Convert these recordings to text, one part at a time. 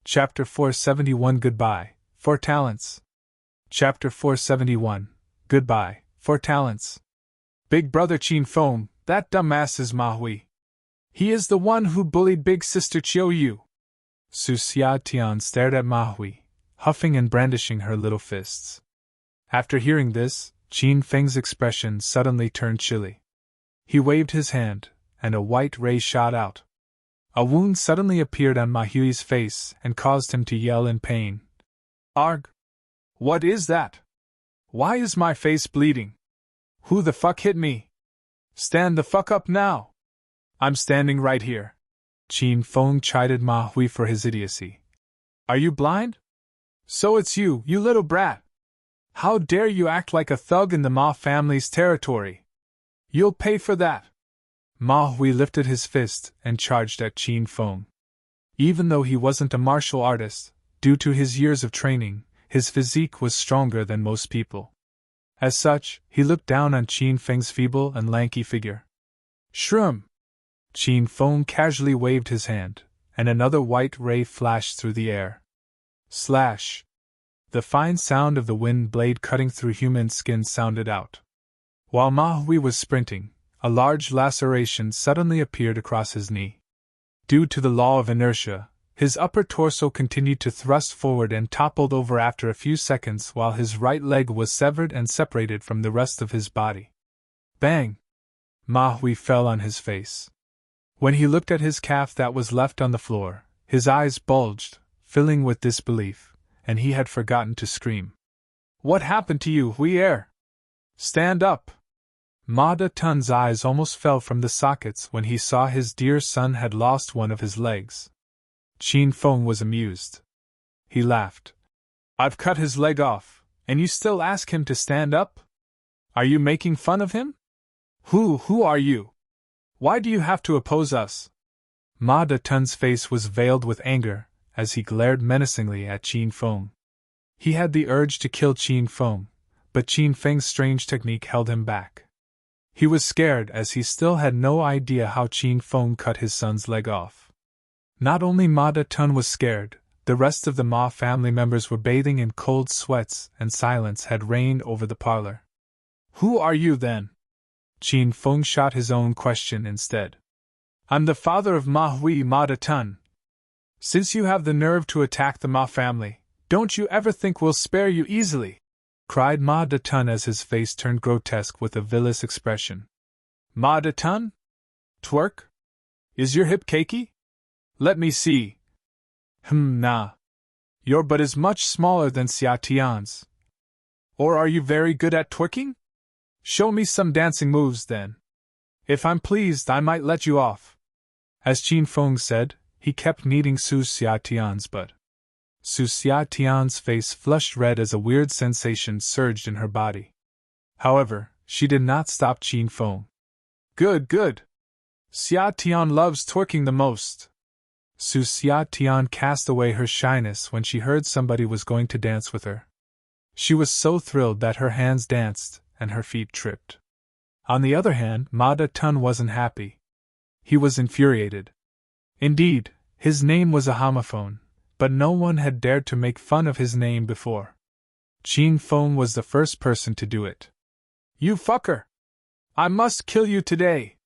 Chapter 471 Goodbye, for Talents. Chapter 471 Goodbye, for Talents. Big brother Qin Feng, that dumbass is Ma Hui. He is the one who bullied big sister Chiu Yu. Su Xiatian stared at Ma Hui, huffing and brandishing her little fists. After hearing this, Qin Feng's expression suddenly turned chilly. He waved his hand, and a white ray shot out. A wound suddenly appeared on Ma Hui's face and caused him to yell in pain. Arg! What is that? Why is my face bleeding? Who the fuck hit me? Stand the fuck up now! I'm standing right here. Qin Feng chided Ma Hui for his idiocy. Are you blind? So it's you, you little brat! How dare you act like a thug in the Ma family's territory? You'll pay for that! Ma Hui lifted his fist and charged at Qin Feng. Even though he wasn't a martial artist, due to his years of training, his physique was stronger than most people. As such, he looked down on Qin Feng's feeble and lanky figure. Shroom! Qin Feng casually waved his hand, and another white ray flashed through the air. Slash! The fine sound of the wind blade cutting through human skin sounded out. While Ma Hui was sprinting, a large laceration suddenly appeared across his knee. Due to the law of inertia, his upper torso continued to thrust forward and toppled over after a few seconds while his right leg was severed and separated from the rest of his body. Bang! Ma Hui fell on his face. When he looked at his calf that was left on the floor, his eyes bulged, filling with disbelief, and he had forgotten to scream. What happened to you, Hui? Stand up! Ma De Tun's eyes almost fell from the sockets when he saw his dear son had lost one of his legs. Qin Feng was amused. He laughed. I've cut his leg off, and you still ask him to stand up? Are you making fun of him? Who are you? Why do you have to oppose us? Ma De Tun's face was veiled with anger as he glared menacingly at Qin Feng. He had the urge to kill Qin Feng, but Qin Feng's strange technique held him back. He was scared as he still had no idea how Qin Feng cut his son's leg off. Not only Ma De Tun was scared, the rest of the Ma family members were bathing in cold sweats and silence had reigned over the parlor. Who are you then? Qin Feng shot his own question instead. I'm the father of Ma Hui Ma De Tun. Since you have the nerve to attack the Ma family, don't you ever think we'll spare you easily? Cried Ma De Tun as his face turned grotesque with a villainous expression. Ma De Tun? Twerk? Is your hip cakey? Let me see. Nah. Your butt is much smaller than Xia Tian's. Or are you very good at twerking? Show me some dancing moves then. If I'm pleased, I might let you off. As Qin Feng said, he kept kneading Su Xia Tian's butt. Su Xia Tian's face flushed red as a weird sensation surged in her body. However, she did not stop Qin Feng. Good. Xia Tian loves twerking the most. Su Xia Tian cast away her shyness when she heard somebody was going to dance with her. She was so thrilled that her hands danced and her feet tripped. On the other hand, Ma De Tun wasn't happy. He was infuriated. Indeed, his name was a homophone, but no one had dared to make fun of his name before. Qin Feng was the first person to do it. You fucker! I must kill you today!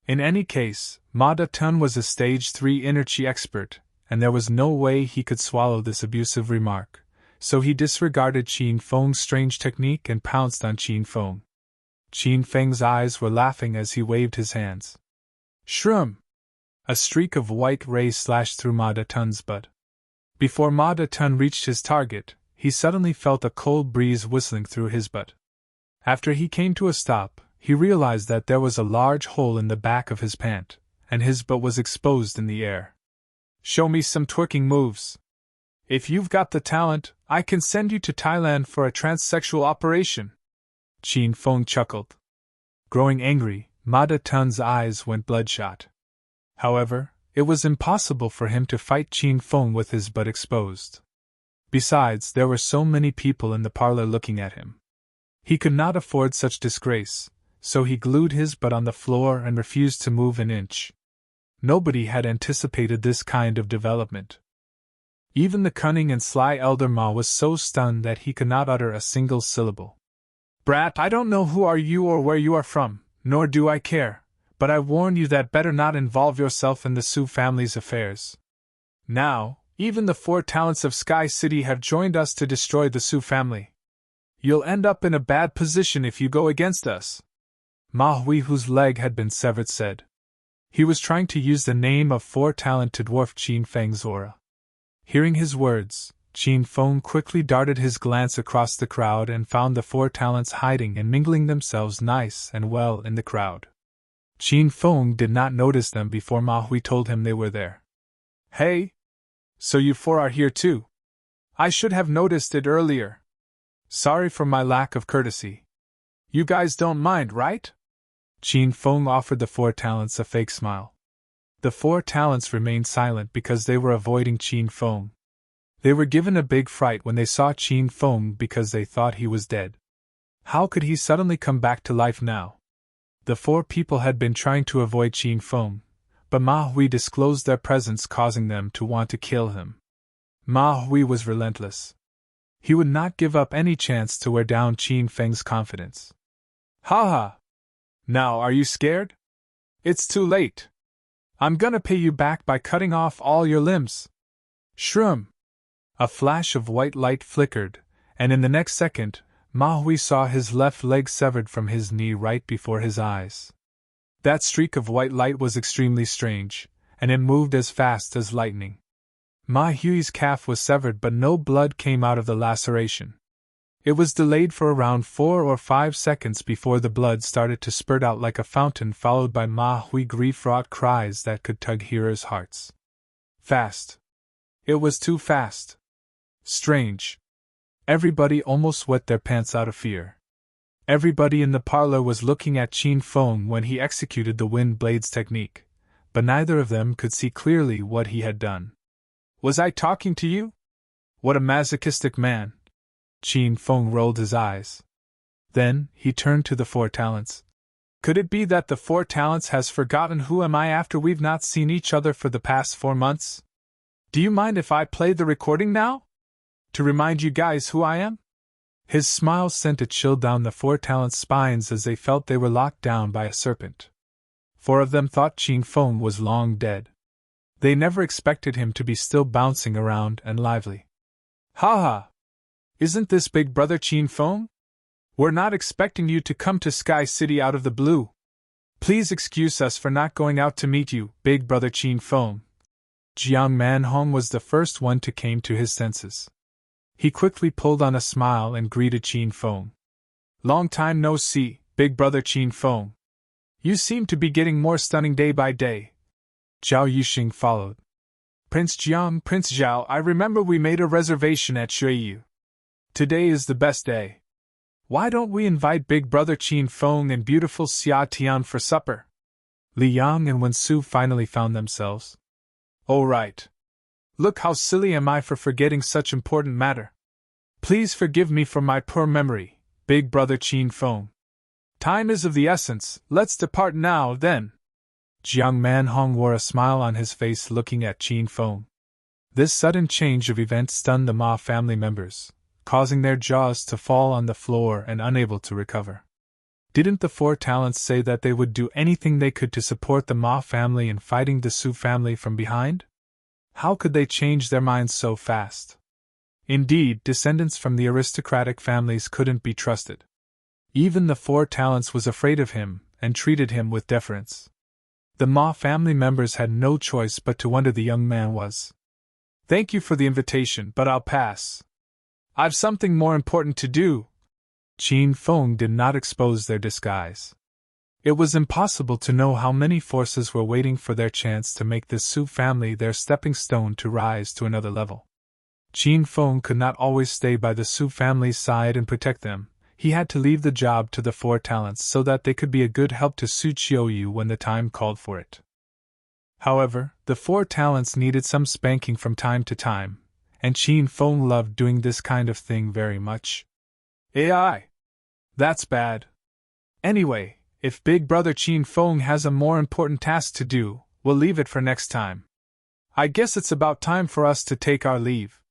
In any case, Ma De Tun was a stage 3 energy expert, and there was no way he could swallow this abusive remark, so he disregarded Qin Feng's strange technique and pounced on Qin Feng. Qin Feng's eyes were laughing as he waved his hands. Shroom! A streak of white rays slashed through Ma De Tun's butt. Before Ma De Tun reached his target, he suddenly felt a cold breeze whistling through his butt. After he came to a stop, he realized that there was a large hole in the back of his pant, and his butt was exposed in the air. Show me some twerking moves. If you've got the talent, I can send you to Thailand for a transsexual operation. Qin Feng chuckled. Growing angry, Ma De Tun's eyes went bloodshot. However, it was impossible for him to fight Qin Feng with his butt exposed. Besides, there were so many people in the parlor looking at him. He could not afford such disgrace, so he glued his butt on the floor and refused to move an inch. Nobody had anticipated this kind of development. Even the cunning and sly Elder Ma was so stunned that he could not utter a single syllable. Brat, I don't know who are you or where you are from, nor do I care, but I warn you that better not involve yourself in the Su family's affairs. Now, even the 4 talents of Sky City have joined us to destroy the Su family. You'll end up in a bad position if you go against us. Ma Hui, whose leg had been severed, said. He was trying to use the name of 4 talent to dwarf Qin Feng's aura. Hearing his words, Qin Feng quickly darted his glance across the crowd and found the 4 talents hiding and mingling themselves nice and well in the crowd. Qin Feng did not notice them before Ma Hui told him they were there. Hey! So you 4 are here too? I should have noticed it earlier. Sorry for my lack of courtesy. You guys don't mind, right? Qin Feng offered the 4 talents a fake smile. The 4 talents remained silent because they were avoiding Qin Feng. They were given a big fright when they saw Qin Feng because they thought he was dead. How could he suddenly come back to life now? The 4 people had been trying to avoid Qin Feng, but Ma Hui disclosed their presence, causing them to want to kill him. Ma Hui was relentless. He would not give up any chance to wear down Qin Feng's confidence. Ha ha! Now are you scared? It's too late. I'm gonna pay you back by cutting off all your limbs. Shroom! A flash of white light flickered, and in the next second, Ma Hui saw his left leg severed from his knee right before his eyes. That streak of white light was extremely strange, and it moved as fast as lightning. Ma Hui's calf was severed, but no blood came out of the laceration. It was delayed for around 4 or 5 seconds before the blood started to spurt out like a fountain, followed by Ma Hui grief-wrought cries that could tug hearers' hearts. Fast. It was too fast. Strange. Everybody almost wet their pants out of fear. Everybody in the parlor was looking at Qin Feng when he executed the wind blades technique, but neither of them could see clearly what he had done. Was I talking to you? What a masochistic man. Qin Feng rolled his eyes. Then, he turned to the 4 talents. Could it be that the 4 talents has forgotten who am I after we've not seen each other for the past 4 months? Do you mind if I play the recording now? To remind you guys who I am? His smile sent a chill down the 4 talents' spines as they felt they were locked down by a serpent. 4 of them thought Qin Feng was long dead. They never expected him to be still bouncing around and lively. Ha ha! Isn't this Big Brother Qin Feng? We're not expecting you to come to Sky City out of the blue. Please excuse us for not going out to meet you, Big Brother Qin Feng. Jiang Manhong was the first one to came to his senses. He quickly pulled on a smile and greeted Qin Feng. Long time no see, Big Brother Qin Feng. You seem to be getting more stunning day by day. Zhao Yuxing followed. Prince Jiang, Prince Zhao, I remember we made a reservation at Shuiyu. Today is the best day. Why don't we invite Big Brother Qin Feng and beautiful Xia Tian for supper? Li Yang and Wensu finally found themselves. Oh right. Look how silly am I for forgetting such important matter. Please forgive me for my poor memory, Big Brother Qin Feng. Time is of the essence, let's depart now then. Jiang Manhong wore a smile on his face looking at Qin Feng. This sudden change of events stunned the Ma family members, causing their jaws to fall on the floor and unable to recover. Didn't the 4 talents say that they would do anything they could to support the Ma family in fighting the Su family from behind? How could they change their minds so fast? Indeed, descendants from the aristocratic families couldn't be trusted. Even the 4 talents was afraid of him and treated him with deference. The Ma family members had no choice but to wonder the young man was. Thank you for the invitation, but I'll pass. I've something more important to do. Qin Feng did not expose their disguise. It was impossible to know how many forces were waiting for their chance to make the Su family their stepping stone to rise to another level. Qin Feng could not always stay by the Su family's side and protect them. He had to leave the job to the 4 talents so that they could be a good help to Su Qiuyu when the time called for it. However, the 4 talents needed some spanking from time to time, and Qin Feng loved doing this kind of thing very much. AI! That's bad. Anyway, if Big Brother Qin Feng has a more important task to do, we'll leave it for next time. I guess it's about time for us to take our leave.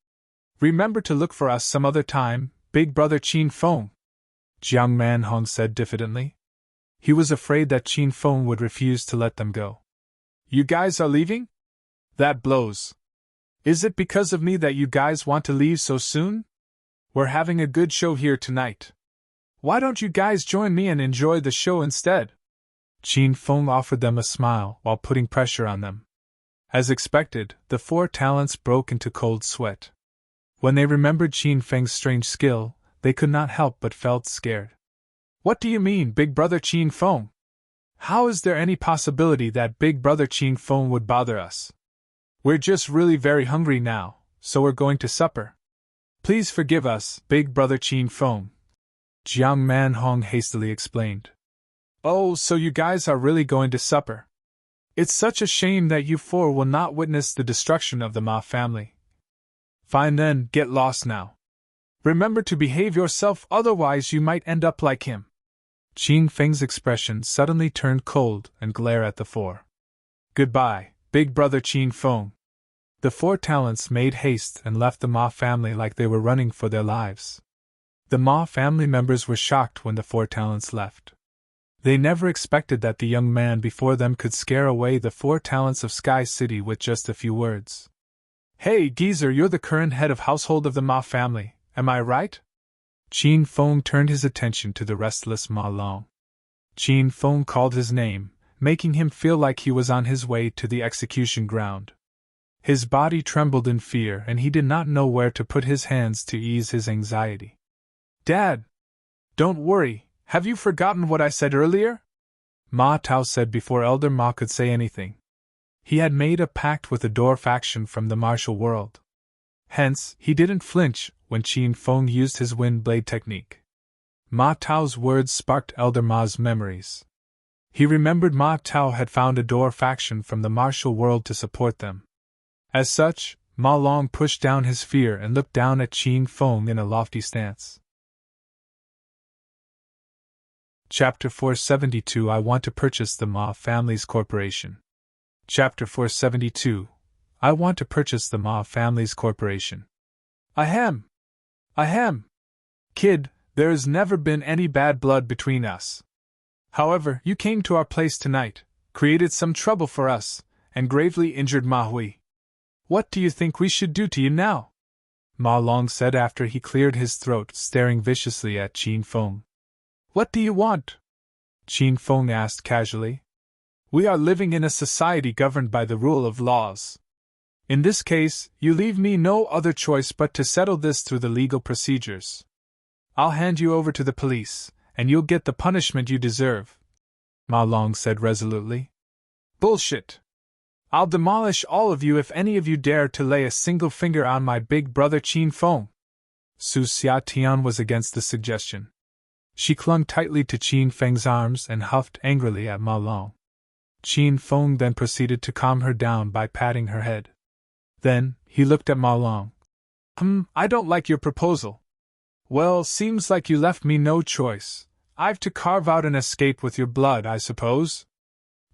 Remember to look for us some other time, Big Brother Qin Feng, Jiang Manhong said diffidently. He was afraid that Qin Feng would refuse to let them go. You guys are leaving? That blows. Is it because of me that you guys want to leave so soon? We're having a good show here tonight. Why don't you guys join me and enjoy the show instead? Qin Feng offered them a smile while putting pressure on them. As expected, the four talents broke into cold sweat. When they remembered Qin Feng's strange skill, they could not help but felt scared. What do you mean, Big Brother Qin Feng? How is there any possibility that Big Brother Qin Feng would bother us? We're just really very hungry now, so we're going to supper. Please forgive us, Big Brother Qin Feng, Jiang Manhong hastily explained. Oh, so you guys are really going to supper? It's such a shame that you four will not witness the destruction of the Ma family. Fine then, get lost now. Remember to behave yourself, otherwise you might end up like him. Qin Feng's expression suddenly turned cold and glared at the four. Goodbye, Big Brother Qin Feng. The four talents made haste and left the Ma family like they were running for their lives. The Ma family members were shocked when the four talents left. They never expected that the young man before them could scare away the four talents of Sky City with just a few words. Hey, geezer, you're the current head of household of the Ma family, am I right? Qin Feng turned his attention to the restless Ma Long. Qin Feng called his name, making him feel like he was on his way to the execution ground. His body trembled in fear and he did not know where to put his hands to ease his anxiety. Dad! Don't worry. Have you forgotten what I said earlier? Ma Tao said before Elder Ma could say anything. He had made a pact with the Dwarf faction from the martial world. Hence, he didn't flinch when Qin Feng used his wind blade technique. Ma Tao's words sparked Elder Ma's memories. He remembered Ma Tao had found a Dwarf faction from the martial world to support them. As such, Ma Long pushed down his fear and looked down at Qin Feng in a lofty stance. Chapter 472 I Want to Purchase the Ma Family's Corporation. Chapter 472 I Want to Purchase the Ma Family's Corporation. Ahem! Kid, there has never been any bad blood between us. However, you came to our place tonight, created some trouble for us, and gravely injured Ma Hui. What do you think we should do to you now? Ma Long said after he cleared his throat, staring viciously at Qin Feng. What do you want? Qin Feng asked casually. We are living in a society governed by the rule of laws. In this case, you leave me no other choice but to settle this through the legal procedures. I'll hand you over to the police, and you'll get the punishment you deserve, Ma Long said resolutely. Bullshit! I'll demolish all of you if any of you dare to lay a single finger on my big brother Qin Feng. Su Xiatian was against the suggestion. She clung tightly to Qin Feng's arms and huffed angrily at Ma Long. Qin Feng then proceeded to calm her down by patting her head. Then, he looked at Ma Long. I don't like your proposal. Well, seems like you left me no choice. I've to carve out an escape with your blood, I suppose?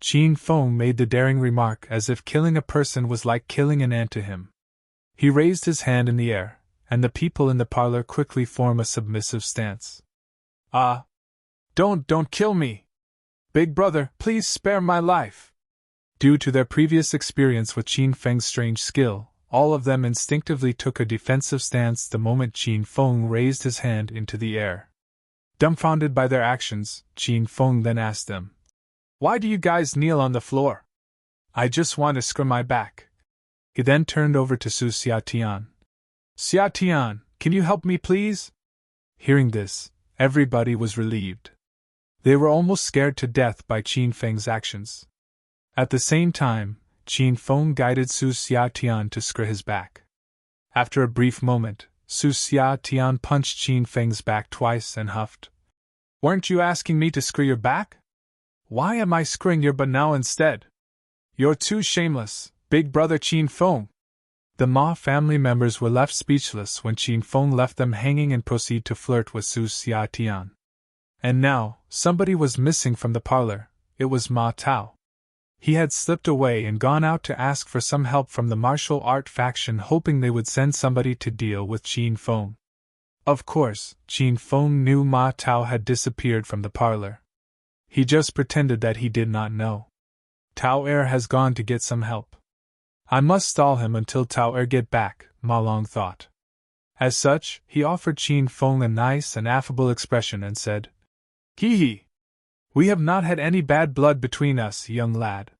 Qin Feng made the daring remark as if killing a person was like killing an ant to him. He raised his hand in the air, and the people in the parlor quickly formed a submissive stance. Don't kill me! Big brother, please spare my life! Due to their previous experience with Qin Feng's strange skill, all of them instinctively took a defensive stance the moment Qin Feng raised his hand into the air. Dumbfounded by their actions, Qin Feng then asked them, Why do you guys kneel on the floor? I just want to scratch my back. He then turned over to Su Xiatian. Xiatian, can you help me please? Hearing this, everybody was relieved. They were almost scared to death by Qin Feng's actions. At the same time, Qin Feng guided Su Xiatian to scratch his back. After a brief moment, Su Xiatian punched Qin Feng's back twice and huffed. Weren't you asking me to scratch your back? Why am I scratching your butt now instead? You're too shameless, big brother Qin Feng. The Ma family members were left speechless when Qin Feng left them hanging and proceeded to flirt with Su Xiatian. And now, somebody was missing from the parlor. It was Ma Tao. He had slipped away and gone out to ask for some help from the martial art faction, hoping they would send somebody to deal with Qin Feng. Of course, Qin Feng knew Ma Tao had disappeared from the parlor. He just pretended that he did not know. Tao Er has gone to get some help. I must stall him until Tao Er get back, Ma Long thought. As such, he offered Qin Feng a nice and affable expression and said, "Hee hee. We have not had any bad blood between us, young lad.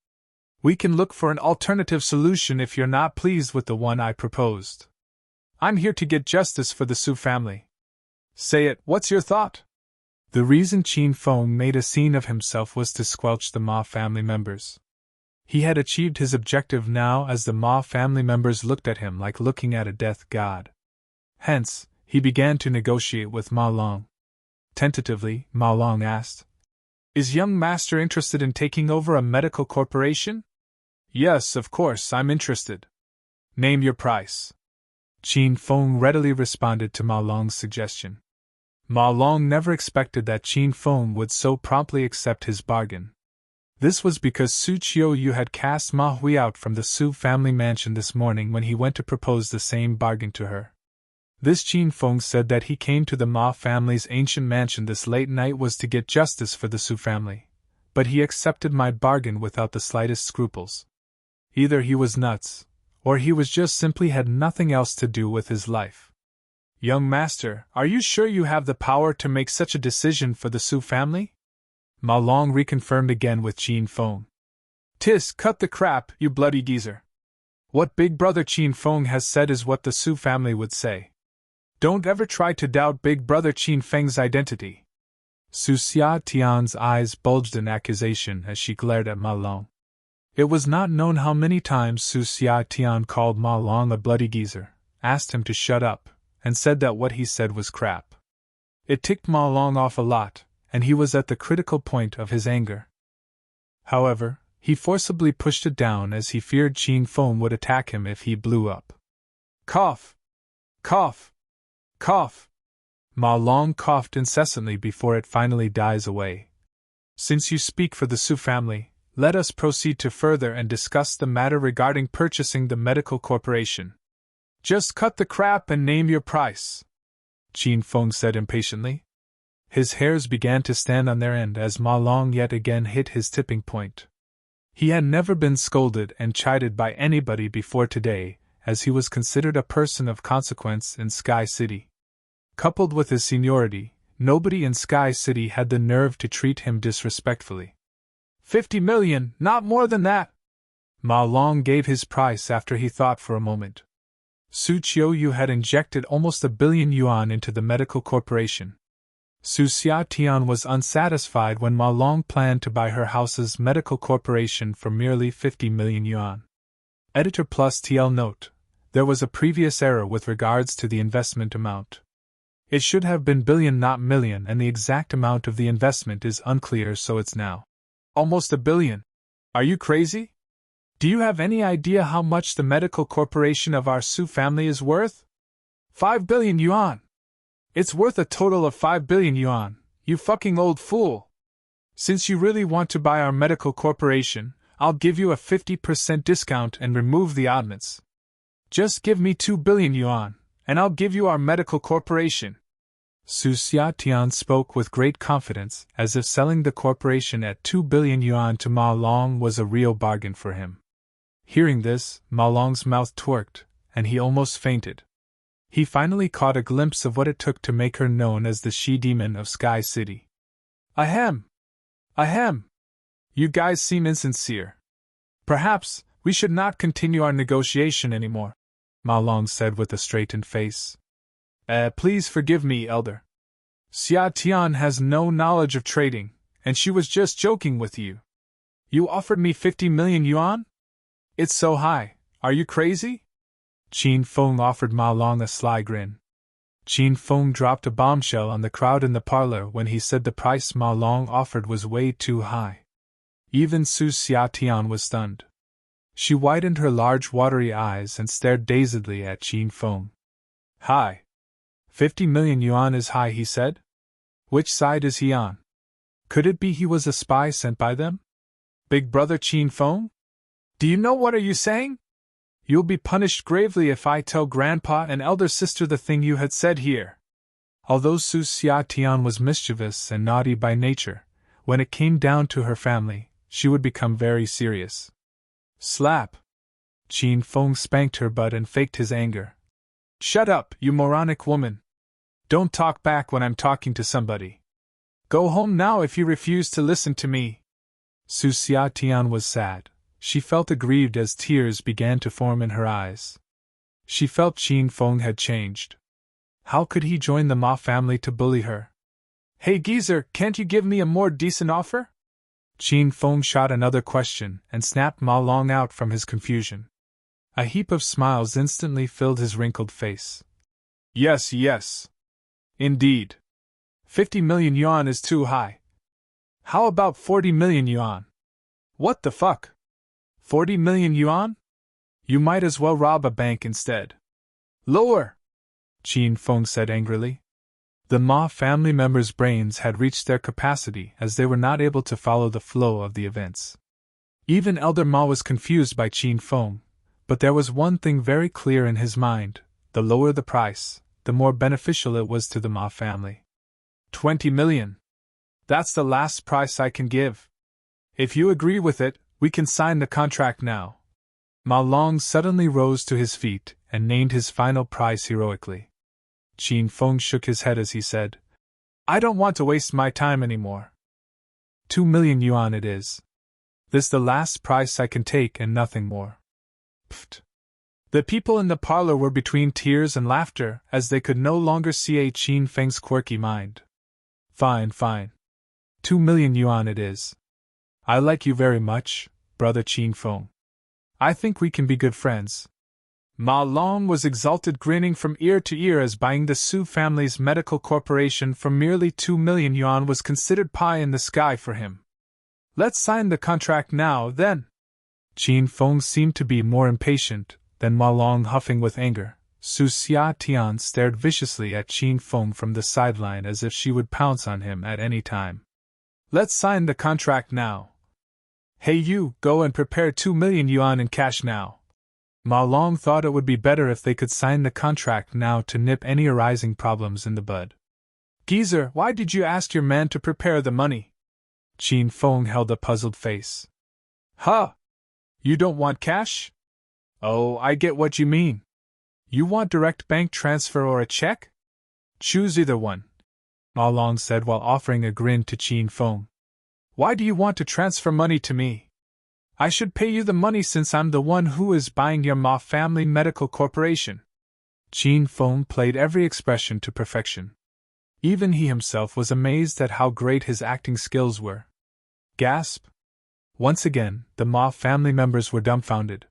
We can look for an alternative solution if you're not pleased with the one I proposed. I'm here to get justice for the Su family. Say it, what's your thought?" The reason Qin Feng made a scene of himself was to squelch the Ma family members. He had achieved his objective now, as the Ma family members looked at him like looking at a death god. Hence, he began to negotiate with Ma Long. Tentatively, Ma Long asked, "Is young master interested in taking over a medical corporation?" "Yes, of course, I'm interested." "Name your price." Qin Feng readily responded to Ma Long's suggestion. Ma Long never expected that Qin Feng would so promptly accept his bargain. This was because Su Qiuyu had cast Ma Hui out from the Su family mansion this morning when he went to propose the same bargain to her. This Qin Feng said that he came to the Ma family's ancient mansion this late night was to get justice for the Su family, but he accepted my bargain without the slightest scruples. Either he was nuts, or he was just simply had nothing else to do with his life. "Young master, are you sure you have the power to make such a decision for the Su family?" Ma Long reconfirmed again with Qin Feng. "Tis, cut the crap, you bloody geezer. What Big Brother Qin Feng has said is what the Su family would say. Don't ever try to doubt Big Brother Qin Feng's identity." Su Xia Tian's eyes bulged in accusation as she glared at Ma Long. It was not known how many times Su Xia Tian called Ma Long a bloody geezer, asked him to shut up, and said that what he said was crap. It ticked Ma Long off a lot, and he was at the critical point of his anger. However, he forcibly pushed it down as he feared Qin Feng would attack him if he blew up. Cough! Cough! Cough! Ma Long coughed incessantly before it finally dies away. "Since you speak for the Su family, let us proceed to further and discuss the matter regarding purchasing the medical corporation." "Just cut the crap and name your price," Qin Feng said impatiently. His hairs began to stand on their end as Ma Long yet again hit his tipping point. He had never been scolded and chided by anybody before today, as he was considered a person of consequence in Sky City. Coupled with his seniority, nobody in Sky City had the nerve to treat him disrespectfully. 50 million, not more than that. Ma Long gave his price after he thought for a moment. Su Qiuyu had injected almost 1 billion yuan into the medical corporation. Su Xia Tian was unsatisfied when Ma Long planned to buy her house's medical corporation for merely 50 million yuan. Editor plus TL note: there was a previous error with regards to the investment amount. It should have been billion not million, and the exact amount of the investment is unclear, so it's now almost 1 billion. Are you crazy? Do you have any idea how much the medical corporation of our Su family is worth? 5 billion yuan. It's worth a total of 5 billion yuan, you fucking old fool. Since you really want to buy our medical corporation, I'll give you a 50% discount and remove the oddments. Just give me 2 billion yuan, and I'll give you our medical corporation. Su Xiatian spoke with great confidence, as if selling the corporation at 2 billion yuan to Ma Long was a real bargain for him. Hearing this, Ma Long's mouth twerked, and he almost fainted. He finally caught a glimpse of what it took to make her known as the she-demon of Sky City. Ahem! Ahem! You guys seem insincere. Perhaps we should not continue our negotiation anymore, Ma Long said with a straightened face. Please forgive me, Elder. Xia Tian has no knowledge of trading, and she was just joking with you. You offered me 50 million yuan? It's so high, are you crazy? Qin Feng offered Ma Long a sly grin. Qin Feng dropped a bombshell on the crowd in the parlor when he said the price Ma Long offered was way too high. Even Su Xiatian was stunned. She widened her large watery eyes and stared dazedly at Qin Feng. High. 50 million yuan is high, he said. Which side is he on? Could it be he was a spy sent by them? Big brother Qin Feng? Do you know what are you saying? You'll be punished gravely if I tell grandpa and elder sister the thing you had said here. Although Su Xiatian was mischievous and naughty by nature, when it came down to her family, she would become very serious. Slap! Qin Feng spanked her butt and faked his anger. Shut up, you moronic woman! Don't talk back when I'm talking to somebody. Go home now if you refuse to listen to me. Su Xiatian was sad. She felt aggrieved as tears began to form in her eyes. She felt Qin Feng had changed. How could he join the Ma family to bully her? Hey geezer, can't you give me a more decent offer? Qin Feng shot another question and snapped Ma Long out from his confusion. A heap of smiles instantly filled his wrinkled face. Yes, yes. Indeed. 50 million yuan is too high. How about 40 million yuan? What the fuck? 40 million yuan? You might as well rob a bank instead. Lower! Qin Feng said angrily. The Ma family members' brains had reached their capacity as they were not able to follow the flow of the events. Even Elder Ma was confused by Qin Feng, but there was one thing very clear in his mind: the lower the price, the more beneficial it was to the Ma family. 20 million. That's the last price I can give. If you agree with it, we can sign the contract now. Ma Long suddenly rose to his feet and named his final price heroically. Qin Feng shook his head as he said, I don't want to waste my time anymore. 2 million yuan it is. This the last price I can take and nothing more. Pfft. The people in the parlor were between tears and laughter as they could no longer see Qin Feng's quirky mind. Fine, fine. 2 million yuan it is. I like you very much, brother Qin Feng. I think we can be good friends. Ma Long was exalted, grinning from ear to ear as buying the Su family's medical corporation for merely 2 million yuan was considered pie in the sky for him. Let's sign the contract now, then. Qin Feng seemed to be more impatient than Ma Long, huffing with anger. Su Xiatian stared viciously at Qin Feng from the sideline as if she would pounce on him at any time. Let's sign the contract now. Hey you, go and prepare 2 million yuan in cash now. Ma Long thought it would be better if they could sign the contract now to nip any arising problems in the bud. Geezer, why did you ask your man to prepare the money? Qin Feng held a puzzled face. Huh? You don't want cash? Oh, I get what you mean. You want direct bank transfer or a check? Choose either one, Ma Long said while offering a grin to Qin Feng. Why do you want to transfer money to me? I should pay you the money since I'm the one who is buying your Ma family medical corporation. Qin Feng played every expression to perfection. Even he himself was amazed at how great his acting skills were. Gasp! Once again, the Ma family members were dumbfounded.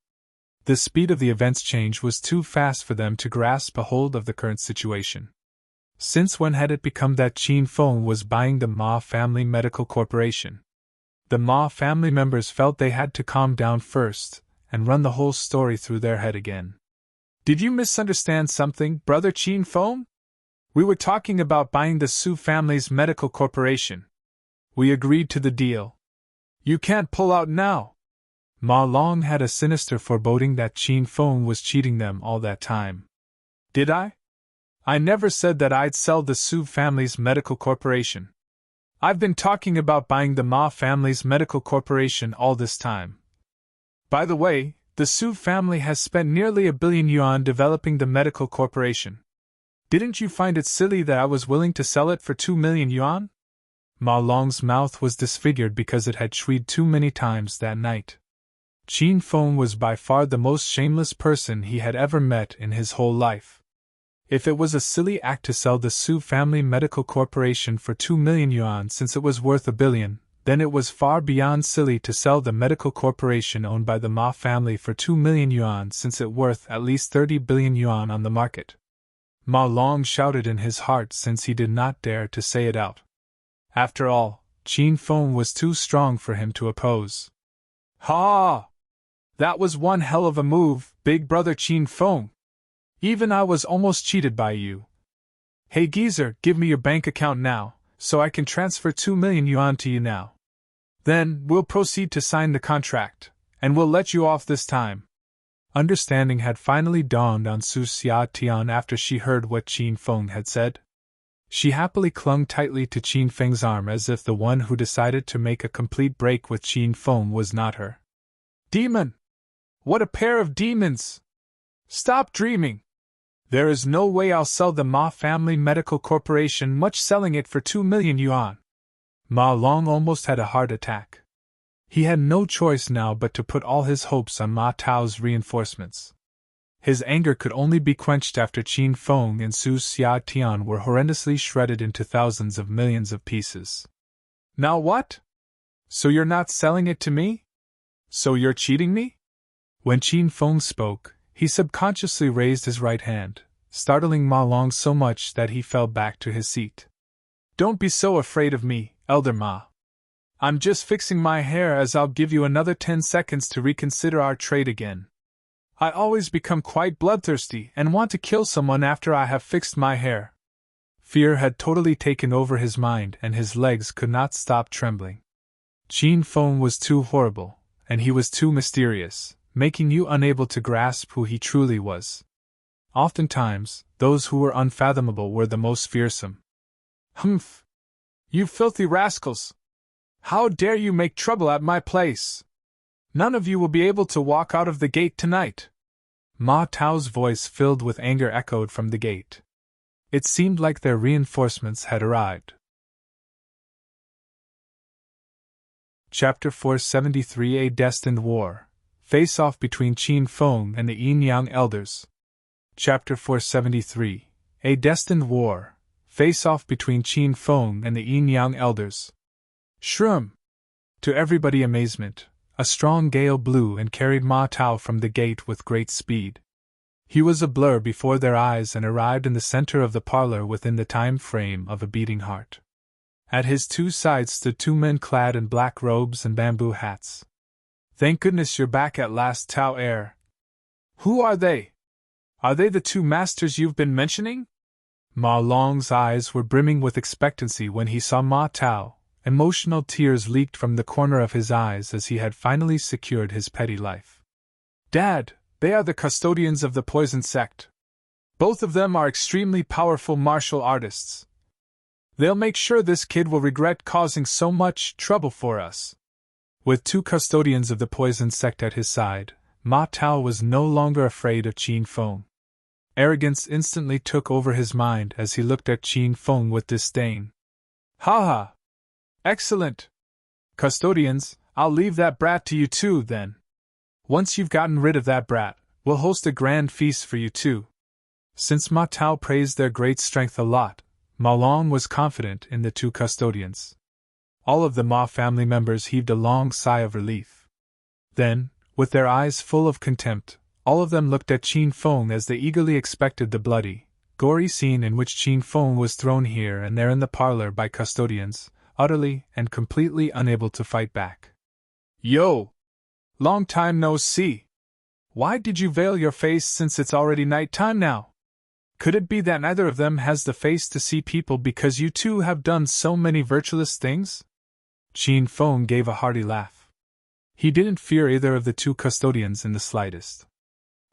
The speed of the events change was too fast for them to grasp a hold of the current situation. Since when had it become that Qin Feng was buying the Ma family medical corporation? The Ma family members felt they had to calm down first and run the whole story through their head again. Did you misunderstand something, brother Qin Feng? We were talking about buying the Su family's medical corporation. We agreed to the deal. You can't pull out now. Ma Long had a sinister foreboding that Qin Feng was cheating them all that time. Did I? I never said that I'd sell the Su family's medical corporation. I've been talking about buying the Ma family's medical corporation all this time. By the way, the Su family has spent nearly 1 billion yuan developing the medical corporation. Didn't you find it silly that I was willing to sell it for 2 million yuan? Ma Long's mouth was disfigured because it had chewed too many times that night. Qin Feng was by far the most shameless person he had ever met in his whole life. If it was a silly act to sell the Su family medical corporation for 2 million yuan since it was worth 1 billion, then it was far beyond silly to sell the medical corporation owned by the Ma family for 2 million yuan since it worth at least 30 billion yuan on the market. Ma Long shouted in his heart since he did not dare to say it out. After all, Qin Feng was too strong for him to oppose. Ha! That was one hell of a move, big brother Qin Feng. Even I was almost cheated by you. Hey geezer, give me your bank account now, so I can transfer 2 million yuan to you now. Then, we'll proceed to sign the contract, and we'll let you off this time. Understanding had finally dawned on Su Xiatian after she heard what Qin Feng had said. She happily clung tightly to Qin Feng's arm as if the one who decided to make a complete break with Qin Feng was not her. Demon! What a pair of demons! Stop dreaming! There is no way I'll sell the Ma Family Medical Corporation, much selling it for 2 million yuan. Ma Long almost had a heart attack. He had no choice now but to put all his hopes on Ma Tao's reinforcements. His anger could only be quenched after Qin Feng and Su Xiatian were horrendously shredded into thousands of millions of pieces. Now what? So you're not selling it to me? So you're cheating me? When Qin Feng spoke, he subconsciously raised his right hand, startling Ma Long so much that he fell back to his seat. Don't be so afraid of me, Elder Ma. I'm just fixing my hair, as I'll give you another 10 seconds to reconsider our trade again. I always become quite bloodthirsty and want to kill someone after I have fixed my hair. Fear had totally taken over his mind and his legs could not stop trembling. Qin Feng was too horrible, and he was too mysterious, making you unable to grasp who he truly was. Oftentimes, those who were unfathomable were the most fearsome. Humph! You filthy rascals! How dare you make trouble at my place? None of you will be able to walk out of the gate tonight. Ma Tao's voice filled with anger echoed from the gate. It seemed like their reinforcements had arrived. Chapter 473: A Destined War. Face-off between Qin Feng and the Yin-Yang Elders. Chapter 473: A Destined War. Face-off between Qin Feng and the Yin-Yang Elders. Shroom! To everybody's amazement, a strong gale blew and carried Ma Tao from the gate with great speed. He was a blur before their eyes and arrived in the center of the parlor within the time frame of a beating heart. At his two sides stood two men clad in black robes and bamboo hats. Thank goodness you're back at last, Tao Heir. Who are they? Are they the two masters you've been mentioning? Ma Long's eyes were brimming with expectancy when he saw Ma Tao. Emotional tears leaked from the corner of his eyes as he had finally secured his petty life. Dad, they are the custodians of the poison sect. Both of them are extremely powerful martial artists. They'll make sure this kid will regret causing so much trouble for us. With two custodians of the poison sect at his side, Ma Tao was no longer afraid of Qin Feng. Arrogance instantly took over his mind as he looked at Qin Feng with disdain. Ha ha! Excellent! Custodians, I'll leave that brat to you two, then. Once you've gotten rid of that brat, we'll host a grand feast for you too. Since Ma Tao praised their great strength a lot, Ma Long was confident in the two custodians. All of the Ma family members heaved a long sigh of relief. Then, with their eyes full of contempt, all of them looked at Qin Feng as they eagerly expected the bloody, gory scene in which Qin Feng was thrown here and there in the parlor by custodians, utterly and completely unable to fight back. Yo! Long time no see! Why did you veil your face since it's already night time now? Could it be that neither of them has the face to see people because you two have done so many virtuous things? Qin Feng gave a hearty laugh. He didn't fear either of the two custodians in the slightest.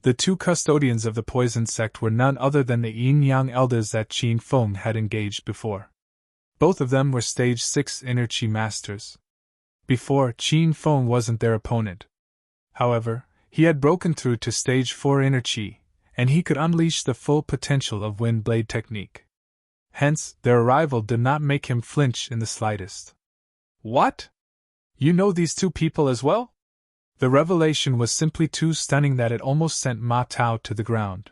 The two custodians of the poison sect were none other than the Yin-Yang elders that Qin Feng had engaged before. Both of them were stage 6 inner chi masters. Before, Qin Feng wasn't their opponent. However, he had broken through to stage 4 inner chi, and he could unleash the full potential of wind blade technique. Hence, their arrival did not make him flinch in the slightest. What? You know these two people as well? The revelation was simply too stunning that it almost sent Ma Tao to the ground.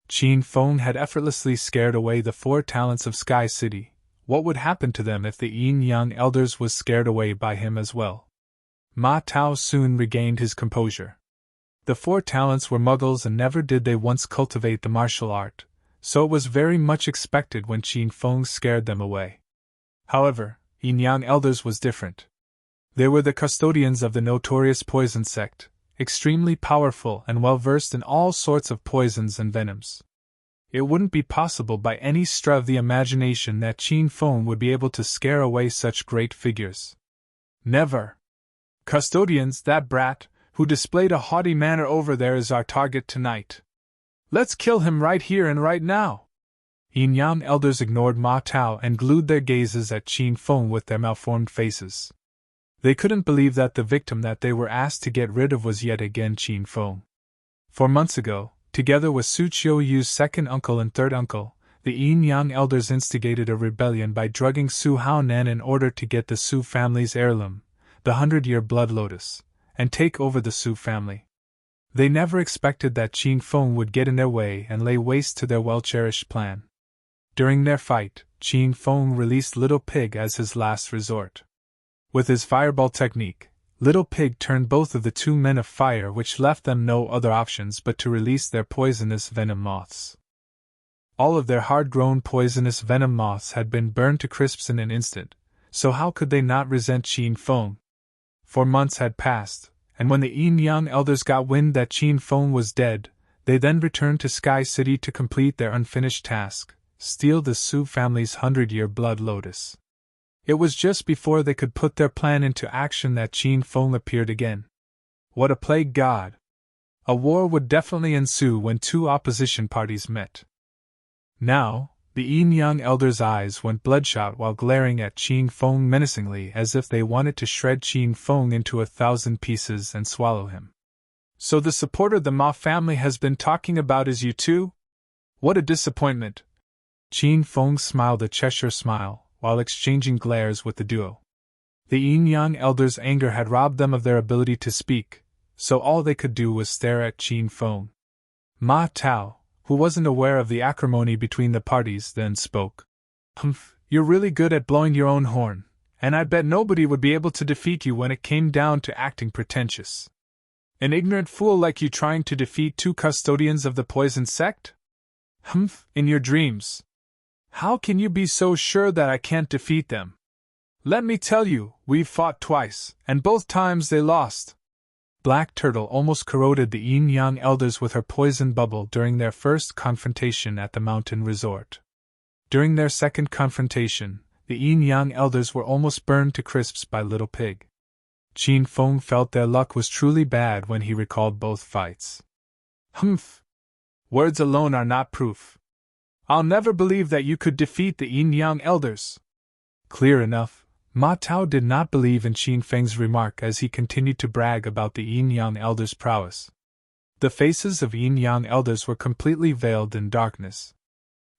Qin Feng had effortlessly scared away the 4 talents of Sky City. What would happen to them if the Yin-Yang elders was scared away by him as well? Ma Tao soon regained his composure. The 4 talents were muggles and never did they once cultivate the martial art, so it was very much expected when Qin Feng scared them away. However, Yin-Yang elders was different. They were the custodians of the notorious poison sect, extremely powerful and well-versed in all sorts of poisons and venoms. It wouldn't be possible by any stretch of the imagination that Qin Feng would be able to scare away such great figures. Never. Custodians, that brat, who displayed a haughty manner over there, is our target tonight. Let's kill him right here and right now. Yin Yang elders ignored Ma Tao and glued their gazes at Qin Feng with their malformed faces. They couldn't believe that the victim that they were asked to get rid of was yet again Qin Feng. 4 months ago, together with Su Qiuyu's second uncle and third uncle, the Yin Yang elders instigated a rebellion by drugging Su Haonan in order to get the Su family's heirloom, the 100-year blood lotus, and take over the Su family. They never expected that Qin Feng would get in their way and lay waste to their well-cherished plan. During their fight, Qin Feng released Little Pig as his last resort. With his fireball technique, Little Pig turned both of the two men of fire, which left them no other options but to release their poisonous venom moths. All of their hard-grown poisonous venom moths had been burned to crisps in an instant, so how could they not resent Qin Feng? 4 months had passed, and when the Yin Yang elders got wind that Qin Feng was dead, they then returned to Sky City to complete their unfinished task: steal the Su family's 100-year blood lotus. It was just before they could put their plan into action that Qin Feng appeared again. What a plague god! A war would definitely ensue when two opposition parties met. Now, the Yin Yang elders' eyes went bloodshot while glaring at Qin Feng menacingly, as if they wanted to shred Qin Feng into 1,000 pieces and swallow him. So the supporter the Ma family has been talking about is you too? What a disappointment! Qin Feng smiled a Cheshire smile, while exchanging glares with the duo. The Yin Yang elders' anger had robbed them of their ability to speak, so all they could do was stare at Qin Feng. Ma Tao, who wasn't aware of the acrimony between the parties, then spoke. Humph, you're really good at blowing your own horn, and I bet nobody would be able to defeat you when it came down to acting pretentious. An ignorant fool like you trying to defeat 2 custodians of the poison sect? Humph, in your dreams. How can you be so sure that I can't defeat them? Let me tell you, we've fought twice, and both times they lost. Black Turtle almost corroded the Yin Yang elders with her poison bubble during their first confrontation at the mountain resort. During their second confrontation, the Yin Yang elders were almost burned to crisps by Little Pig. Qin Feng felt their luck was truly bad when he recalled both fights. Humph! Words alone are not proof. I'll never believe that you could defeat the Yin Yang elders. Clear enough. Ma Tao did not believe in Qin Feng's remark as he continued to brag about the Yin Yang elders' prowess. The faces of Yin Yang elders were completely veiled in darkness.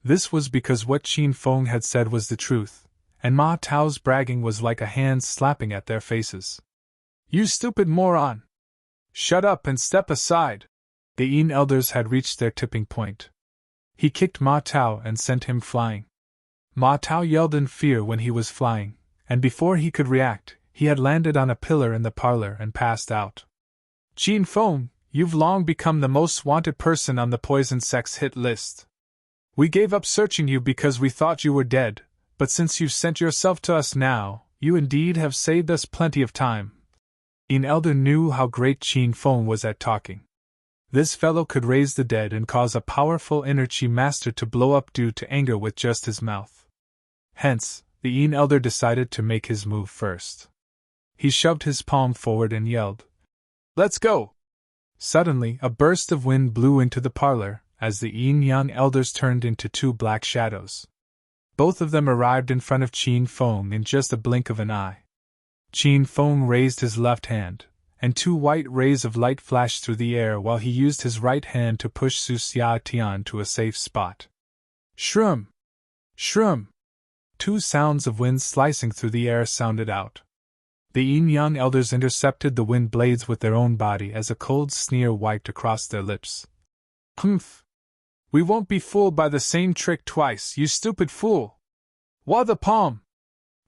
This was because what Qin Feng had said was the truth, and Ma Tao's bragging was like a hand slapping at their faces. You stupid moron! Shut up and step aside! The Yin elders had reached their tipping point. He kicked Ma Tao and sent him flying. Ma Tao yelled in fear when he was flying, and before he could react, he had landed on a pillar in the parlor and passed out. Qin Feng, you've long become the most wanted person on the poison sect's hit list. We gave up searching you because we thought you were dead, but since you've sent yourself to us now, you indeed have saved us plenty of time. Yin Elder knew how great Qin Feng was at talking. This fellow could raise the dead and cause a powerful inner Qi master to blow up due to anger with just his mouth. Hence, the Yin Elder decided to make his move first. He shoved his palm forward and yelled, "Let's go!" Suddenly, a burst of wind blew into the parlor, as the Yin Yang elders turned into 2 black shadows. Both of them arrived in front of Qin Feng in just a blink of an eye. Qin Feng raised his left hand, and 2 white rays of light flashed through the air while he used his right hand to push Su Xia Tian to a safe spot. Shroom! Shroom! 2 sounds of wind slicing through the air sounded out. The Yin Yang elders intercepted the wind blades with their own body as a cold sneer wiped across their lips. Humph! We won't be fooled by the same trick twice, you stupid fool! Wha the palm!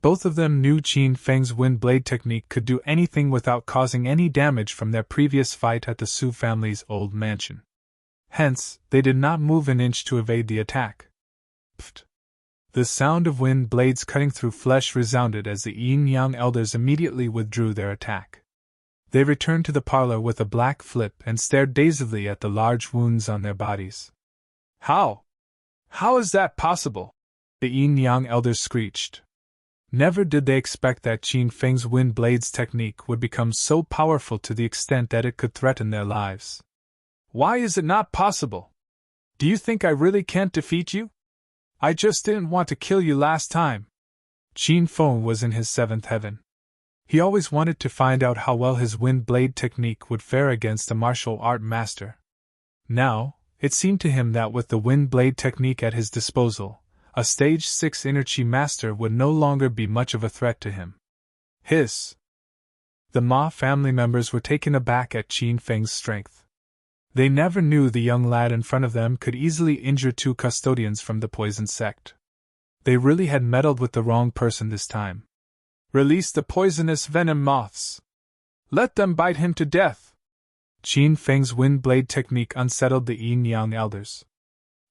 Both of them knew Qin Feng's wind blade technique could do anything without causing any damage from their previous fight at the Su family's old mansion. Hence, they did not move an inch to evade the attack. Pfft! The sound of wind blades cutting through flesh resounded as the Yin Yang elders immediately withdrew their attack. They returned to the parlor with a black flip and stared dazedly at the large wounds on their bodies. How? How is that possible? The Yin Yang elders screeched. Never did they expect that Qin Feng's Wind Blades technique would become so powerful to the extent that it could threaten their lives. Why is it not possible? Do you think I really can't defeat you? I just didn't want to kill you last time. Qin Feng was in his seventh heaven. He always wanted to find out how well his Wind Blade technique would fare against a martial art master. Now, it seemed to him that with the Wind Blade technique at his disposal, a Stage 6 Energy Master would no longer be much of a threat to him. Hiss! The Ma family members were taken aback at Qin Feng's strength. They never knew the young lad in front of them could easily injure two custodians from the poison sect. They really had meddled with the wrong person this time. Release the poisonous venom moths. Let them bite him to death. Qin Feng's Wind Blade technique unsettled the Yin-Yang elders.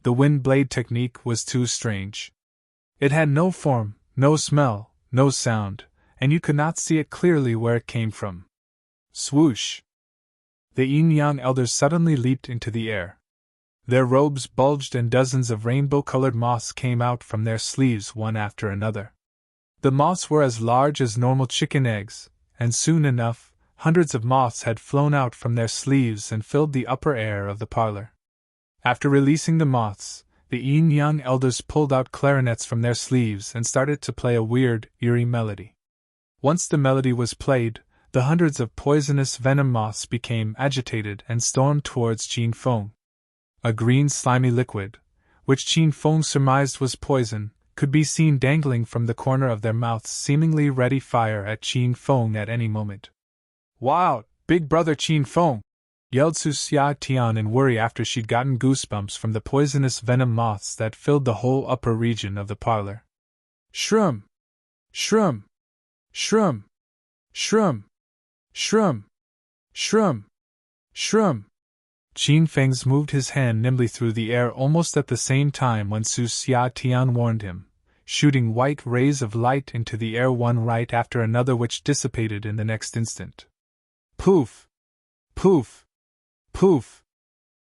The Wind Blade technique was too strange. It had no form, no smell, no sound, and you could not see it clearly where it came from. Swoosh! The Yin-Yang elders suddenly leaped into the air. Their robes bulged and dozens of rainbow-colored moths came out from their sleeves one after another. The moths were as large as normal chicken eggs, and soon enough, hundreds of moths had flown out from their sleeves and filled the upper air of the parlor. After releasing the moths, the Yin-Yang elders pulled out clarinets from their sleeves and started to play a weird, eerie melody. Once the melody was played, the hundreds of poisonous venom moths became agitated and stormed towards Qin Feng. A green slimy liquid, which Qin Feng surmised was poison, could be seen dangling from the corner of their mouths, seemingly ready fire at Qin Feng at any moment. Wow, big brother Qin Feng! Yelled Su Xia Tian in worry after she'd gotten goosebumps from the poisonous venom moths that filled the whole upper region of the parlor. Shroom! Shroom! Shroom! Shroom! Shroom! Shroom! Shroom! Qin Feng's moved his hand nimbly through the air almost at the same time when Su Xia Tian warned him, shooting white rays of light into the air one right after another which dissipated in the next instant. Poof! Poof! Poof!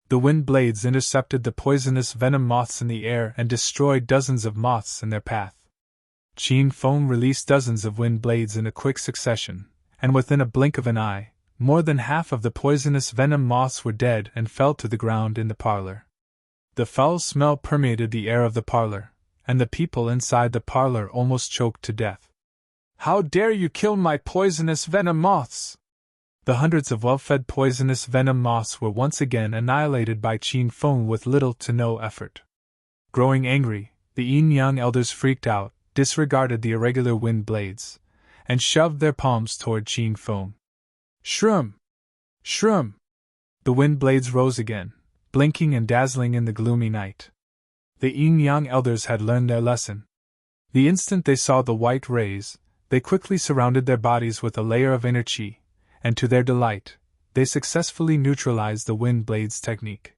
The wind blades intercepted the poisonous venom moths in the air and destroyed dozens of moths in their path. Qin Feng released dozens of wind blades in a quick succession, and within a blink of an eye, more than half of the poisonous venom moths were dead and fell to the ground in the parlor. The foul smell permeated the air of the parlor, and the people inside the parlor almost choked to death. How dare you kill my poisonous venom moths! The hundreds of well-fed poisonous venom moths were once again annihilated by Qin Feng with little to no effort. Growing angry, the Yin-Yang elders freaked out, disregarded the irregular wind blades, and shoved their palms toward Qin Feng. Shroom! Shroom! The wind blades rose again, blinking and dazzling in the gloomy night. The Yin-Yang elders had learned their lesson. The instant they saw the white rays, they quickly surrounded their bodies with a layer of inner qi, and to their delight, they successfully neutralized the wind blades technique.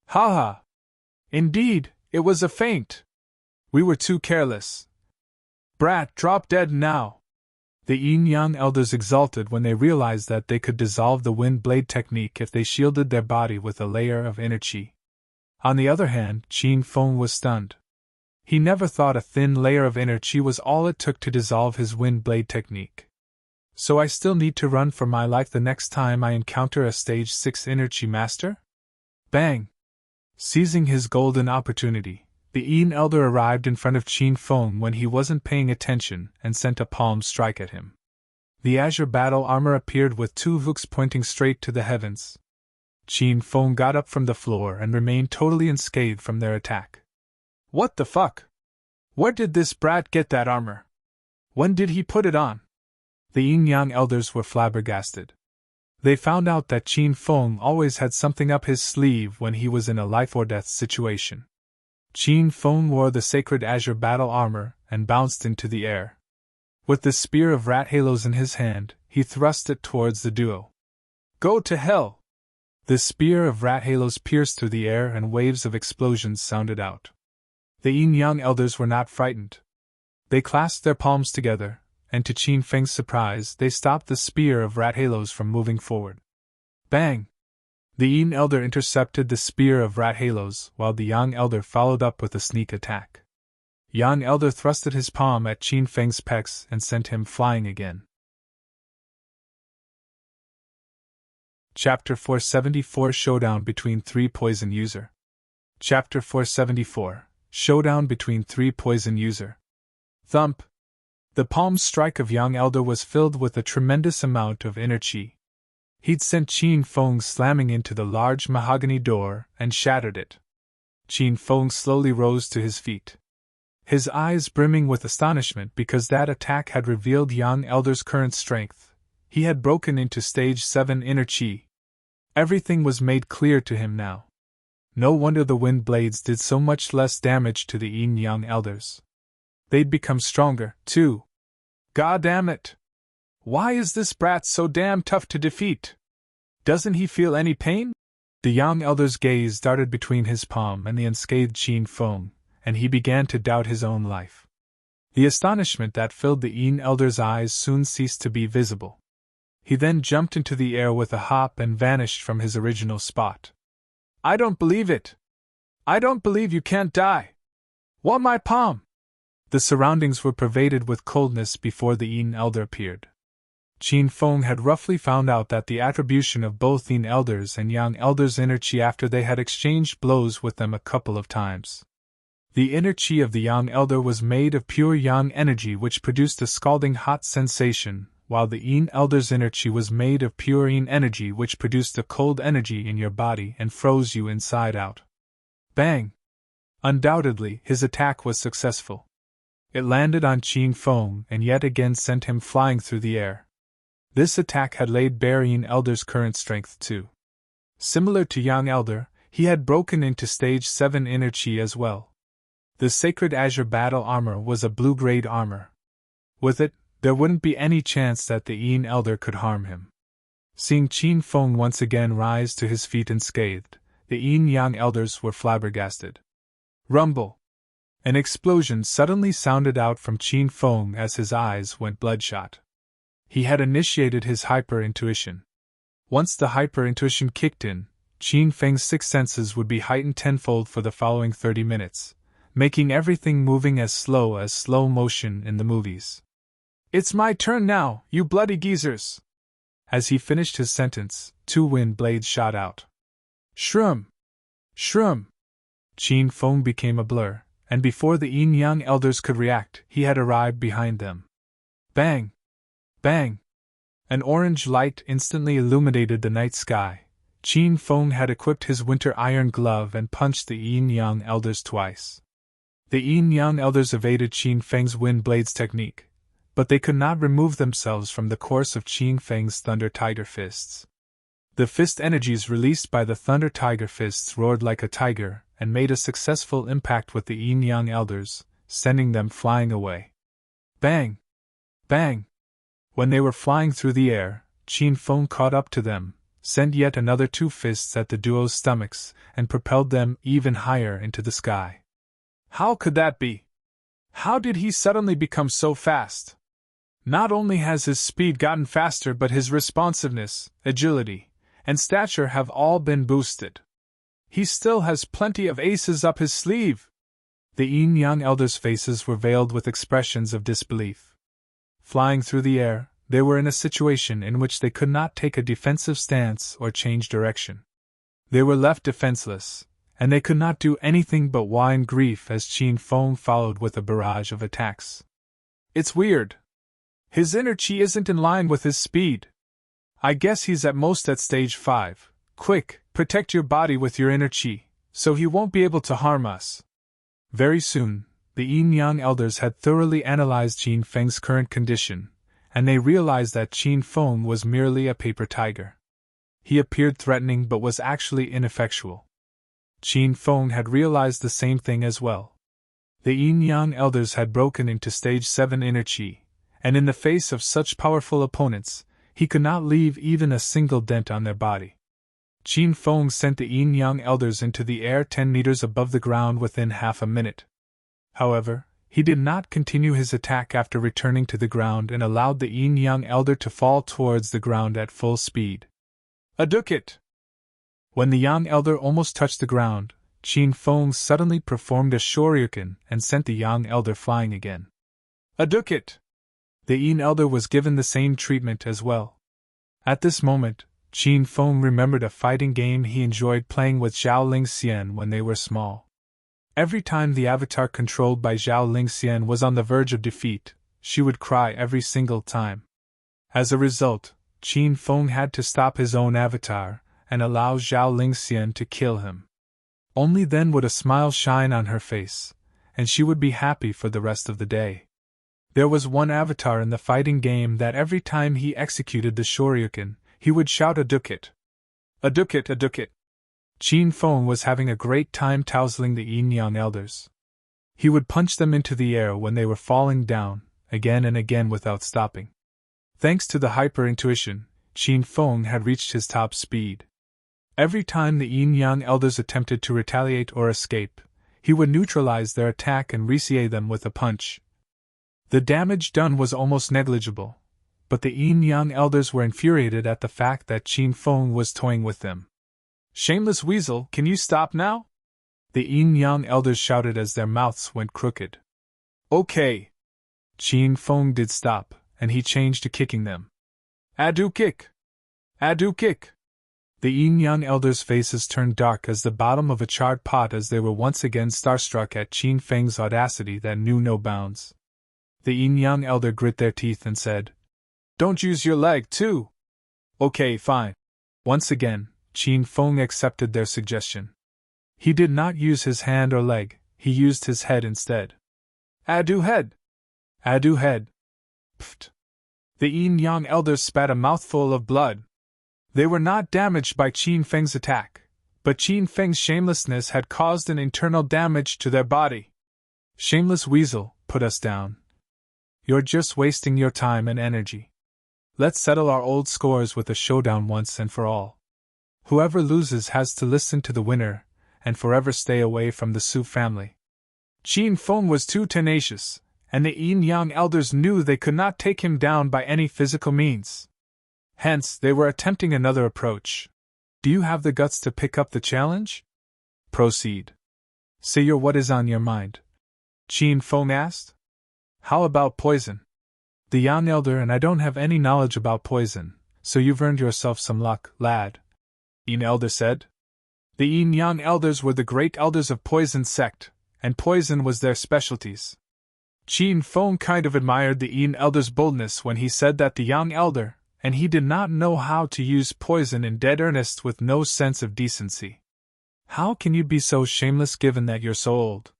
Ha ha! Indeed, it was a feint! We were too careless. Brat, drop dead now! The Yin-Yang elders exulted when they realized that they could dissolve the wind blade technique if they shielded their body with a layer of inner qi. On the other hand, Qin Feng was stunned. He never thought a thin layer of inner qi was all it took to dissolve his wind blade technique. So I still need to run for my life the next time I encounter a stage 6 inner qi master? Bang! Seizing his golden opportunity, the Yin elder arrived in front of Qin Feng when he wasn't paying attention and sent a palm strike at him. The azure battle armor appeared with two hooks pointing straight to the heavens. Qin Feng got up from the floor and remained totally unscathed from their attack. What the fuck? Where did this brat get that armor? When did he put it on? The Yin-Yang elders were flabbergasted. They found out that Qin Feng always had something up his sleeve when he was in a life-or-death situation. Qin Feng wore the sacred azure battle armor and bounced into the air. With the spear of rat halos in his hand, he thrust it towards the duo. Go to hell! The spear of rat halos pierced through the air and waves of explosions sounded out. The Yin-Yang elders were not frightened. They clasped their palms together, and to Qin Feng's surprise, they stopped the spear of rat halos from moving forward. Bang! The Yin elder intercepted the spear of rat halos, while the Yang elder followed up with a sneak attack. Young Elder thrusted his palm at Qin Feng's pecs and sent him flying again. Chapter 474 Showdown between three poison user. Chapter 474 Showdown between three poison user. Thump! The palm strike of Young Elder was filled with a tremendous amount of inner qi. He'd sent Qin Feng slamming into the large mahogany door and shattered it. Qin Feng slowly rose to his feet, his eyes brimming with astonishment because that attack had revealed Young Elder's current strength. He had broken into stage 7 inner qi. Everything was made clear to him now. No wonder the wind blades did so much less damage to the Young Elders. They'd become stronger, too. God damn it! Why is this brat so damn tough to defeat? Doesn't he feel any pain? The Young Elder's gaze darted between his palm and the unscathed Qin Feng, and he began to doubt his own life. The astonishment that filled the Young Elder's eyes soon ceased to be visible. He then jumped into the air with a hop and vanished from his original spot. I don't believe it! I don't believe you can't die! What my palm? The surroundings were pervaded with coldness before the Young Elder appeared. Qin Feng had roughly found out that the attribution of both Young Elders and Young Elders' inner qi after they had exchanged blows with them a couple of times. The inner qi of the Young Elder was made of pure yang energy which produced a scalding hot sensation, while the Young Elder's inner qi was made of pure yin energy which produced a cold energy in your body and froze you inside out. Bang! Undoubtedly, his attack was successful. It landed on Qin Feng and yet again sent him flying through the air. This attack had laid bare Young Elder's current strength too. Similar to Young Elder, he had broken into stage 7 inner qi as well. The Sacred Azure Battle Armor was a blue-grade armor. With it, there wouldn't be any chance that the Young Elder could harm him. Seeing Qin Feng once again rise to his feet unscathed, the Young Elders were flabbergasted. Rumble! An explosion suddenly sounded out from Qin Feng as his eyes went bloodshot. He had initiated his hyper-intuition. Once the hyper-intuition kicked in, Qin Feng's six senses would be heightened tenfold for the following 30 minutes, making everything moving as slow motion in the movies. It's my turn now, you bloody geezers! As he finished his sentence, 2 wind blades shot out. Shroom! Shroom! Qin Feng became a blur, and before the Young Elders could react, he had arrived behind them. Bang! Bang! An orange light instantly illuminated the night sky. Qin Feng had equipped his winter iron glove and punched the Young Elders twice. The Young Elders evaded Qin Feng's wind blades technique, but they could not remove themselves from the course of Qin Feng's Thunder Tiger Fists. The fist energies released by the Thunder Tiger Fists roared like a tiger and made a successful impact with the Young Elders, sending them flying away. Bang! Bang! When they were flying through the air, Qin Feng caught up to them, sent yet another 2 fists at the duo's stomachs, and propelled them even higher into the sky. How could that be? How did he suddenly become so fast? Not only has his speed gotten faster, but his responsiveness, agility, and stature have all been boosted. He still has plenty of aces up his sleeve. The Young Elders' faces were veiled with expressions of disbelief. Flying through the air, they were in a situation in which they could not take a defensive stance or change direction. They were left defenseless, and they could not do anything but whine grief as Qin Feng followed with a barrage of attacks. It's weird. His inner qi isn't in line with his speed. I guess he's at most at stage 5. Quick, protect your body with your inner qi, so he won't be able to harm us. Very soon, the Young Elders had thoroughly analyzed Qin Feng's current condition, and they realized that Qin Feng was merely a paper tiger. He appeared threatening but was actually ineffectual. Qin Feng had realized the same thing as well. The Young Elders had broken into stage 7 inner qi, and in the face of such powerful opponents, he could not leave even a single dent on their body. Qin Feng sent the Young Elders into the air 10 meters above the ground within half a minute. However, he did not continue his attack after returning to the ground and allowed the Young Elder to fall towards the ground at full speed. Adukit! When the Young Elder almost touched the ground, Qin Feng suddenly performed a shoryuken and sent the young elder flying again. A ducat! The Yin elder was given the same treatment as well. At this moment, Qin Feng remembered a fighting game he enjoyed playing with Zhao Lingxian when they were small. Every time the avatar controlled by Zhao Lingxian was on the verge of defeat, she would cry every single time. As a result, Qin Feng had to stop his own avatar and allow Zhao Lingxian to kill him. Only then would a smile shine on her face, and she would be happy for the rest of the day. There was one avatar in the fighting game that every time he executed the shoryuken, he would shout a ducat. A ducat, a ducat. Qin Feng was having a great time tousling the yin-yang elders. He would punch them into the air when they were falling down, again and again without stopping. Thanks to the hyper-intuition, Qin Feng had reached his top speed. Every time the yin-yang elders attempted to retaliate or escape, he would neutralize their attack and recia them with a punch. The damage done was almost negligible, but the yin-yang elders were infuriated at the fact that Qin Feng was toying with them. Shameless weasel, can you stop now? The yin-yang elders shouted as their mouths went crooked. Okay. Qin Feng did stop, and he changed to kicking them. Adu kick! Adu kick! The yin-yang elders' faces turned dark as the bottom of a charred pot as they were once again starstruck at Qin Feng's audacity that knew no bounds. The yin-yang elder grit their teeth and said, Don't use your leg, too! Okay, fine. Once again, Qin Feng accepted their suggestion. He did not use his hand or leg, he used his head instead. Adu head! Adu head! Pfft! The yin-yang elders spat a mouthful of blood. They were not damaged by Qin Feng's attack, but Qin Feng's shamelessness had caused an internal damage to their body. Shameless weasel, put us down. You're just wasting your time and energy. Let's settle our old scores with a showdown once and for all. Whoever loses has to listen to the winner, and forever stay away from the Su family. Qin Feng was too tenacious, and the yin-yang elders knew they could not take him down by any physical means. Hence, they were attempting another approach. Do you have the guts to pick up the challenge? Proceed. Say what is on your mind. Qin Feng asked. How about poison? The Yang elder and I don't have any knowledge about poison, so you've earned yourself some luck, lad. Yin elder said. The yin-yang elders were the great elders of poison sect, and poison was their specialties. Qin Feng kind of admired the yin elder's boldness when he said that the yang elder, and he did not know how to use poison in dead earnest with no sense of decency. How can you be so shameless given that you're so old?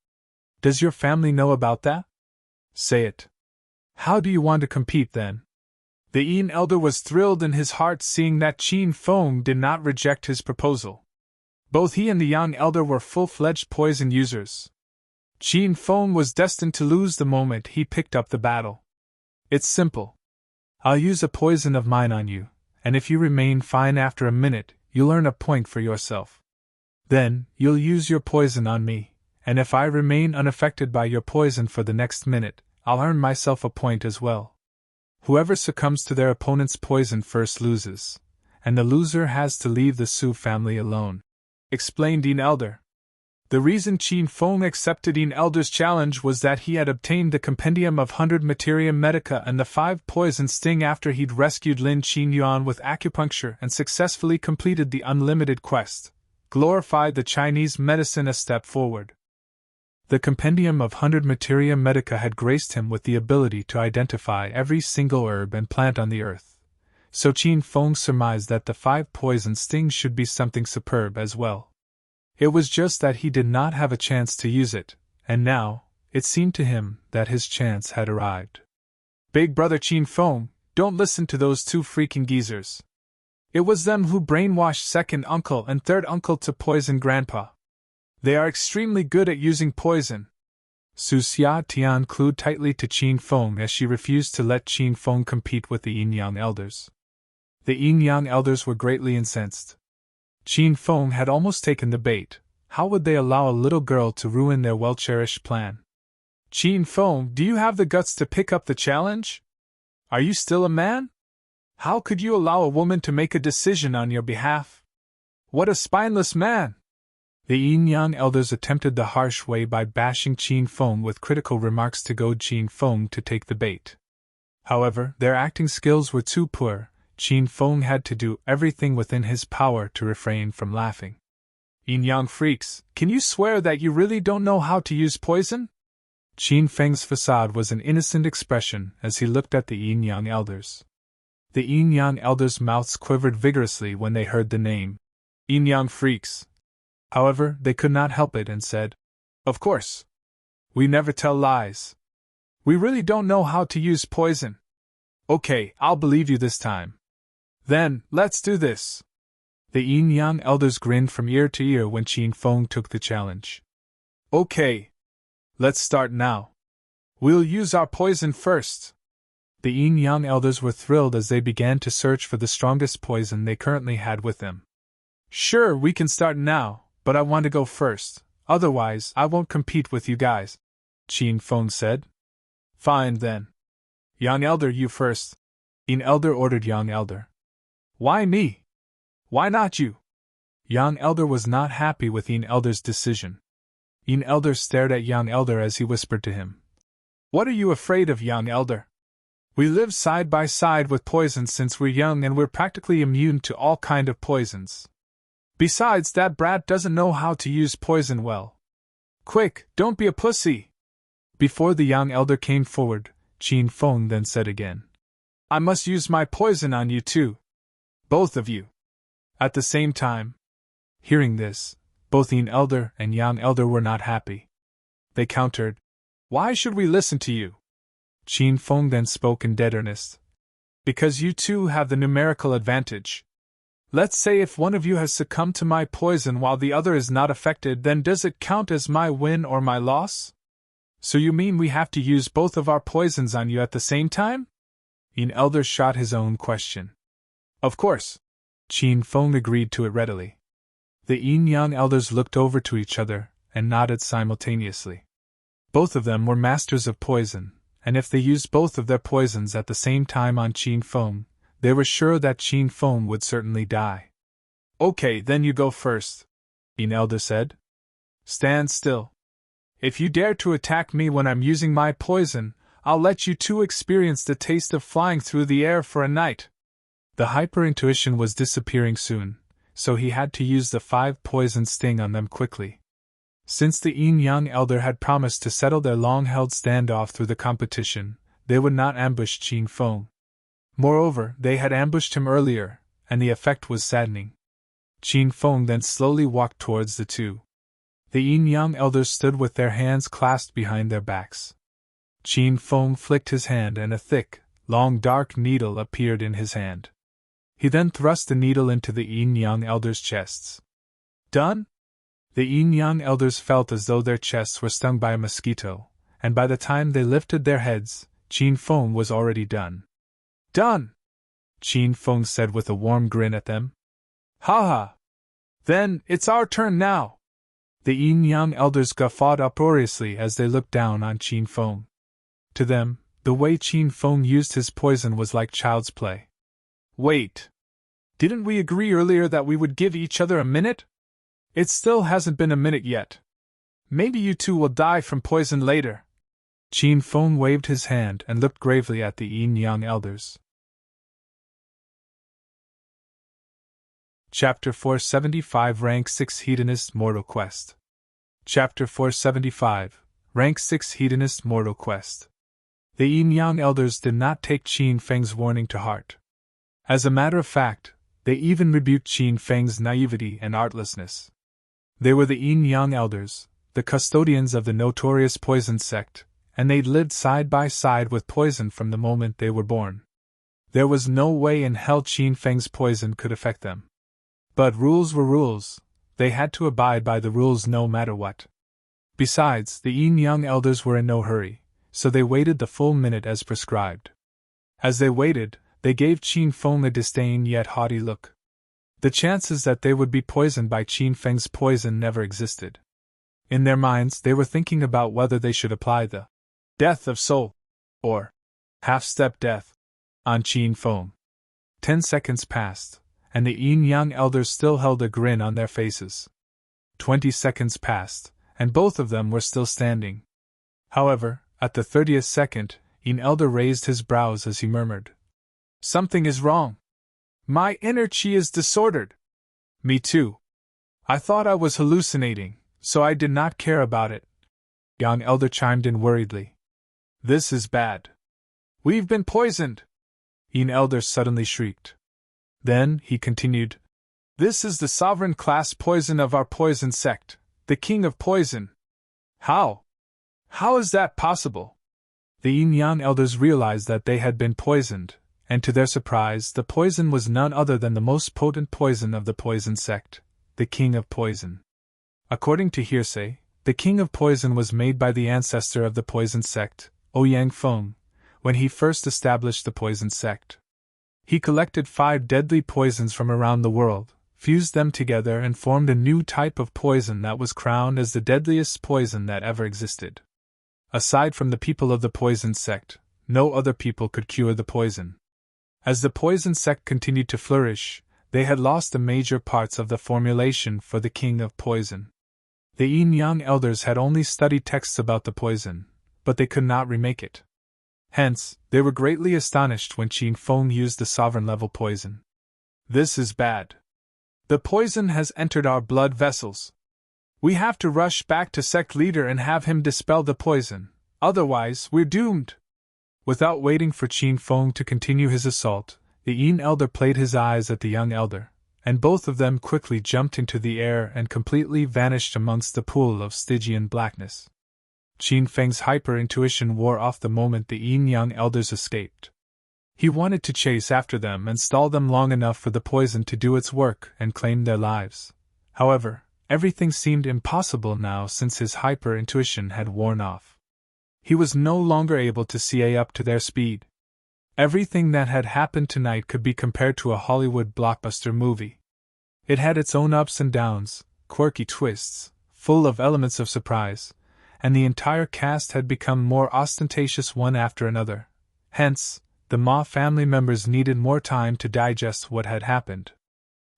Does your family know about that? Say it. How do you want to compete then? The Yin elder was thrilled in his heart seeing that Qin Feng did not reject his proposal. Both he and the Yang elder were full-fledged poison users. Qin Feng was destined to lose the moment he picked up the battle. It's simple. I'll use a poison of mine on you, and if you remain fine after a minute, you'll earn a point for yourself. Then, you'll use your poison on me, and if I remain unaffected by your poison for the next minute, I'll earn myself a point as well. Whoever succumbs to their opponent's poison first loses, and the loser has to leave the Su family alone, explained Yin Elder. The reason Qin Feng accepted Yin Elder's challenge was that he had obtained the compendium of 100 Materia Medica and the 5 poison sting after he'd rescued Lin Qinyuan with acupuncture and successfully completed the unlimited quest, glorified the Chinese medicine a step forward. The compendium of 100 Materia Medica had graced him with the ability to identify every single herb and plant on the earth, so Qin Feng surmised that the 5 poison stings should be something superb as well. It was just that he did not have a chance to use it, and now, it seemed to him that his chance had arrived. Big brother Qin Feng, don't listen to those 2 freaking geezers. It was them who brainwashed second uncle and third uncle to poison grandpa. They are extremely good at using poison. Su Xia Tian clued tightly to Qin Feng as she refused to let Qin Feng compete with the Yin-Yang elders. The Yin-Yang elders were greatly incensed. Qin Feng had almost taken the bait. How would they allow a little girl to ruin their well-cherished plan? Qin Feng, do you have the guts to pick up the challenge? Are you still a man? How could you allow a woman to make a decision on your behalf? What a spineless man! The Yin-Yang elders attempted the harsh way by bashing Qin Feng with critical remarks to goad Qin Feng to take the bait. However, their acting skills were too poor. Qin Feng had to do everything within his power to refrain from laughing. Yin-Yang freaks, can you swear that you really don't know how to use poison? Qin Feng's facade was an innocent expression as he looked at the Yin-Yang elders. The Yin-Yang elders' mouths quivered vigorously when they heard the name. Yin-Yang freaks. However, they could not help it and said, "Of course. We never tell lies. We really don't know how to use poison. Okay, I'll believe you this time. Then, let's do this." The Yin-Yang elders grinned from ear to ear when Qin Feng took the challenge. "Okay. Let's start now. We'll use our poison first." The Yin-Yang elders were thrilled as they began to search for the strongest poison they currently had with them. "Sure, we can start now, but I want to go first, otherwise I won't compete with you guys," Qin Feng said. "Fine then. Yang Elder, you first." Yin Elder ordered Yang Elder. "Why me? Why not you?" Yang Elder was not happy with Yin Elder's decision. Yin Elder stared at Yang Elder as he whispered to him. "What are you afraid of, Yang Elder? We live side by side with poison since we're young and we're practically immune to all kind of poisons. Besides, that brat doesn't know how to use poison well. Quick, don't be a pussy." Before the Yang Elder came forward, Qin Feng then said again, "I must use my poison on you too. Both of you. At the same time." Hearing this, both Yin Elder and Yang Elder were not happy. They countered, "Why should we listen to you?" Qin Feng then spoke in dead earnest. "Because you two have the numerical advantage. Let's say if one of you has succumbed to my poison while the other is not affected, then does it count as my win or my loss? So you mean we have to use both of our poisons on you at the same time?" Yin Elder shot his own question. "Of course." Qin Feng agreed to it readily. The Yin-Yang elders looked over to each other and nodded simultaneously. Both of them were masters of poison, and if they used both of their poisons at the same time on Qin Feng, they were sure that Qin Feng would certainly die. "Okay, then you go first," Yin Elder said. "Stand still. If you dare to attack me when I'm using my poison, I'll let you two experience the taste of flying through the air for a night." The hyper-intuition was disappearing soon, so he had to use the 5 poison sting on them quickly. Since the Yin-Yang elder had promised to settle their long-held standoff through the competition, they would not ambush Qin Feng. Moreover, they had ambushed him earlier, and the effect was saddening. Qin Feng then slowly walked towards the two. The Yin-Yang elders stood with their hands clasped behind their backs. Qin Feng flicked his hand and a thick, long dark needle appeared in his hand. He then thrust the needle into the Yin-Yang elders' chests. "Done?" The Yin-Yang elders felt as though their chests were stung by a mosquito, and by the time they lifted their heads, Qin Feng was already done. "Done!" Qin Feng said with a warm grin at them. "Ha ha! Then, it's our turn now!" The Yin-Yang elders guffawed uproariously as they looked down on Qin Feng. To them, the way Qin Feng used his poison was like child's play. "Wait! Didn't we agree earlier that we would give each other a minute? It still hasn't been a minute yet. Maybe you two will die from poison later." Qin Feng waved his hand and looked gravely at the Yin-Yang elders. Chapter 475 Rank 6 Hedonist Mortal Quest. Chapter 475 Rank 6 Hedonist Mortal Quest. The Yin-Yang elders did not take Qin Feng's warning to heart. As a matter of fact, they even rebuked Qin Feng's naivety and artlessness. They were the Yin-Yang elders, the custodians of the notorious poison sect, and they'd lived side by side with poison from the moment they were born. There was no way in hell Qin Feng's poison could affect them. But rules were rules, they had to abide by the rules no matter what. Besides, the Yin-Yang elders were in no hurry, so they waited the full minute as prescribed. As they waited, they gave Qin Feng a disdain yet haughty look. The chances that they would be poisoned by Qin Feng's poison never existed. In their minds, they were thinking about whether they should apply the death of soul, or half-step death, on Qin Feng. 10 seconds passed, and the Yin-Yang elders still held a grin on their faces. 20 seconds passed, and both of them were still standing. However, at the 30th second, an elder raised his brows as he murmured, "Something is wrong. My inner chi is disordered." "Me too. I thought I was hallucinating, so I did not care about it." Young elder chimed in worriedly. "This is bad. We've been poisoned!" An elder suddenly shrieked. Then, he continued, "This is the sovereign class poison of our poison sect, the king of poison." "How? How is that possible?" The Yin-Yang elders realized that they had been poisoned, and to their surprise, the poison was none other than the most potent poison of the poison sect, the king of poison. According to hearsay, the king of poison was made by the ancestor of the poison sect, Ouyang Feng, when he first established the poison sect. He collected 5 deadly poisons from around the world, fused them together and formed a new type of poison that was crowned as the deadliest poison that ever existed. Aside from the people of the poison sect, no other people could cure the poison. As the poison sect continued to flourish, they had lost the major parts of the formulation for the king of poison. The Yin-Yang elders had only studied texts about the poison, but they could not remake it. Hence, they were greatly astonished when Qin Feng used the sovereign-level poison. "This is bad. The poison has entered our blood vessels. We have to rush back to sect leader and have him dispel the poison, otherwise we're doomed." Without waiting for Qin Feng to continue his assault, the Yin elder played his eyes at the young elder, and both of them quickly jumped into the air and completely vanished amongst the pool of Stygian blackness. Qin Feng's hyper-intuition wore off the moment the Yin-Yang elders escaped. He wanted to chase after them and stall them long enough for the poison to do its work and claim their lives. However, everything seemed impossible now since his hyper-intuition had worn off. He was no longer able to see up to their speed. Everything that had happened tonight could be compared to a Hollywood blockbuster movie. It had its own ups and downs, quirky twists, full of elements of surprise, and the entire cast had become more ostentatious one after another. Hence, the Ma family members needed more time to digest what had happened.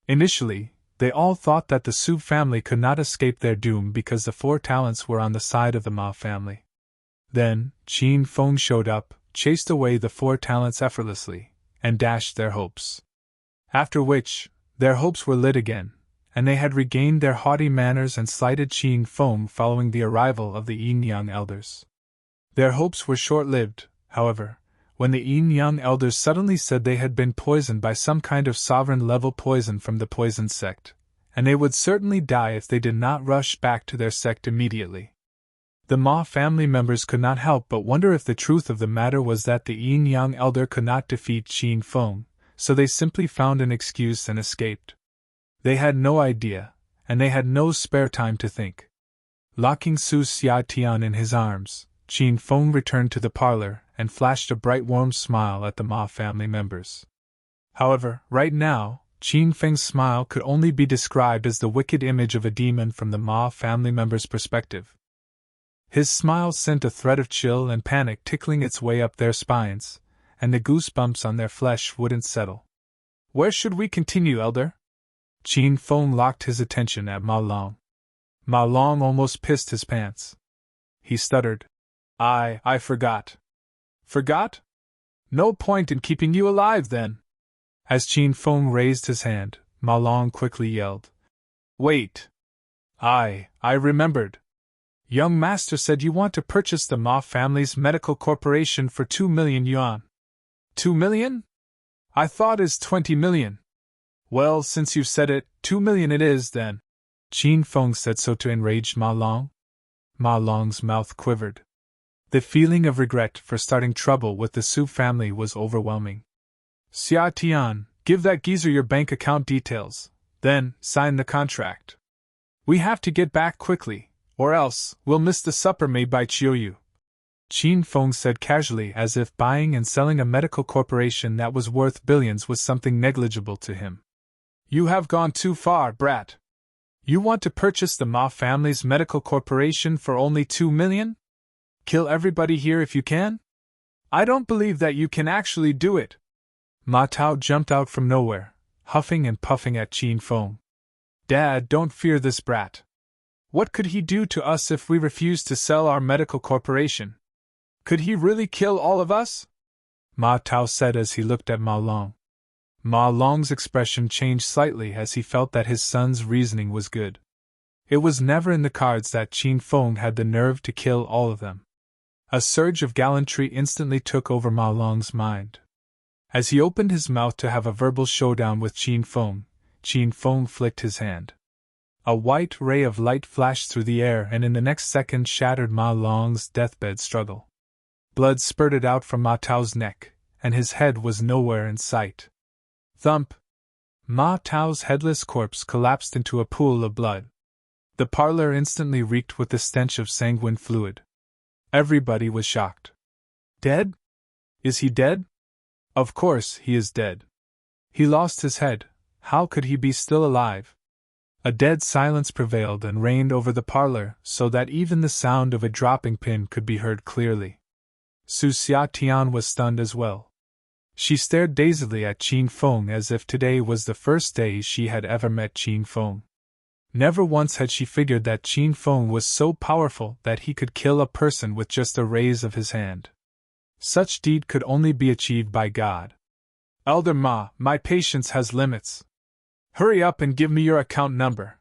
Initially, they all thought that the Su family could not escape their doom because the 4 talents were on the side of the Ma family. Then, Qin Feng showed up, chased away the 4 talents effortlessly, and dashed their hopes. After which, their hopes were lit again, and they had regained their haughty manners and slighted Qin Feng following the arrival of the Yin-Yang elders. Their hopes were short-lived, however, when the Yin-Yang elders suddenly said they had been poisoned by some kind of sovereign-level poison from the poison sect, and they would certainly die if they did not rush back to their sect immediately. The Ma family members could not help but wonder if the truth of the matter was that the Yin-Yang elder could not defeat Qin Feng, so they simply found an excuse and escaped. They had no idea, and they had no spare time to think. Locking Su Xiatian in his arms, Qin Feng returned to the parlor and flashed a bright warm smile at the Ma family members. However, right now, Qin Feng's smile could only be described as the wicked image of a demon from the Ma family members' perspective. His smile sent a thread of chill and panic tickling its way up their spines, and the goosebumps on their flesh wouldn't settle. "Where should we continue, Elder?" Qin Feng locked his attention at Ma Long. Ma Long almost pissed his pants. He stuttered, I forgot." "Forgot? No point in keeping you alive, then." As Qin Feng raised his hand, Ma Long quickly yelled, "Wait! I remembered. Young Master said you want to purchase the Ma family's medical corporation for 2 million yuan. 2 million? I thought is 20 million. Well, since you've said it, 2 million it is, then." Qin Feng said so to enraged Ma Long. Ma Long's mouth quivered. The feeling of regret for starting trouble with the Su family was overwhelming. "Xia Tian, give that geezer your bank account details, then sign the contract. We have to get back quickly, or else we'll miss the supper made by Chiuyu." Qin Feng said casually, as if buying and selling a medical corporation that was worth billions was something negligible to him. "You have gone too far, brat. You want to purchase the Ma family's medical corporation for only 2 million? Kill everybody here if you can? I don't believe that you can actually do it." Ma Tao jumped out from nowhere, huffing and puffing at Qin Feng. "Dad, don't fear this brat. What could he do to us if we refused to sell our medical corporation? Could he really kill all of us? Ma Tao said as he looked at Ma Long. Ma Long's expression changed slightly as he felt that his son's reasoning was good. It was never in the cards that Qin Feng had the nerve to kill all of them. A surge of gallantry instantly took over Ma Long's mind. As he opened his mouth to have a verbal showdown with Qin Feng flicked his hand. A white ray of light flashed through the air and in the next second shattered Ma Long's deathbed struggle. Blood spurted out from Ma Tao's neck, and his head was nowhere in sight. Thump! Ma Tao's headless corpse collapsed into a pool of blood. The parlor instantly reeked with the stench of sanguine fluid. Everybody was shocked. Dead? Is he dead? Of course he is dead. He lost his head. How could he be still alive? A dead silence prevailed and reigned over the parlor, so that even the sound of a dropping pin could be heard clearly. Su Xiatian was stunned as well. She stared dazedly at Qin Feng as if today was the first day she had ever met Qin Feng. Never once had she figured that Qin Feng was so powerful that he could kill a person with just a raise of his hand. Such deed could only be achieved by God. Elder Ma, my patience has limits. Hurry up and give me your account number.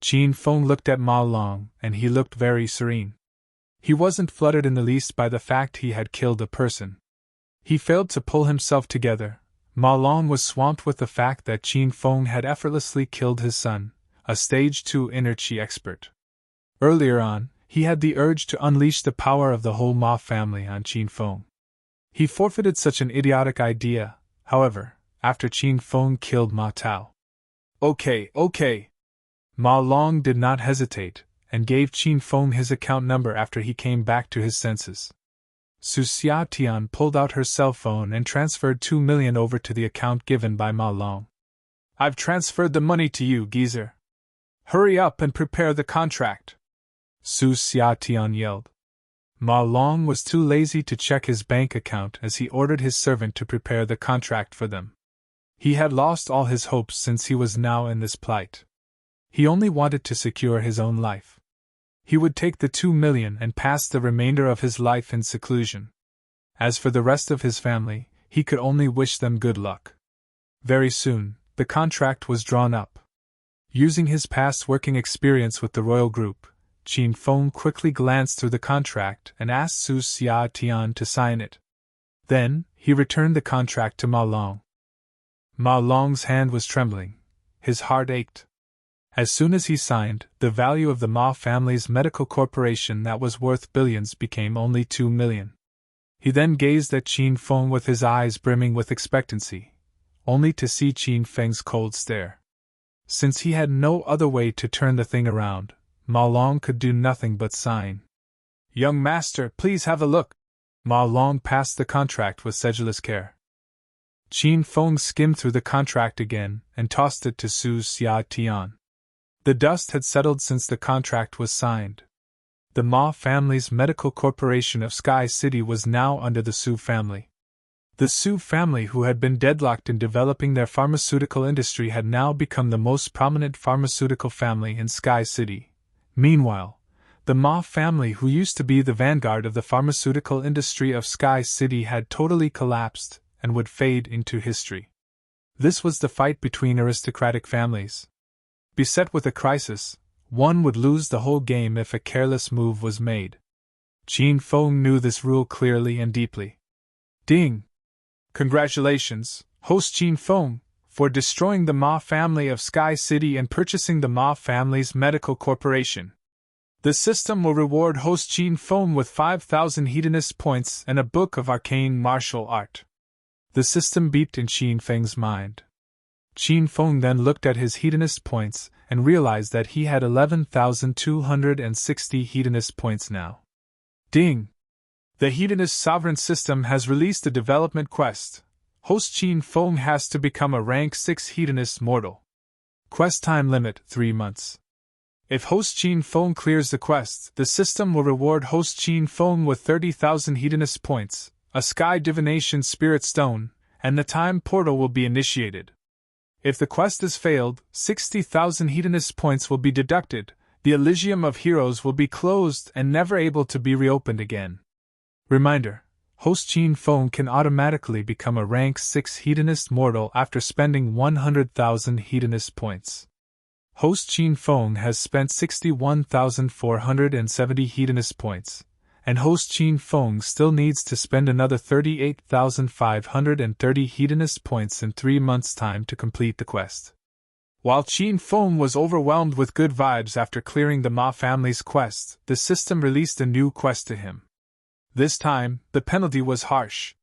Qin Feng looked at Ma Long, and he looked very serene. He wasn't fluttered in the least by the fact he had killed a person. He failed to pull himself together. Ma Long was swamped with the fact that Qin Feng had effortlessly killed his son, a Stage 2 inner chi expert. Earlier on, he had the urge to unleash the power of the whole Ma family on Qin Feng. He forfeited such an idiotic idea, however, after Qin Feng killed Ma Tao. Okay. Ma Long did not hesitate, and gave Qin Feng his account number after he came back to his senses. Su Xiatian pulled out her cell phone and transferred 2 million over to the account given by Ma Long. I've transferred the money to you, geezer. Hurry up and prepare the contract. Su Xiatian yelled. Ma Long was too lazy to check his bank account as he ordered his servant to prepare the contract for them. He had lost all his hopes since he was now in this plight. He only wanted to secure his own life. He would take the 2 million and pass the remainder of his life in seclusion. As for the rest of his family, he could only wish them good luck. Very soon, the contract was drawn up. Using his past working experience with the royal group, Qin Feng quickly glanced through the contract and asked Su Xiatian to sign it. Then, he returned the contract to Ma Long. Ma Long's hand was trembling. His heart ached. As soon as he signed, the value of the Ma family's medical corporation that was worth billions became only 2 million. He then gazed at Qin Feng with his eyes brimming with expectancy, only to see Qin Feng's cold stare. Since he had no other way to turn the thing around, Ma Long could do nothing but sign. Young master, please have a look. Ma Long passed the contract with sedulous care. Qin Feng skimmed through the contract again and tossed it to Su Xiatian. The dust had settled since the contract was signed. The Ma family's medical corporation of Sky City was now under the Su family. The Su family, who had been deadlocked in developing their pharmaceutical industry, had now become the most prominent pharmaceutical family in Sky City. Meanwhile, the Ma family, who used to be the vanguard of the pharmaceutical industry of Sky City, had totally collapsed and would fade into history. This was the fight between aristocratic families. Beset with a crisis, one would lose the whole game if a careless move was made. Qin Feng knew this rule clearly and deeply. Ding! Congratulations, host Qin Feng, for destroying the Ma family of Sky City and purchasing the Ma family's medical corporation. The system will reward host Qin Feng with 5,000 hedonist points and a book of arcane martial art. The system beeped in Qin Feng's mind. Qin Feng then looked at his hedonist points and realized that he had 11,260 hedonist points now. Ding! The hedonist sovereign system has released a development quest. Host Qin Feng has to become a rank 6 hedonist mortal. Quest time limit 3 months. If host Qin Feng clears the quest, the system will reward host Qin Feng with 30,000 hedonist points, a sky divination spirit stone, and the time portal will be initiated. If the quest is failed, 60,000 hedonist points will be deducted, the Elysium of Heroes will be closed and never able to be reopened again. Reminder: Host Qin Feng can automatically become a rank 6 Hedonist mortal after spending 100,000 Hedonist points. Host Qin Feng has spent 61,470 Hedonist points, and Host Qin Feng still needs to spend another 38,530 Hedonist points in 3 months' time to complete the quest. While Qin Feng was overwhelmed with good vibes after clearing the Ma family's quest, the system released a new quest to him. This time, the penalty was harsh.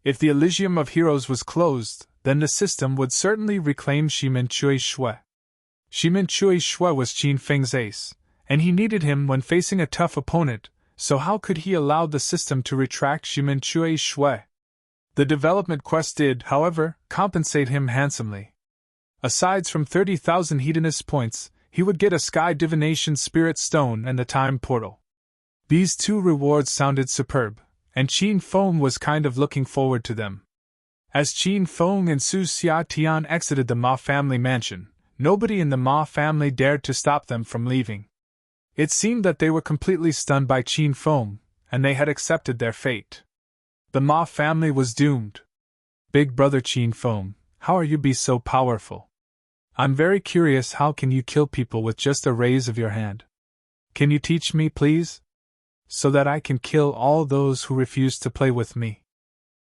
If the Elysium of Heroes was closed, then the system would certainly reclaim Shimin Chui Shui. Shimin Chui Shui was Qin Feng's ace, and he needed him when facing a tough opponent, so how could he allow the system to retract Shimin Chui Shui? The development quest did, however, compensate him handsomely. Aside from 30,000 Hedonist points, he would get a Sky Divination Spirit Stone and the Time Portal. These two rewards sounded superb, and Qin Feng was kind of looking forward to them. As Qin Feng and Su Xiatian exited the Ma family mansion, nobody in the Ma family dared to stop them from leaving. It seemed that they were completely stunned by Qin Feng, and they had accepted their fate. The Ma family was doomed. Big brother Qin Feng, how are you be so powerful? I'm very curious, how can you kill people with just a raise of your hand? Can you teach me, please? So that I can kill all those who refuse to play with me.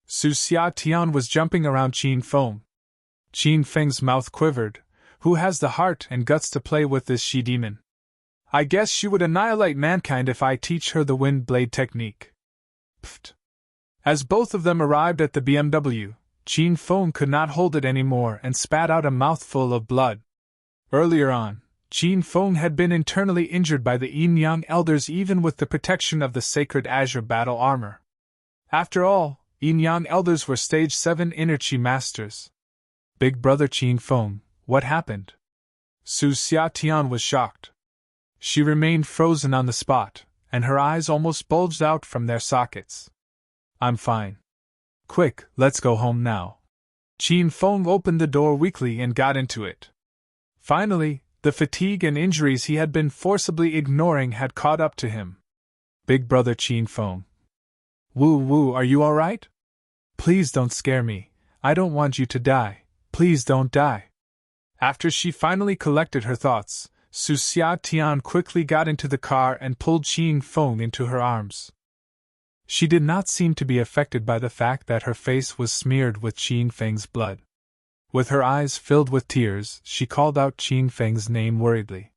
Su Xiatian was jumping around Qin Feng. Qin Feng's mouth quivered. Who has the heart and guts to play with this she-demon? I guess she would annihilate mankind if I teach her the wind blade technique. Pfft. As both of them arrived at the BMW, Qin Feng could not hold it anymore and spat out a mouthful of blood. Earlier on, Qin Feng had been internally injured by the Yin Yang Elders even with the protection of the Sacred Azure battle armor. After all, Yin Yang Elders were Stage 7 Inner Chi Masters. Big brother Qin Feng, what happened? Su Xiatian was shocked. She remained frozen on the spot, and her eyes almost bulged out from their sockets. I'm fine. Quick, let's go home now. Qin Feng opened the door weakly and got into it. Finally, the fatigue and injuries he had been forcibly ignoring had caught up to him. Big brother Qin Feng. Woo, are you alright? Please don't scare me. I don't want you to die. Please don't die. After she finally collected her thoughts, Su Xiatian quickly got into the car and pulled Qin Feng into her arms. She did not seem to be affected by the fact that her face was smeared with Qin Feng's blood. With her eyes filled with tears, she called out Qin Feng's name worriedly.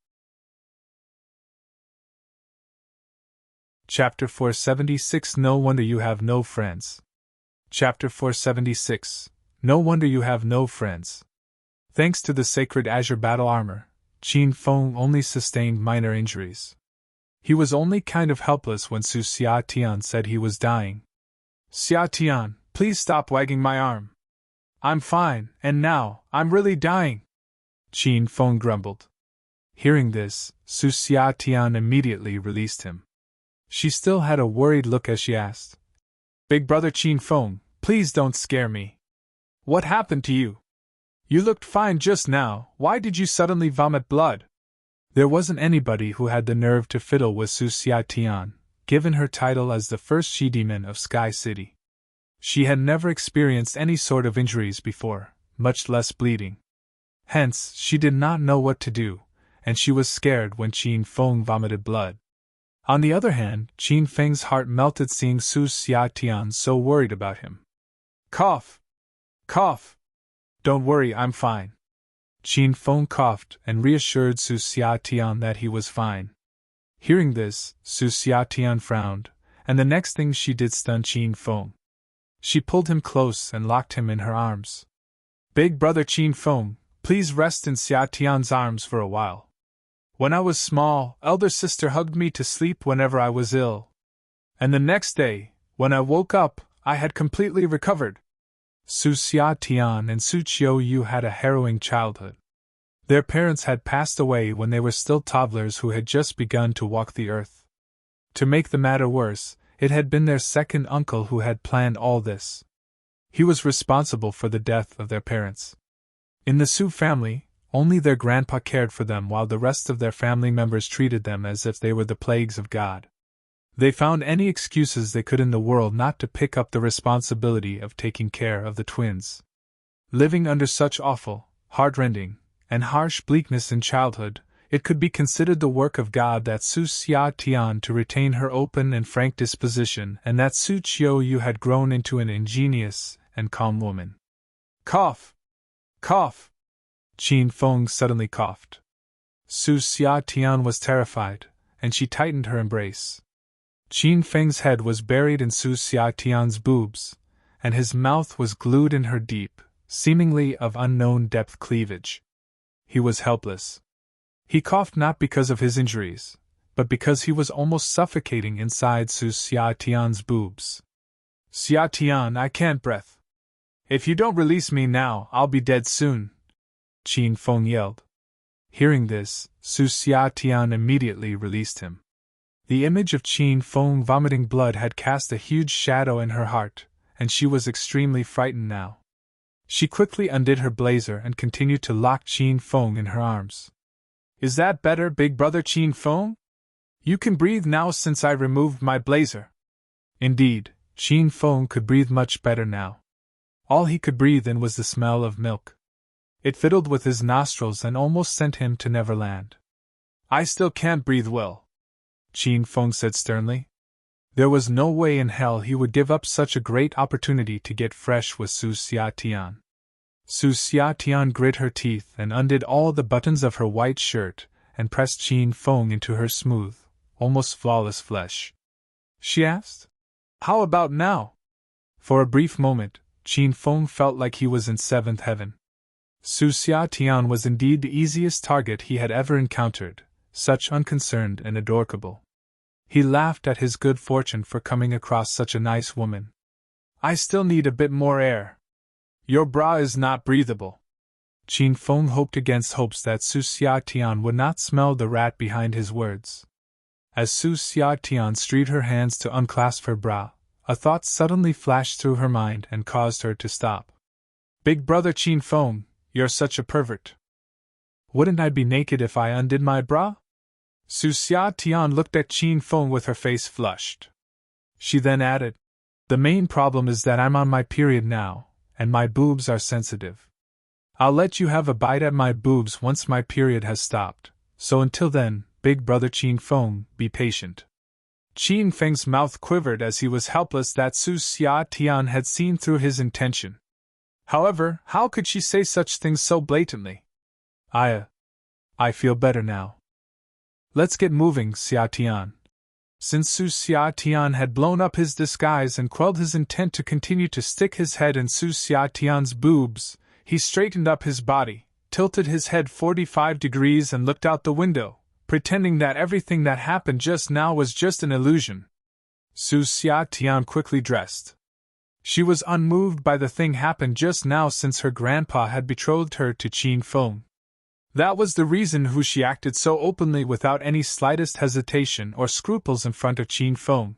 Chapter 476 No Wonder You Have No Friends. Chapter 476 No Wonder You Have No Friends. Thanks to the Sacred Azure battle armor, Qin Feng only sustained minor injuries. He was only kind of helpless when Su Xiatian said he was dying. Xiatian, please stop wagging my arm. I'm fine, and now, I'm really dying. Qin Feng grumbled. Hearing this, Su Xiatian immediately released him. She still had a worried look as she asked, Big brother Qin Feng, please don't scare me. What happened to you? You looked fine just now, why did you suddenly vomit blood? There wasn't anybody who had the nerve to fiddle with Su Xiatian, given her title as the first she-demon of Sky City. She had never experienced any sort of injuries before, much less bleeding. Hence, she did not know what to do, and she was scared when Qin Feng vomited blood. On the other hand, Qin Feng's heart melted seeing Su Xiatian so worried about him. Cough! Cough! Don't worry, I'm fine. Qin Feng coughed and reassured Su Xiatian that he was fine. Hearing this, Su Xiatian frowned, and the next thing she did stunned Qin Feng. She pulled him close and locked him in her arms. Big brother Qin Feng, please rest in Xiatian's arms for a while. When I was small, elder sister hugged me to sleep whenever I was ill. And the next day, when I woke up, I had completely recovered. Su Xiatian and Su Qiuyu had a harrowing childhood. Their parents had passed away when they were still toddlers who had just begun to walk the earth. To make the matter worse, it had been their second uncle who had planned all this. He was responsible for the death of their parents. In the Su family, Only their grandpa cared for them while the rest of their family members treated them as if they were the plagues of God. They found any excuses they could in the world not to pick up the responsibility of taking care of the twins. Living under such awful, heartrending, and harsh bleakness in childhood, it could be considered the work of God that Su Xia Tian to retain her open and frank disposition, and that Su Qiu Yu had grown into an ingenious and calm woman. Cough! Cough! Qin Feng suddenly coughed. Su Xia Tian was terrified, and she tightened her embrace. Qin Feng's head was buried in Su Xia Tian's boobs, and his mouth was glued in her deep, seemingly of unknown depth cleavage. He was helpless. He coughed not because of his injuries, but because he was almost suffocating inside Su Xia Tian's boobs. Xia Tian, I can't breathe. If you don't release me now, I'll be dead soon, Qin Feng yelled. Hearing this, Su Xia Tian immediately released him. The image of Qin Feng vomiting blood had cast a huge shadow in her heart, and she was extremely frightened now. She quickly undid her blazer and continued to lock Qin Feng in her arms. Is that better, big brother Qin Feng? You can breathe now since I removed my blazer. Indeed, Qin Feng could breathe much better now. All he could breathe in was the smell of milk. It fiddled with his nostrils and almost sent him to Neverland. I still can't breathe well, Qin Feng said sternly. There was no way in hell he would give up such a great opportunity to get fresh with Su Xia Tian. Su Xia Tian grit her teeth and undid all the buttons of her white shirt and pressed Qin Feng into her smooth, almost flawless flesh. She asked, How about now? For a brief moment, Qin Feng felt like he was in seventh heaven. Su Xia Tian was indeed the easiest target he had ever encountered, such unconcerned and adorable. He laughed at his good fortune for coming across such a nice woman. I still need a bit more air. Your bra is not breathable. Qin Feng hoped against hopes that Su Xia Tian would not smell the rat behind his words. As Su Xia Tian stretched her hands to unclasp her bra, a thought suddenly flashed through her mind and caused her to stop. Big brother Qin Feng, you're such a pervert. Wouldn't I be naked if I undid my bra? Su Xia Tian looked at Qin Feng with her face flushed. She then added, The main problem is that I'm on my period now, and my boobs are sensitive. I'll let you have a bite at my boobs once my period has stopped, so until then, big brother Qin Feng, be patient. Qin Feng's mouth quivered as he was helpless that Su Xia Tian had seen through his intention. However, how could she say such things so blatantly? I feel better now. Let's get moving, Xia Tian. Since Su Xia Tian had blown up his disguise and quelled his intent to continue to stick his head in Su Xia Tian's boobs, he straightened up his body, tilted his head 45 degrees and looked out the window, pretending that everything that happened just now was just an illusion. Su Xia Tian quickly dressed. She was unmoved by the thing happened just now since her grandpa had betrothed her to Qin Feng. That was the reason who she acted so openly without any slightest hesitation or scruples in front of Qin Feng.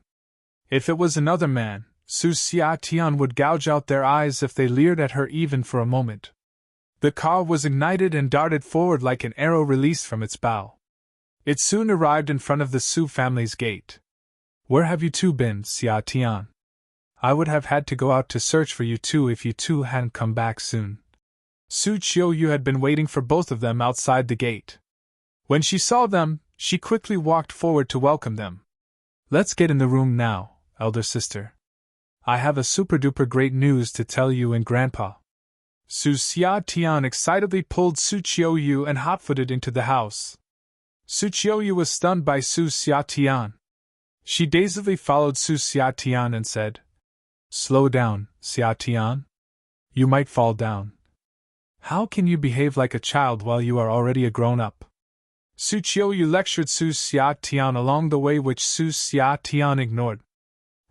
If it was another man, Su Xia Tian would gouge out their eyes if they leered at her even for a moment. The car was ignited and darted forward like an arrow released from its bow. It soon arrived in front of the Su family's gate. Where have you two been, Xia Tian? I would have had to go out to search for you two if you two hadn't come back soon. Su Qiu Yu had been waiting for both of them outside the gate. When she saw them, she quickly walked forward to welcome them. Let's get in the room now, elder sister. I have a super-duper great news to tell you and Grandpa. Su Xia Tian excitedly pulled Su Qiu Yu and hot-footed into the house. Su Qiu Yu was stunned by Su Xia Tian. She dazedly followed Su Xia Tian and said, Slow down, Xia Tian. You might fall down. How can you behave like a child while you are already a grown-up? Su Qiu Yu lectured Su Xia Tian along the way which Su Xia Tian ignored.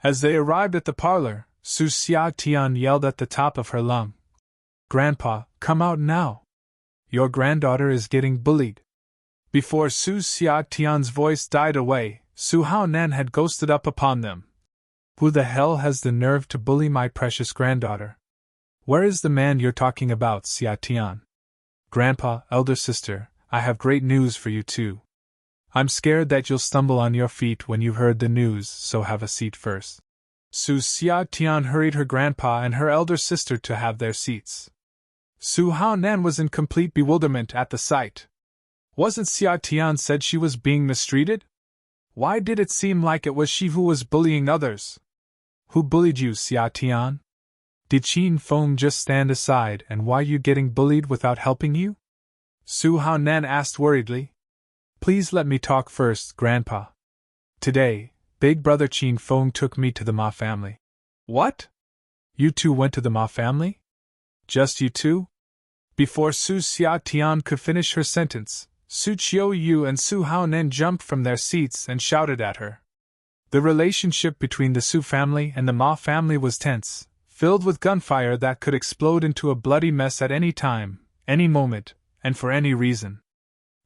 As they arrived at the parlor, Su Xia Tian yelled at the top of her lung. Grandpa, come out now. Your granddaughter is getting bullied. Before Su Xia Tian's voice died away, Su Haonan had ghosted up upon them. Who the hell has the nerve to bully my precious granddaughter? Where is the man you're talking about, Xia Tian? Grandpa, elder sister, I have great news for you too. I'm scared that you'll stumble on your feet when you've heard the news, so have a seat first. Su Xiaotian hurried her grandpa and her elder sister to have their seats. Su Haonan was in complete bewilderment at the sight. Wasn't Xiaotian said she was being mistreated? Why did it seem like it was she who was bullying others? Who bullied you, Xiaotian? Did Qin Feng just stand aside and why you getting bullied without helping you? Su Haonan asked worriedly. Please let me talk first, Grandpa. Today, Big Brother Qin Feng took me to the Ma family. What? You two went to the Ma family? Just you two? Before Su Xiaotian could finish her sentence, Su Qiuyu and Su Haonan jumped from their seats and shouted at her. The relationship between the Su family and the Ma family was tense, filled with gunfire that could explode into a bloody mess at any time, any moment, and for any reason.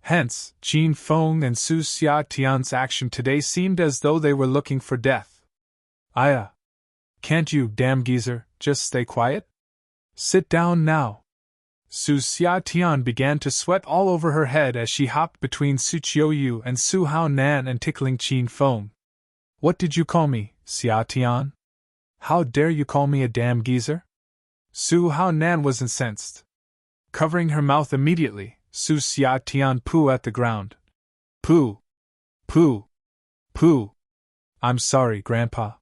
Hence, Qin Feng and Su Xiaotian's action today seemed as though they were looking for death. Aya! Can't you, damn geezer, just stay quiet? Sit down now. Su Xiaotian began to sweat all over her head as she hopped between Su Qiuyu and Su Haonan and tickling Qin Feng. What did you call me, Xiaotian? How dare you call me a damn geezer? Su Haonan was incensed. Covering her mouth immediately, Su Xiaotian pooed at the ground. Pooh! Pooh! Pooh! I'm sorry, Grandpa.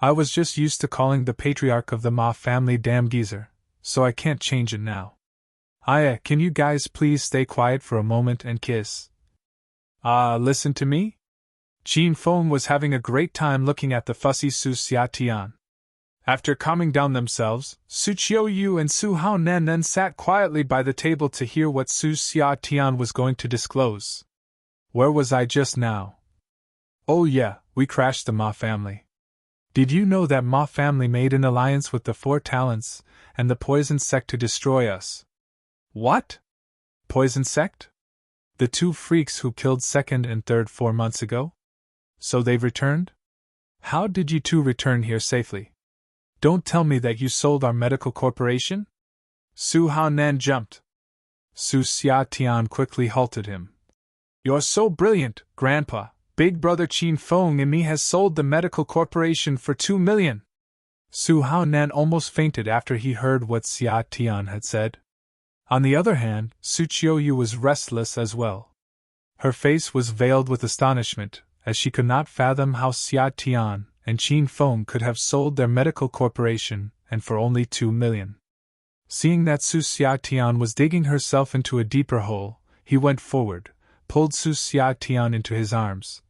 I was just used to calling the patriarch of the Ma family damn geezer, so I can't change it now. Aya, can you guys please stay quiet for a moment and kiss? Listen to me? Qin Feng was having a great time looking at the fussy Su Xiaotian. After calming down themselves, Su Qiuyu and Su Haonan then sat quietly by the table to hear what Su Xiaotian was going to disclose. Where was I just now? Oh yeah, we crashed the Ma family. Did you know that Ma family made an alliance with the Four Talents and the Poison Sect to destroy us? What? Poison Sect? The two freaks who killed Second and Third 4 months ago? So they've returned? How did you two return here safely? Don't tell me that you sold our medical corporation? Su Haonan jumped. Su Xiaotian quickly halted him. You're so brilliant, Grandpa. Big Brother Qin Feng and me has sold the medical corporation for 2 million. Su Haonan almost fainted after he heard what Xiaotian had said. On the other hand, Su Qiuyu was restless as well. Her face was veiled with astonishment, as she could not fathom how Xiaotian and Qin Feng could have sold their medical corporation, and for only 2 million. Seeing that Su Xiaotian was digging herself into a deeper hole, he went forward, pulled Su Xiaotian into his arms,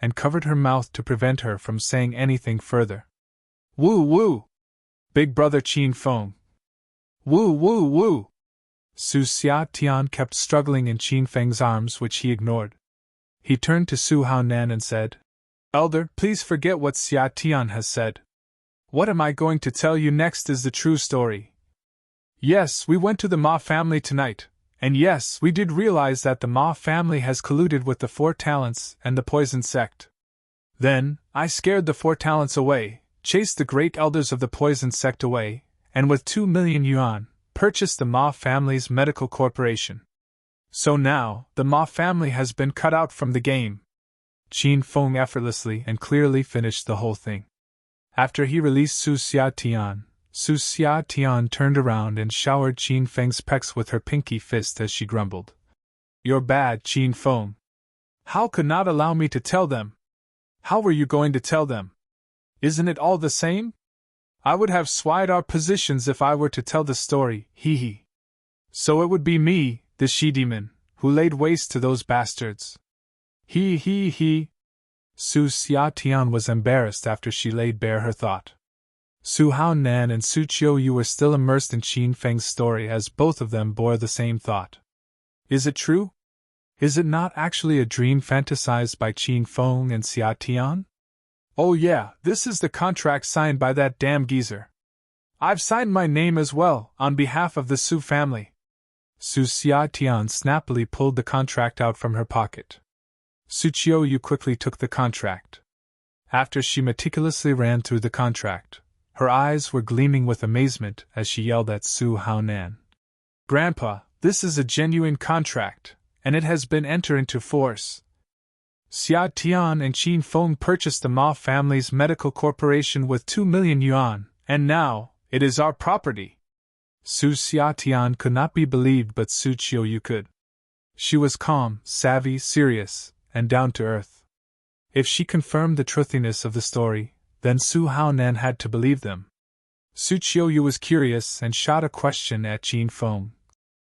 and covered her mouth to prevent her from saying anything further. Woo woo! Big Brother Qin Feng! Woo woo woo! Su Xiaotian kept struggling in Qin Feng's arms, which he ignored. He turned to Su Haonan and said, Elder, please forget what Xiaotian has said. What am I going to tell you next is the true story. Yes, we went to the Ma family tonight, and yes, we did realize that the Ma family has colluded with the Four Talents and the Poison Sect. Then, I scared the Four Talents away, chased the great elders of the Poison Sect away, and with 2 million yuan, purchased the Ma family's medical corporation. So now, the Ma family has been cut out from the game. Qin Feng effortlessly and clearly finished the whole thing. After he released Su Xiaotian turned around and showered Qin Feng's pecs with her pinky fist as she grumbled. You're bad, Qin Feng. How could not allow me to tell them? How were you going to tell them? Isn't it all the same? I would have swayed our positions if I were to tell the story, hee hee. So it would be me, the she-demon, who laid waste to those bastards. Hee hee hee. Su Xiaotian was embarrassed after she laid bare her thought. Su Haonan and Su Qiuyu were still immersed in Qin Feng's story as both of them bore the same thought. Is it true? Is it not actually a dream fantasized by Qin Feng and Xiaotian? Oh yeah, this is the contract signed by that damn geezer. I've signed my name as well, on behalf of the Su family. Su Xiaotian snappily pulled the contract out from her pocket. Su Qiuyu quickly took the contract. After she meticulously ran through the contract, her eyes were gleaming with amazement as she yelled at Su Haonan. Grandpa, This is a genuine contract, and it has been entered into force. Xia Tian and Qin Feng purchased the Ma family's medical corporation with 2 million yuan, and now, it is our property. Su Xiatian could not be believed, but Su Qiuyu could. She was calm, savvy, serious, and down to earth. If she confirmed the truthiness of the story, then Su Haonan had to believe them. Su Qiuyu was curious and shot a question at Qin Feng.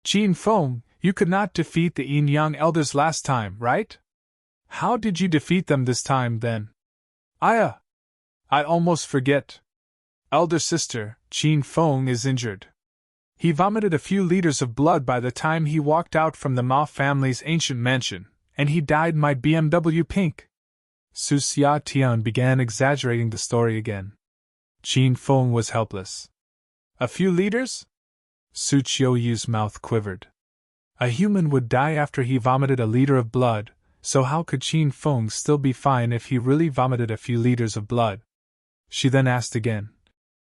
Qin Feng, you could not defeat the Yin Yang elders last time, right? How did you defeat them this time, then? I almost forget. Elder sister, Qin Feng is injured. He vomited a few liters of blood by the time he walked out from the Ma family's ancient mansion, and he dyed my BMW pink. Su Xiatian began exaggerating the story again. Qin Feng was helpless. A few liters? Su Qiuyu's mouth quivered. A human would die after he vomited a liter of blood, so how could Qin Feng still be fine if he really vomited a few liters of blood? She then asked again.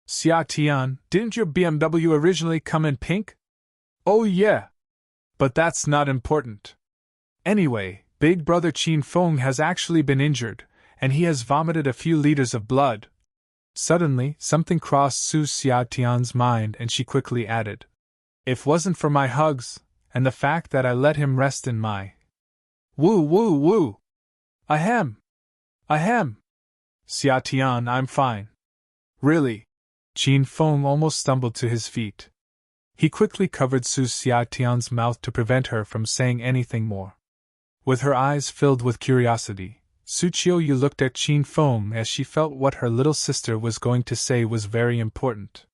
Xia Tian, didn't your BMW originally come in pink? Oh yeah. But that's not important. Anyway, big brother Qin Feng has actually been injured, and he has vomited a few liters of blood. Suddenly, something crossed Su Xiatian's mind, and she quickly added, If wasn't for my hugs, and the fact that I let him rest in my... Woo woo woo! Ahem! Ahem! Xiatian, I'm fine. Really? Qin Feng almost stumbled to his feet. He quickly covered Su Xiatian's mouth to prevent her from saying anything more. With her eyes filled with curiosity, Su Qiuyu looked at Qin Feng as she felt what her little sister was going to say was very important.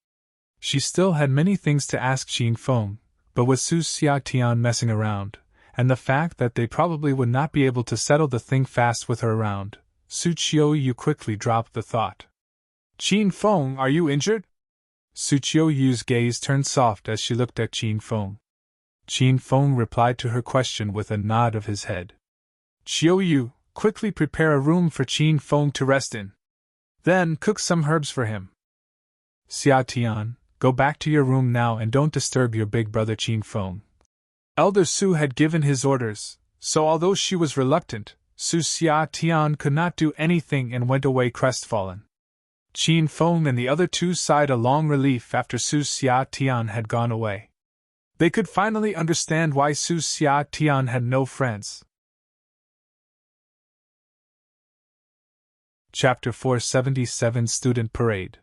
She still had many things to ask Qin Feng, but with Su Xiatian messing around, and the fact that they probably would not be able to settle the thing fast with her around, Su Qiuyu quickly dropped the thought. Qin Feng, are you injured? Su Qiuyu's gaze turned soft as she looked at Qin Feng. Qin Feng replied to her question with a nod of his head. Qiuyu, quickly prepare a room for Qin Feng to rest in. Then cook some herbs for him. Xiatian, go back to your room now and don't disturb your big brother Qin Feng. Elder Su had given his orders, so although she was reluctant, Su Xiatian could not do anything and went away crestfallen. Qin Feng and the other two sighed a long relief after Su Xiatian had gone away. They could finally understand why Su Xiatian had no friends. Chapter 477 Student Parade.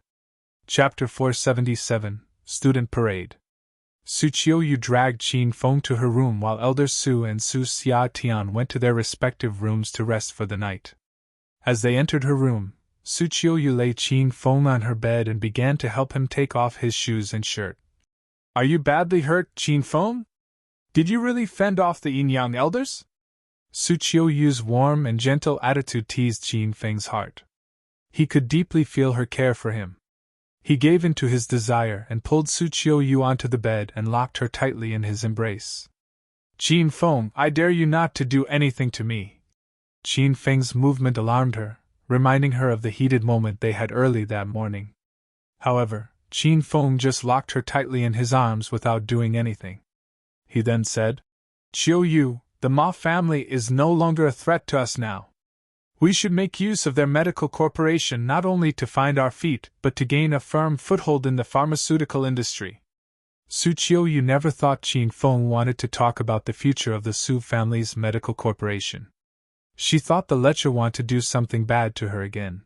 Chapter 477 Student Parade. Su Qiuyu dragged Qin Feng to her room while Elder Su and Su Xiatian went to their respective rooms to rest for the night. As they entered her room, Su Qiuyu laid Qin Feng on her bed and began to help him take off his shoes and shirt. Are you badly hurt, Qin Feng? Did you really fend off the Yin Yang elders? Su Qiuyu's warm and gentle attitude teased Qin Feng's heart. He could deeply feel her care for him. He gave in to his desire and pulled Su Qiuyu onto the bed and locked her tightly in his embrace. Qin Feng, I dare you not to do anything to me. Qin Feng's movement alarmed her, reminding her of the heated moment they had early that morning. However, Qin Feng just locked her tightly in his arms without doing anything. He then said, Qiuyu, the Ma family is no longer a threat to us now. We should make use of their medical corporation not only to find our feet but to gain a firm foothold in the pharmaceutical industry. Su Qiuyu never thought Qin Feng wanted to talk about the future of the Su family's medical corporation. She thought the lecher wanted to do something bad to her again.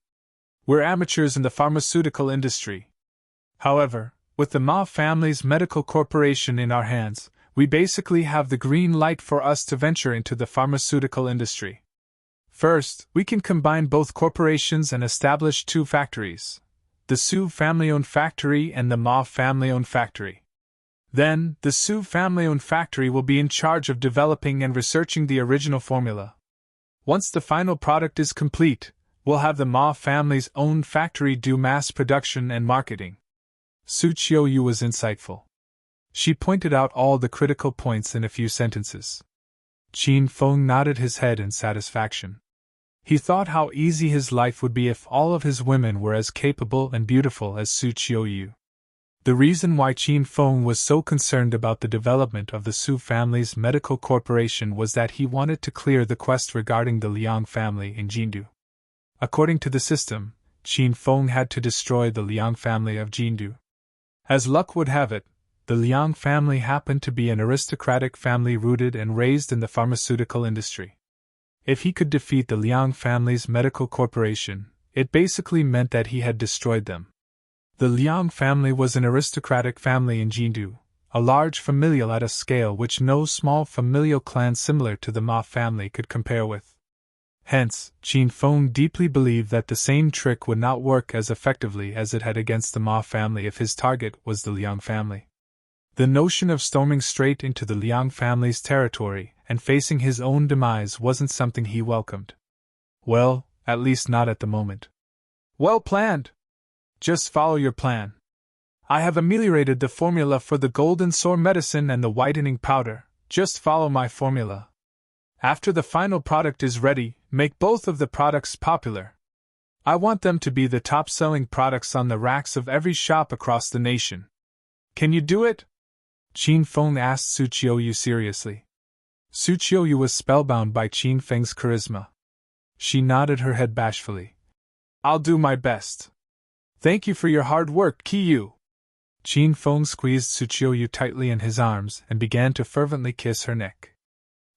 We're amateurs in the pharmaceutical industry. However, with the Ma family's medical corporation in our hands, we basically have the green light for us to venture into the pharmaceutical industry. First, we can combine both corporations and establish two factories, the Su family-owned factory and the Ma family-owned factory. Then, the Su family-owned factory will be in charge of developing and researching the original formula. Once the final product is complete, we'll have the Ma family's own factory do mass production and marketing. Su Qiuyu was insightful. She pointed out all the critical points in a few sentences. Qin Feng nodded his head in satisfaction. He thought how easy his life would be if all of his women were as capable and beautiful as Su Qiuyu. The reason why Qin Feng was so concerned about the development of the Su family's medical corporation was that he wanted to clear the quest regarding the Liang family in Jindu. According to the system, Qin Feng had to destroy the Liang family of Jindu. As luck would have it, the Liang family happened to be an aristocratic family rooted and raised in the pharmaceutical industry. If he could defeat the Liang family's medical corporation, it basically meant that he had destroyed them. The Liang family was an aristocratic family in Jindu, a large familial at a scale which no small familial clan similar to the Ma family could compare with. Hence, Qin Feng deeply believed that the same trick would not work as effectively as it had against the Ma family if his target was the Liang family. The notion of storming straight into the Liang family's territory and facing his own demise wasn't something he welcomed. Well, at least not at the moment. Well planned! Just follow your plan. I have ameliorated the formula for the golden sore medicine and the whitening powder. Just follow my formula. After the final product is ready, make both of the products popular. I want them to be the top-selling products on the racks of every shop across the nation. Can you do it? Qin Feng asked Su Qiuyu seriously. Su Qiuyu was spellbound by Qin Feng's charisma. She nodded her head bashfully. I'll do my best. Thank you for your hard work, Qiyu. Qin Feng squeezed Su Qiuyu tightly in his arms and began to fervently kiss her neck.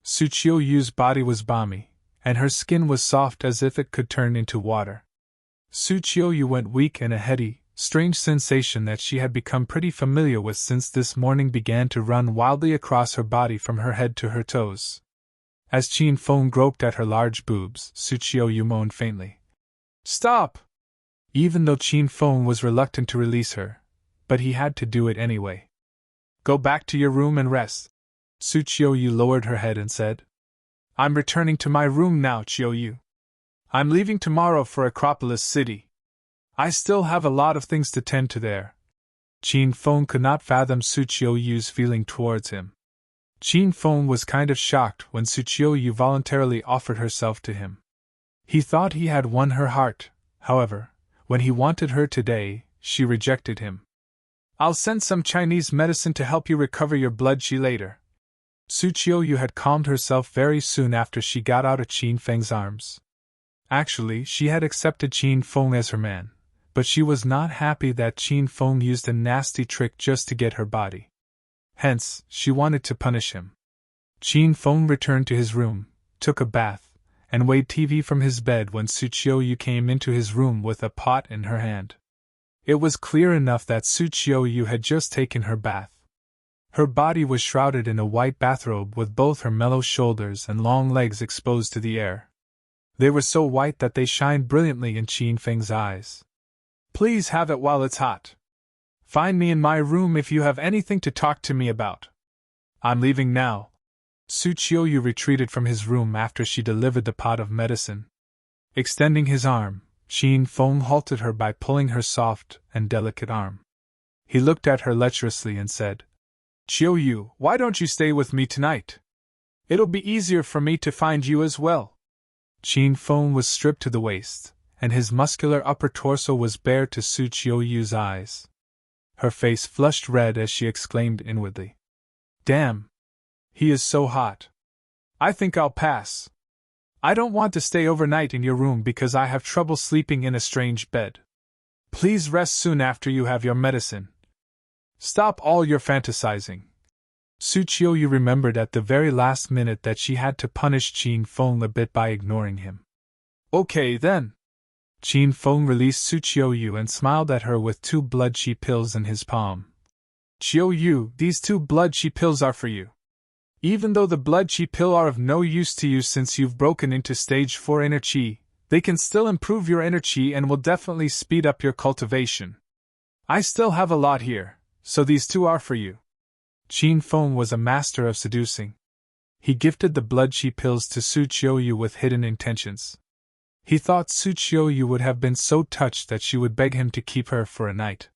Su Qiuyu's body was balmy, and her skin was soft as if it could turn into water. Su Qiuyu went weak, and a heady, strange sensation that she had become pretty familiar with since this morning began to run wildly across her body from her head to her toes. As Qin Feng groped at her large boobs, Su Qiuyu moaned faintly. Stop! Even though Qin Feng was reluctant to release her, but he had to do it anyway. Go back to your room and rest. Su Qiuyu lowered her head and said. I'm returning to my room now, Qiuyu. I'm leaving tomorrow for Acropolis City. I still have a lot of things to tend to there. Qin Feng could not fathom Su Qiuyu's feeling towards him. Qin Feng was kind of shocked when Su Qiuyu voluntarily offered herself to him. He thought he had won her heart, however, when he wanted her today, she rejected him. I'll send some Chinese medicine to help you recover your blood qi later. Su Qiuyu had calmed herself very soon after she got out of Qin Feng's arms. Actually, she had accepted Qin Feng as her man, but she was not happy that Qin Feng used a nasty trick just to get her body. Hence, she wanted to punish him. Qin Feng returned to his room, took a bath, and weighed TV from his bed when Su Qiuyu came into his room with a pot in her hand. It was clear enough that Su Qiuyu had just taken her bath. Her body was shrouded in a white bathrobe with both her mellow shoulders and long legs exposed to the air. They were so white that they shined brilliantly in Qin Feng's eyes. Please have it while it's hot. Find me in my room if you have anything to talk to me about. I'm leaving now. Su Qiuyu retreated from his room after she delivered the pot of medicine. Extending his arm, Qin Feng halted her by pulling her soft and delicate arm. He looked at her lecherously and said, Qiuyu, why don't you stay with me tonight? It'll be easier for me to find you as well. Qin Feng was stripped to the waist, and his muscular upper torso was bare to Su Qiuyu's eyes. Her face flushed red as she exclaimed inwardly. Damn! He is so hot. I think I'll pass. I don't want to stay overnight in your room because I have trouble sleeping in a strange bed. Please rest soon after you have your medicine. Stop all your fantasizing. Su Qiuyu remembered at the very last minute that she had to punish Qin Feng a bit by ignoring him. Okay then. Qin Feng released Su Qiuyu and smiled at her with 2 blood qi pills in his palm. Qiuyu, these 2 blood qi pills are for you. Even though the blood qi pill are of no use to you since you've broken into stage 4 inner qi, they can still improve your inner qi and will definitely speed up your cultivation. I still have a lot here, so these 2 are for you. Qin Feng was a master of seducing. He gifted the blood qi pills to Su Qiuyu with hidden intentions. He thought Su Qiuyu would have been so touched that she would beg him to keep her for a night.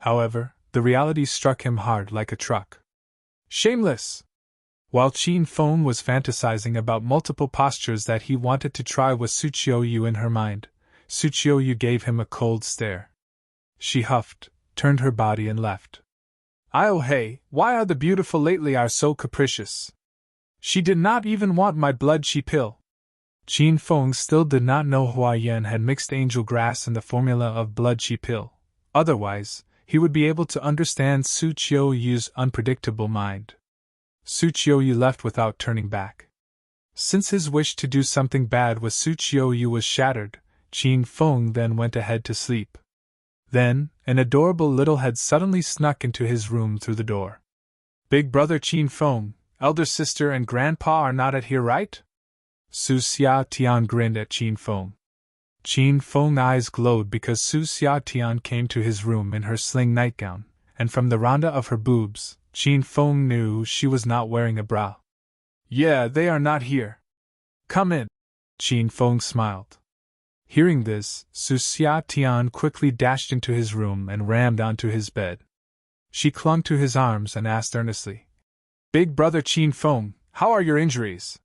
However, the reality struck him hard like a truck. Shameless! While Qin Feng was fantasizing about multiple postures that he wanted to try with Su Qiuyu in her mind, Su Qiuyu gave him a cold stare. She huffed, turned her body and left. Oh hey, why are the beautiful lately are so capricious? She did not even want my blood she pill. Qin Feng still did not know Hua Yan had mixed angel grass in the formula of blood she pill. Otherwise, he would be able to understand Su Qiuyu's unpredictable mind. Su Qiuyu left without turning back. Since his wish to do something bad with Su Qiuyu was shattered, Qin Feng then went ahead to sleep. Then, an adorable little head suddenly snuck into his room through the door. Big brother Qin Feng, elder sister and grandpa are not at here, right? Su Xiaotian grinned at Qin Feng. Qin Feng's eyes glowed because Su Xiaotian came to his room in her sling nightgown, and from the ronda of her boobs, Qin Feng knew she was not wearing a bra. Yeah, they are not here. Come in. Qin Feng smiled. Hearing this, Su Xiaotian quickly dashed into his room and rammed onto his bed. She clung to his arms and asked earnestly, Big brother Qin Feng, how are your injuries?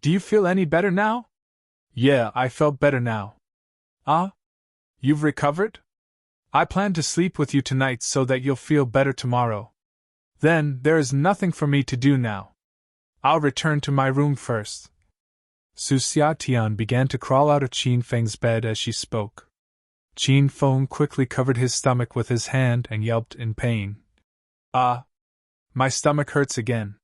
Do you feel any better now? Yeah, I felt better now. Ah? You've recovered? I plan to sleep with you tonight so that you'll feel better tomorrow. Then, there is nothing for me to do now. I'll return to my room first. Su Xiaotian began to crawl out of Qin Feng's bed as she spoke. Qin Feng quickly covered his stomach with his hand and yelped in pain. Ah! My stomach hurts again.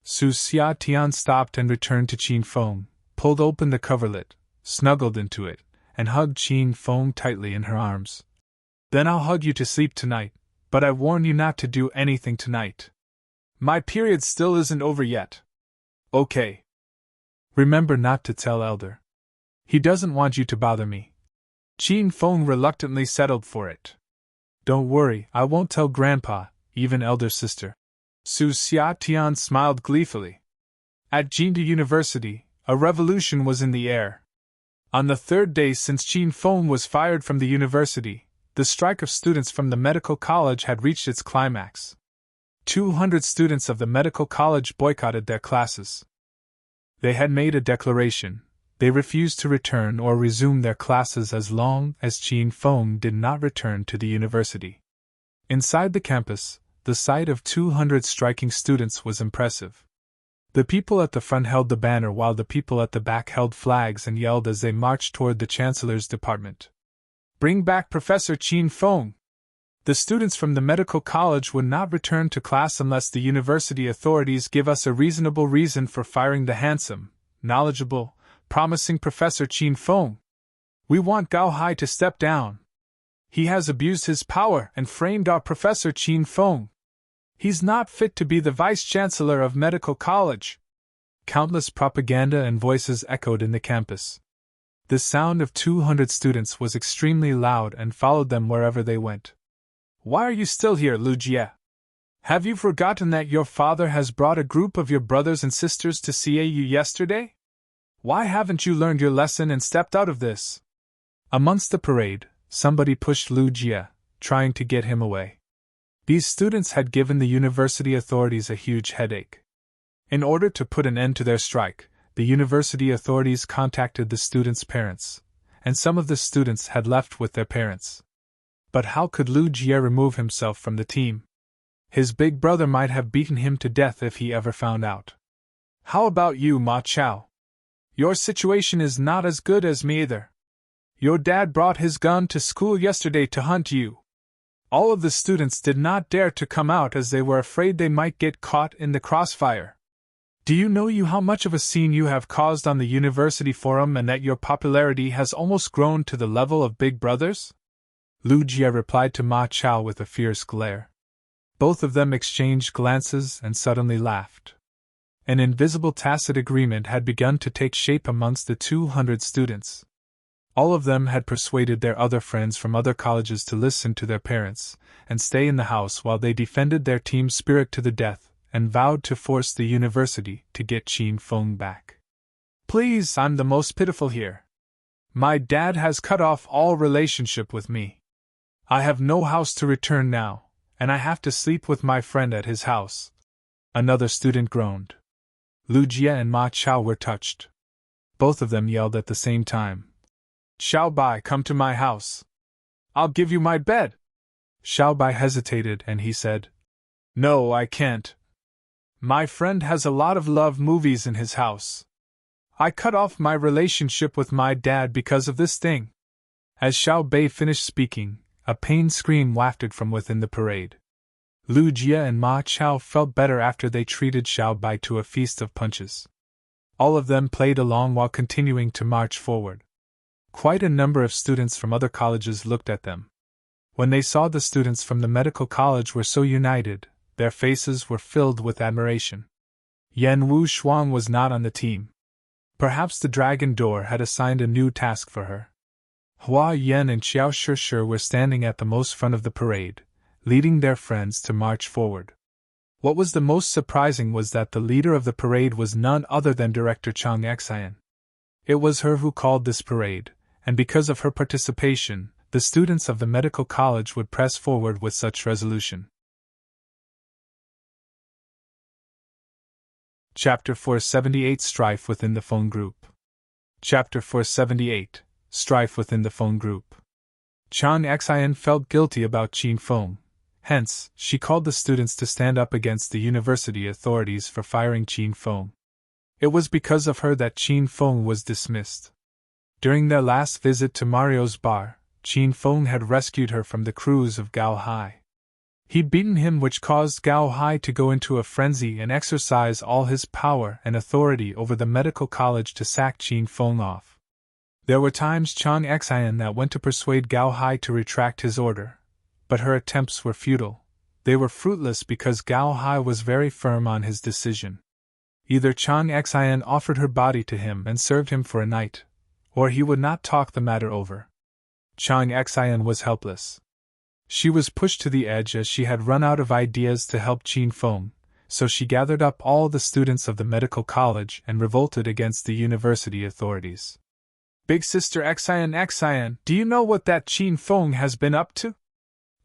Su Xiaotian stopped and returned to Qin Feng, pulled open the coverlet, snuggled into it, and hugged Qin Feng tightly in her arms. Then I'll hug you to sleep tonight, but I warn you not to do anything tonight. My period still isn't over yet. Okay. Remember not to tell Elder. He doesn't want you to bother me. Qin Feng reluctantly settled for it. Don't worry, I won't tell Grandpa, even Elder sister. Su Xiaotian smiled gleefully. At Jinda University, a revolution was in the air. On the third day since Qin Feng was fired from the university, the strike of students from the medical college had reached its climax. 200 students of the medical college boycotted their classes. They had made a declaration. They refused to return or resume their classes as long as Qin Feng did not return to the university. Inside the campus, the sight of 200 striking students was impressive. The people at the front held the banner while the people at the back held flags and yelled as they marched toward the Chancellor's department. Bring back Professor Qin Feng! The students from the medical college would not return to class unless the university authorities give us a reasonable reason for firing the handsome, knowledgeable, promising Professor Qin Feng. We want Gao Hai to step down. He has abused his power and framed our Professor Qin Feng. He's not fit to be the Vice-Chancellor of Medical College. Countless propaganda and voices echoed in the campus. The sound of 200 students was extremely loud and followed them wherever they went. Why are you still here, Lu Jie? Have you forgotten that your father has brought a group of your brothers and sisters to see you yesterday? Why haven't you learned your lesson and stepped out of this? Amongst the parade, somebody pushed Lu Jie, trying to get him away. These students had given the university authorities a huge headache. In order to put an end to their strike, the university authorities contacted the students' parents, and some of the students had left with their parents. But how could Lu Jie remove himself from the team? His big brother might have beaten him to death if he ever found out. How about you, Ma Chao? Your situation is not as good as me either. Your dad brought his gun to school yesterday to hunt you. All of the students did not dare to come out as they were afraid they might get caught in the crossfire. Do you know how much of a scene you have caused on the university forum and that your popularity has almost grown to the level of Big Brother's? Lu Jie replied to Ma Chao with a fierce glare. Both of them exchanged glances and suddenly laughed. An invisible tacit agreement had begun to take shape amongst the 200 students. All of them had persuaded their other friends from other colleges to listen to their parents and stay in the house while they defended their team spirit to the death and vowed to force the university to get Qin Feng back. Please, I'm the most pitiful here. My dad has cut off all relationship with me. I have no house to return now, and I have to sleep with my friend at his house. Another student groaned. Lu Jie and Ma Chao were touched. Both of them yelled at the same time. Xiao Bai, come to my house. I'll give you my bed. Xiao Bai hesitated and he said, "No, I can't. My friend has a lot of love movies in his house. I cut off my relationship with my dad because of this thing." As Xiao Bai finished speaking, a pained scream wafted from within the parade. Lu Jie and Ma Chao felt better after they treated Xiao Bai to a feast of punches. All of them played along while continuing to march forward. Quite a number of students from other colleges looked at them. When they saw the students from the medical college were so united, their faces were filled with admiration. Yan Wu Shuang was not on the team. Perhaps the Dragon Door had assigned a new task for her. Hua Yan and Xiao Shishir were standing at the most front of the parade, leading their friends to march forward. What was the most surprising was that the leader of the parade was none other than Director Chang Xian. It was her who called this parade, and because of her participation, the students of the medical college would press forward with such resolution. Chapter 478 Strife within the Feng group. Chapter 478 Strife within the Feng group. Chang Xian felt guilty about Qin Feng. Hence, she called the students to stand up against the university authorities for firing Qin Feng. It was because of her that Qin Feng was dismissed. During their last visit to Mario's bar, Qin Feng had rescued her from the crews of Gao Hai. He'd beaten him, which caused Gao Hai to go into a frenzy and exercise all his power and authority over the medical college to sack Qin Feng off. There were times Chang Xian that went to persuade Gao Hai to retract his order, but her attempts were futile. They were fruitless because Gao Hai was very firm on his decision. Either Chang Xian offered her body to him and served him for a night, or he would not talk the matter over. Chang Xian was helpless. She was pushed to the edge as she had run out of ideas to help Qin Feng, so she gathered up all the students of the medical college and revolted against the university authorities. "Big sister Xian, do you know what that Qin Feng has been up to?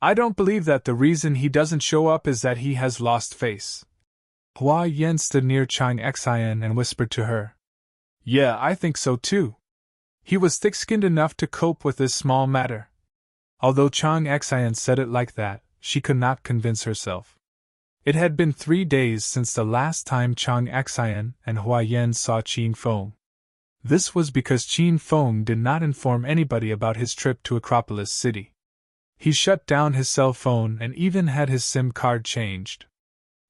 I don't believe that the reason he doesn't show up is that he has lost face." Hua Yan stood near Chang Xian and whispered to her. "Yeah, I think so too. He was thick-skinned enough to cope with this small matter." Although Chang Xian said it like that, she could not convince herself. It had been 3 days since the last time Chang Xian and Hua Yan saw Qin Feng. This was because Qin Feng did not inform anybody about his trip to Acropolis City. He shut down his cell phone and even had his SIM card changed.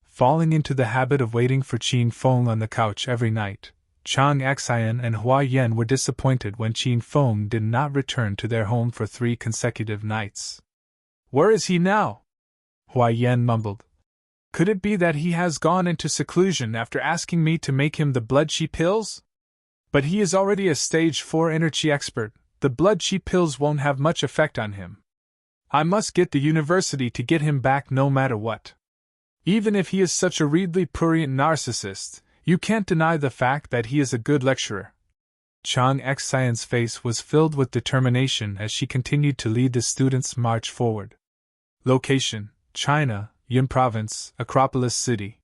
Falling into the habit of waiting for Qin Feng on the couch every night, Chang Xian and Hua Yan were disappointed when Qin Feng did not return to their home for 3 consecutive nights. "Where is he now?" Hua Yan mumbled. "Could it be that he has gone into seclusion after asking me to make him the blood chi pills? But he is already a stage 4 energy expert, the blood chi pills won't have much effect on him. I must get the university to get him back no matter what. Even if he is such a readly prurient narcissist, you can't deny the fact that he is a good lecturer." Chang Xian's face was filled with determination as she continued to lead the students' march forward. Location: China, Yin Province, Acropolis City.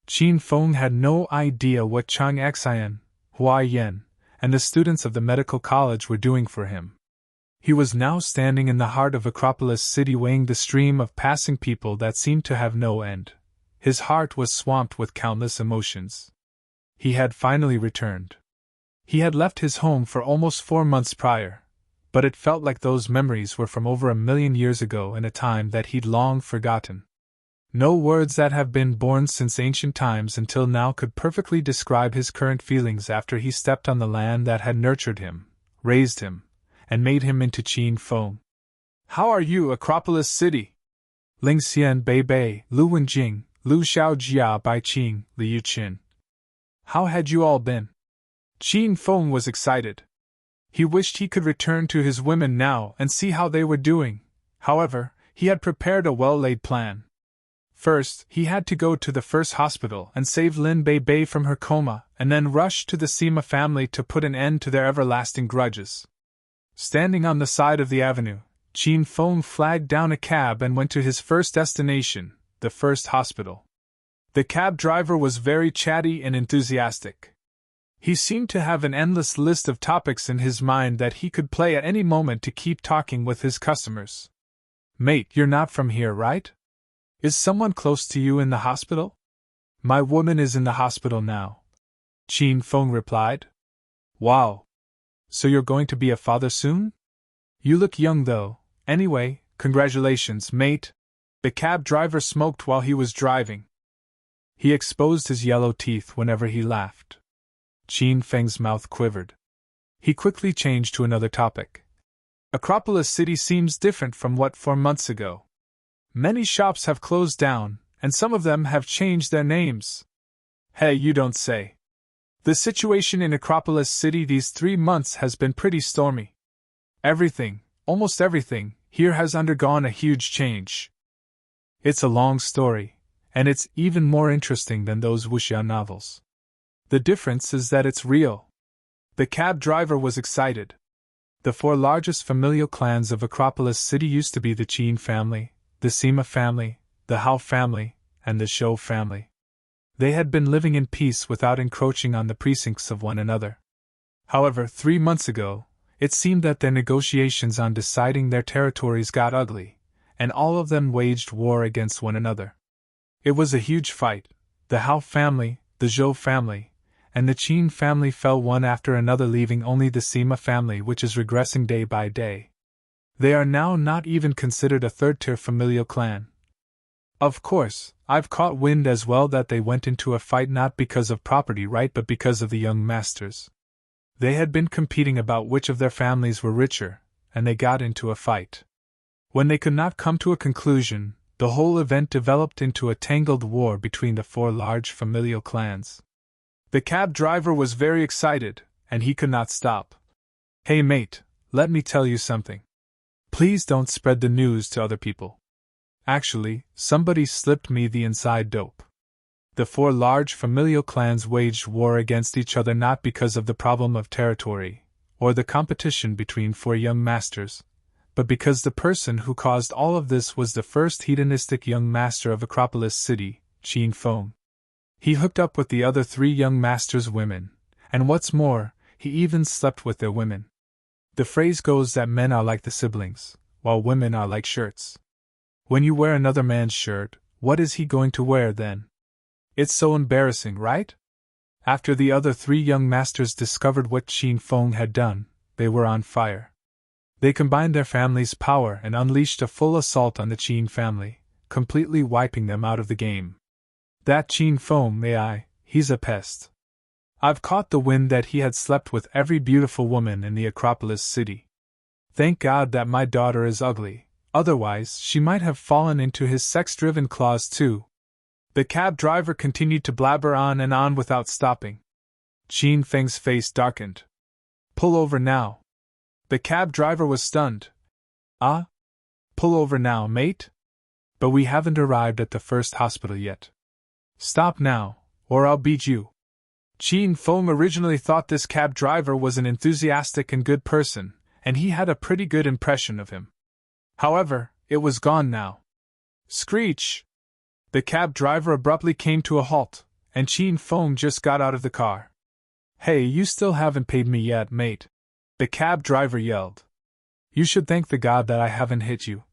Qin Feng had no idea what Chang Xian, Hua Yan, and the students of the medical college were doing for him. He was now standing in the heart of Acropolis City, weighing the stream of passing people that seemed to have no end. His heart was swamped with countless emotions. He had finally returned. He had left his home for almost 4 months prior, but it felt like those memories were from over 1,000,000 years ago in a time that he'd long forgotten. No words that have been born since ancient times until now could perfectly describe his current feelings after he stepped on the land that had nurtured him, raised him, and made him into Qin Feng. "How are you, Acropolis City?" Ling Bei Bei, Lu Wenjing, Lu Xiaojia Bai Qing, Liu Qin. "How had you all been?" Qin Feng was excited. He wished he could return to his women now and see how they were doing. However, he had prepared a well-laid plan. First, he had to go to the first hospital and save Lin Bei Bei from her coma, and then rush to the Sima family to put an end to their everlasting grudges. Standing on the side of the avenue, Qin Feng flagged down a cab and went to his first destination, the first hospital. The cab driver was very chatty and enthusiastic. He seemed to have an endless list of topics in his mind that he could play at any moment to keep talking with his customers. Mate, you're not from here, right? Is someone close to you in the hospital? My woman is in the hospital now, Qin Feng replied. Wow. So you're going to be a father soon? You look young though. Anyway, congratulations, mate. The cab driver smoked while he was driving. He exposed his yellow teeth whenever he laughed. Qin Feng's mouth quivered. He quickly changed to another topic. Acropolis City seems different from what 4 months ago. Many shops have closed down, and some of them have changed their names. Hey, you don't say. The situation in Acropolis City these 3 months has been pretty stormy. Everything, almost everything, here has undergone a huge change. It's a long story, and it's even more interesting than those wuxia novels. The difference is that it's real. The cab driver was excited. The 4 largest familial clans of Acropolis City used to be the Qin family, the Sima family, the Hao family, and the Shou family. They had been living in peace without encroaching on the precincts of one another. However, 3 months ago, it seemed that their negotiations on deciding their territories got ugly, and all of them waged war against one another. It was a huge fight. The Hao family, the Zhou family, and the Qin family fell one after another, leaving only the Sima family, which is regressing day by day. They are now not even considered a third-tier familial clan. Of course, I've caught wind as well that they went into a fight not because of property right but because of the young masters. They had been competing about which of their families were richer, and they got into a fight. When they could not come to a conclusion, the whole event developed into a tangled war between the 4 large familial clans. The cab driver was very excited, and he could not stop. Hey mate, let me tell you something. Please don't spread the news to other people. Actually, somebody slipped me the inside dope. The 4 large familial clans waged war against each other not because of the problem of territory, or the competition between 4 young masters, but because the person who caused all of this was the first hedonistic young master of Acropolis City, Qin Feng. He hooked up with the other 3 young masters' women, and what's more, he even slept with their women. The phrase goes that men are like the siblings, while women are like shirts. When you wear another man's shirt, what is he going to wear then? It's so embarrassing, right? After the other 3 young masters discovered what Qin Feng had done, they were on fire. They combined their family's power and unleashed a full assault on the Qin family, completely wiping them out of the game. That Qin Feng, he's a pest. I've caught the wind that he had slept with every beautiful woman in the Acropolis City. Thank God that my daughter is ugly, otherwise she might have fallen into his sex-driven claws too. The cab driver continued to blabber on and on without stopping. Qin Feng's face darkened. Pull over now. The cab driver was stunned. Ah? Pull over now, mate? But we haven't arrived at the first hospital yet. Stop now, or I'll beat you. Qin Feng originally thought this cab driver was an enthusiastic and good person, and he had a pretty good impression of him. However, it was gone now. Screech! The cab driver abruptly came to a halt, and Qin Feng just got out of the car. Hey, you still haven't paid me yet, mate. The cab driver yelled. You should thank the God that I haven't hit you,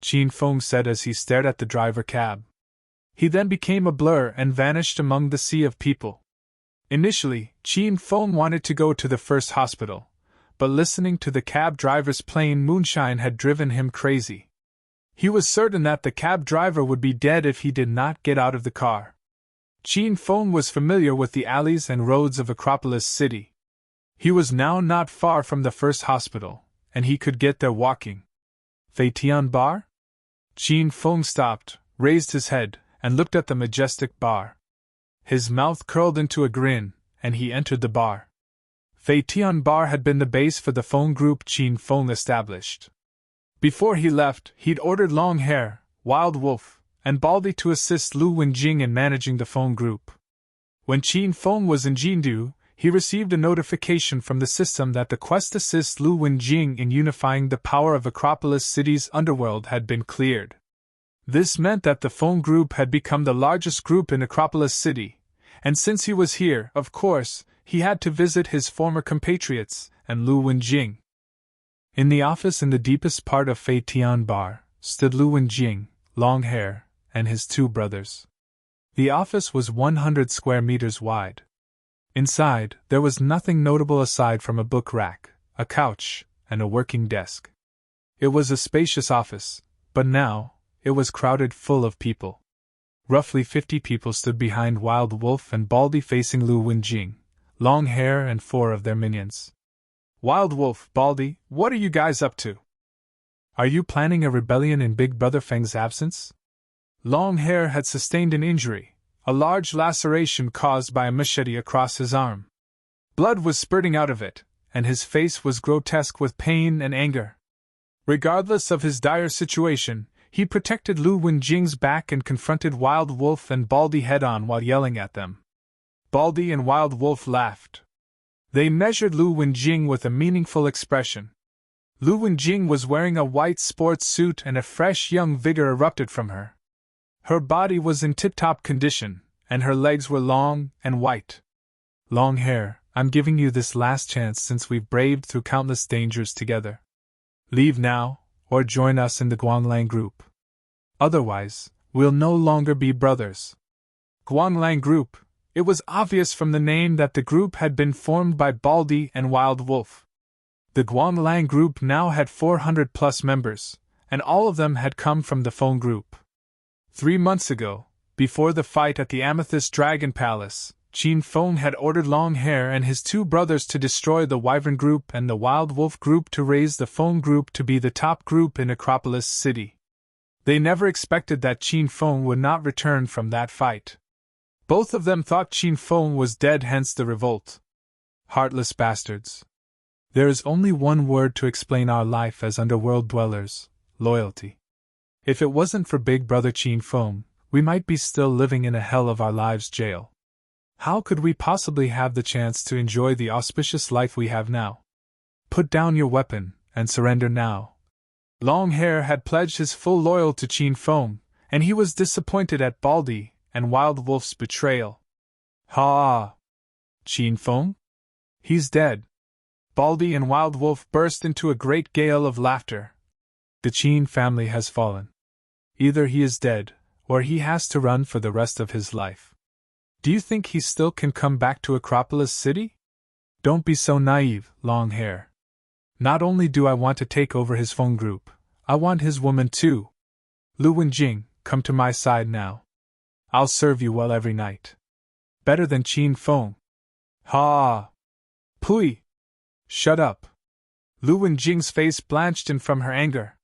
Qin Feng said as he stared at the driver cab. He then became a blur and vanished among the sea of people. Initially, Qin Feng wanted to go to the first hospital, but listening to the cab driver's plain moonshine had driven him crazy. He was certain that the cab driver would be dead if he did not get out of the car. Qin Feng was familiar with the alleys and roads of Acropolis City. He was now not far from the first hospital, and he could get there walking. Feitian Bar? Qin Feng stopped, raised his head, and looked at the majestic bar. His mouth curled into a grin, and he entered the bar. Feitian Bar had been the base for the Feng group Qin Feng established. Before he left, he'd ordered Long Hair, Wild Wolf, and Baldy to assist Lu Wenjing in managing the Feng group. When Qin Feng was in Jindu, he received a notification from the system that the quest to assist Lu Wenjing in unifying the power of Acropolis City's underworld had been cleared. This meant that the Feng group had become the largest group in Acropolis City, and since he was here, of course, he had to visit his former compatriots and Lu Wenjing. In the office in the deepest part of Feitian Bar, stood Lu Wenjing, long hair, and his two brothers. The office was 100 square meters wide. Inside, there was nothing notable aside from a book rack, a couch, and a working desk. It was a spacious office, but now, it was crowded full of people. Roughly 50 people stood behind Wild Wolf and Baldy facing Lu Wenjing, long hair and 4 of their minions. Wild Wolf, Baldy, what are you guys up to? Are you planning a rebellion in Big Brother Feng's absence? Long hair had sustained an injury, a large laceration caused by a machete across his arm. Blood was spurting out of it, and his face was grotesque with pain and anger. Regardless of his dire situation, he protected Lu Wenjing's back and confronted Wild Wolf and Baldy head-on while yelling at them. Baldy and Wild Wolf laughed. They measured Lu Wenjing with a meaningful expression. Lu Wenjing was wearing a white sports suit and a fresh young vigor erupted from her. Her body was in tip-top condition, and her legs were long and white. Long hair, I'm giving you this last chance since we've braved through countless dangers together. Leave now, or join us in the Guanglang group. Otherwise, we'll no longer be brothers. Guanglang group. It was obvious from the name that the group had been formed by Baldy and Wild Wolf. The Guanglang group now had 400+ members, and all of them had come from the Feng group. 3 months ago, before the fight at the Amethyst Dragon Palace, Feng had ordered Long Hair and his 2 brothers to destroy the Wyvern group and the Wild Wolf group to raise the Feng group to be the top group in Acropolis City. They never expected that Feng would not return from that fight. Both of them thought Feng was dead, hence the revolt. Heartless bastards. There is only one word to explain our life as underworld dwellers: loyalty. If it wasn't for Big Brother Feng, we might be still living in a hell of our lives jail. How could we possibly have the chance to enjoy the auspicious life we have now? Put down your weapon, and surrender now. Long Hair had pledged his full loyalty to Feng, and he was disappointed at Baldy and Wild Wolf's betrayal. Ha! Feng? He's dead. Baldy and Wild Wolf burst into a great gale of laughter. The Qin family has fallen. Either he is dead, or he has to run for the rest of his life. Do you think he still can come back to Acropolis City? Don't be so naive, Long Hair. Not only do I want to take over his Feng group, I want his woman too. Lu Wenjing, come to my side now. I'll serve you well every night. Better than Feng. Ha! Pui! Shut up. Lu Wenjing's face blanched in from her anger.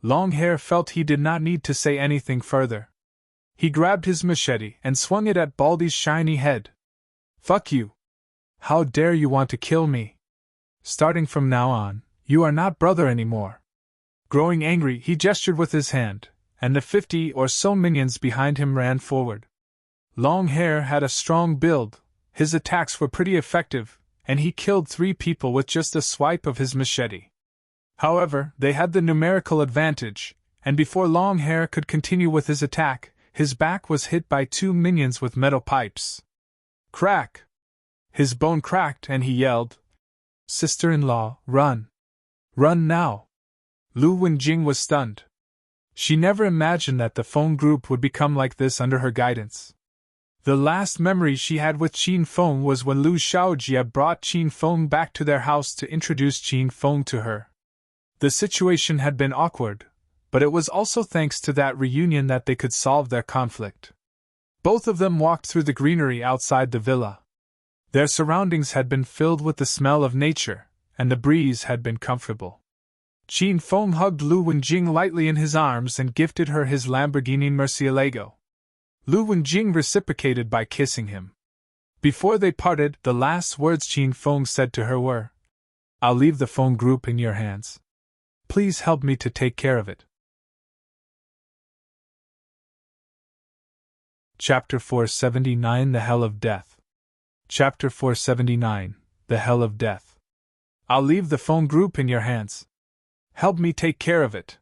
Long Hair felt he did not need to say anything further. He grabbed his machete and swung it at Baldy's shiny head. Fuck you! How dare you want to kill me? Starting from now on, you are not brother anymore. Growing angry, he gestured with his hand, and the 50 or so minions behind him ran forward. Long Hair had a strong build, his attacks were pretty effective, and he killed 3 people with just a swipe of his machete. However, they had the numerical advantage, and before Long Hair could continue with his attack, his back was hit by 2 minions with metal pipes. Crack! His bone cracked and he yelled, "Sister-in-law, run! Run now!" Lu Wenjing was stunned. She never imagined that the Feng group would become like this under her guidance. The last memory she had with Feng was when Lu Shaojie brought Feng back to their house to introduce Feng to her. The situation had been awkward, but it was also thanks to that reunion that they could solve their conflict. Both of them walked through the greenery outside the villa. Their surroundings had been filled with the smell of nature, and the breeze had been comfortable. Feng hugged Lu Wenjing lightly in his arms and gifted her his Lamborghini Murcielago. Lu Wenjing reciprocated by kissing him. Before they parted, the last words Feng said to her were, "I'll leave the Feng group in your hands. Please help me to take care of it." Chapter 479 The Hell of Death. Chapter 479 The Hell of Death. I'll leave the Feng group in your hands. Help me take care of it.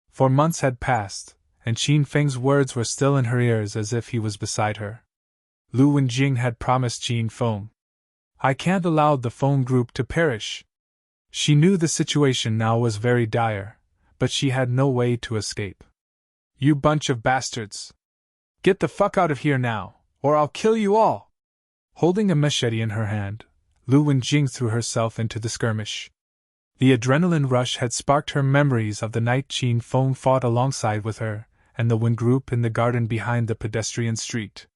For months had passed, and Feng's words were still in her ears as if he was beside her. Lu Wenjing had promised Feng, "I can't allow the Feng group to perish." She knew the situation now was very dire, but she had no way to escape. You bunch of bastards! Get the fuck out of here now, or I'll kill you all! Holding a machete in her hand, Lu Wenjing threw herself into the skirmish. The adrenaline rush had sparked her memories of the night Qin Feng fought alongside with her, and the Wen group in the garden behind the pedestrian street.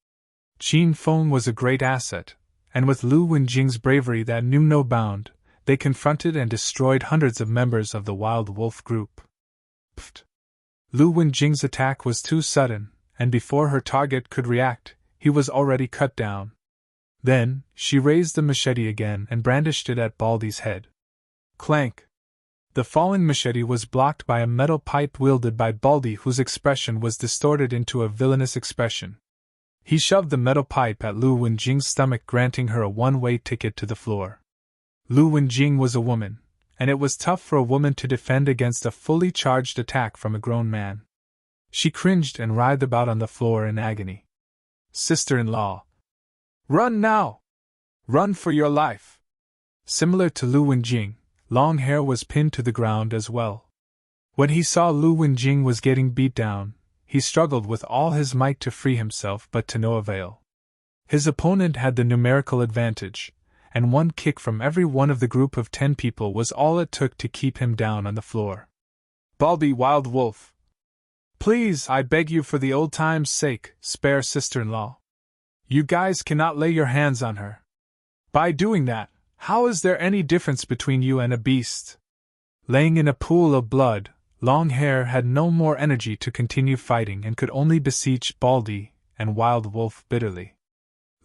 Qin Feng was a great asset, and with Lu Wenjing's bravery that knew no bound, they confronted and destroyed hundreds of members of the Wild Wolf group. Pfft! Lu Wenjing's attack was too sudden, and before her target could react, he was already cut down. Then, she raised the machete again and brandished it at Baldy's head. Clank! The falling machete was blocked by a metal pipe wielded by Baldy, whose expression was distorted into a villainous expression. He shoved the metal pipe at Lu Wenjing's stomach, granting her a one-way ticket to the floor. Lu Wenjing was a woman, and it was tough for a woman to defend against a fully charged attack from a grown man. She cringed and writhed about on the floor in agony. Sister-in-law! Run now! Run for your life! Similar to Lu Wenjing, Long Hair was pinned to the ground as well. When he saw Lu Wenjing was getting beat down, he struggled with all his might to free himself, but to no avail. His opponent had the numerical advantage, and one kick from every one of the group of 10 people was all it took to keep him down on the floor. Baldy Wild Wolf! Please, I beg you for the old time's sake, spare sister-in-law. You guys cannot lay your hands on her. By doing that, how is there any difference between you and a beast? Laying in a pool of blood, Long Hair had no more energy to continue fighting and could only beseech Baldy and Wild Wolf bitterly.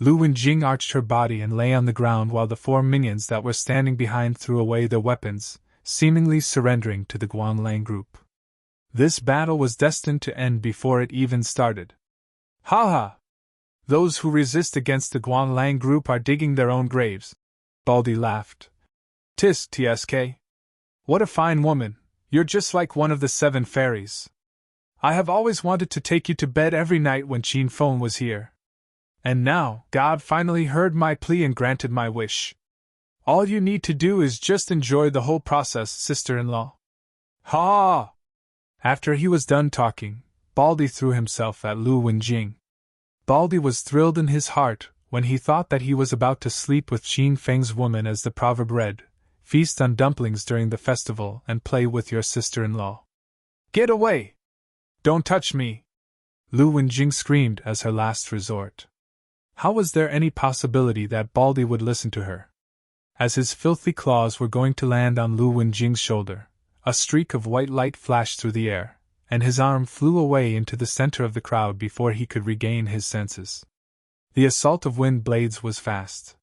Lu Wenjing arched her body and lay on the ground while the 4 minions that were standing behind threw away their weapons, seemingly surrendering to the Guanlang group. This battle was destined to end before it even started. Ha ha! Those who resist against the Guanlang group are digging their own graves. Baldy laughed. Tisk tsk. What a fine woman, you're just like one of the 7 fairies. I have always wanted to take you to bed every night when Qin Feng was here. And now, God finally heard my plea and granted my wish. All you need to do is just enjoy the whole process, sister-in-law. Ha! After he was done talking, Baldy threw himself at Lu Wenjing. Baldy was thrilled in his heart when he thought that he was about to sleep with Qin Feng's woman, as the proverb read, feast on dumplings during the festival and play with your sister-in-law. Get away! Don't touch me! Lu Wenjing screamed as her last resort. How was there any possibility that Baldy would listen to her? As his filthy claws were going to land on Lu Wenjing's shoulder, a streak of white light flashed through the air, and his arm flew away into the center of the crowd before he could regain his senses. The assault of wind blades was fast.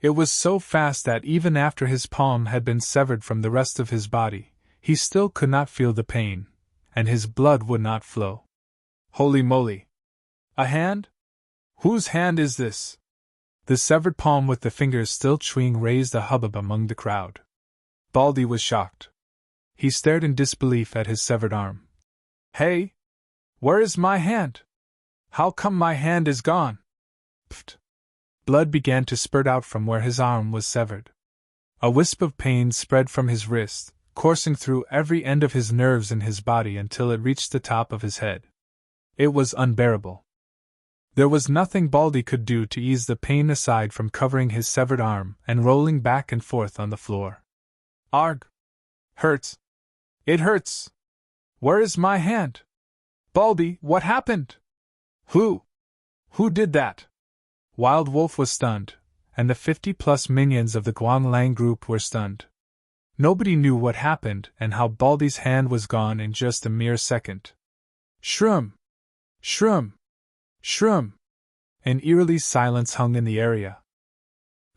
It was so fast that even after his palm had been severed from the rest of his body, he still could not feel the pain, and his blood would not flow. Holy moly! A hand? Whose hand is this? The severed palm with the fingers still chewing raised a hubbub among the crowd. Baldy was shocked. He stared in disbelief at his severed arm. Hey! Where is my hand? How come my hand is gone? Pfft! Blood began to spurt out from where his arm was severed. A wisp of pain spread from his wrist, coursing through every end of his nerves in his body until it reached the top of his head. It was unbearable. There was nothing Baldy could do to ease the pain aside from covering his severed arm and rolling back and forth on the floor. Arg! Hurts! It hurts! Where is my hand? Baldy, what happened? Who did that? Wild Wolf was stunned, and the 50-plus minions of the Guanlang group were stunned. Nobody knew what happened and how Baldy's hand was gone in just a mere second. Shroom! Shroom! Shroom! An eerie silence hung in the area.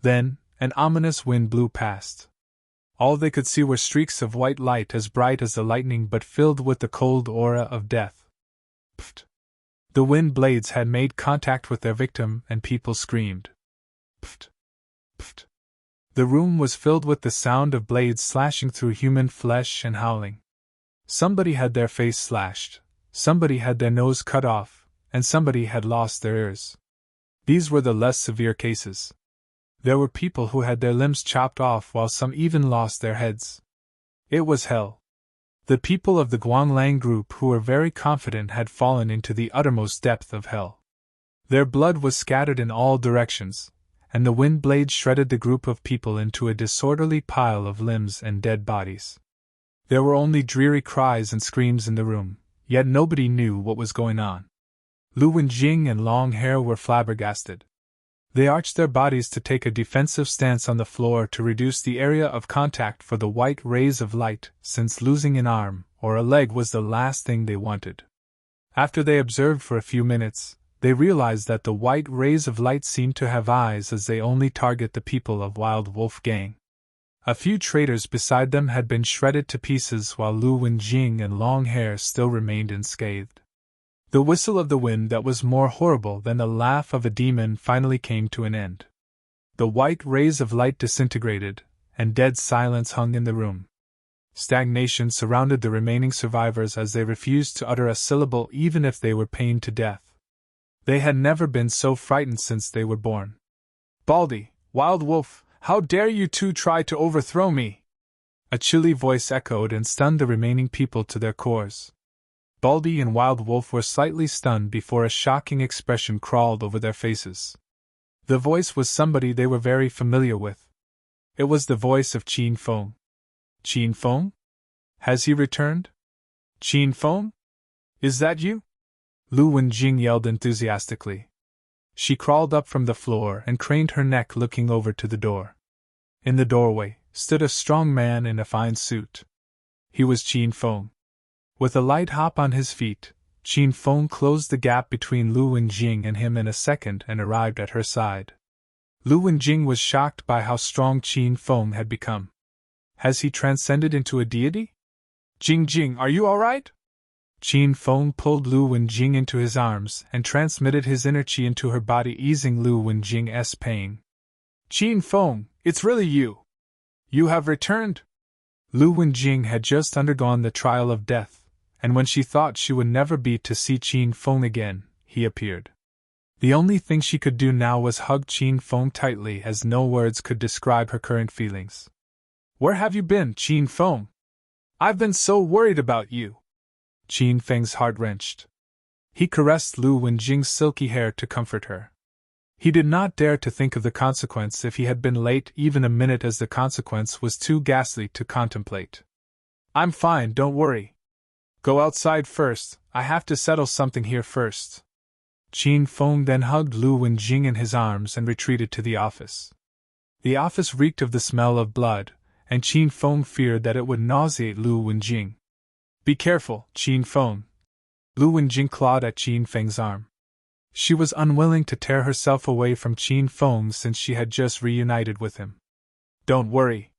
Then, an ominous wind blew past. All they could see were streaks of white light as bright as the lightning but filled with the cold aura of death. Pfft! The wind blades had made contact with their victim and people screamed. Pfft! Pfft! The room was filled with the sound of blades slashing through human flesh and howling. Somebody had their face slashed, somebody had their nose cut off, and somebody had lost their ears. These were the less severe cases. There were people who had their limbs chopped off while some even lost their heads. It was hell. The people of the Guanglang group who were very confident had fallen into the uttermost depth of hell. Their blood was scattered in all directions, and the wind blade shredded the group of people into a disorderly pile of limbs and dead bodies. There were only dreary cries and screams in the room, yet nobody knew what was going on. Lu Wenjing and Long Hair were flabbergasted. They arched their bodies to take a defensive stance on the floor to reduce the area of contact for the white rays of light, since losing an arm or a leg was the last thing they wanted. After they observed for a few minutes, they realized that the white rays of light seemed to have eyes, as they only target the people of Wild Wolf Gang. A few traitors beside them had been shredded to pieces, while Lu Wenjing and Long Hair still remained unscathed. The whistle of the wind that was more horrible than the laugh of a demon finally came to an end. The white rays of light disintegrated, and dead silence hung in the room. Stagnation surrounded the remaining survivors as they refused to utter a syllable even if they were pained to death. They had never been so frightened since they were born. "Baldy, Wild Wolf, how dare you two try to overthrow me?" A chilly voice echoed and stunned the remaining people to their cores. Baldy and Wild Wolf were slightly stunned before a shocking expression crawled over their faces. The voice was somebody they were very familiar with. It was the voice of Qin Feng. "Qin Feng? Has he returned? Qin Feng? Is that you?" Lu Wenjing yelled enthusiastically. She crawled up from the floor and craned her neck, looking over to the door. In the doorway stood a strong man in a fine suit. He was Qin Feng. With a light hop on his feet, Qin Feng closed the gap between Lu Wenjing and him in a second and arrived at her side. Lu Wenjing was shocked by how strong Qin Feng had become. Has he transcended into a deity? "Jing, are you all right?" Qin Feng pulled Lu Wenjing into his arms and transmitted his inner qi into her body, easing Lu Wenjing's pain. "Qin Feng, it's really you. You have returned." Lu Wenjing had just undergone the trial of death, and when she thought she would never be to see Qin Feng again, he appeared. The only thing she could do now was hug Qin Feng tightly, as no words could describe her current feelings. "Where have you been, Qin Feng? I've been so worried about you." Qin Feng's heart wrenched. He caressed Lu Wenjing's silky hair to comfort her. He did not dare to think of the consequence if he had been late even a minute, as the consequence was too ghastly to contemplate. "I'm fine, don't worry. Go outside first, I have to settle something here first." Qin Feng then hugged Lu Wenjing in his arms and retreated to the office. The office reeked of the smell of blood, and Qin Feng feared that it would nauseate Lu Wenjing. "Be careful, Qin Feng." Lu Wenjing clawed at Qin Feng's arm. She was unwilling to tear herself away from Qin Feng since she had just reunited with him. "Don't worry.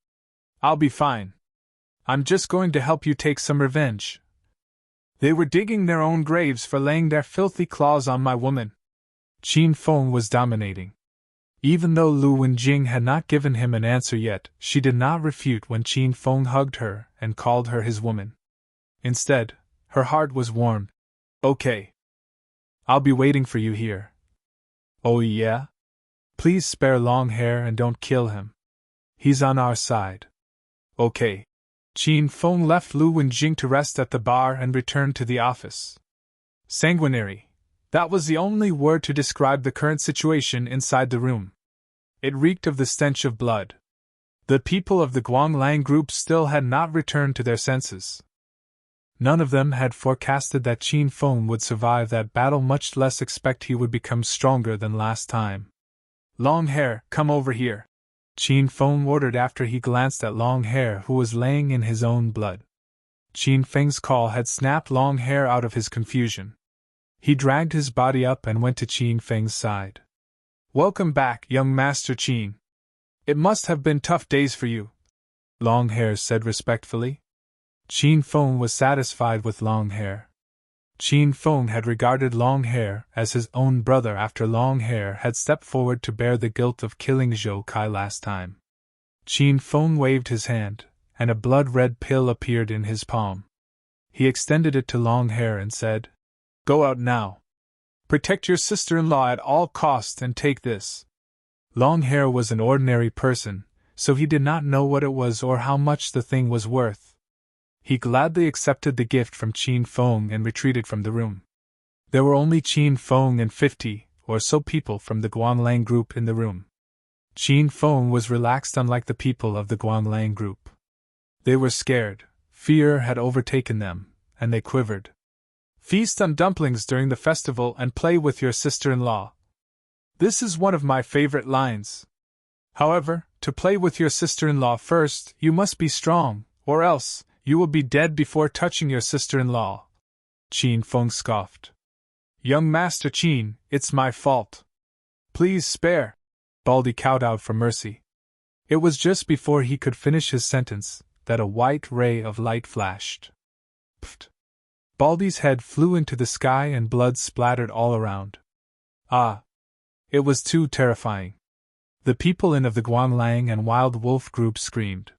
I'll be fine. I'm just going to help you take some revenge. They were digging their own graves for laying their filthy claws on my woman." Qin Feng was dominating. Even though Lu Wenjing had not given him an answer yet, she did not refute when Qin Feng hugged her and called her his woman. Instead, her heart was warmed. "Okay. I'll be waiting for you here." "Oh yeah? Please spare Long Hair and don't kill him. He's on our side." "Okay." Qin Feng left Lu Wenjing to rest at the bar and returned to the office. Sanguinary. That was the only word to describe the current situation inside the room. It reeked of the stench of blood. The people of the Guanglang group still had not returned to their senses. None of them had forecasted that Qin Feng would survive that battle, much less expect he would become stronger than last time. "Long Hair, come over here," Qin Feng ordered after he glanced at Long Hair, who was laying in his own blood. Qin Feng's call had snapped Long Hair out of his confusion. He dragged his body up and went to Qin Feng's side. "Welcome back, young Master Qin. It must have been tough days for you," Long Hair said respectfully. Qin Feng was satisfied with Long Hair. Qin Feng had regarded Long Hair as his own brother after Long Hair had stepped forward to bear the guilt of killing Zhou Kai last time. Qin Feng waved his hand, and a blood-red pill appeared in his palm. He extended it to Long Hair and said, "Go out now. Protect your sister-in-law at all costs and take this." Long Hair was an ordinary person, so he did not know what it was or how much the thing was worth. He gladly accepted the gift from Qin Feng and retreated from the room. There were only Qin Feng and 50 or so people from the Guanglang group in the room. Qin Feng was relaxed, unlike the people of the Guanglang group. They were scared, fear had overtaken them, and they quivered. Feast on dumplings during the festival and play with your sister-in-law. This is one of my favorite lines. However, to play with your sister-in-law first, you must be strong, or else, you will be dead before touching your sister-in-law. Qin Feng scoffed. Young Master Qin, it's my fault. Please spare. Baldy cowed out for mercy. It was just before he could finish his sentence that a white ray of light flashed. Pfft. Baldy's head flew into the sky and blood splattered all around. Ah! It was too terrifying. The people in of the Guanglang and Wild Wolf group screamed.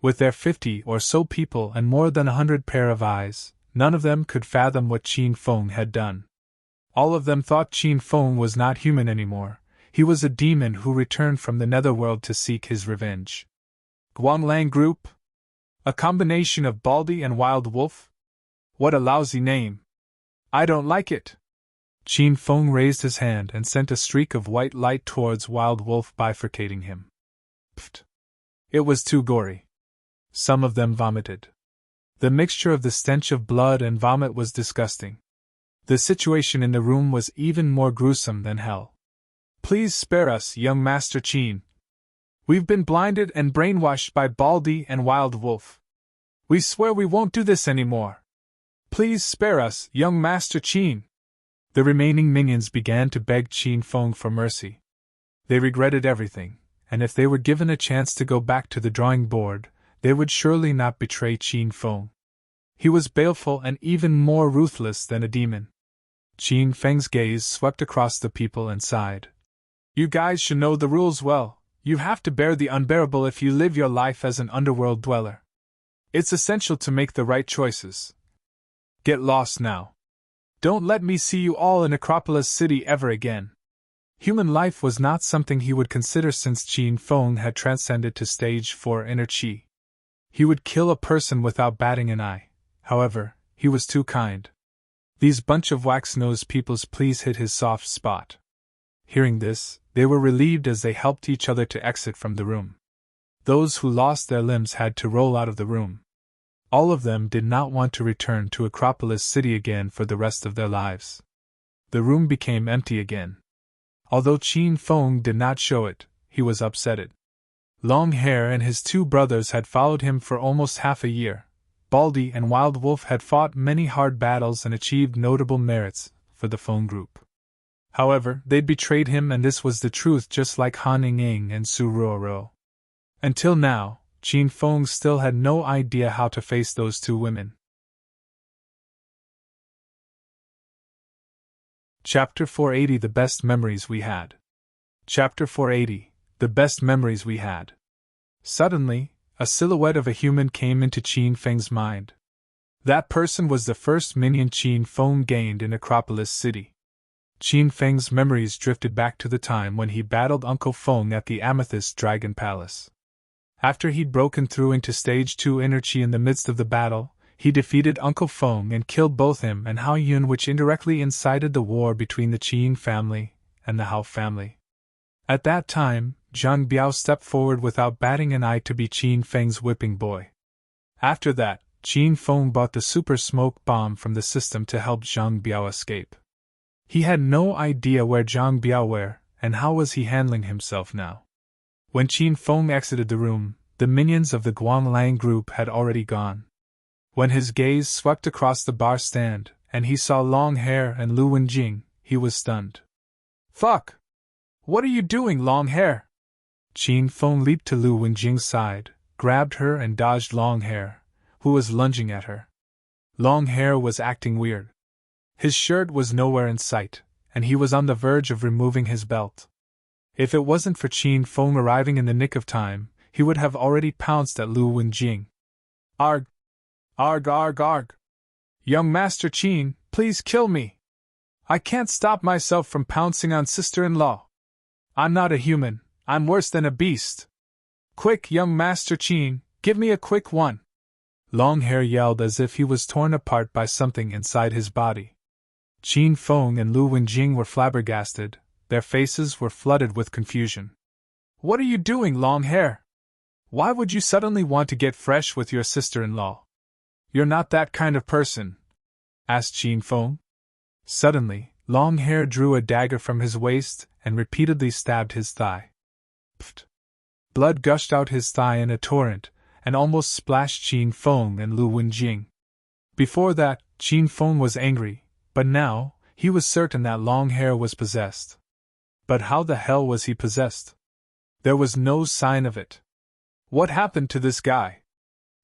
With their 50 or so people and more than 100 pair of eyes, none of them could fathom what Qin Feng had done. All of them thought Qin Feng was not human anymore. He was a demon who returned from the netherworld to seek his revenge. Guanglang group? A combination of Baldy and Wild Wolf? What a lousy name. I don't like it. Qin Feng raised his hand and sent a streak of white light towards Wild Wolf, bifurcating him. Pfft. It was too gory. Some of them vomited. The mixture of the stench of blood and vomit was disgusting. The situation in the room was even more gruesome than hell. Please spare us, young Master Qin. We've been blinded and brainwashed by Baldy and Wild Wolf. We swear we won't do this anymore. Please spare us, young Master Qin. The remaining minions began to beg Qin Feng for mercy. They regretted everything, and if they were given a chance to go back to the drawing board, they would surely not betray Qin Feng. He was baleful and even more ruthless than a demon. Qin Feng's gaze swept across the people and sighed. You guys should know the rules well. You have to bear the unbearable if you live your life as an underworld dweller. It's essential to make the right choices. Get lost now. Don't let me see you all in Acropolis City ever again. Human life was not something he would consider since Qin Feng had transcended to stage 4 inner chi. He would kill a person without batting an eye. However, he was too kind. These bunch of wax-nosed peoples please hit his soft spot. Hearing this, they were relieved as they helped each other to exit from the room. Those who lost their limbs had to roll out of the room. All of them did not want to return to Acropolis City again for the rest of their lives. The room became empty again. Although Qin Feng did not show it, he was upset. Long Hair and his 2 brothers had followed him for almost half a year. Baldy and Wild Wolf had fought many hard battles and achieved notable merits for the Feng group. However, they'd betrayed him, and this was the truth, just like Han Ying and Su Ruoro. Until now, Qin Feng still had no idea how to face those 2 women. Chapter 480 The Best Memories We Had. Chapter 480 The Best Memories We Had. Suddenly, a silhouette of a human came into Qin Feng's mind. That person was the first minion Qin Feng gained in Acropolis City. Qin Feng's memories drifted back to the time when he battled Uncle Feng at the Amethyst Dragon Palace. After he'd broken through into Stage 2 Inner Chi in the midst of the battle, he defeated Uncle Feng and killed both him and Hao Yun, which indirectly incited the war between the Qin family and the Hao family. At that time, Zhang Biao stepped forward without batting an eye to be Qin Feng's whipping boy. After that, Qin Feng bought the super smoke bomb from the system to help Zhang Biao escape. He had no idea where Zhang Biao were, and how was he handling himself now. When Qin Feng exited the room, the minions of the Guanglang group had already gone. When his gaze swept across the bar stand, and he saw Long Hair and Lu Wenjing, he was stunned. Fuck! What are you doing, Long Hair? Qin Feng leaped to Lu Wenjing's side, grabbed her and dodged Long Hair, who was lunging at her. Long Hair was acting weird. His shirt was nowhere in sight, and he was on the verge of removing his belt. If it wasn't for Qin Feng arriving in the nick of time, he would have already pounced at Lu Wenjing. Arg! Arg arg arg! Young Master Qin, please kill me! I can't stop myself from pouncing on sister-in-law. I'm not a human, I'm worse than a beast. Quick, young Master Qin, give me a quick one. Long Hair yelled as if he was torn apart by something inside his body. Qin Feng and Lu Wenjing were flabbergasted, their faces were flooded with confusion. What are you doing, Long Hair? Why would you suddenly want to get fresh with your sister-in-law? You're not that kind of person, asked Qin Feng. Suddenly, Long Hair drew a dagger from his waist and repeatedly stabbed his thigh. Pfft! Blood gushed out his thigh in a torrent, and almost splashed Qin Feng and Lu Wenjing. Before that, Qin Feng was angry, but now, he was certain that Long Hair was possessed. But how the hell was he possessed? There was no sign of it. What happened to this guy?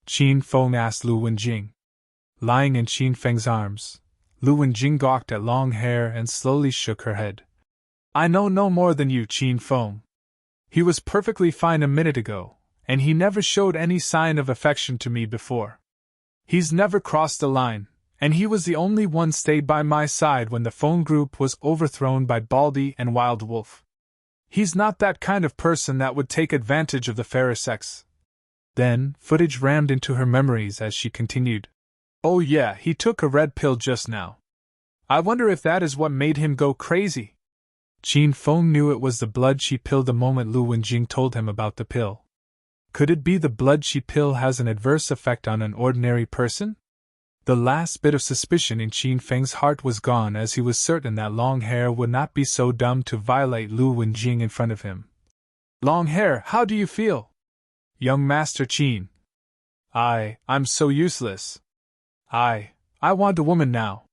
Qin Feng asked Lu Wenjing. Lying in Qin Feng's arms, Lu Wenjing gawked at Long Hair and slowly shook her head. I know no more than you, Qin Feng. He was perfectly fine a minute ago, and he never showed any sign of affection to me before. He's never crossed the line, and he was the only one stayed by my side when the phone group was overthrown by Baldy and Wild Wolf. He's not that kind of person that would take advantage of the fairer sex. Then, footage rammed into her memories as she continued. Oh yeah, he took a red pill just now. I wonder if that is what made him go crazy. Qin Feng knew it was the blood she pill the moment Lu Wenjing told him about the pill. Could it be the blood she pill has an adverse effect on an ordinary person? The last bit of suspicion in Qin Feng's heart was gone as he was certain that Long Hair would not be so dumb to violate Lu Wenjing in front of him. Long Hair, how do you feel? Young Master Qin. I'm so useless. I want a woman now.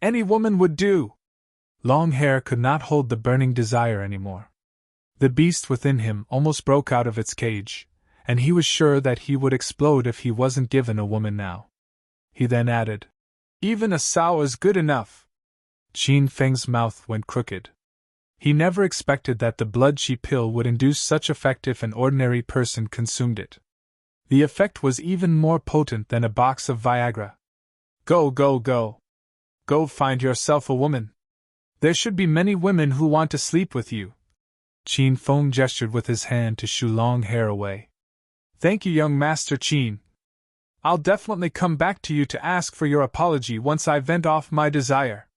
Any woman would do. Long Hair could not hold the burning desire anymore. The beast within him almost broke out of its cage, and he was sure that he would explode if he wasn't given a woman now. He then added, even a sow is good enough. Qin Feng's mouth went crooked. He never expected that the blood she pill would induce such effect if an ordinary person consumed it. The effect was even more potent than a box of Viagra. Go, go, go. Go find yourself a woman. There should be many women who want to sleep with you. Qin Feng gestured with his hand to shoo Long Hair away. Thank you, young Master Qin. I'll definitely come back to you to ask for your apology once I vent off my desire.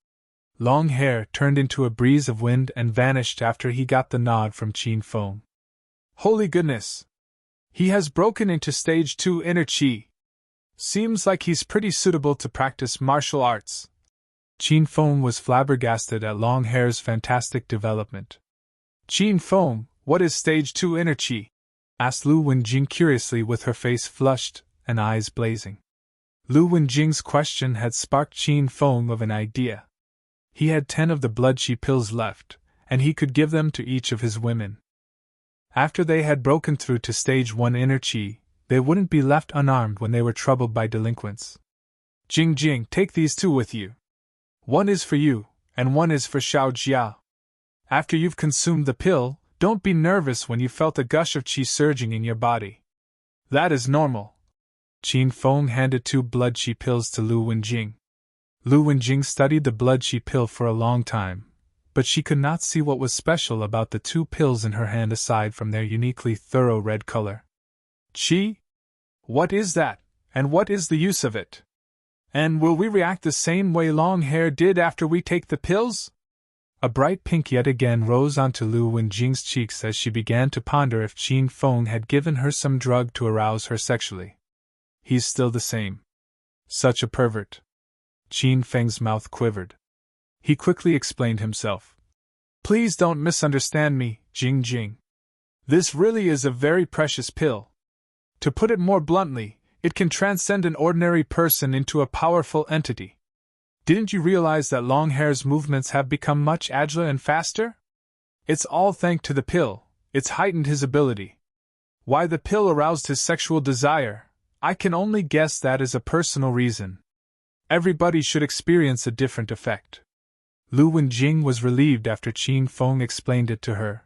Long Hair turned into a breeze of wind and vanished after he got the nod from Qin Feng. Holy goodness! He has broken into stage 2 inner chi. Seems like he's pretty suitable to practice martial arts. Qin Feng was flabbergasted at Long Hair's fantastic development. Qin Feng, what is stage 2 inner chi? Asked Lu Wenjing curiously with her face flushed and eyes blazing. Lu Wenjing's question had sparked Qin Feng of an idea. He had 10 of the blood chi pills left, and he could give them to each of his women. After they had broken through to stage 1 inner chi, they wouldn't be left unarmed when they were troubled by delinquents. Jing Jing, take these 2 with you. One is for you, and one is for Xiao Jia. After you've consumed the pill, don't be nervous when you felt a gush of qi surging in your body. That is normal. Qin Feng handed 2 blood qi pills to Lu Wenjing. Lu Wenjing studied the blood qi pill for a long time, but she could not see what was special about the 2 pills in her hand aside from their uniquely thorough red color. Qi? What is that, and what is the use of it? And will we react the same way Long Hair did after we take the pills? A bright pink yet again rose onto Lu Wenjing's cheeks as she began to ponder if Qin Feng had given her some drug to arouse her sexually. He's still the same. Such a pervert. Qin Feng's mouth quivered. He quickly explained himself. Please don't misunderstand me, Jing Jing. This really is a very precious pill. To put it more bluntly, it can transcend an ordinary person into a powerful entity. Didn't you realize that Long Hair's movements have become much agiler and faster? It's all thanks to the pill, it's heightened his ability. Why the pill aroused his sexual desire, I can only guess that is a personal reason. Everybody should experience a different effect. Lu Wenjing was relieved after Qin Feng explained it to her.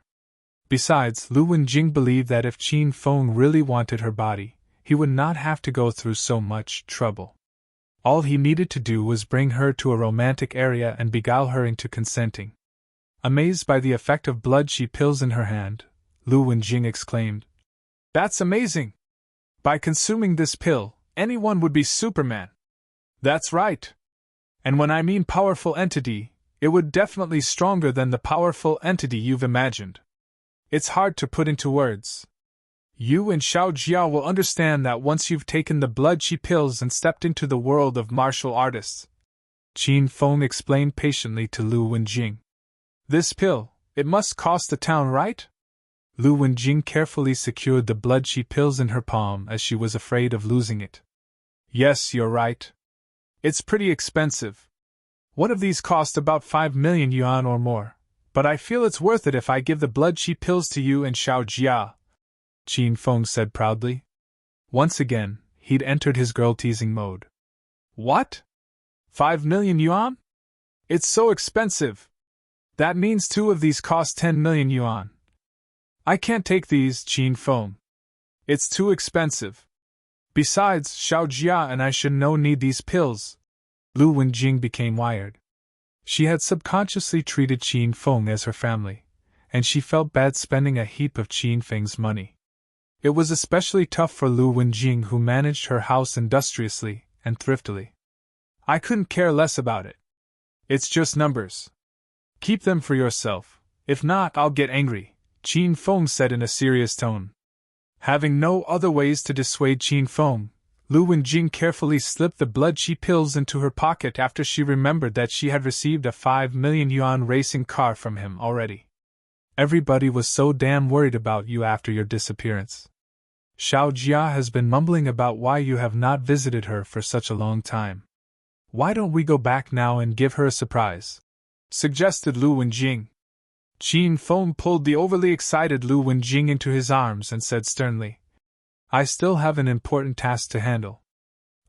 Besides, Lu Wenjing believed that if Qin Feng really wanted her body, he would not have to go through so much trouble. All he needed to do was bring her to a romantic area and beguile her into consenting. Amazed by the effect of blood qi pills in her hand, Lu Wenjing exclaimed, That's amazing! By consuming this pill, anyone would be Superman. That's right. And when I mean powerful entity, it would definitely stronger than the powerful entity you've imagined. It's hard to put into words. You and Xiao Jia will understand that once you've taken the blood chi pills and stepped into the world of martial artists. Qin Feng explained patiently to Lu Wenjing. This pill, it must cost the town, right? Lu Wenjing carefully secured the blood chi pills in her palm as she was afraid of losing it. Yes, you're right. It's pretty expensive. One of these cost about 5 million yuan or more, but I feel it's worth it if I give the blood chi pills to you and Xiao Jia, Qin Feng said proudly. Once again, he'd entered his girl-teasing mode. What? 5 million yuan? It's so expensive. That means 2 of these cost 10 million yuan. I can't take these, Qin Feng. It's too expensive. Besides, Xiao Jia and I should need these pills. Lu Wenjing became wired. She had subconsciously treated Qin Feng as her family, and she felt bad spending a heap of Qin Feng's money. It was especially tough for Lu Wenjing, who managed her house industriously and thriftily. I couldn't care less about it. It's just numbers. Keep them for yourself, if not I'll get angry, Qin Feng said in a serious tone. Having no other ways to dissuade Qin Feng, Lu Wenjing carefully slipped the blood chi pills into her pocket after she remembered that she had received a 5 million yuan racing car from him already. Everybody was so damn worried about you after your disappearance. Xiao Jia has been mumbling about why you have not visited her for such a long time. Why don't we go back now and give her a surprise? Suggested Lu Wenjing. Qin Feng pulled the overly excited Lu Wenjing into his arms and said sternly, I still have an important task to handle.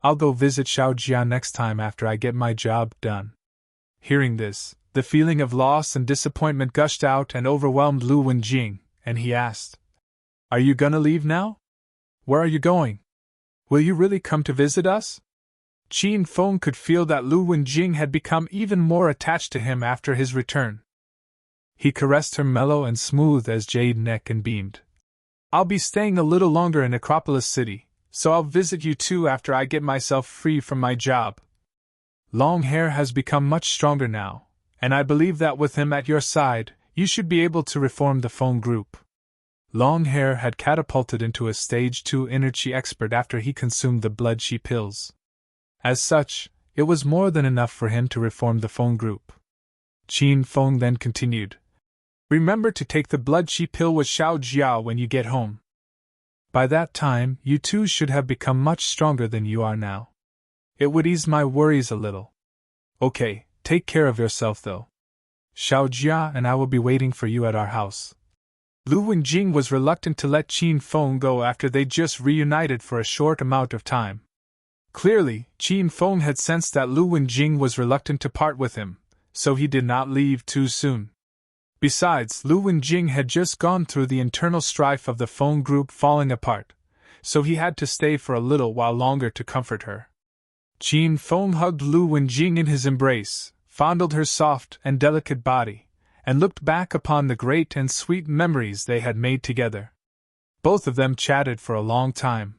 I'll go visit Xiao Jia next time after I get my job done. Hearing this, the feeling of loss and disappointment gushed out and overwhelmed Lu Wenjing, and he asked, Are you gonna leave now? Where are you going? Will you really come to visit us? Qin Feng could feel that Lu Wenjing had become even more attached to him after his return. He caressed her mellow and smooth as jade neck and beamed. I'll be staying a little longer in Acropolis City, so I'll visit you too after I get myself free from my job. Long Hair has become much stronger now, and I believe that with him at your side, you should be able to reform the Feng group. Long Hair had catapulted into a Stage 2 Inner Chi expert after he consumed the blood chi pills. As such, it was more than enough for him to reform the Feng group. Qin Feng then continued, Remember to take the blood chi pill with Xiao Jia when you get home. By that time, you two should have become much stronger than you are now. It would ease my worries a little. Okay, take care of yourself though. Xiao Jia and I will be waiting for you at our house. Lu Wenjing was reluctant to let Qin Feng go after they just reunited for a short amount of time. Clearly, Qin Feng had sensed that Lu Wenjing was reluctant to part with him, so he did not leave too soon. Besides, Lu Wenjing had just gone through the internal strife of the Feng group falling apart, so he had to stay for a little while longer to comfort her. Qin Feng hugged Lu Wenjing in his embrace, fondled her soft and delicate body, and looked back upon the great and sweet memories they had made together. Both of them chatted for a long time.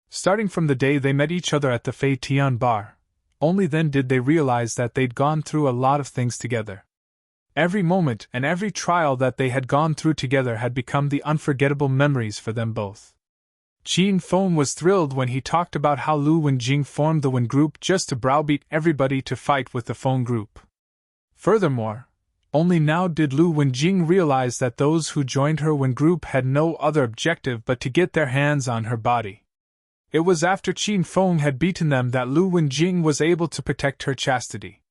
Starting from the day they met each other at the Fei Tian bar, only then did they realize that they'd gone through a lot of things together. Every moment and every trial that they had gone through together had become the unforgettable memories for them both. Qin Feng was thrilled when he talked about how Lu Wenjing formed the Wen group just to browbeat everybody to fight with the Feng group. Furthermore, only now did Lu Wenjing realize that those who joined her Wen group had no other objective but to get their hands on her body. It was after Qin Feng had beaten them that Lu Wenjing was able to protect her chastity.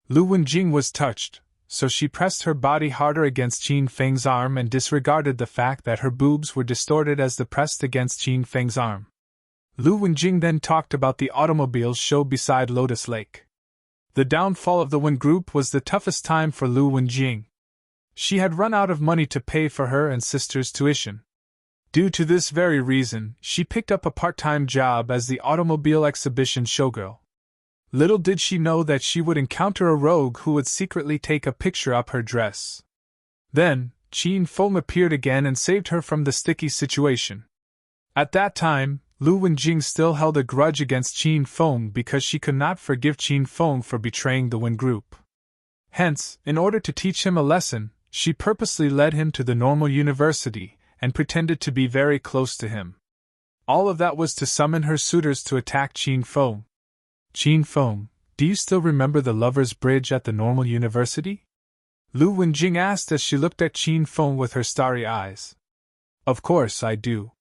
Lu Wenjing was touched, so she pressed her body harder against Qin Feng's arm and disregarded the fact that her boobs were distorted as they pressed against Qin Feng's arm. Lu Wenjing then talked about the automobile show beside Lotus Lake. The downfall of the Wen group was the toughest time for Lu Wenjing. She had run out of money to pay for her and sister's tuition. Due to this very reason, she picked up a part-time job as the automobile exhibition showgirl. Little did she know that she would encounter a rogue who would secretly take a picture up her dress. Then, Qin Feng appeared again and saved her from the sticky situation. At that time, Lu Wenjing still held a grudge against Qin Feng because she could not forgive Qin Feng for betraying the Wen group. Hence, in order to teach him a lesson, she purposely led him to the normal university and pretended to be very close to him. All of that was to summon her suitors to attack Qin Feng. Qin Feng, do you still remember the Lover's Bridge at the normal university? Lu Wenjing asked as she looked at Qin Feng with her starry eyes. Of course I do.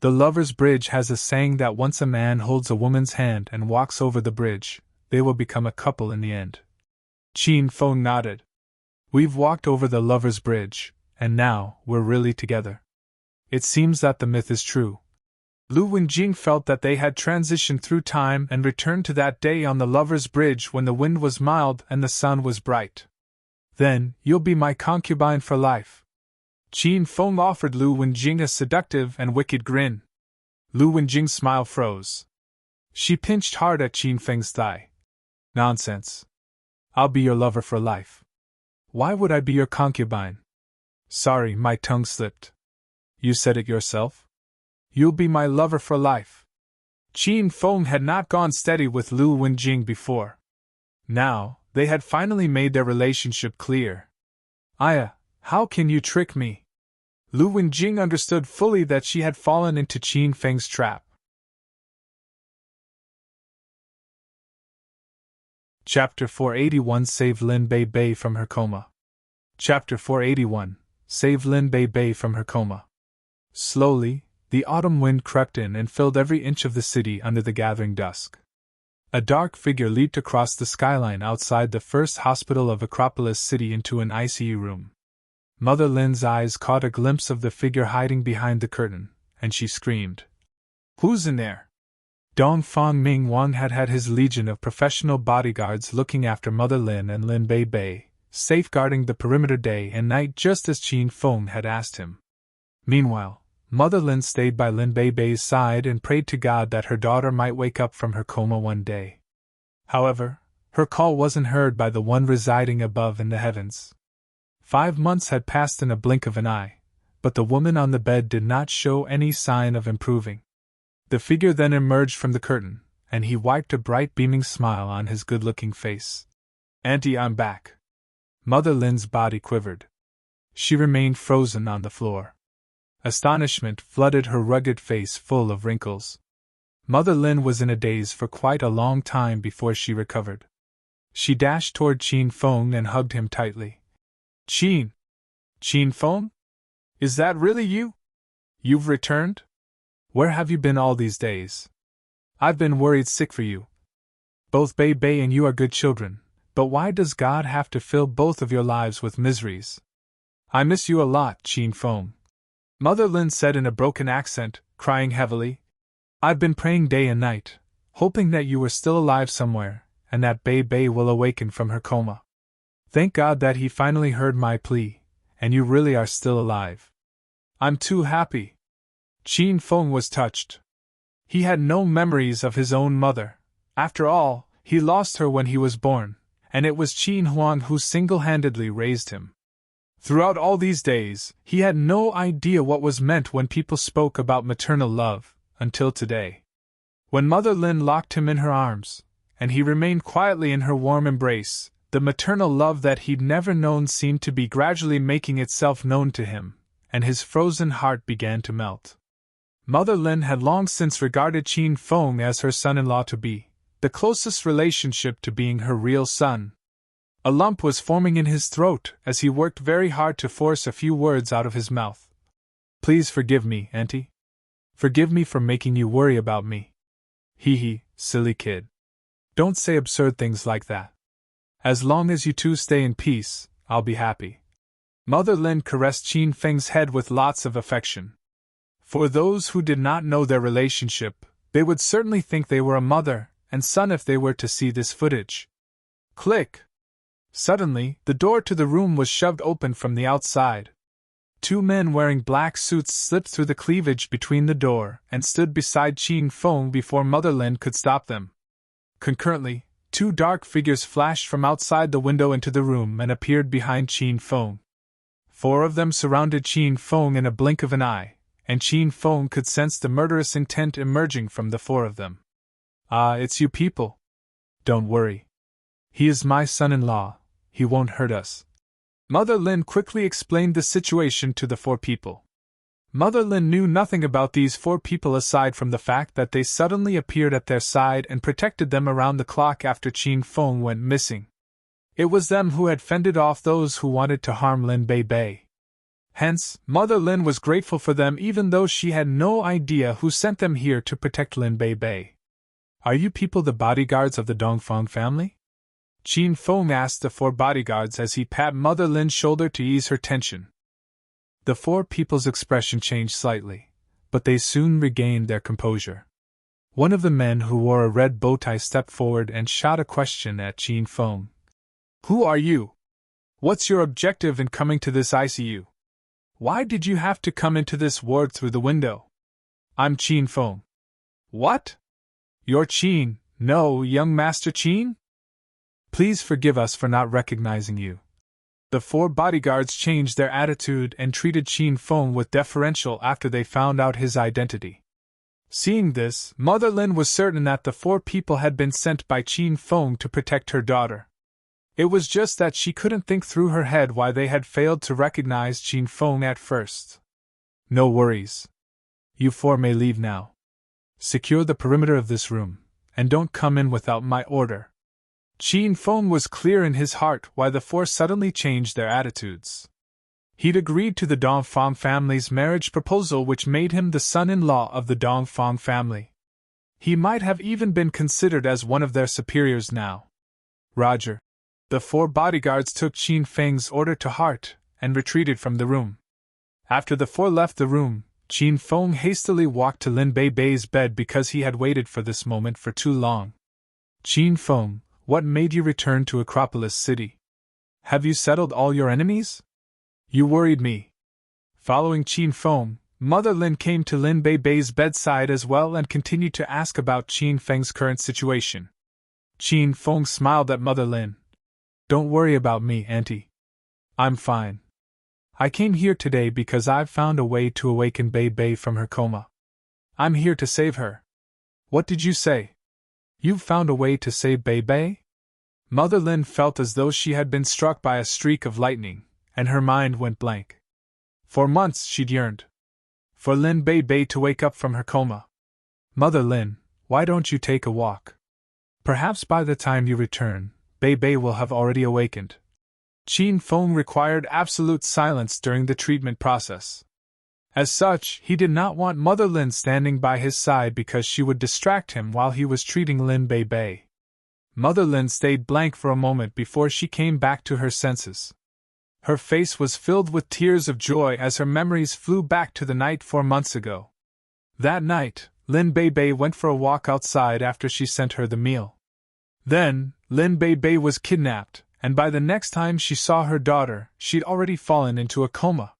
The Lover's Bridge has a saying that once a man holds a woman's hand and walks over the bridge, they will become a couple in the end. Qin Feng nodded. We've walked over the Lover's Bridge, and now we're really together. It seems that the myth is true. Lu Wenjing felt that they had transitioned through time and returned to that day on the Lover's Bridge when the wind was mild and the sun was bright. Then, you'll be my concubine for life. Qin Feng offered Lu Wenjing a seductive and wicked grin. Lu Wenjing's smile froze. She pinched hard at Qin Feng's thigh. Nonsense. I'll be your lover for life. Why would I be your concubine? Sorry, my tongue slipped. You said it yourself? You'll be my lover for life. Qin Feng had not gone steady with Lu Wenjing before. Now, they had finally made their relationship clear. Aya, how can you trick me? Lu Wenjing understood fully that she had fallen into Qin Feng's trap. Chapter 481 Save Lin Bei Bei from Her Coma. Chapter 481 Save Lin Bei Bei from Her Coma. Slowly, the autumn wind crept in and filled every inch of the city under the gathering dusk. A dark figure leaped across the skyline outside the first hospital of Acropolis City into an ICU room. Mother Lin's eyes caught a glimpse of the figure hiding behind the curtain, and she screamed. Who's in there? Dong Fang Ming Wang had had his legion of professional bodyguards looking after Mother Lin and Lin Bei Bei, safeguarding the perimeter day and night just as Qin Feng had asked him. Meanwhile, Mother Lin stayed by Lin Bei Bei's side and prayed to God that her daughter might wake up from her coma one day. However, her call wasn't heard by the one residing above in the heavens. 5 months had passed in a blink of an eye, but the woman on the bed did not show any sign of improving. The figure then emerged from the curtain, and he wiped a bright beaming smile on his good-looking face. Auntie, I'm back. Mother Lin's body quivered. She remained frozen on the floor. Astonishment flooded her rugged face full of wrinkles. Mother Lin was in a daze for quite a long time before she recovered. She dashed toward Qin Feng and hugged him tightly. Qin Feng? Is that really you? You've returned? Where have you been all these days? I've been worried sick for you. Both Bei Bei and you are good children, but why does God have to fill both of your lives with miseries? I miss you a lot, Qin Feng. Mother Lin said in a broken accent, crying heavily. I've been praying day and night, hoping that you were still alive somewhere, and that Bei Bei will awaken from her coma. Thank God that he finally heard my plea, and you really are still alive. I'm too happy. Qin Feng was touched. He had no memories of his own mother. After all, he lost her when he was born, and it was Qin Huang who single-handedly raised him. Throughout all these days, he had no idea what was meant when people spoke about maternal love, until today. When Mother Lin locked him in her arms, and he remained quietly in her warm embrace, the maternal love that he'd never known seemed to be gradually making itself known to him, and his frozen heart began to melt. Mother Lin had long since regarded Qin Feng as her son-in-law-to-be, the closest relationship to being her real son. A lump was forming in his throat as he worked very hard to force a few words out of his mouth. Please forgive me, Auntie. Forgive me for making you worry about me. Hee, silly kid. Don't say absurd things like that. As long as you two stay in peace, I'll be happy. Mother Lin caressed Qin Feng's head with lots of affection. For those who did not know their relationship, they would certainly think they were a mother and son if they were to see this footage. Click! Suddenly, the door to the room was shoved open from the outside. 2 men wearing black suits slipped through the cleavage between the door and stood beside Qin Feng before Mother Lin could stop them. Concurrently, 2 dark figures flashed from outside the window into the room and appeared behind Qin Feng. 4 of them surrounded Qin Feng in a blink of an eye, and Qin Feng could sense the murderous intent emerging from the four of them. "Ah, it's you people. Don't worry. He is my son-in-law, he won't hurt us." Mother Lin quickly explained the situation to the four people. Mother Lin knew nothing about these four people aside from the fact that they suddenly appeared at their side and protected them around the clock after Qin Feng went missing. It was them who had fended off those who wanted to harm Lin Bei Bei. Hence, Mother Lin was grateful for them even though she had no idea who sent them here to protect Lin Bei Bei. "Are you people the bodyguards of the Dongfang family?" Qin Feng asked the four bodyguards as he pat Mother Lin's shoulder to ease her tension. The four people's expression changed slightly, but they soon regained their composure. One of the men who wore a red bow tie stepped forward and shot a question at Qin Feng. "Who are you? What's your objective in coming to this ICU? Why did you have to come into this ward through the window?" "I'm Qin Feng." "What? You're Qin, no, young Master Qin? Please forgive us for not recognizing you." The four bodyguards changed their attitude and treated Qin Feng with deferential after they found out his identity. Seeing this, Mother Lin was certain that the four people had been sent by Qin Feng to protect her daughter. It was just that she couldn't think through her head why they had failed to recognize Qin Feng at first. "No worries. You four may leave now. Secure the perimeter of this room, and don't come in without my order." Qin Feng was clear in his heart why the four suddenly changed their attitudes. He'd agreed to the Dongfang family's marriage proposal, which made him the son-in-law of the Dongfang family. He might have even been considered as one of their superiors now. "Roger." The four bodyguards took Qin Feng's order to heart and retreated from the room. After the four left the room, Qin Feng hastily walked to Lin Bei Bei's bed because he had waited for this moment for too long. "Qin Feng, what made you return to Acropolis City? Have you settled all your enemies? You worried me." Following Qin Feng, Mother Lin came to Lin Bei Bei's bedside as well and continued to ask about Qin Feng's current situation. Qin Feng smiled at Mother Lin. "Don't worry about me, Auntie. I'm fine. I came here today because I've found a way to awaken Bei Bei from her coma. I'm here to save her." "What did you say? You've found a way to save Bei Bei?" Mother Lin felt as though she had been struck by a streak of lightning, and her mind went blank. For months she'd yearned for Lin Bei Bei to wake up from her coma. "Mother Lin, why don't you take a walk? Perhaps by the time you return, Bei Bei will have already awakened." Qin Feng required absolute silence during the treatment process. As such, he did not want Mother Lin standing by his side because she would distract him while he was treating Lin Bei Bei. Mother Lin stayed blank for a moment before she came back to her senses. Her face was filled with tears of joy as her memories flew back to the night 4 months ago. That night, Lin Bei Bei went for a walk outside after she sent her the meal. Then, Lin Bei Bei was kidnapped, and by the next time she saw her daughter, she'd already fallen into a coma.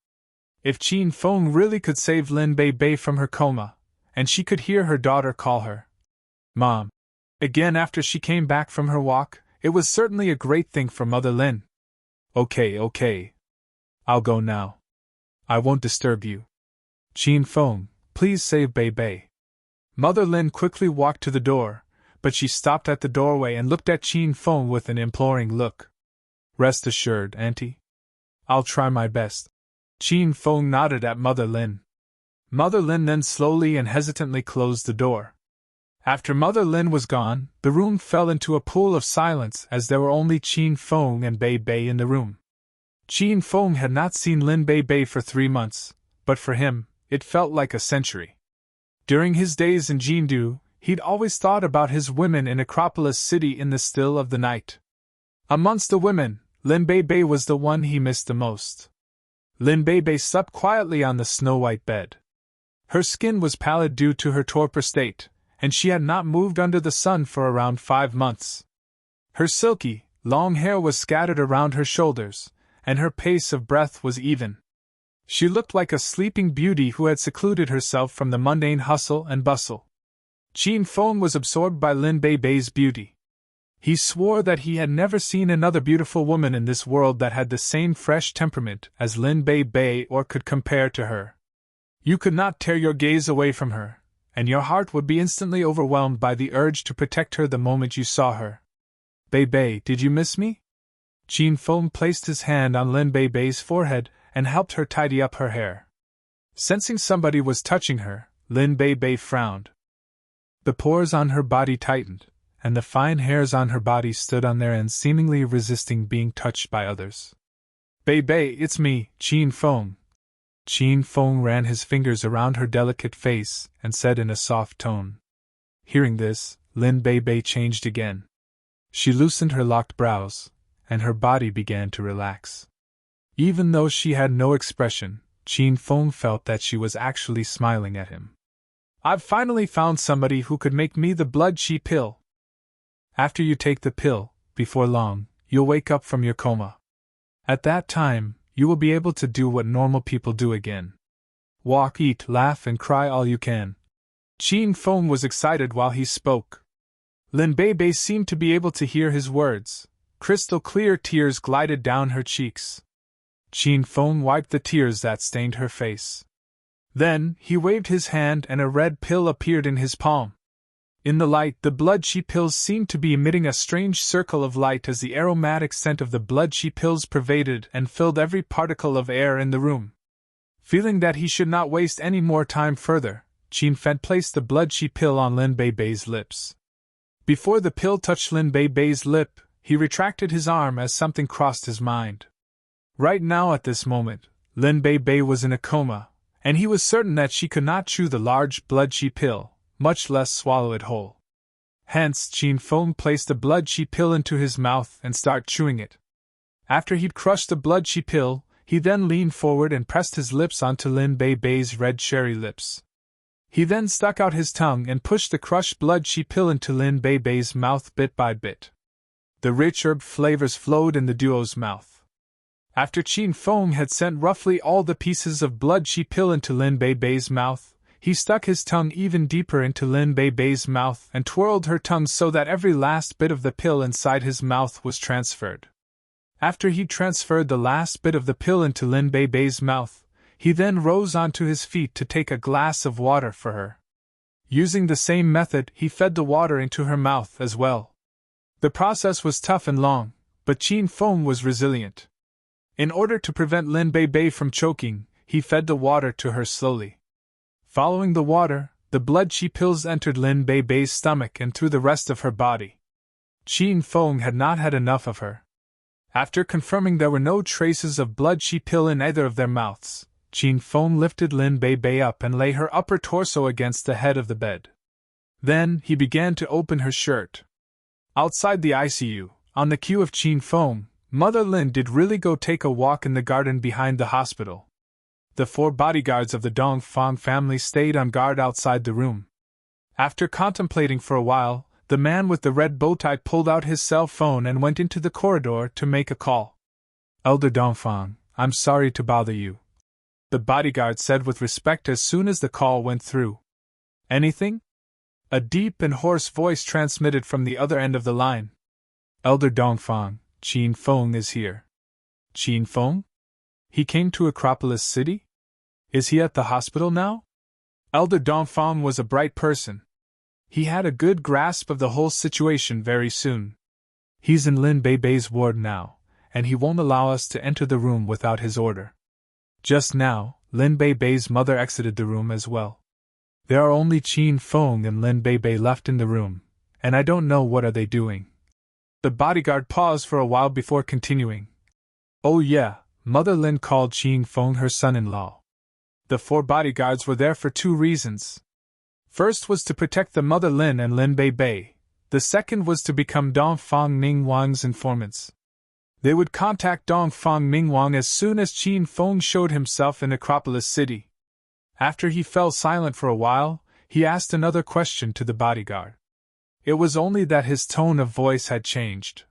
If Qin Feng really could save Lin Bei Bei from her coma, and she could hear her daughter call her Mom again after she came back from her walk, it was certainly a great thing for Mother Lin. Okay. I'll go now. I won't disturb you. Qin Feng, please save Bei Bei." Mother Lin quickly walked to the door, but she stopped at the doorway and looked at Qin Feng with an imploring look. "Rest assured, Auntie. I'll try my best." Qin Feng nodded at Mother Lin. Mother Lin then slowly and hesitantly closed the door. After Mother Lin was gone, the room fell into a pool of silence as there were only Qin Feng and Bei Bei in the room. Qin Feng had not seen Lin Bei Bei for 3 months, but for him, it felt like a century. During his days in Jindu, he'd always thought about his women in Acropolis City in the still of the night. Amongst the women, Lin Bei Bei was the one he missed the most. Lin Bei Bei slept quietly on the snow-white bed. Her skin was pallid due to her torpor state, and she had not moved under the sun for around 5 months. Her silky, long hair was scattered around her shoulders, and her pace of breath was even. She looked like a sleeping beauty who had secluded herself from the mundane hustle and bustle. Qin Feng was absorbed by Lin Bei Bei's beauty. He swore that he had never seen another beautiful woman in this world that had the same fresh temperament as Lin Bei Bei or could compare to her. You could not tear your gaze away from her, and your heart would be instantly overwhelmed by the urge to protect her the moment you saw her. Bei Bei, did you miss me? Qin Feng placed his hand on Lin Bei Bei's forehead and helped her tidy up her hair. Sensing somebody was touching her, Lin Bei Bei frowned. The pores on her body tightened, and the fine hairs on her body stood on their ends, seemingly resisting being touched by others. Bei Bei, it's me, Qin Feng. Qin Feng ran his fingers around her delicate face and said in a soft tone. Hearing this, Lin Bei Bei changed again. She loosened her locked brows, and her body began to relax. Even though she had no expression, Qin Feng felt that she was actually smiling at him. I've finally found somebody who could make me the blood chi pill. After you take the pill, before long, you'll wake up from your coma. At that time, you will be able to do what normal people do again. Walk, eat, laugh, and cry all you can. Qin Feng was excited while he spoke. Lin Bei Bei seemed to be able to hear his words. Crystal clear tears glided down her cheeks. Qin Feng wiped the tears that stained her face. Then, he waved his hand and a red pill appeared in his palm. In the light, the blood chi pills seemed to be emitting a strange circle of light as the aromatic scent of the blood chi pills pervaded and filled every particle of air in the room. Feeling that he should not waste any more time further, Qin Feng placed the blood chi pill on Lin Bei Bei's lips. Before the pill touched Lin Bei Bei's lip, he retracted his arm as something crossed his mind. Right now at this moment, Lin Bei Bei was in a coma, and he was certain that she could not chew the large blood chi pill, much less swallow it whole. Hence, Qin Feng placed the blood chi pill into his mouth and started chewing it. After he'd crushed the blood chi pill, he then leaned forward and pressed his lips onto Lin Bei Bei's red cherry lips. He then stuck out his tongue and pushed the crushed blood chi pill into Lin Bei Bei's mouth bit by bit. The rich herb flavors flowed in the duo's mouth. After Qin Feng had sent roughly all the pieces of blood chi pill into Lin Bei Bei's mouth, he stuck his tongue even deeper into Lin Bei Bei's mouth and twirled her tongue so that every last bit of the pill inside his mouth was transferred. After he'd transferred the last bit of the pill into Lin Bei Bei's mouth, he then rose onto his feet to take a glass of water for her. Using the same method, he fed the water into her mouth as well. The process was tough and long, but Qin Feng was resilient. In order to prevent Lin Bei Bei from choking, he fed the water to her slowly. Following the water, the blood chi pills entered Lin Bei Bei's stomach and through the rest of her body. Qin Feng had not had enough of her. After confirming there were no traces of blood chi pill in either of their mouths, Qin Feng lifted Lin Bei Bei up and lay her upper torso against the head of the bed. Then, he began to open her shirt. Outside the ICU, on the cue of Qin Feng, Mother Lin did really go take a walk in the garden behind the hospital. The 4 bodyguards of the Dongfang family stayed on guard outside the room. After contemplating for a while, the man with the red bow tie pulled out his cell phone and went into the corridor to make a call. Elder Dongfang, I'm sorry to bother you, the bodyguard said with respect as soon as the call went through. Anything? A deep and hoarse voice transmitted from the other end of the line. Elder Dongfang, Qin Feng is here. Qin Feng? He came to Acropolis City? Is he at the hospital now? Elder Dongfang was a bright person. He had a good grasp of the whole situation very soon. He's in Lin Bei Bei's ward now, and he won't allow us to enter the room without his order. Just now, Lin Bei Bei's mother exited the room as well. There are only Qin Feng and Lin Bei Bei left in the room, and I don't know what are they doing. The bodyguard paused for a while before continuing. Oh yeah, Mother Lin called Qin Feng her son-in-law. The 4 bodyguards were there for 2 reasons. First was to protect the Mother Lin and Lin Bei Bei. The second was to become Dongfang Ningguang's informants. They would contact Dongfang Ningguang as soon as Qin Feng showed himself in Acropolis City. After he fell silent for a while, he asked another question to the bodyguard. It was only that his tone of voice had changed.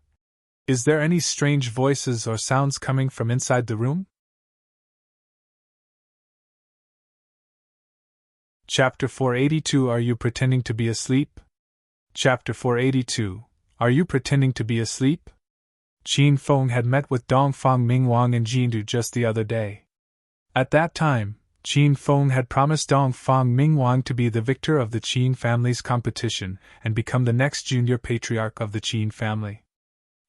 Is there any strange voices or sounds coming from inside the room? Chapter 482 Are you pretending to be asleep? Chapter 482 Are you pretending to be asleep? Qin Feng had met with Dongfang Ningguang and Jindu just the other day. At that time, Qin Feng had promised Dongfang Mingwang to be the victor of the Qin family's competition and become the next junior patriarch of the Qin family.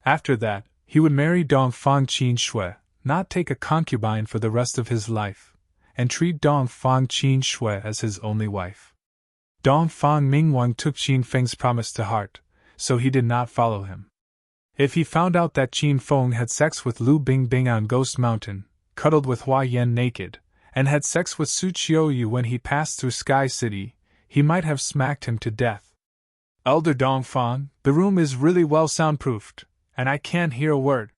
After that, he would marry Dongfang Qin Shui, not take a concubine for the rest of his life, and treat Dongfang Qin Shui as his only wife. Dongfang Mingwang took Qin Feng's promise to heart, so he did not follow him. If he found out that Qin Feng had sex with Lu Bingbing on Ghost Mountain, cuddled with Hua Yan naked, and had sex with Su Qiuyu when he passed through Sky City, he might have smacked him to death. Elder Dongfang, the room is really well soundproofed, and I can't hear a word.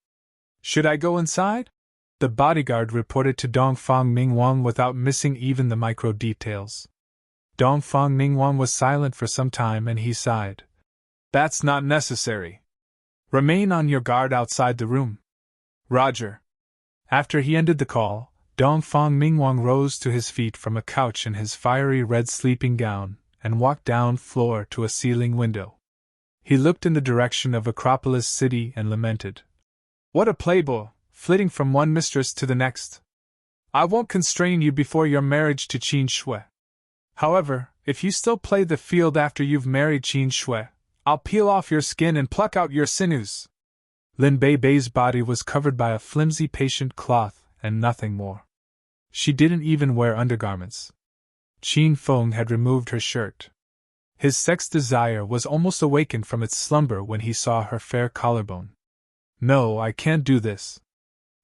Should I go inside? The bodyguard reported to Dongfang Mingwang without missing even the micro details. Dongfang Mingwang was silent for some time and he sighed. That's not necessary. Remain on your guard outside the room. Roger. After he ended the call, Dongfang Mingwang rose to his feet from a couch in his fiery red sleeping gown and walked down floor to a ceiling window. He looked in the direction of Acropolis City and lamented. What a playboy, flitting from one mistress to the next. I won't constrain you before your marriage to Qin Shui. However, if you still play the field after you've married Qin Shui, I'll peel off your skin and pluck out your sinews. Lin Bei Bei's body was covered by a flimsy patient cloth and nothing more. She didn't even wear undergarments. Qin Feng had removed her shirt. His sex desire was almost awakened from its slumber when he saw her fair collarbone. No, I can't do this.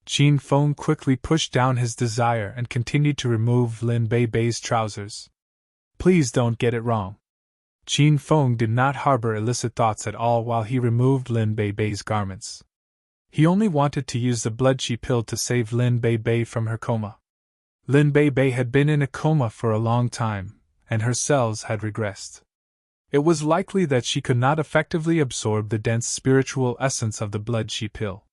Qin Feng quickly pushed down his desire and continued to remove Lin Bei Bei's trousers. Please don't get it wrong. Qin Feng did not harbor illicit thoughts at all while he removed Lin Bei Bei's garments. He only wanted to use the blood she pill to save Lin Bei Bei from her coma. Lin Bei Bei had been in a coma for a long time, and her cells had regressed. It was likely that she could not effectively absorb the dense spiritual essence of the blood she pill.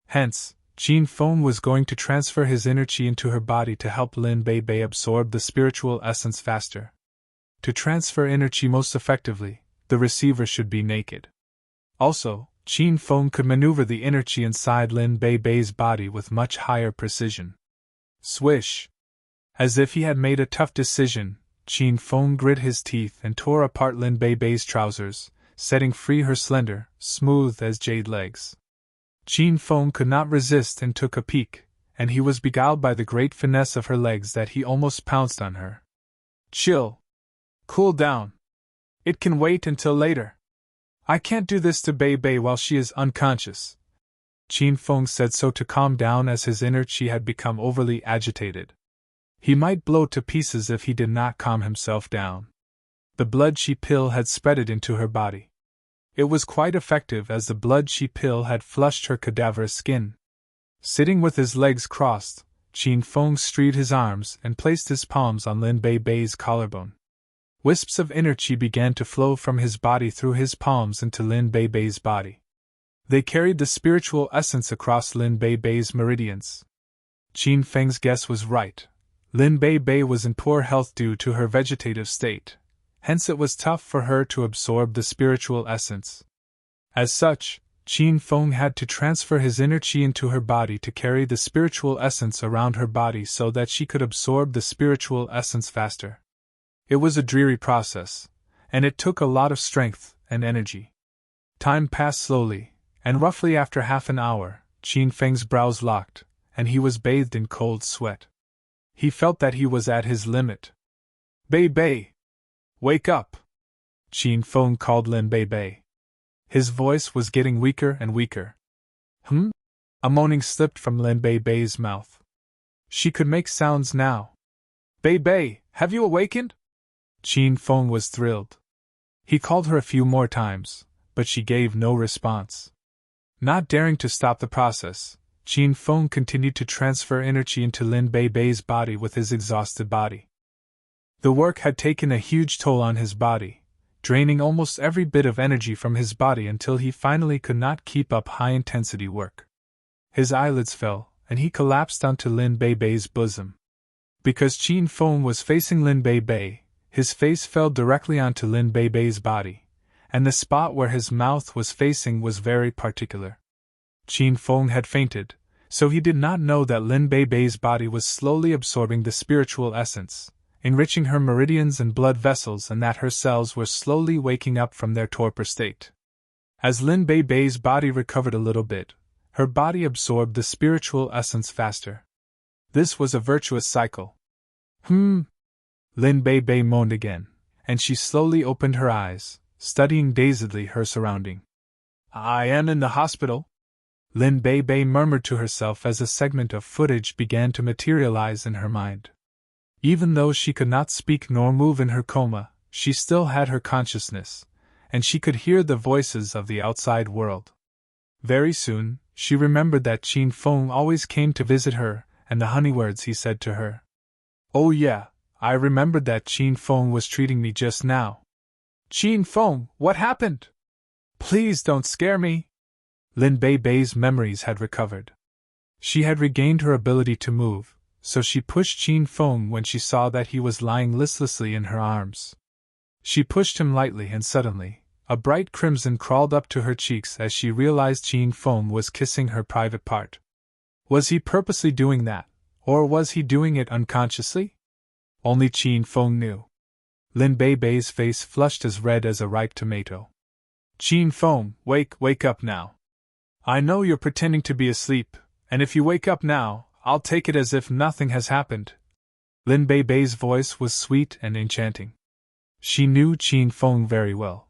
Hence, Qin Feng was going to transfer his energy into her body to help Lin Bei Bei absorb the spiritual essence faster. To transfer energy most effectively, the receiver should be naked. Also, Qin Feng could maneuver the energy inside Lin Bei Bei's body with much higher precision. Swish! As if he had made a tough decision, Qin Feng grit his teeth and tore apart Lin Bei Bei's trousers, setting free her slender, smooth as jade legs. Qin Feng could not resist and took a peek, and he was beguiled by the great finesse of her legs that he almost pounced on her. Chill. Cool down. It can wait until later. I can't do this to Bei Bei while she is unconscious. Qin Feng said so to calm down as his inner chi had become overly agitated. He might blow to pieces if he did not calm himself down. The blood chi pill had spread it into her body. It was quite effective as the blood chi pill had flushed her cadaverous skin. Sitting with his legs crossed, Qin Feng straightened his arms and placed his palms on Lin Bei Bei's collarbone. Wisps of energy began to flow from his body through his palms into Lin Bei Bei's body. They carried the spiritual essence across Lin Bei Bei's meridians. Qin Feng's guess was right. Lin Bei Bei was in poor health due to her vegetative state, hence it was tough for her to absorb the spiritual essence. As such, Qin Feng had to transfer his inner chi into her body to carry the spiritual essence around her body so that she could absorb the spiritual essence faster. It was a dreary process, and it took a lot of strength and energy. Time passed slowly, and roughly after half an hour, Qin Feng's brows locked, and he was bathed in cold sweat. He felt that he was at his limit. Bei Bei! Wake up! Qin Feng called Lin Bei Bei. His voice was getting weaker and weaker. A moaning slipped from Lin Bei Bei's mouth. She could make sounds now. Bei Bei, have you awakened? Qin Feng was thrilled. He called her a few more times, but she gave no response. Not daring to stop the process, Qin Feng continued to transfer energy into Lin Bei Bei's body with his exhausted body. The work had taken a huge toll on his body, draining almost every bit of energy from his body until he finally could not keep up high-intensity work. His eyelids fell, and he collapsed onto Lin Bei Bei's bosom. Because Qin Feng was facing Lin Bei Bei, his face fell directly onto Lin Bei Bei's body, and the spot where his mouth was facing was very particular. Qin Feng had fainted, so he did not know that Lin Bei Bei's body was slowly absorbing the spiritual essence, enriching her meridians and blood vessels, and that her cells were slowly waking up from their torpor state. As Lin Bei Bei's body recovered a little bit, her body absorbed the spiritual essence faster. This was a virtuous cycle. Lin Bei Bei moaned again, and she slowly opened her eyes, studying dazedly her surrounding. I am in the hospital? Lin Bei Bei murmured to herself as a segment of footage began to materialize in her mind. Even though she could not speak nor move in her coma, she still had her consciousness, and she could hear the voices of the outside world. Very soon, she remembered that Qin Feng always came to visit her, and the honey words he said to her. Oh yeah, I remembered that Qin Feng was treating me just now. Qin Feng, what happened? Please don't scare me. Lin Bei Bei's memories had recovered. She had regained her ability to move, so she pushed Qin Feng when she saw that he was lying listlessly in her arms. She pushed him lightly, and suddenly, a bright crimson crawled up to her cheeks as she realized Qin Feng was kissing her private part. Was he purposely doing that, or was he doing it unconsciously? Only Qin Feng knew. Lin Bei Bei's face flushed as red as a ripe tomato. Qin Feng, wake up now. I know you're pretending to be asleep, and if you wake up now, I'll take it as if nothing has happened. Lin Bei Bei's voice was sweet and enchanting. She knew Qin Feng very well.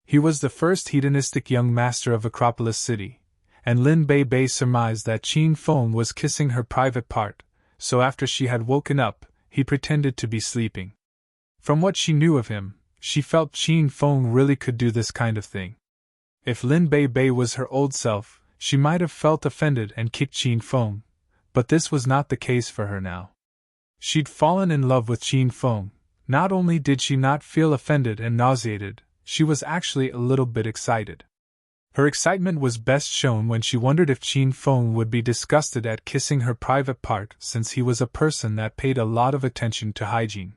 He was the first hedonistic young master of Acropolis City, and Lin Bei Bei surmised that Qin Feng was kissing her private part, so after she had woken up, he pretended to be sleeping. From what she knew of him, she felt Qin Feng really could do this kind of thing. If Lin Bei Bei was her old self, she might have felt offended and kicked Qin Feng, but this was not the case for her now. She'd fallen in love with Qin Feng. Not only did she not feel offended and nauseated, she was actually a little bit excited. Her excitement was best shown when she wondered if Qin Feng would be disgusted at kissing her private part, since he was a person that paid a lot of attention to hygiene.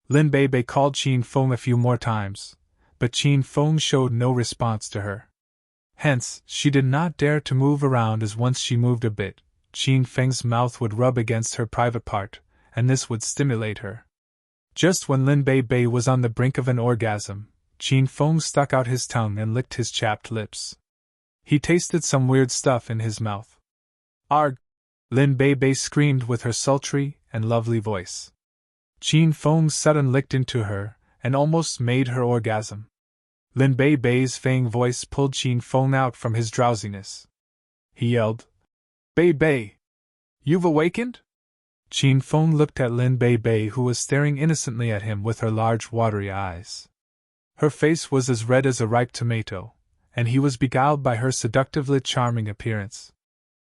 Lin Bei Bei called Qin Feng a few more times, but Qin Feng showed no response to her. Hence, she did not dare to move around, as once she moved a bit, Qin Feng's mouth would rub against her private part, and this would stimulate her. Just when Lin Bei Bei was on the brink of an orgasm, Qin Feng stuck out his tongue and licked his chapped lips. He tasted some weird stuff in his mouth. Arg! Lin Bei Bei screamed with her sultry and lovely voice. Qin Feng suddenly licked into her, and almost made her orgasm. Lin Bei Bei's Feng voice pulled Qin Feng out from his drowsiness. He yelled, Bei Bei! You've awakened? Qin Feng looked at Lin Bei Bei, who was staring innocently at him with her large watery eyes. Her face was as red as a ripe tomato, and he was beguiled by her seductively charming appearance.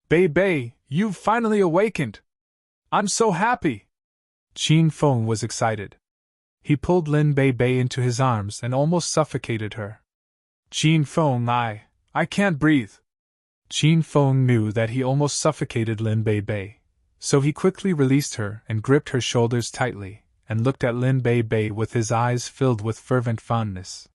Bei Bei, you've finally awakened! I'm so happy! Qin Feng was excited. He pulled Lin Bei Bei into his arms and almost suffocated her. Qin Feng, I can't breathe. Qin Feng knew that he almost suffocated Lin Bei Bei, so he quickly released her and gripped her shoulders tightly, and looked at Lin Bei Bei with his eyes filled with fervent fondness.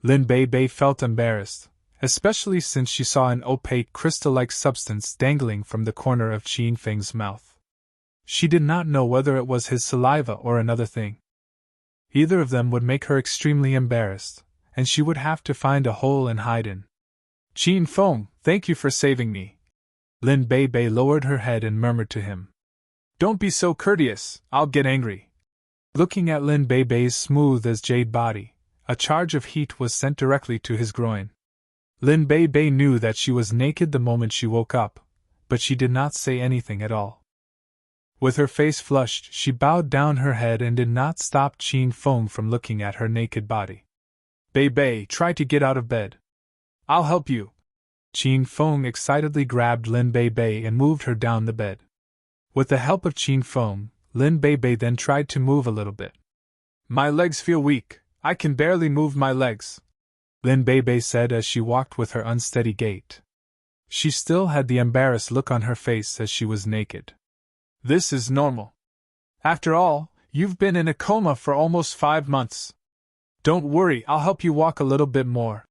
Lin Bei Bei felt embarrassed, especially since she saw an opaque crystal-like substance dangling from the corner of Qin Feng's mouth. She did not know whether it was his saliva or another thing. Either of them would make her extremely embarrassed, and she would have to find a hole and hide in. Qin Feng, thank you for saving me. Lin Bei Bei lowered her head and murmured to him. Don't be so courteous, I'll get angry. Looking at Lin Bei Bei's smooth as jade body, a charge of heat was sent directly to his groin. Lin Bei Bei knew that she was naked the moment she woke up, but she did not say anything at all. With her face flushed, she bowed down her head and did not stop Qin Feng from looking at her naked body. Bei Bei, try to get out of bed. I'll help you. Qin Feng excitedly grabbed Lin Bei Bei and moved her down the bed. With the help of Qin Feng, Lin Bei Bei then tried to move a little bit. My legs feel weak, I can barely move my legs, Lin Bei Bei said as she walked with her unsteady gait. She still had the embarrassed look on her face as she was naked. This is normal. After all, you've been in a coma for almost 5 months. Don't worry, I'll help you walk a little bit more.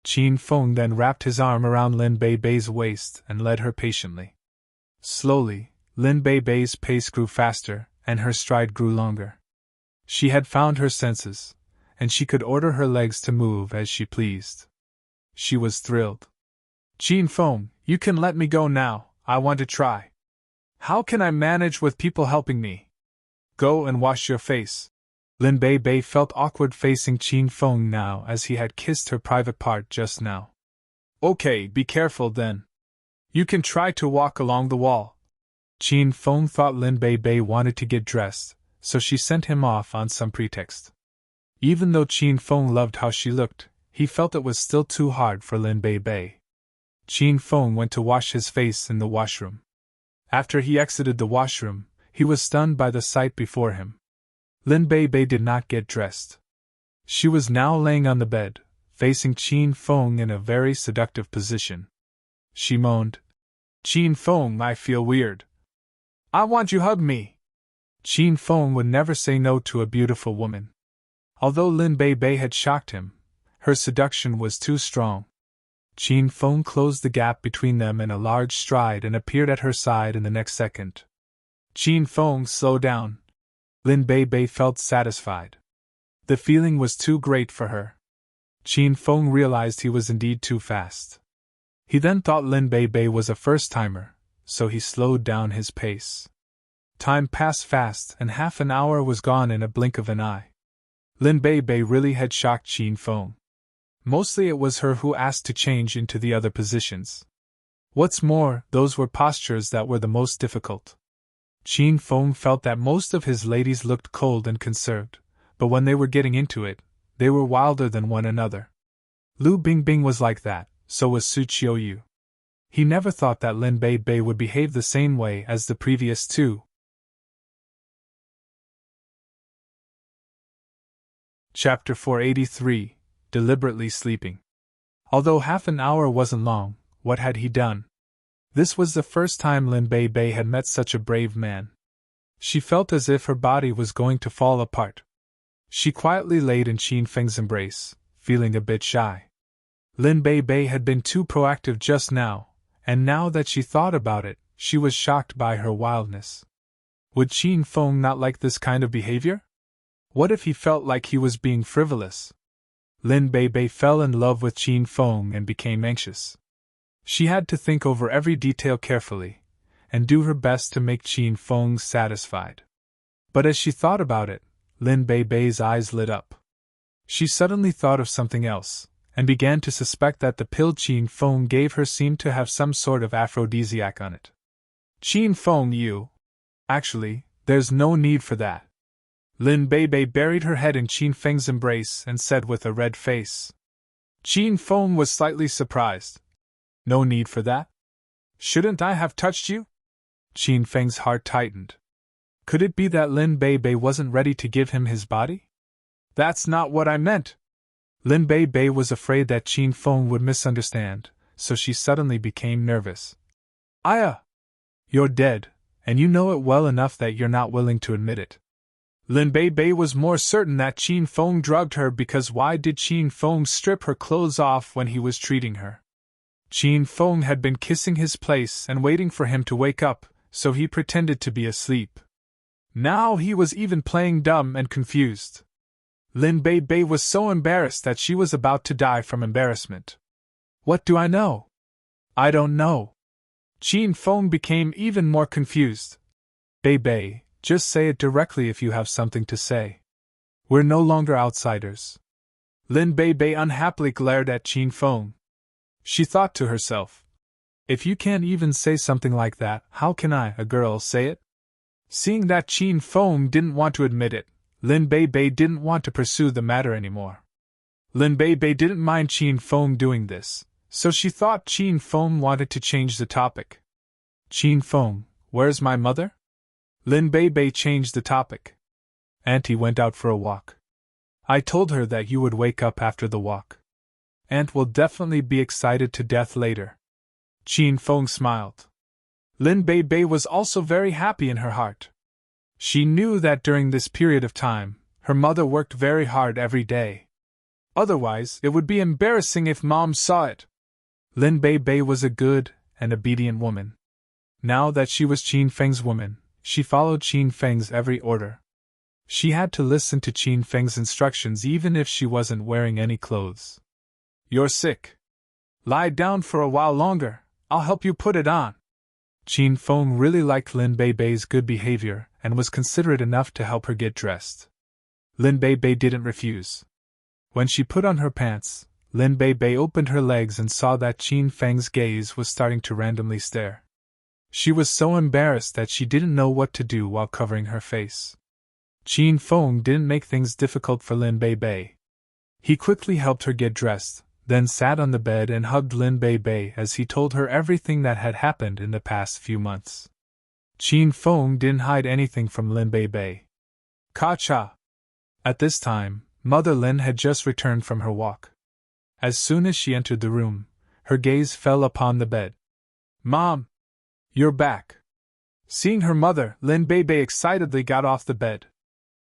Qin Feng then wrapped his arm around Lin Bei Bei's waist and led her patiently. Slowly, Lin Bei Bei's pace grew faster, and her stride grew longer. She had found her senses, and she could order her legs to move as she pleased. She was thrilled. Qin Feng, you can let me go now, I want to try. How can I manage with people helping me? Go and wash your face. Lin Bei Bei felt awkward facing Qin Feng now as he had kissed her private part just now. Okay, be careful then. You can try to walk along the wall. Qin Feng thought Lin Bei Bei wanted to get dressed, so she sent him off on some pretext. Even though Qin Feng loved how she looked, he felt it was still too hard for Lin Bei Bei. Qin Feng went to wash his face in the washroom. After he exited the washroom, he was stunned by the sight before him. Lin Bei Bei did not get dressed. She was now laying on the bed, facing Qin Feng in a very seductive position. She moaned, Qin Feng, I feel weird. I want you to hug me. Qin Feng would never say no to a beautiful woman. Although Lin Bei Bei had shocked him, her seduction was too strong. Qin Feng closed the gap between them in a large stride and appeared at her side in the next second. Qin Feng, slow down. Lin Bei Bei felt satisfied. The feeling was too great for her. Qin Feng realized he was indeed too fast. He then thought Lin Bei Bei was a first-timer, so he slowed down his pace. Time passed fast and half an hour was gone in a blink of an eye. Lin Bei Bei really had shocked Qin Feng. Mostly it was her who asked to change into the other positions. What's more, those were postures that were the most difficult. Qin Feng felt that most of his ladies looked cold and conserved, but when they were getting into it, they were wilder than one another. Lu Bingbing was like that, so was Su Qiuyu. He never thought that Lin Bei Bei would behave the same way as the previous two. Chapter 483, Deliberately Sleeping. Although half an hour wasn't long, what had he done? This was the first time Lin Bei Bei had met such a brave man. She felt as if her body was going to fall apart. She quietly laid in Qin Feng's embrace, feeling a bit shy. Lin Bei Bei had been too proactive just now, and now that she thought about it, she was shocked by her wildness. Would Qin Feng not like this kind of behavior? What if he felt like he was being frivolous? Lin Bei Bei fell in love with Qin Feng and became anxious. She had to think over every detail carefully, and do her best to make Qin Feng satisfied. But as she thought about it, Lin Bei Bei's eyes lit up. She suddenly thought of something else, and began to suspect that the pill Qin Feng gave her seemed to have some sort of aphrodisiac on it. Qin Feng, you... Actually, there's no need for that. Lin Bei Bei buried her head in Qin Feng's embrace and said with a red face. Qin Feng was slightly surprised. No need for that? Shouldn't I have touched you? Qin Feng's heart tightened. Could it be that Lin Bei Bei wasn't ready to give him his body? That's not what I meant. Lin Bei Bei was afraid that Qin Feng would misunderstand, so she suddenly became nervous. You're dead, and you know it well enough that you're not willing to admit it. Lin Bei Bei was more certain that Qin Feng drugged her because why did Qin Feng strip her clothes off when he was treating her? Qin Feng had been kissing his place and waiting for him to wake up, so he pretended to be asleep. Now he was even playing dumb and confused. Lin Bei Bei was so embarrassed that she was about to die from embarrassment. What do I know? I don't know. Qin Feng became even more confused. Bei Bei, just say it directly if you have something to say. We're no longer outsiders. Lin Bei Bei unhappily glared at Qin Feng. She thought to herself, if you can't even say something like that, how can I, a girl, say it? Seeing that Qin Feng didn't want to admit it, Lin Bei Bei didn't want to pursue the matter anymore. Lin Bei Bei didn't mind Qin Feng doing this, so she thought Qin Feng wanted to change the topic. Qin Feng, where's my mother? Lin Bei Bei changed the topic. Auntie went out for a walk. I told her that you would wake up after the walk. Aunt will definitely be excited to death later. Qin Feng smiled. Lin Bei Bei was also very happy in her heart. She knew that during this period of time, her mother worked very hard every day. Otherwise, it would be embarrassing if Mom saw it. Lin Bei Bei was a good and obedient woman. Now that she was Qin Feng's woman, she followed Qin Feng's every order. She had to listen to Qin Feng's instructions even if she wasn't wearing any clothes. You're sick. Lie down for a while longer, I'll help you put it on. Qin Feng really liked Lin Bei Bei's good behavior and was considerate enough to help her get dressed. Lin Bei Bei didn't refuse. When she put on her pants, Lin Bei Bei opened her legs and saw that Qin Feng's gaze was starting to randomly stare. She was so embarrassed that she didn't know what to do while covering her face. Qin Feng didn't make things difficult for Lin Bei Bei. He quickly helped her get dressed, then sat on the bed and hugged Lin Bei Bei as he told her everything that had happened in the past few months. Qin Feng didn't hide anything from Lin Bei Bei. Ka-cha! At this time, Mother Lin had just returned from her walk. As soon as she entered the room, her gaze fell upon the bed. Mom! You're back! Seeing her mother, Lin Bei Bei excitedly got off the bed.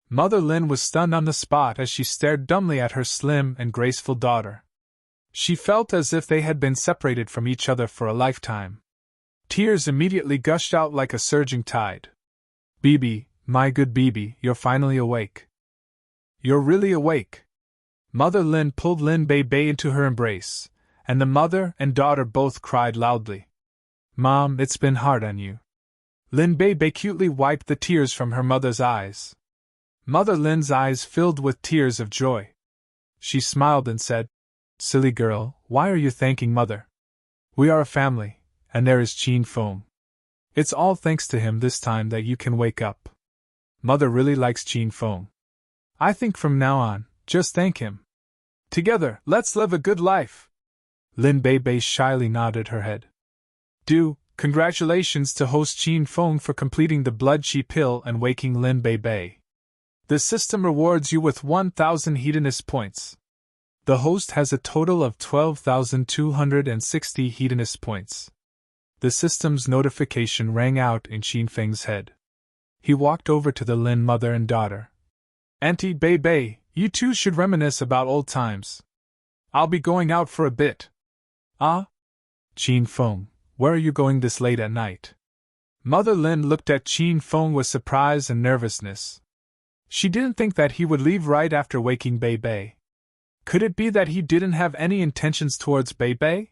Mother Lin was stunned on the spot as she stared dumbly at her slim and graceful daughter. She felt as if they had been separated from each other for a lifetime. Tears immediately gushed out like a surging tide. Bibi, my good Bibi, you're finally awake. You're really awake. Mother Lin pulled Lin Bei Bei into her embrace, and the mother and daughter both cried loudly. Mom, it's been hard on you. Lin Bei Bei cutely wiped the tears from her mother's eyes. Mother Lin's eyes filled with tears of joy. She smiled and said, Silly girl, why are you thanking Mother? We are a family, and there is Qin Feng. It's all thanks to him this time that you can wake up. Mother really likes Qin Feng. I think from now on, just thank him. Together, let's live a good life. Lin Bei Bei shyly nodded her head. Congratulations to host Qin Feng for completing the blood chi pill and waking Lin Bei Bei. The system rewards you with 1,000 Hedonist points. The host has a total of 12,260 Hedonist points. The system's notification rang out in Qin Feng's head. He walked over to the Lin mother and daughter. Auntie Bei Bei, you two should reminisce about old times. I'll be going out for a bit. Ah? Qin Feng, where are you going this late at night? Mother Lin looked at Qin Feng with surprise and nervousness. She didn't think that he would leave right after waking Bei Bei. Could it be that he didn't have any intentions towards Bei Bei?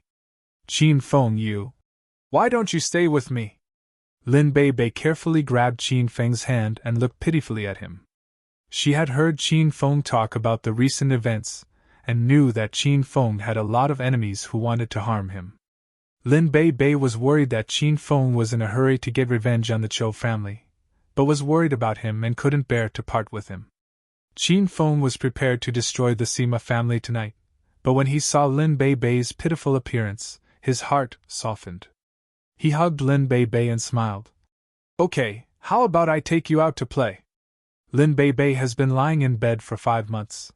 Qin Feng, why don't you stay with me? Lin Bei Bei carefully grabbed Qin Feng's hand and looked pitifully at him. She had heard Qin Feng talk about the recent events, and knew that Qin Feng had a lot of enemies who wanted to harm him. Lin Bei Bei was worried that Qin Feng was in a hurry to get revenge on the Chou family, but was worried about him and couldn't bear to part with him. Qin Feng was prepared to destroy the Sima family tonight, but when he saw Lin Bei Bei's pitiful appearance, his heart softened. He hugged Lin Bei Bei and smiled. Okay, how about I take you out to play? Lin Bei Bei has been lying in bed for 5 months.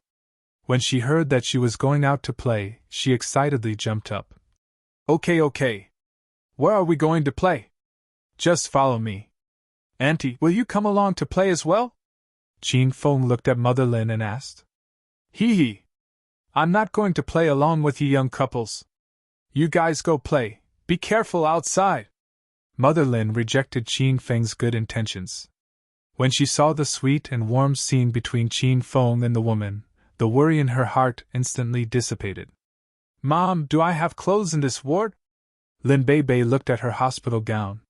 When she heard that she was going out to play, she excitedly jumped up. Okay. Where are we going to play? Just follow me. Auntie, will you come along to play as well? Qin Feng looked at Mother Lin and asked. Hee. I'm not going to play along with you young couples. You guys go play, be careful outside. Mother Lin rejected Qin Feng's good intentions. When she saw the sweet and warm scene between Qin Feng and the woman, the worry in her heart instantly dissipated. Mom, do I have clothes in this ward? Lin Bei Bei looked at her hospital gown.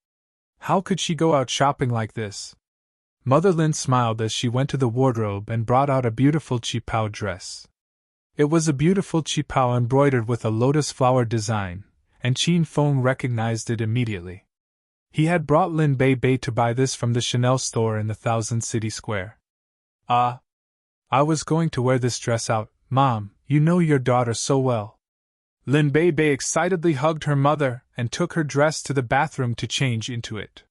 How could she go out shopping like this? Mother Lin smiled as she went to the wardrobe and brought out a beautiful qipao dress. It was a beautiful qipao embroidered with a lotus flower design, and Qin Feng recognized it immediately. He had brought Lin Bei Bei to buy this from the Chanel store in the Thousand City Square. I was going to wear this dress out, Mom, you know your daughter so well. Lin Bei Bei excitedly hugged her mother and took her dress to the bathroom to change into it.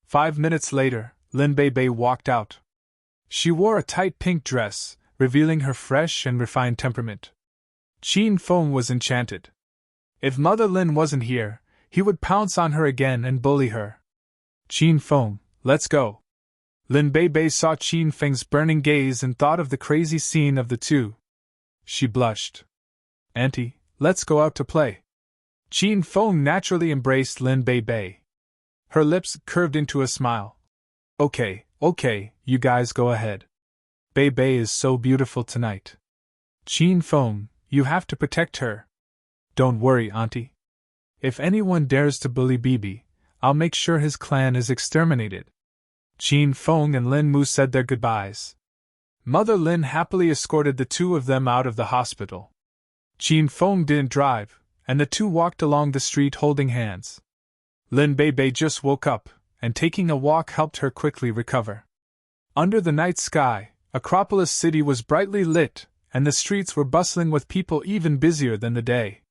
5 minutes later, Lin Bei Bei walked out. She wore a tight pink dress, revealing her fresh and refined temperament. Qin Feng was enchanted. If Mother Lin wasn't here, he would pounce on her again and bully her. Qin Feng, let's go. Lin Bei Bei saw Qin Feng's burning gaze and thought of the crazy scene of the two. She blushed. Auntie, let's go out to play. Qin Feng naturally embraced Lin Bei Bei. Her lips curved into a smile. Okay, you guys go ahead. Bei Bei is so beautiful tonight. Qin Feng, you have to protect her. Don't worry, Auntie. If anyone dares to bully Bibi, I'll make sure his clan is exterminated. Qin Feng and Lin Mu said their goodbyes. Mother Lin happily escorted the two of them out of the hospital. Qin Feng didn't drive, and the two walked along the street holding hands. Lin Bei Bei just woke up, and taking a walk helped her quickly recover. Under the night sky, Acropolis City was brightly lit, and the streets were bustling with people even busier than the day.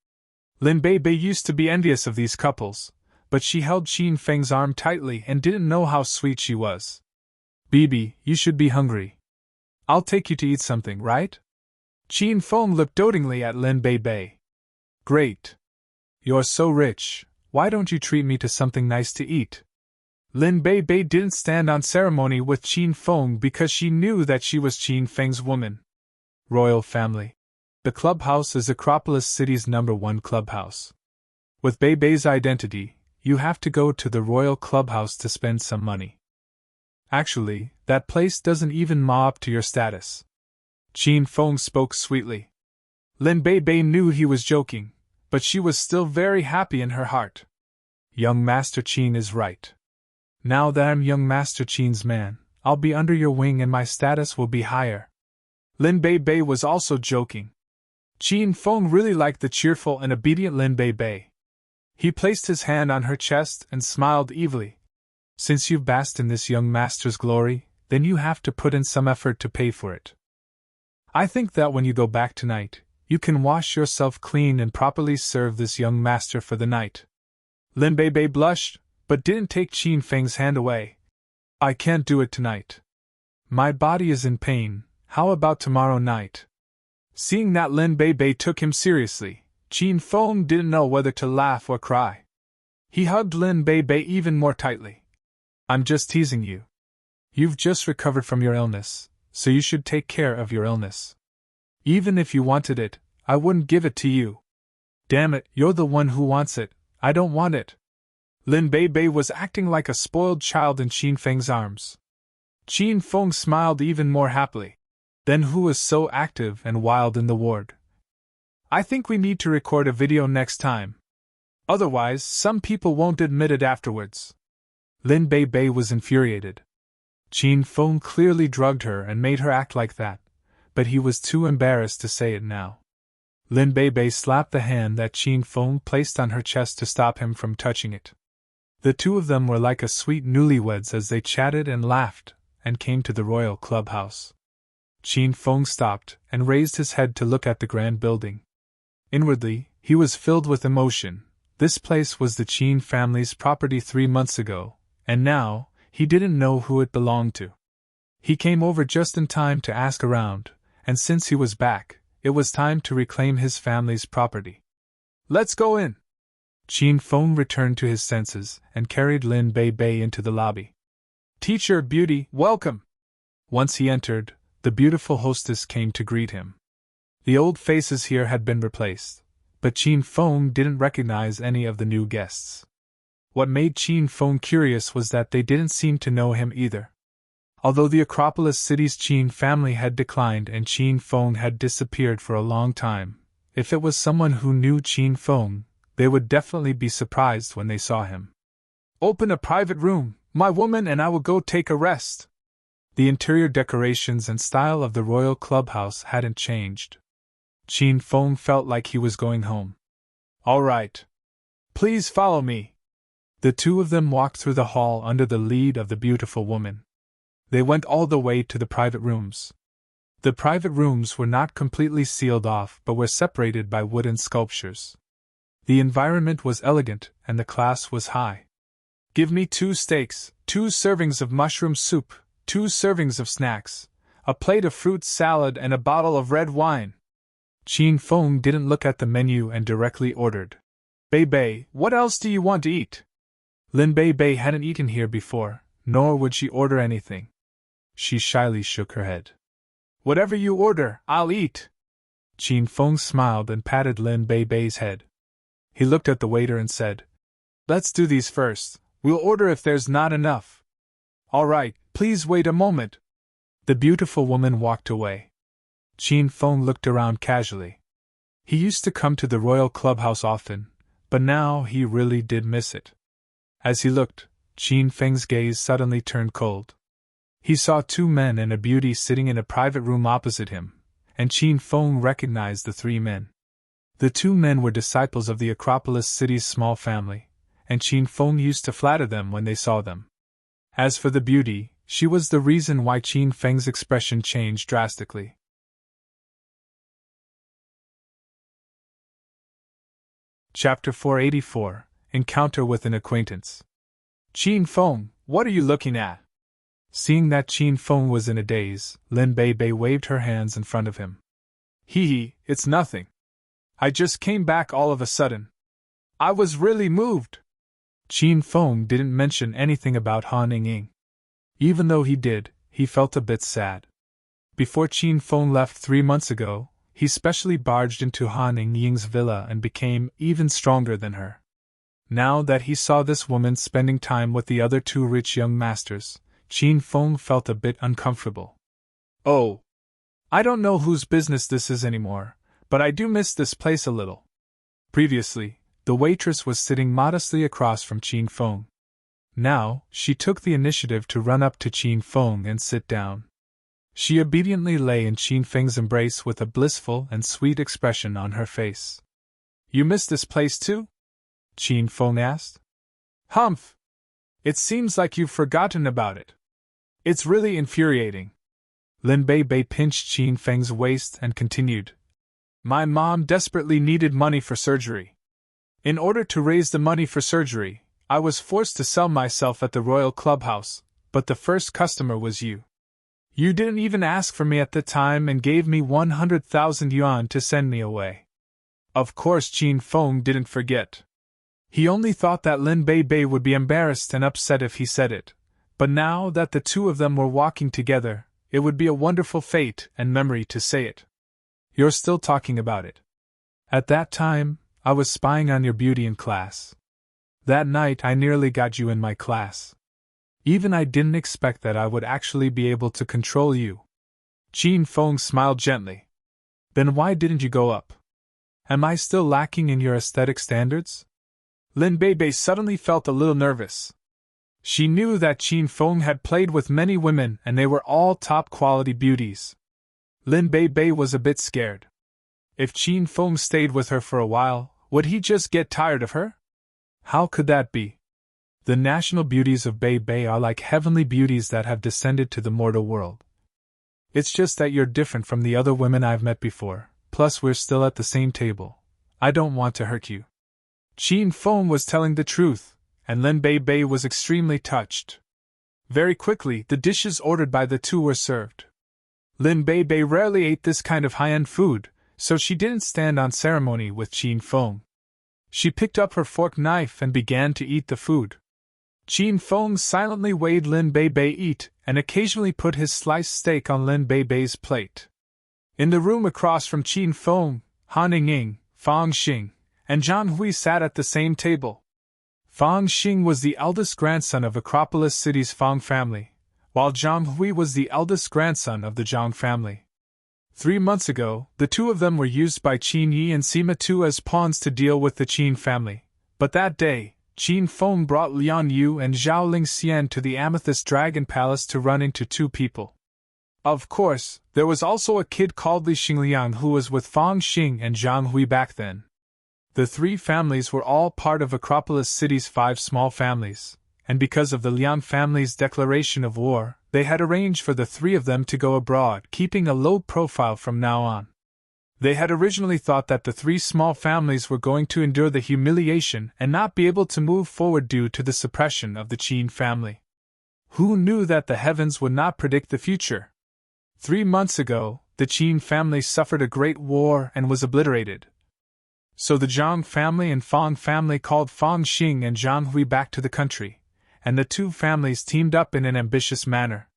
Lin Bei Bei used to be envious of these couples, but she held Qin Feng's arm tightly and didn't know how sweet she was. Bibi, you should be hungry. I'll take you to eat something, right? Qin Feng looked dotingly at Lin Bei Bei. Great. You're so rich, why don't you treat me to something nice to eat? Lin Bei Bei didn't stand on ceremony with Qin Feng because she knew that she was Qin Feng's woman. Royal family. The clubhouse is Acropolis City's #1 clubhouse. With Bei Bei's identity, you have to go to the royal clubhouse to spend some money. Actually, that place doesn't even mob up to your status. Qin Feng spoke sweetly. Lin Bei Bei knew he was joking, but she was still very happy in her heart. Young Master Qin is right. Now that I'm young Master Qin's man, I'll be under your wing and my status will be higher. Lin Bei Bei was also joking. Qin Feng really liked the cheerful and obedient Lin Bei Bei. He placed his hand on her chest and smiled evilly. Since you've basked in this young master's glory, then you have to put in some effort to pay for it. I think that when you go back tonight, you can wash yourself clean and properly serve this young master for the night. Lin Bei Bei blushed, but didn't take Qin Feng's hand away. I can't do it tonight. My body is in pain, how about tomorrow night? Seeing that Lin Bei Bei took him seriously, Qin Feng didn't know whether to laugh or cry. He hugged Lin Bei Bei even more tightly. I'm just teasing you. You've just recovered from your illness, so you should take care of your illness. Even if you wanted it, I wouldn't give it to you. Damn it, you're the one who wants it, I don't want it. Lin Bei Bei was acting like a spoiled child in Qin Feng's arms. Qin Feng smiled even more happily. Then who was so active and wild in the ward? I think we need to record a video next time. Otherwise, some people won't admit it afterwards. Lin Bei Bei was infuriated. Qin Feng clearly drugged her and made her act like that, but he was too embarrassed to say it now. Lin Bei Bei slapped the hand that Qin Feng placed on her chest to stop him from touching it. The two of them were like a sweet newlyweds as they chatted and laughed, and came to the royal clubhouse. Qin Feng stopped and raised his head to look at the grand building. Inwardly, he was filled with emotion. This place was the Qin family's property 3 months ago, and now, he didn't know who it belonged to. He came over just in time to ask around, and since he was back, it was time to reclaim his family's property. Let's go in! Qin Feng returned to his senses and carried Lin Bei Bei into the lobby. Teacher Beauty, welcome! Once he entered, the beautiful hostess came to greet him. The old faces here had been replaced, but Qin Feng didn't recognize any of the new guests. What made Qin Feng curious was that they didn't seem to know him either. Although the Acropolis City's Qin family had declined and Qin Feng had disappeared for a long time, if it was someone who knew Qin Feng, they would definitely be surprised when they saw him. Open a private room, my woman, and I will go take a rest. The interior decorations and style of the royal clubhouse hadn't changed. Qin Feng felt like he was going home. All right. Please follow me. The two of them walked through the hall under the lead of the beautiful woman. They went all the way to the private rooms. The private rooms were not completely sealed off but were separated by wooden sculptures. The environment was elegant and the class was high. Give me 2 steaks, 2 servings of mushroom soup, 2 servings of snacks, a plate of fruit salad and a bottle of red wine. Qin Feng didn't look at the menu and directly ordered. Bei Bei, what else do you want to eat? Lin Bei Bei hadn't eaten here before, nor would she order anything. She shyly shook her head. Whatever you order, I'll eat. Qin Feng smiled and patted Lin Bei Bei's head. He looked at the waiter and said, Let's do these first, We'll order if there's not enough. All right, please wait a moment. The beautiful woman walked away. Qin Feng looked around casually. He used to come to the royal clubhouse often, but now he really did miss it. As he looked, Qin Feng's gaze suddenly turned cold. He saw two men and a beauty sitting in a private room opposite him, and Qin Feng recognized the three men. The two men were disciples of the Acropolis city's small family, and Qin Feng used to flatter them when they saw them. As for the beauty, she was the reason why Qin Feng's expression changed drastically. Chapter 484 Encounter with an Acquaintance. Qin Feng, what are you looking at? Seeing that Qin Feng was in a daze, Lin Bei Bei waved her hands in front of him. Hee, it's nothing. I just came back all of a sudden. I was really moved. Qin Feng didn't mention anything about Han Ying. Even though he did, he felt a bit sad. Before Qin Feng left 3 months ago, he specially barged into Han Ying's villa and became even stronger than her. Now that he saw this woman spending time with the other two rich young masters, Qin Feng felt a bit uncomfortable. Oh, I don't know whose business this is anymore, but I do miss this place a little. Previously, the waitress was sitting modestly across from Qin Feng. Now, she took the initiative to run up to Qin Feng and sit down. She obediently lay in Qin Feng's embrace with a blissful and sweet expression on her face. You miss this place too? Qin Feng asked. Humph! It seems like you've forgotten about it. It's really infuriating. Lin Bei Bei pinched Qin Feng's waist and continued. My mom desperately needed money for surgery. In order to raise the money for surgery, I was forced to sell myself at the royal clubhouse, but the first customer was you. You didn't even ask for me at the time and gave me 100,000 yuan to send me away. Of course Qin Feng didn't forget. He only thought that Lin Bei Bei would be embarrassed and upset if he said it, but now that the two of them were walking together, it would be a wonderful fate and memory to say it. You're still talking about it. At that time, I was spying on your beauty in class. That night I nearly got you in my class. Even I didn't expect that I would actually be able to control you. Qin Feng smiled gently. Then why didn't you go up? Am I still lacking in your aesthetic standards? Lin Bei Bei suddenly felt a little nervous. She knew that Qin Feng had played with many women and they were all top-quality beauties. Lin Bei Bei was a bit scared. If Qin Feng stayed with her for a while, would he just get tired of her? How could that be? The national beauties of Bei Bei are like heavenly beauties that have descended to the mortal world. It's just that you're different from the other women I've met before, plus we're still at the same table. I don't want to hurt you. Qin Feng was telling the truth, and Lin Bei Bei was extremely touched. Very quickly, the dishes ordered by the two were served. Lin Bei Bei rarely ate this kind of high-end food, so she didn't stand on ceremony with Qin Feng. She picked up her fork knife and began to eat the food. Qin Feng silently watched Lin Bei Bei eat and occasionally put his sliced steak on Lin Bei Bei's plate. In the room across from Qin Feng, Han Ying, Feng Xing, and Zhang Hui sat at the same table. Feng Xing was the eldest grandson of Acropolis City's Feng family, while Zhang Hui was the eldest grandson of the Zhang family. 3 months ago, the two of them were used by Qin Yi and Sima Tu as pawns to deal with the Qin family, but that day, Qin Feng brought Lian Yu and Zhao Lingxian to the Amethyst Dragon Palace to run into 2 people. Of course, there was also a kid called Li Xingliang who was with Feng Xing and Zhang Hui back then. The 3 families were all part of Acropolis City's 5 small families, and because of the Liang family's declaration of war, they had arranged for the 3 of them to go abroad, keeping a low profile from now on. They had originally thought that the 3 small families were going to endure the humiliation and not be able to move forward due to the suppression of the Qin family. Who knew that the heavens would not predict the future? 3 months ago, the Qin family suffered a great war and was obliterated. So the Zhang family and Feng family called Feng Xing and Zhang Hui back to the country, and the 2 families teamed up in an ambitious manner.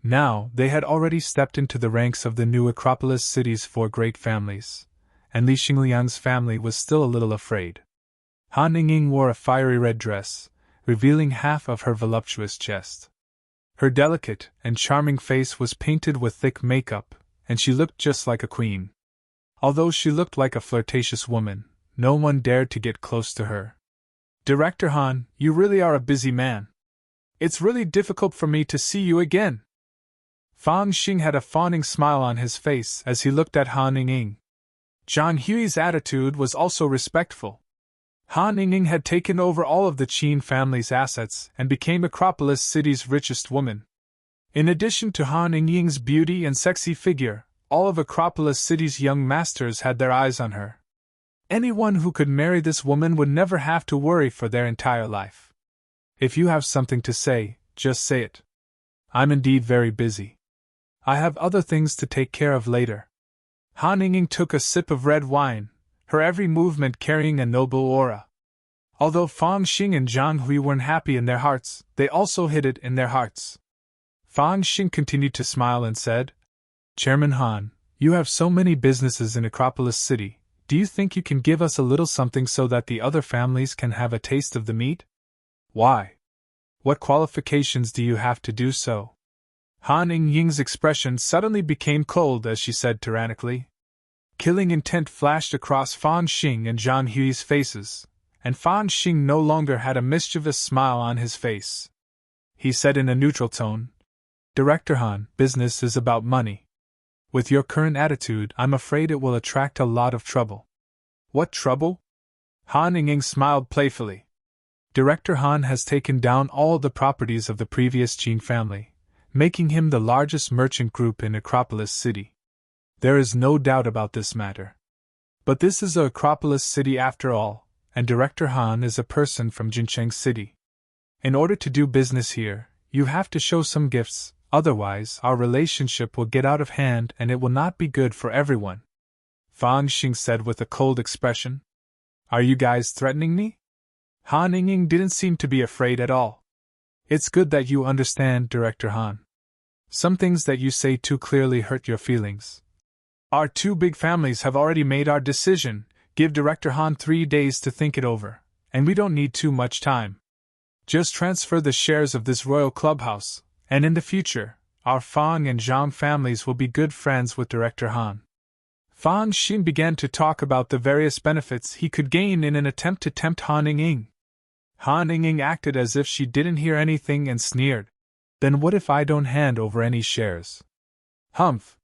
Now, they had already stepped into the ranks of the new Acropolis City's 4 great families, and Li Xingliang's family was still a little afraid. Han Ying wore a fiery red dress, revealing half of her voluptuous chest. Her delicate and charming face was painted with thick makeup, and she looked just like a queen. Although she looked like a flirtatious woman, no one dared to get close to her. Director Han, you really are a busy man. It's really difficult for me to see you again. Feng Xing had a fawning smile on his face as he looked at Han Ying. Zhang Hui's attitude was also respectful. Han Ying had taken over all of the Qin family's assets and became Acropolis City's richest woman. In addition to Han Ying's beauty and sexy figure, all of Acropolis City's young masters had their eyes on her. Anyone who could marry this woman would never have to worry for their entire life. If you have something to say, just say it. I'm indeed very busy. I have other things to take care of later. Han Ying took a sip of red wine, her every movement carrying a noble aura. Although Feng Xing and Zhang Hui weren't happy in their hearts, they also hid it in their hearts. Feng Xing continued to smile and said, Chairman Han, you have so many businesses in Acropolis City. Do you think you can give us a little something so that the other families can have a taste of the meat? Why? What qualifications do you have to do so? Han Ying's expression suddenly became cold as she said tyrannically. Killing intent flashed across Feng Xing and Zhang Hui's faces, and Feng Xing no longer had a mischievous smile on his face. He said in a neutral tone, Director Han, business is about money. With your current attitude, I'm afraid it will attract a lot of trouble. What trouble? Han Ying smiled playfully. Director Han has taken down all the properties of the previous Qin family, making him the largest merchant group in Acropolis City. There is no doubt about this matter. But this is Acropolis City after all, and Director Han is a person from Jincheng City. In order to do business here, you have to show some gifts. Otherwise, our relationship will get out of hand and it will not be good for everyone. Feng Xing said with a cold expression. Are you guys threatening me? Han Ying didn't seem to be afraid at all. It's good that you understand, Director Han. Some things that you say too clearly hurt your feelings. Our two big families have already made our decision. Give Director Han 3 days to think it over, and we don't need too much time. Just transfer the shares of this royal clubhouse. And in the future, our Feng and Zhang families will be good friends with Director Han. Feng Xing began to talk about the various benefits he could gain in an attempt to tempt Han Ying. Han Ying acted as if she didn't hear anything and sneered. Then what if I don't hand over any shares? Humph.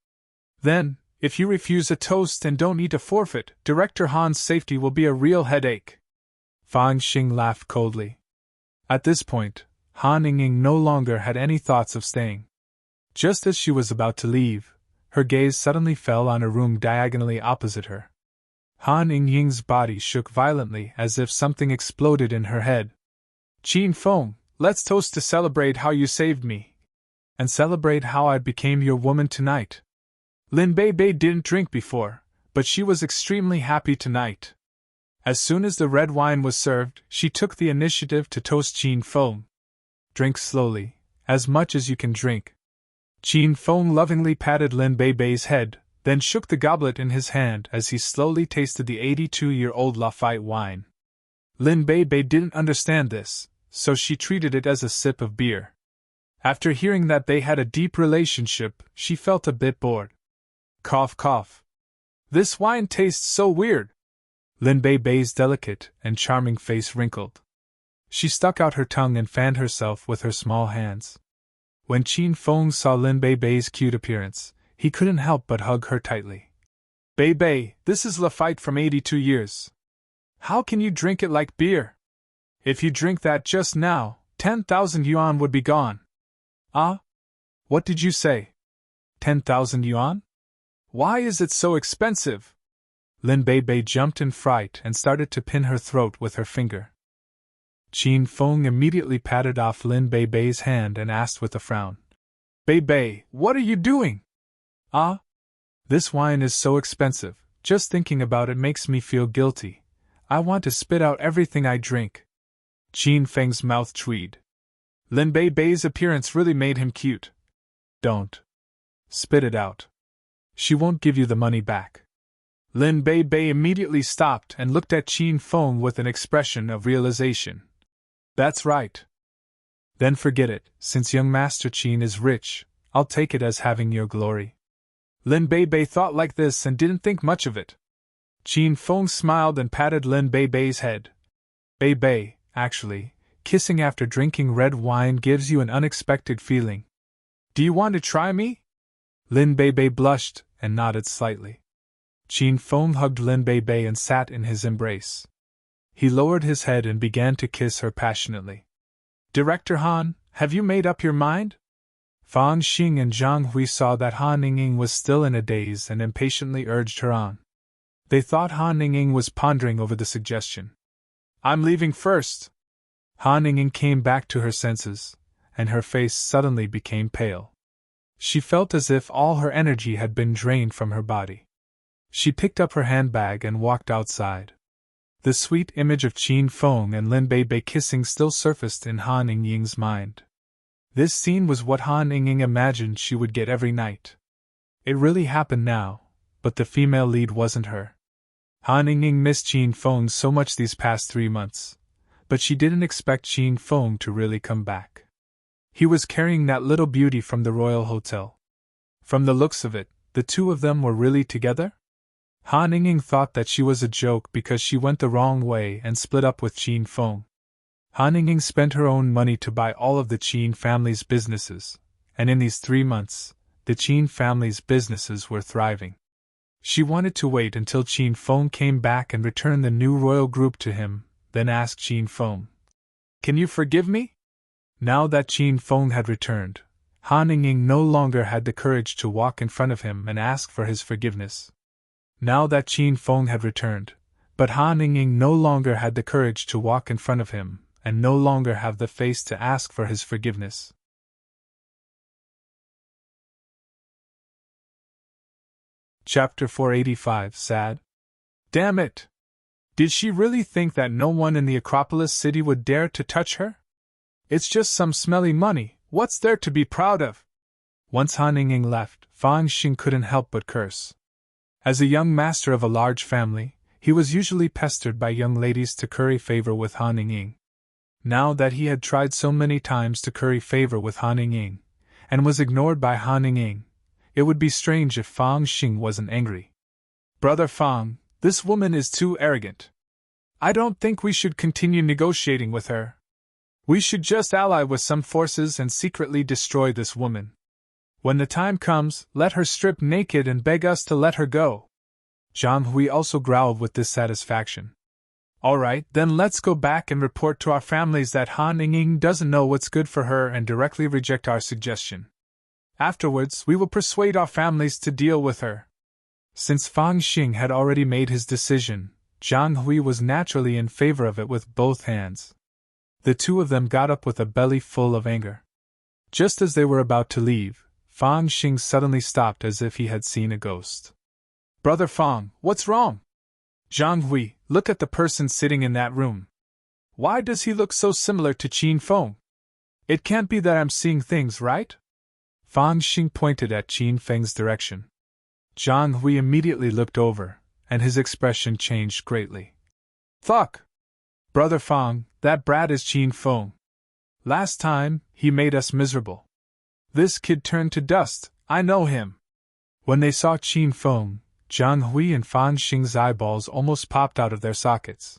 Then, if you refuse a toast and don't eat a forfeit, Director Han's safety will be a real headache. Feng Xing laughed coldly. At this point, Han Ying no longer had any thoughts of staying. Just as she was about to leave, her gaze suddenly fell on a room diagonally opposite her. Han Ying's body shook violently as if something exploded in her head. Qin Feng, let's toast to celebrate how you saved me. And celebrate how I became your woman tonight. Lin Bei Bei didn't drink before, but she was extremely happy tonight. As soon as the red wine was served, she took the initiative to toast Qin Feng. Drink slowly, as much as you can drink. Qin Feng lovingly patted Lin Bei Bei's head, then shook the goblet in his hand as he slowly tasted the 82-year-old Lafite wine. Lin Bei Bei didn't understand this, so she treated it as a sip of beer. After hearing that they had a deep relationship, she felt a bit bored. Cough cough. This wine tastes so weird. Lin Bei Bei's delicate and charming face wrinkled. She stuck out her tongue and fanned herself with her small hands. When Qin Feng saw Lin Bei Bei's cute appearance, he couldn't help but hug her tightly. Bei Bei, this is Lafite from 82 years. How can you drink it like beer? If you drink that just now, 10,000 yuan would be gone. Ah? What did you say? 10,000 yuan? Why is it so expensive? Lin Bei Bei jumped in fright and started to pin her throat with her finger. Qin Feng immediately patted off Lin Bei Bei's hand and asked with a frown. Bei Bei, what are you doing? Ah? This wine is so expensive, just thinking about it makes me feel guilty. I want to spit out everything I drink. Qin Feng's mouth tweed. Lin Bei Bei's appearance really made him cute. Don't. Spit it out. She won't give you the money back. Lin Bei Bei immediately stopped and looked at Qin Feng with an expression of realization. That's right. Then forget it, since young Master Qin is rich, I'll take it as having your glory. Lin Bei Bei thought like this and didn't think much of it. Qin Feng smiled and patted Lin Bei Bei's head. Bei Bei, actually, kissing after drinking red wine gives you an unexpected feeling. Do you want to try me? Lin Bei Bei blushed and nodded slightly. Qin Feng hugged Lin Bei Bei and sat in his embrace. He lowered his head and began to kiss her passionately. Director Han, have you made up your mind? Fang Xing and Zhang Hui saw that Han Ningning was still in a daze and impatiently urged her on. They thought Han Ningning was pondering over the suggestion. I'm leaving first. Han Ningning came back to her senses, and her face suddenly became pale. She felt as if all her energy had been drained from her body. She picked up her handbag and walked outside. The sweet image of Qin Feng and Lin Bei Bei kissing still surfaced in Han Ningning's mind. This scene was what Han Ningning imagined she would get every night. It really happened now, but the female lead wasn't her. Han Ningning missed Qin Feng so much these past 3 months, but she didn't expect Qin Feng to really come back. He was carrying that little beauty from the Royal Hotel. From the looks of it, the two of them were really together? Han Ningning thought that she was a joke because she went the wrong way and split up with Qin Feng. Han Ningning spent her own money to buy all of the Qin family's businesses, and in these 3 months, the Qin family's businesses were thriving. She wanted to wait until Qin Feng came back and return the new royal group to him, then asked Qin Feng, "Can you forgive me?" Now that Qin Feng had returned, Han Ningning no longer had the courage to walk in front of him and ask for his forgiveness. Now that Qin Feng had returned, but Han Ningning no longer had the courage to walk in front of him, and no longer have the face to ask for his forgiveness. Chapter 485 Sad. Damn it! Did she really think that no one in the Acropolis city would dare to touch her? It's just some smelly money, what's there to be proud of? Once Han Ningning left, Fang Xing couldn't help but curse. As a young master of a large family, he was usually pestered by young ladies to curry favor with Han Ningning. Now that he had tried so many times to curry favor with Han Ningning, and was ignored by Han Ningning, it would be strange if Fang Xing wasn't angry. Brother Fang, this woman is too arrogant. I don't think we should continue negotiating with her. We should just ally with some forces and secretly destroy this woman. When the time comes, let her strip naked and beg us to let her go. Zhang Hui also growled with dissatisfaction. Alright, then let's go back and report to our families that Han Ningning doesn't know what's good for her and directly reject our suggestion. Afterwards, we will persuade our families to deal with her. Since Fang Xing had already made his decision, Zhang Hui was naturally in favor of it with both hands. The two of them got up with a belly full of anger. Just as they were about to leave, Fang Xing suddenly stopped as if he had seen a ghost. Brother Fang, what's wrong? Zhang Hui, look at the person sitting in that room. Why does he look so similar to Qin Feng? It can't be that I'm seeing things, right? Fang Xing pointed at Qin Feng's direction. Zhang Hui immediately looked over, and his expression changed greatly. Fuck! Brother Fang, that brat is Qin Feng. Last time, he made us miserable. This kid turned to dust, I know him. When they saw Qin Feng, Zhang Hui and Fang Xing's eyeballs almost popped out of their sockets.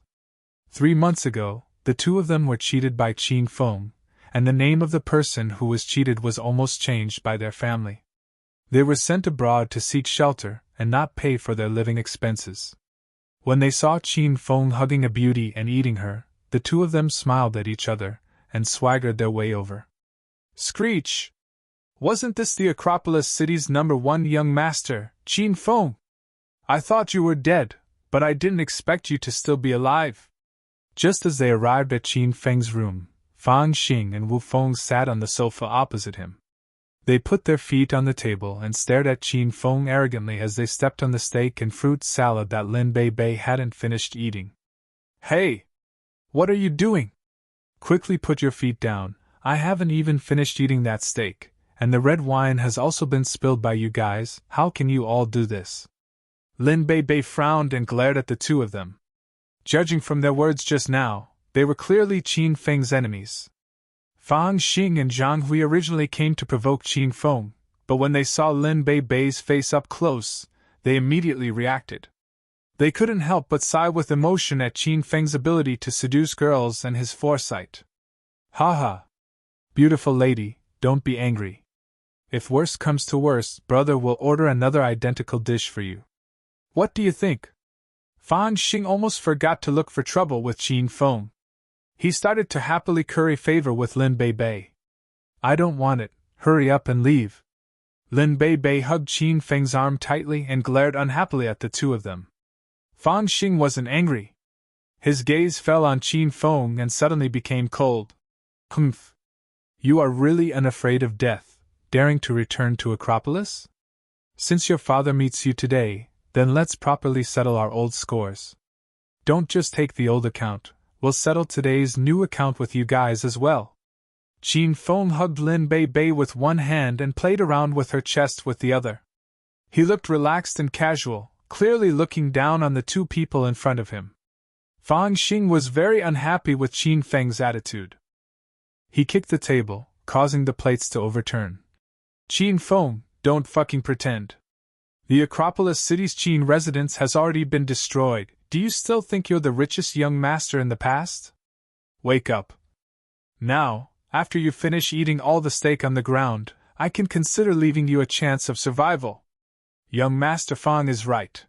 3 months ago, the two of them were cheated by Qin Feng, and the name of the person who was cheated was almost changed by their family. They were sent abroad to seek shelter and not pay for their living expenses. When they saw Qin Feng hugging a beauty and eating her, the two of them smiled at each other and swaggered their way over. Screech! Wasn't this the Acropolis city's #1 young master, Qin Feng? I thought you were dead, but I didn't expect you to still be alive. Just as they arrived at Qin Feng's room, Fang Xing and Wu Feng sat on the sofa opposite him. They put their feet on the table and stared at Qin Feng arrogantly as they stepped on the steak and fruit salad that Lin Bei Bei hadn't finished eating. Hey! What are you doing? Quickly put your feet down, I haven't even finished eating that steak, and the red wine has also been spilled by you guys, how can you all do this? Lin Bei Bei frowned and glared at the two of them. Judging from their words just now, They were clearly Qin Feng's enemies. Feng Xing and Zhang Hui originally came to provoke Qin Feng, but when they saw Lin Bei Bei's face up close, they immediately reacted. They couldn't help but sigh with emotion at Qin Feng's ability to seduce girls and his foresight. Haha. Beautiful lady, don't be angry. If worst comes to worst, brother will order another identical dish for you. What do you think? Feng Xing almost forgot to look for trouble with Qin Feng. He started to happily curry favor with Lin Bei Bei. I don't want it, hurry up and leave. Lin Bei Bei hugged Qin Feng's arm tightly and glared unhappily at the two of them. Feng Xing wasn't angry. His gaze fell on Qin Feng and suddenly became cold. Humph. You are really unafraid of death, daring to return to Acropolis? Since your father meets you today, then let's properly settle our old scores. Don't just take the old account, we'll settle today's new account with you guys as well. Qin Feng hugged Lin Bei Bei with one hand and played around with her chest with the other. He looked relaxed and casual, clearly looking down on the two people in front of him. Feng Xing was very unhappy with Qin Feng's attitude. He kicked the table, causing the plates to overturn. Qin Feng, don't fucking pretend. The Acropolis City's Qin residence has already been destroyed. Do you still think you're the richest young master in the past? Wake up. Now, after you finish eating all the steak on the ground, I can consider leaving you a chance of survival. Young Master Feng is right.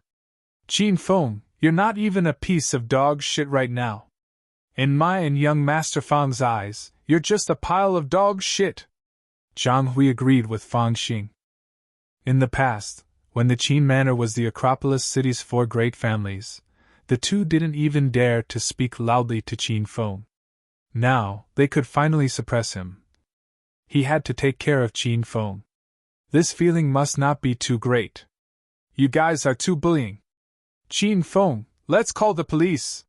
Qin Feng, you're not even a piece of dog shit right now. In my and young Master Feng's eyes, you're just a pile of dog shit. Zhang Hui agreed with Feng Xing. In the past, when the Qin Manor was the Acropolis City's 4 great families, the two didn't even dare to speak loudly to Qin Feng. Now, they could finally suppress him. He had to take care of Qin Feng. This feeling must not be too great. You guys are too bullying. Qin Feng, let's call the police.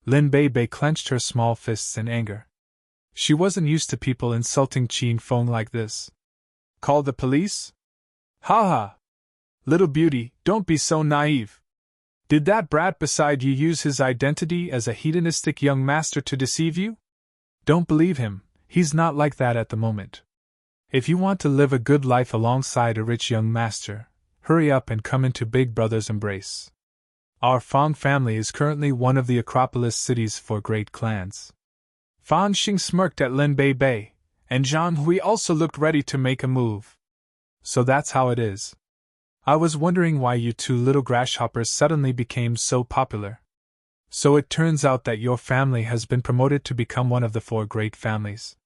Lin Bei Bei clenched her small fists in anger. She wasn't used to people insulting Qin Feng like this. Call the police? Ha! Little beauty, don't be so naive. Did that brat beside you use his identity as a hedonistic young master to deceive you? Don't believe him, he's not like that at the moment. If you want to live a good life alongside a rich young master, hurry up and come into Big Brother's embrace. Our Feng family is currently one of the Acropolis City's 4 great clans. Feng Xing smirked at Lin Bei Bei, and Zhang Hui also looked ready to make a move. So that's how it is. I was wondering why you two little grasshoppers suddenly became so popular. So it turns out that your family has been promoted to become one of the 4 great families.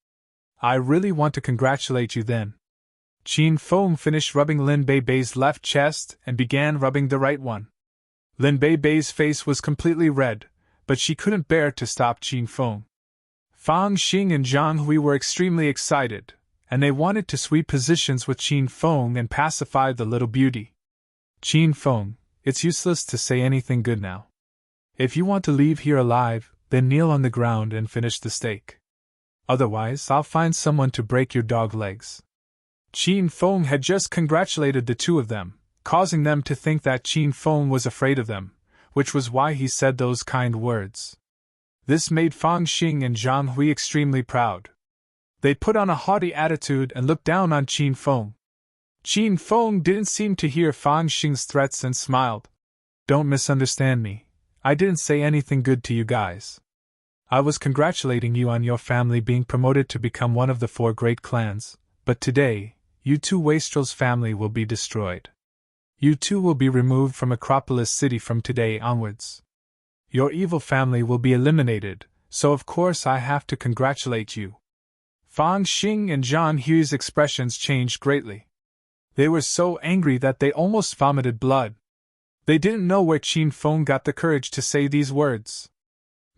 I really want to congratulate you then. Qin Feng finished rubbing Lin Bei Bei's left chest and began rubbing the right one. Lin Bei Bei's face was completely red, but she couldn't bear to stop Qin Feng. Feng Xing and Zhang Hui were extremely excited, and they wanted to sweep positions with Qin Feng and pacify the little beauty. Qin Feng, it's useless to say anything good now. If you want to leave here alive, then kneel on the ground and finish the steak. Otherwise, I'll find someone to break your dog legs. Qin Feng had just congratulated the two of them, causing them to think that Qin Feng was afraid of them, which was why he said those kind words. This made Feng Xing and Zhang Hui extremely proud. They put on a haughty attitude and looked down on Qin Feng. Qin Feng didn't seem to hear Feng Xing's threats and smiled. Don't misunderstand me. I didn't say anything good to you guys. I was congratulating you on your family being promoted to become one of the 4 great clans, but today, you two wastrels' family will be destroyed. You two will be removed from Acropolis City from today onwards. Your evil family will be eliminated, so of course I have to congratulate you. Feng Xing and Zhang Hui's expressions changed greatly. They were so angry that they almost vomited blood. They didn't know where Qin Feng got the courage to say these words.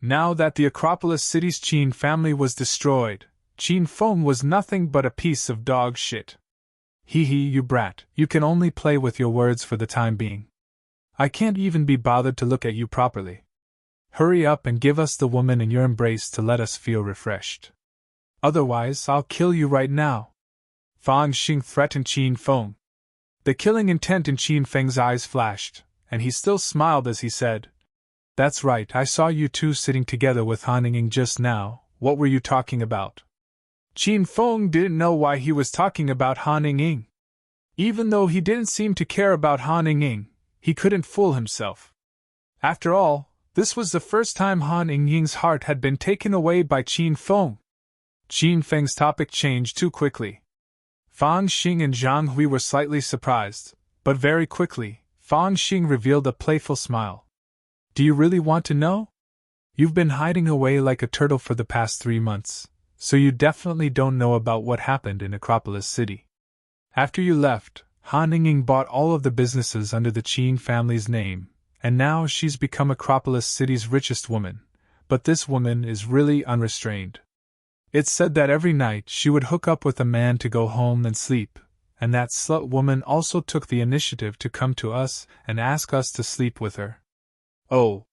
Now that the Acropolis City's Qin family was destroyed, Qin Feng was nothing but a piece of dog shit. Hee hee, you brat, you can only play with your words for the time being. I can't even be bothered to look at you properly. Hurry up and give us the woman in your embrace to let us feel refreshed. Otherwise, I'll kill you right now. Feng Xing threatened Qin Feng. The killing intent in Qin Feng's eyes flashed, and he still smiled as he said, That's right, I saw you two sitting together with Han Ying just now. What were you talking about? Qin Feng didn't know why he was talking about Han Ying. Even though he didn't seem to care about Han Ying, he couldn't fool himself. After all, this was the first time Han Ying's heart had been taken away by Qin Feng. Qin Feng's topic changed too quickly. Fang Xing and Zhang Hui were slightly surprised, but very quickly, Fang Xing revealed a playful smile. Do you really want to know? You've been hiding away like a turtle for the past 3 months, so you definitely don't know about what happened in Acropolis City. After you left, Han Ying bought all of the businesses under the Qin family's name, and now she's become Acropolis City's richest woman, but this woman is really unrestrained. It's said that every night she would hook up with a man to go home and sleep, and that slut woman also took the initiative to come to us and ask us to sleep with her. Oh,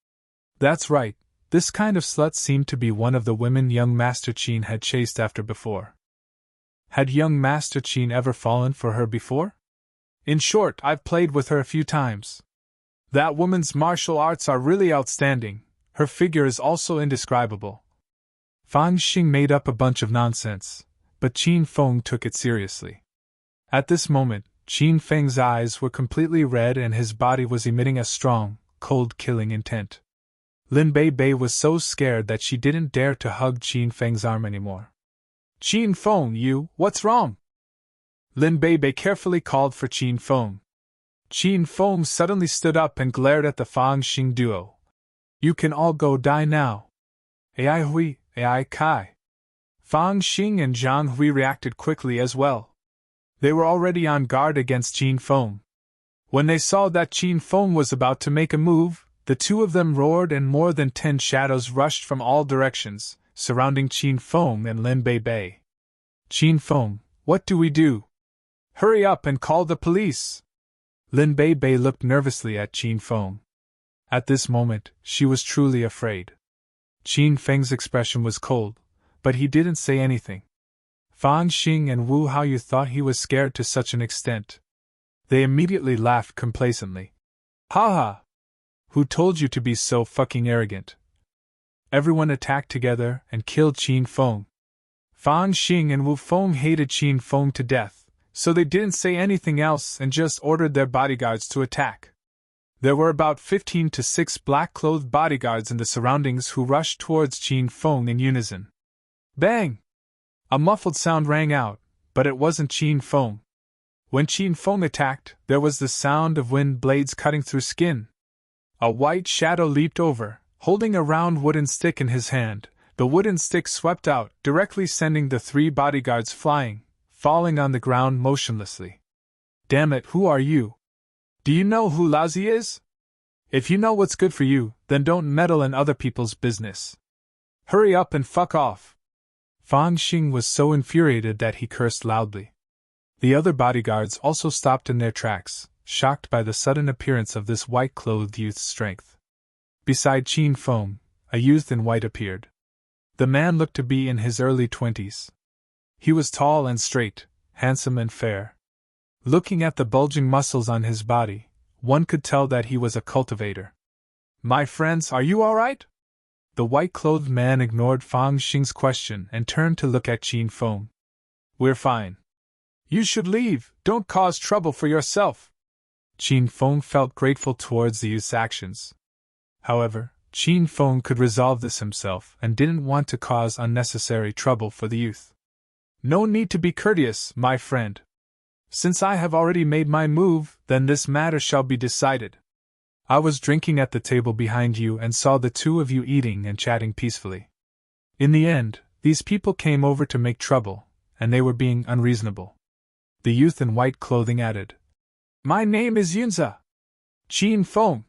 that's right, this kind of slut seemed to be one of the women young Master Qin had chased after before. Had young Master Qin ever fallen for her before? In short, I've played with her a few times. That woman's martial arts are really outstanding, her figure is also indescribable. Fang Xing made up a bunch of nonsense, but Qin Feng took it seriously. At this moment, Qin Feng's eyes were completely red and his body was emitting a strong, cold killing intent. Lin Bei Bei was so scared that she didn't dare to hug Qin Feng's arm anymore. Qin Feng, what's wrong? Lin Bei Bei carefully called for Qin Feng. Qin Feng suddenly stood up and glared at the Fang Xing duo. You can all go die now. Ai Hui, Ai Kai. Fang Xing and Zhang Hui reacted quickly as well. They were already on guard against Qin Feng. When they saw that Qin Feng was about to make a move, the two of them roared and more than 10 shadows rushed from all directions, surrounding Qin Feng and Lin Bei Bei. Qin Feng, what do we do? Hurry up and call the police! Lin Bei Bei looked nervously at Qin Feng. At this moment, she was truly afraid. Qin Feng's expression was cold, but he didn't say anything. Fang Xing and Wu Haoyu thought he was scared to such an extent. They immediately laughed complacently. Ha! Who told you to be so fucking arrogant? Everyone attacked together and killed Qin Feng. Fang Xing and Wu Feng hated Qin Feng to death, so they didn't say anything else and just ordered their bodyguards to attack. There were about 15 to 6 black-clothed bodyguards in the surroundings who rushed towards Qin Feng in unison. Bang! A muffled sound rang out, but it wasn't Qin Feng. When Qin Feng attacked, there was the sound of wind blades cutting through skin. A white shadow leaped over, holding a round wooden stick in his hand. The wooden stick swept out, directly sending the 3 bodyguards flying, falling on the ground motionlessly. Damn it, who are you? Do you know who Laozi is? If you know what's good for you, then don't meddle in other people's business. Hurry up and fuck off. Fang Xing was so infuriated that he cursed loudly. The other bodyguards also stopped in their tracks, shocked by the sudden appearance of this white-clothed youth's strength. Beside Qin Feng, a youth in white appeared. The man looked to be in his early 20s. He was tall and straight, handsome and fair. Looking at the bulging muscles on his body, one could tell that he was a cultivator. My friends, are you all right? The white-clothed man ignored Fang Xing's question and turned to look at Qin Feng. We're fine. You should leave, don't cause trouble for yourself. Qin Feng felt grateful towards the youth's actions. However, Qin Feng could resolve this himself and didn't want to cause unnecessary trouble for the youth. No need to be courteous, my friend. Since I have already made my move, then this matter shall be decided. I was drinking at the table behind you and saw the two of you eating and chatting peacefully. In the end, these people came over to make trouble, and they were being unreasonable. The youth in white clothing added, My name is Yunze. Qin Feng.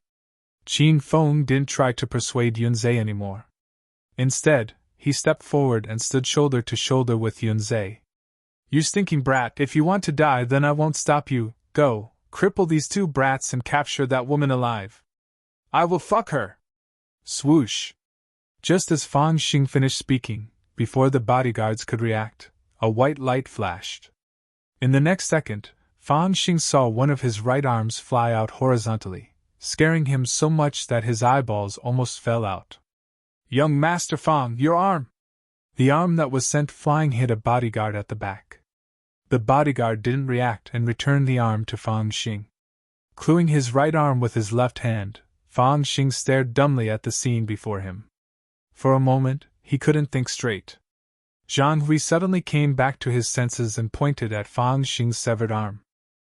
Qin Feng didn't try to persuade Yunze anymore. Instead, he stepped forward and stood shoulder to shoulder with Yunze. You stinking brat, if you want to die then I won't stop you. Go, cripple these 2 brats and capture that woman alive. I will fuck her. Swoosh. Just as Fang Xing finished speaking, before the bodyguards could react, a white light flashed. In the next second, Fang Xing saw one of his right arms fly out horizontally, scaring him so much that his eyeballs almost fell out. "Young Master Feng, your arm!" The arm that was sent flying hit a bodyguard at the back. The bodyguard didn't react and returned the arm to Feng Xing. Cluing his right arm with his left hand, Feng Xing stared dumbly at the scene before him. For a moment, he couldn't think straight. Zhang Hui suddenly came back to his senses and pointed at Feng Xing's severed arm.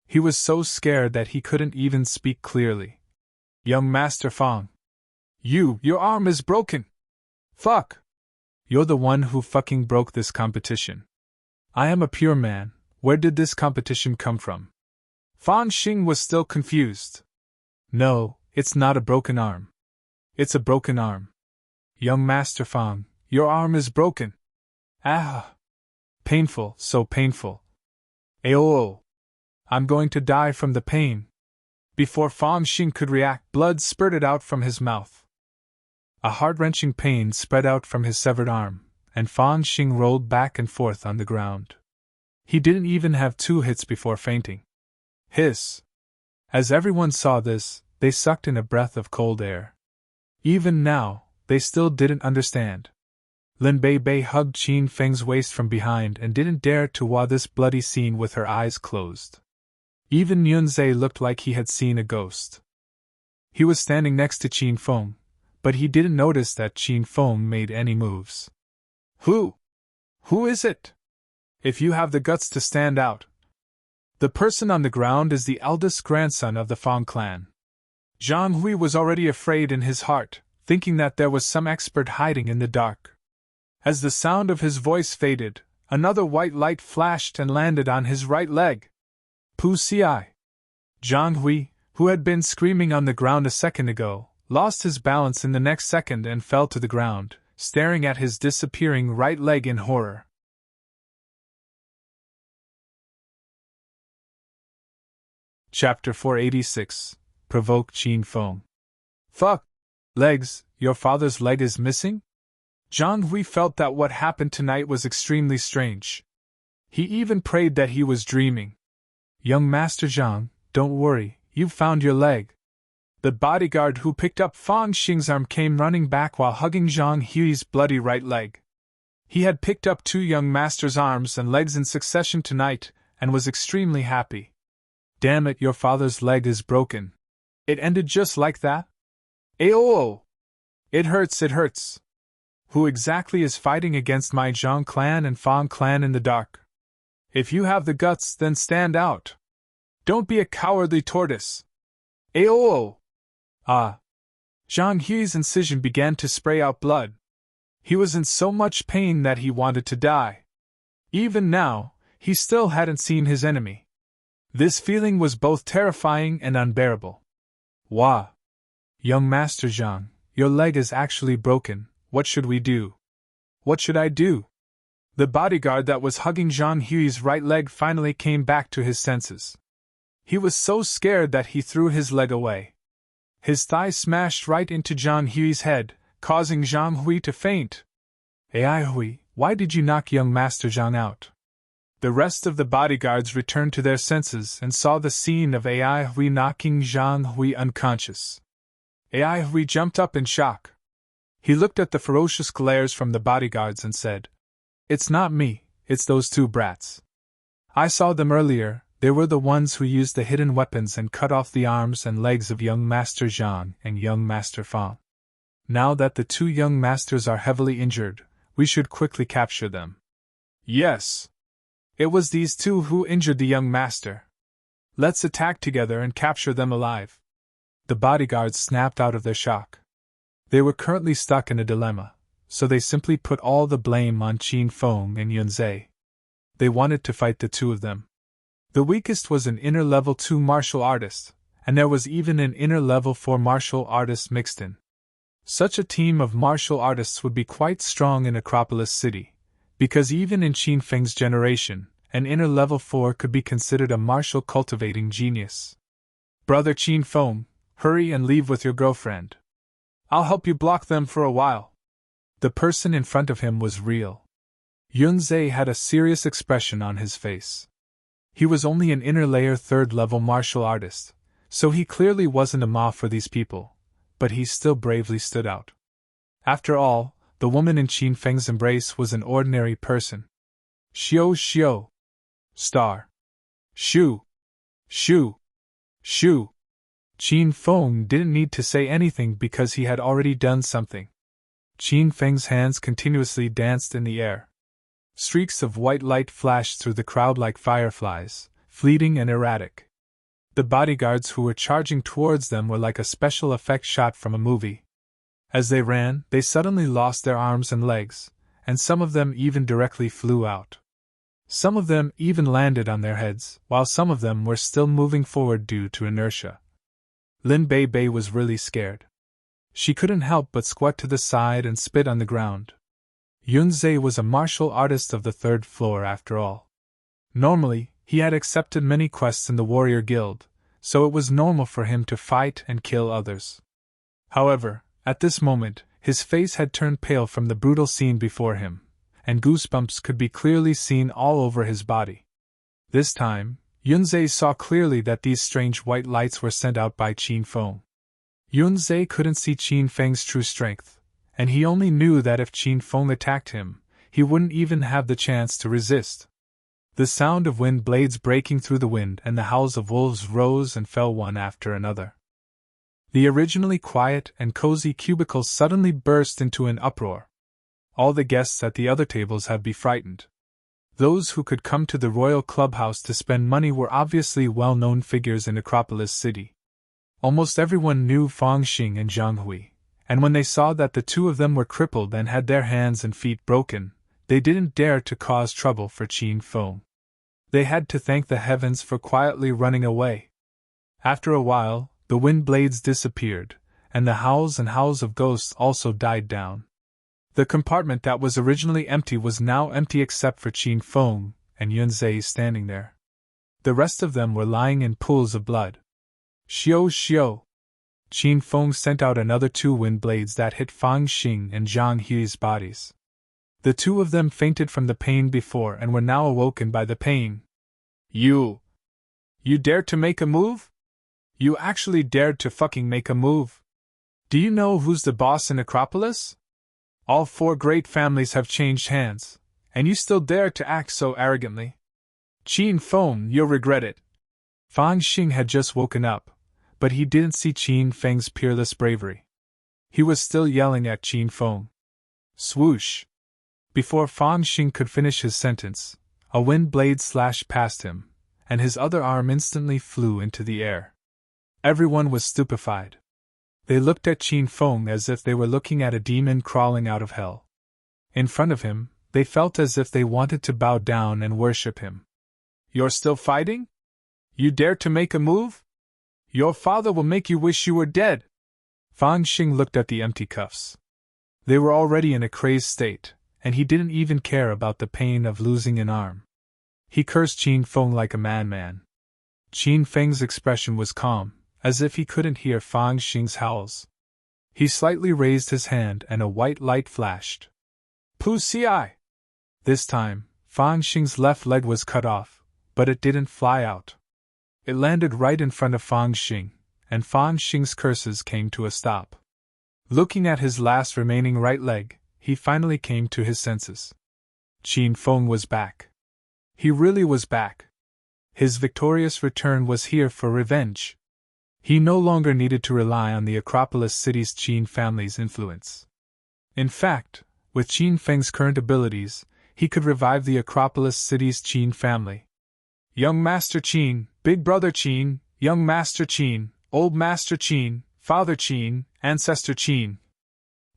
He was so scared that he couldn't even speak clearly. "Young Master Feng. Your arm is broken. Fuck. You're the one who fucking broke this competition. I am a pure man, where did this competition come from?" Feng Xing was still confused. "No, it's not a broken arm. It's a broken arm. Young Master Feng, your arm is broken. Ah! Painful, so painful. Ayo! I'm going to die from the pain." Before Feng Xing could react, blood spurted out from his mouth. A heart-wrenching pain spread out from his severed arm, and Feng Xing rolled back and forth on the ground. He didn't even have 2 hits before fainting. Hiss! As everyone saw this, they sucked in a breath of cold air. Even now, they still didn't understand. Lin Bei Bei hugged Qin Feng's waist from behind and didn't dare to watch this bloody scene with her eyes closed. Even Yunzhe looked like he had seen a ghost. He was standing next to Qin Feng, but he didn't notice that Qin Feng made any moves. Who is it? If you have the guts to stand out. The person on the ground is the eldest grandson of the Feng clan. Zhang Hui was already afraid in his heart, thinking that there was some expert hiding in the dark. As the sound of his voice faded, another white light flashed and landed on his right leg. Pu Si. Zhang Hui, who had been screaming on the ground a second ago, lost his balance in the next second and fell to the ground, staring at his disappearing right leg in horror. Chapter 486. Provoke Qin Feng. Fuck! Legs, your father's leg is missing? Zhang Hui felt that what happened tonight was extremely strange. He even prayed that he was dreaming. Young Master Zhang, don't worry, you've found your leg. The bodyguard who picked up Feng Xing's arm came running back while hugging Zhang Hui's bloody right leg. He had picked up 2 young masters' arms and legs in succession tonight, and was extremely happy. Damn it, your father's leg is broken. It ended just like that? Ayo! It hurts. Who exactly is fighting against my Zhang clan and Feng clan in the dark? If you have the guts, then stand out. Don't be a cowardly tortoise. Ayo! Ah! Zhang Hui's incision began to spray out blood. He was in so much pain that he wanted to die. Even now, he still hadn't seen his enemy. This feeling was both terrifying and unbearable. Wah! Young Master Zhang, your leg is actually broken. What should we do? What should I do? The bodyguard that was hugging Zhang Hui's right leg finally came back to his senses. He was so scared that he threw his leg away. His thigh smashed right into Zhang Hui's head, causing Zhang Hui to faint. Ai Hui, why did you knock young Master Zhang out? The rest of the bodyguards returned to their senses and saw the scene of Ai Hui knocking Zhang Hui unconscious. Ai Hui jumped up in shock. He looked at the ferocious glares from the bodyguards and said, "It's not me, it's those 2 brats. I saw them earlier, they were the ones who used the hidden weapons and cut off the arms and legs of young Master Zhang and young Master Feng. Now that the 2 young masters are heavily injured, we should quickly capture them." Yes! It was these 2 who injured the young master. Let's attack together and capture them alive. The bodyguards snapped out of their shock. They were currently stuck in a dilemma, so they simply put all the blame on Qin Feng and Yunzhe. They wanted to fight the 2 of them. The weakest was an inner level 2 martial artist, and there was even an inner level 4 martial artist mixed in. Such a team of martial artists would be quite strong in Acropolis City, because even in Qin Feng's generation, an inner level 4 could be considered a martial cultivating genius. Brother Qin Feng, hurry and leave with your girlfriend. I'll help you block them for a while. The person in front of him was real. Yunzhe had a serious expression on his face. He was only an inner layer 3rd level martial artist, So he clearly wasn't a ma for these people, but he still bravely stood out. After all, the woman in Qin Feng's embrace was an ordinary person. Xiu xiu. Star. Shu. Shu. Shu. Qin Feng didn't need to say anything because he had already done something. Qin Feng's hands continuously danced in the air. Streaks of white light flashed through the crowd like fireflies, fleeting and erratic. The bodyguards who were charging towards them were like a special effect shot from a movie. As they ran, they suddenly lost their arms and legs, and some of them even directly flew out. Some of them even landed on their heads, while some of them were still moving forward due to inertia. Lin Bei Bei was really scared. She couldn't help but squat to the side and spit on the ground. Yunzhe was a martial artist of the third floor after all. Normally, he had accepted many quests in the warrior guild, so it was normal for him to fight and kill others. However, at this moment, his face had turned pale from the brutal scene before him, and goosebumps could be clearly seen all over his body. This time, Yunzhe saw clearly that these strange white lights were sent out by Qin Feng. Yunzhe couldn't see Qin Feng's true strength, and he only knew that if Qin Feng attacked him, he wouldn't even have the chance to resist. The sound of wind blades breaking through the wind and the howls of wolves rose and fell one after another. The originally quiet and cozy cubicles suddenly burst into an uproar. All the guests at the other tables had been frightened. Those who could come to the royal clubhouse to spend money were obviously well-known figures in Acropolis City. Almost everyone knew Feng Xing and Zhang Hui, and when they saw that the two of them were crippled and had their hands and feet broken, they didn't dare to cause trouble for Qin Feng. They had to thank the heavens for quietly running away. After a while, the wind blades disappeared, and the howls and howls of ghosts also died down. The compartment that was originally empty was now empty except for Qin Feng and Yunzhe standing there. The rest of them were lying in pools of blood. Xiu xiu. Qin Feng sent out another 2 wind blades that hit Feng Xing and Zhang Hui's bodies. The 2 of them fainted from the pain before and were now awoken by the pain. You dared to make a move? You actually dared to fucking make a move? Do you know who's the boss in Acropolis? All 4 great families have changed hands, and you still dare to act so arrogantly? Qin Feng, you'll regret it. Feng Xing had just woken up, but he didn't see Qin Feng's peerless bravery. He was still yelling at Qin Feng. Swoosh! Before Feng Xing could finish his sentence, a wind blade slashed past him, and his other arm instantly flew into the air. Everyone was stupefied. They looked at Qin Feng as if they were looking at a demon crawling out of hell. In front of him, they felt as if they wanted to bow down and worship him. You're still fighting? You dare to make a move? Your father will make you wish you were dead. Feng Xing looked at the empty cuffs. They were already in a crazed state, and he didn't even care about the pain of losing an arm. He cursed Qin Feng like a madman. Qin Feng's expression was calm, as if he couldn't hear Feng Xing's howls. He slightly raised his hand and a white light flashed. Pu-ci! This time, Feng Xing's left leg was cut off, but it didn't fly out. It landed right in front of Feng Xing, and Feng Xing's curses came to a stop. Looking at his last remaining right leg, he finally came to his senses. Qin Feng was back. He really was back. His victorious return was here for revenge. He no longer needed to rely on the Acropolis City's Qin family's influence. In fact, with Qin Feng's current abilities, he could revive the Acropolis City's Qin family. Young Master Qin, Big Brother Qin, Young Master Qin, Old Master Qin, Father Qin, Ancestor Qin.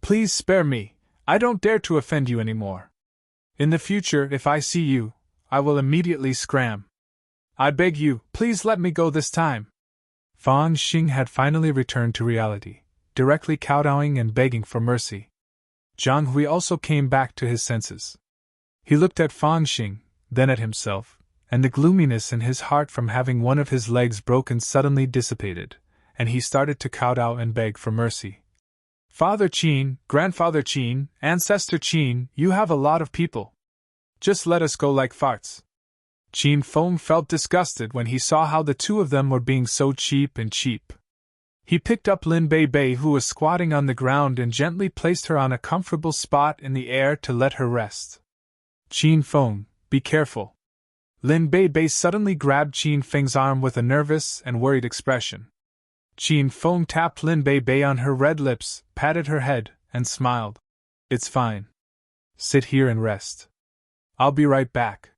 Please spare me, I don't dare to offend you anymore. In the future, if I see you, I will immediately scram. I beg you, please let me go this time. Feng Xing had finally returned to reality, directly kowtowing and begging for mercy. Zhang Hui also came back to his senses. He looked at Feng Xing, then at himself, and the gloominess in his heart from having one of his legs broken suddenly dissipated, and he started to kowtow and beg for mercy. Father Qin, Grandfather Qin, Ancestor Qin, you have a lot of people. Just let us go like farts. Qin Feng felt disgusted when he saw how the two of them were being so cheap. He picked up Lin Bei Bei, who was squatting on the ground, and gently placed her on a comfortable spot in the air to let her rest. Qin Feng, be careful. Lin Bei Bei suddenly grabbed Qin Feng's arm with a nervous and worried expression. Qin Feng tapped Lin Bei Bei on her red lips, patted her head, and smiled. It's fine. Sit here and rest. I'll be right back.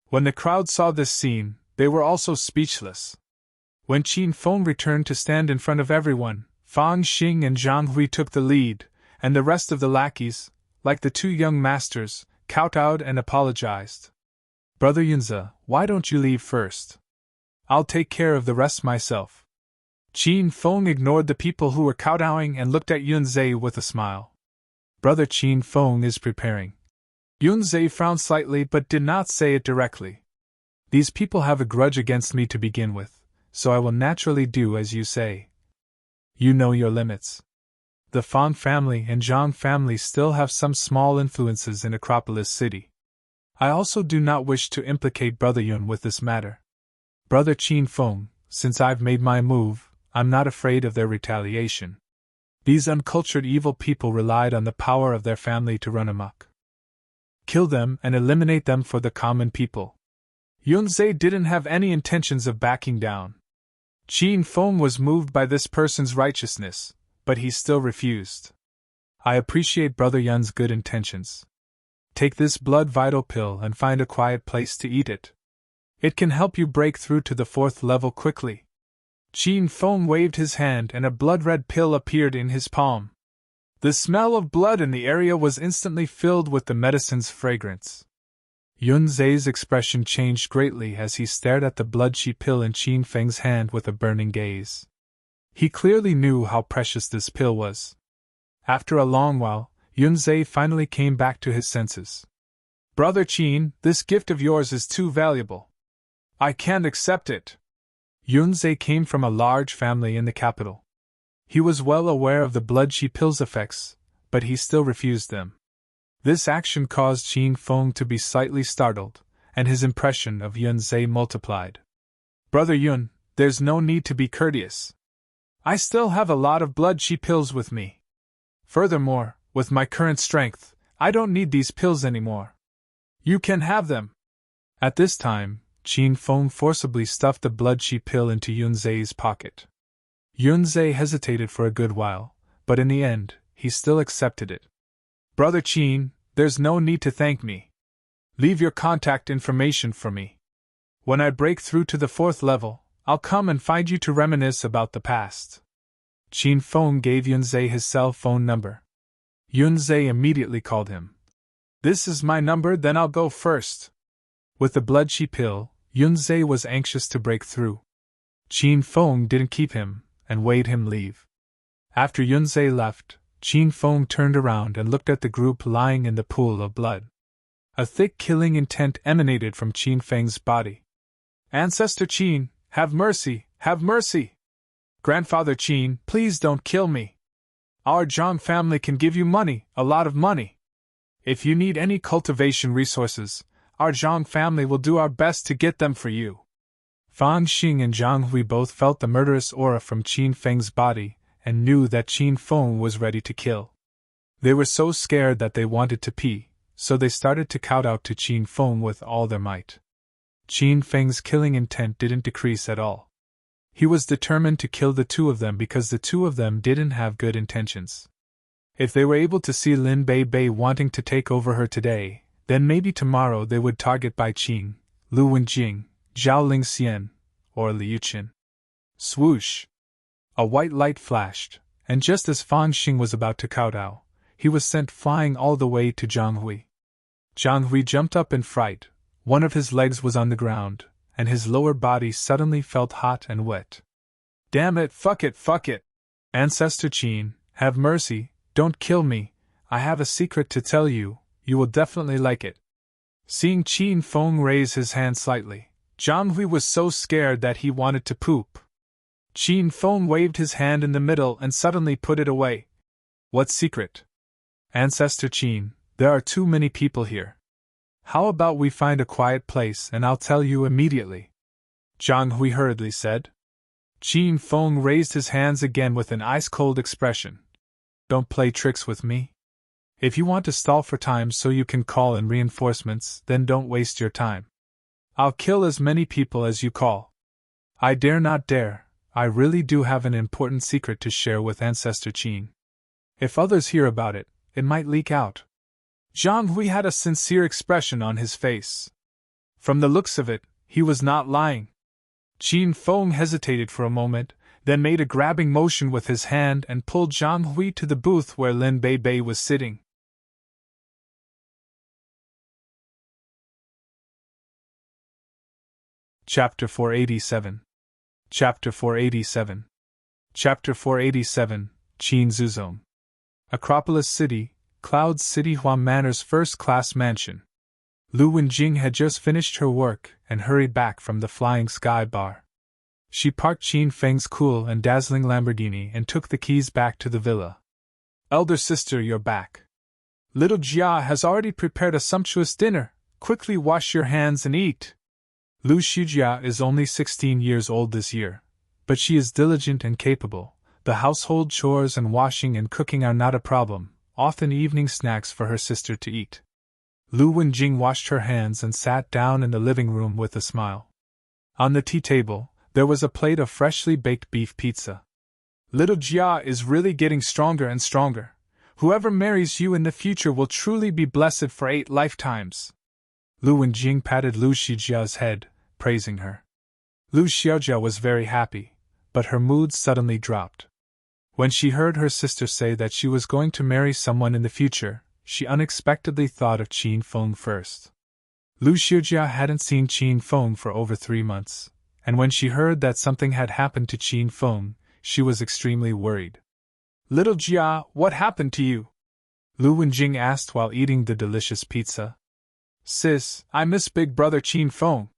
When the crowd saw this scene, they were also speechless. When Qin Feng returned to stand in front of everyone, Fang Xing and Zhang Hui took the lead, and the rest of the lackeys, like the two young masters, kowtowed and apologized. Brother Yunze, why don't you leave first? I'll take care of the rest myself. Qin Feng ignored the people who were kowtowing and looked at Yunze with a smile. Brother Qin Feng is preparing. Yunze frowned slightly but did not say it directly. These people have a grudge against me to begin with, so I will naturally do as you say. You know your limits. The Feng family and Zhang family still have some small influences in Acropolis City. I also do not wish to implicate Brother Yun with this matter. Brother Qin Feng, since I've made my move, I'm not afraid of their retaliation. These uncultured evil people relied on the power of their family to run amok. Kill them and eliminate them for the common people. Yunze didn't have any intentions of backing down. Qin Feng was moved by this person's righteousness, but he still refused. I appreciate Brother Yun's good intentions. Take this blood vital pill and find a quiet place to eat it. It can help you break through to the 4th level quickly. Qin Feng waved his hand and a blood-red pill appeared in his palm. The smell of blood in the area was instantly filled with the medicine's fragrance. Yunze's expression changed greatly as he stared at the blood-she pill in Qin Feng's hand with a burning gaze. He clearly knew how precious this pill was. After a long while, Yunze finally came back to his senses. Brother Qin, this gift of yours is too valuable. I can't accept it. Yunze came from a large family in the capital. He was well aware of the blood-she pill's effects, but he still refused them. This action caused Qin Feng to be slightly startled, and his impression of Yunze multiplied. Brother Yun, there's no need to be courteous. I still have a lot of blood-she pills with me. Furthermore, with my current strength, I don't need these pills anymore. You can have them. At this time, Qin Feng forcibly stuffed the blood-she pill into Yunze's pocket. Yunze hesitated for a good while, but in the end, he still accepted it. Brother Qin, there's no need to thank me. Leave your contact information for me. When I break through to the 4th level, I'll come and find you to reminisce about the past. Qin Feng gave Yunze his cell phone number. Yunze immediately called him. This is my number, then I'll go first. With the blood-she pill, Yunze was anxious to break through. Qin Feng didn't keep him, and wade him leave. After Yunze left, Qin Feng turned around and looked at the group lying in the pool of blood. A thick killing intent emanated from Qin Feng's body. Ancestor Qin, have mercy, have mercy! Grandfather Qin, please don't kill me. Our Zhang family can give you money, a lot of money. If you need any cultivation resources, our Zhang family will do our best to get them for you. Fang Xing and Zhang Hui both felt the murderous aura from Qin Feng's body, and knew that Qin Feng was ready to kill. They were so scared that they wanted to pee, so they started to kowtow to Qin Feng with all their might. Qin Feng's killing intent didn't decrease at all. He was determined to kill the two of them because the two of them didn't have good intentions. If they were able to see Lin Bei Bei wanting to take over her today, then maybe tomorrow they would target Bai Qing, Lu Wenjing, Zhao Lingxian, or Liu Qin. Swoosh! A white light flashed, and just as Fang Xing was about to kowtow, he was sent flying all the way to Zhang Hui. Zhang Hui jumped up in fright. One of his legs was on the ground, and his lower body suddenly felt hot and wet. Damn it, fuck it! Ancestor Qin, have mercy, don't kill me, I have a secret to tell you, you will definitely like it. Seeing Qin Feng raise his hand slightly, Zhang Hui was so scared that he wanted to poop. Qin Feng waved his hand in the middle and suddenly put it away. What secret? Ancestor Qin, there are too many people here. How about we find a quiet place and I'll tell you immediately? Zhang Hui hurriedly said. Qin Feng raised his hands again with an ice-cold expression. Don't play tricks with me. If you want to stall for time so you can call in reinforcements, then don't waste your time. I'll kill as many people as you call. I dare not dare, I really do have an important secret to share with Ancestor Qin. If others hear about it, it might leak out. Zhang Hui had a sincere expression on his face. From the looks of it, he was not lying. Qin Feng hesitated for a moment, then made a grabbing motion with his hand and pulled Zhang Hui to the booth where Lin Bei Bei was sitting. Chapter 487. Chapter 487. Chapter 487, Qin Zuzong. Acropolis City, Cloud City Hua Manor's first-class mansion. Lu Wenjing had just finished her work and hurried back from the Flying Sky Bar. She parked Qin Feng's cool and dazzling Lamborghini and took the keys back to the villa. Elder sister, you're back. Little Jia has already prepared a sumptuous dinner. Quickly wash your hands and eat. Lu Shijia is only 16 years old this year, but she is diligent and capable. The household chores and washing and cooking are not a problem, often evening snacks for her sister to eat. Lu Wenjing washed her hands and sat down in the living room with a smile. On the tea table, there was a plate of freshly baked beef pizza. Little Jia is really getting stronger and stronger. Whoever marries you in the future will truly be blessed for 8 lifetimes. Lu Wenjing patted Lu Shijia's head, praising her. Lu Xiaojia was very happy, but her mood suddenly dropped. When she heard her sister say that she was going to marry someone in the future, she unexpectedly thought of Qin Feng first. Lu Xiaojia hadn't seen Qin Feng for over 3 months, and when she heard that something had happened to Qin Feng, she was extremely worried. Little Jia, what happened to you? Lu Wenjing asked while eating the delicious pizza. Sis, I miss big brother Qin Feng.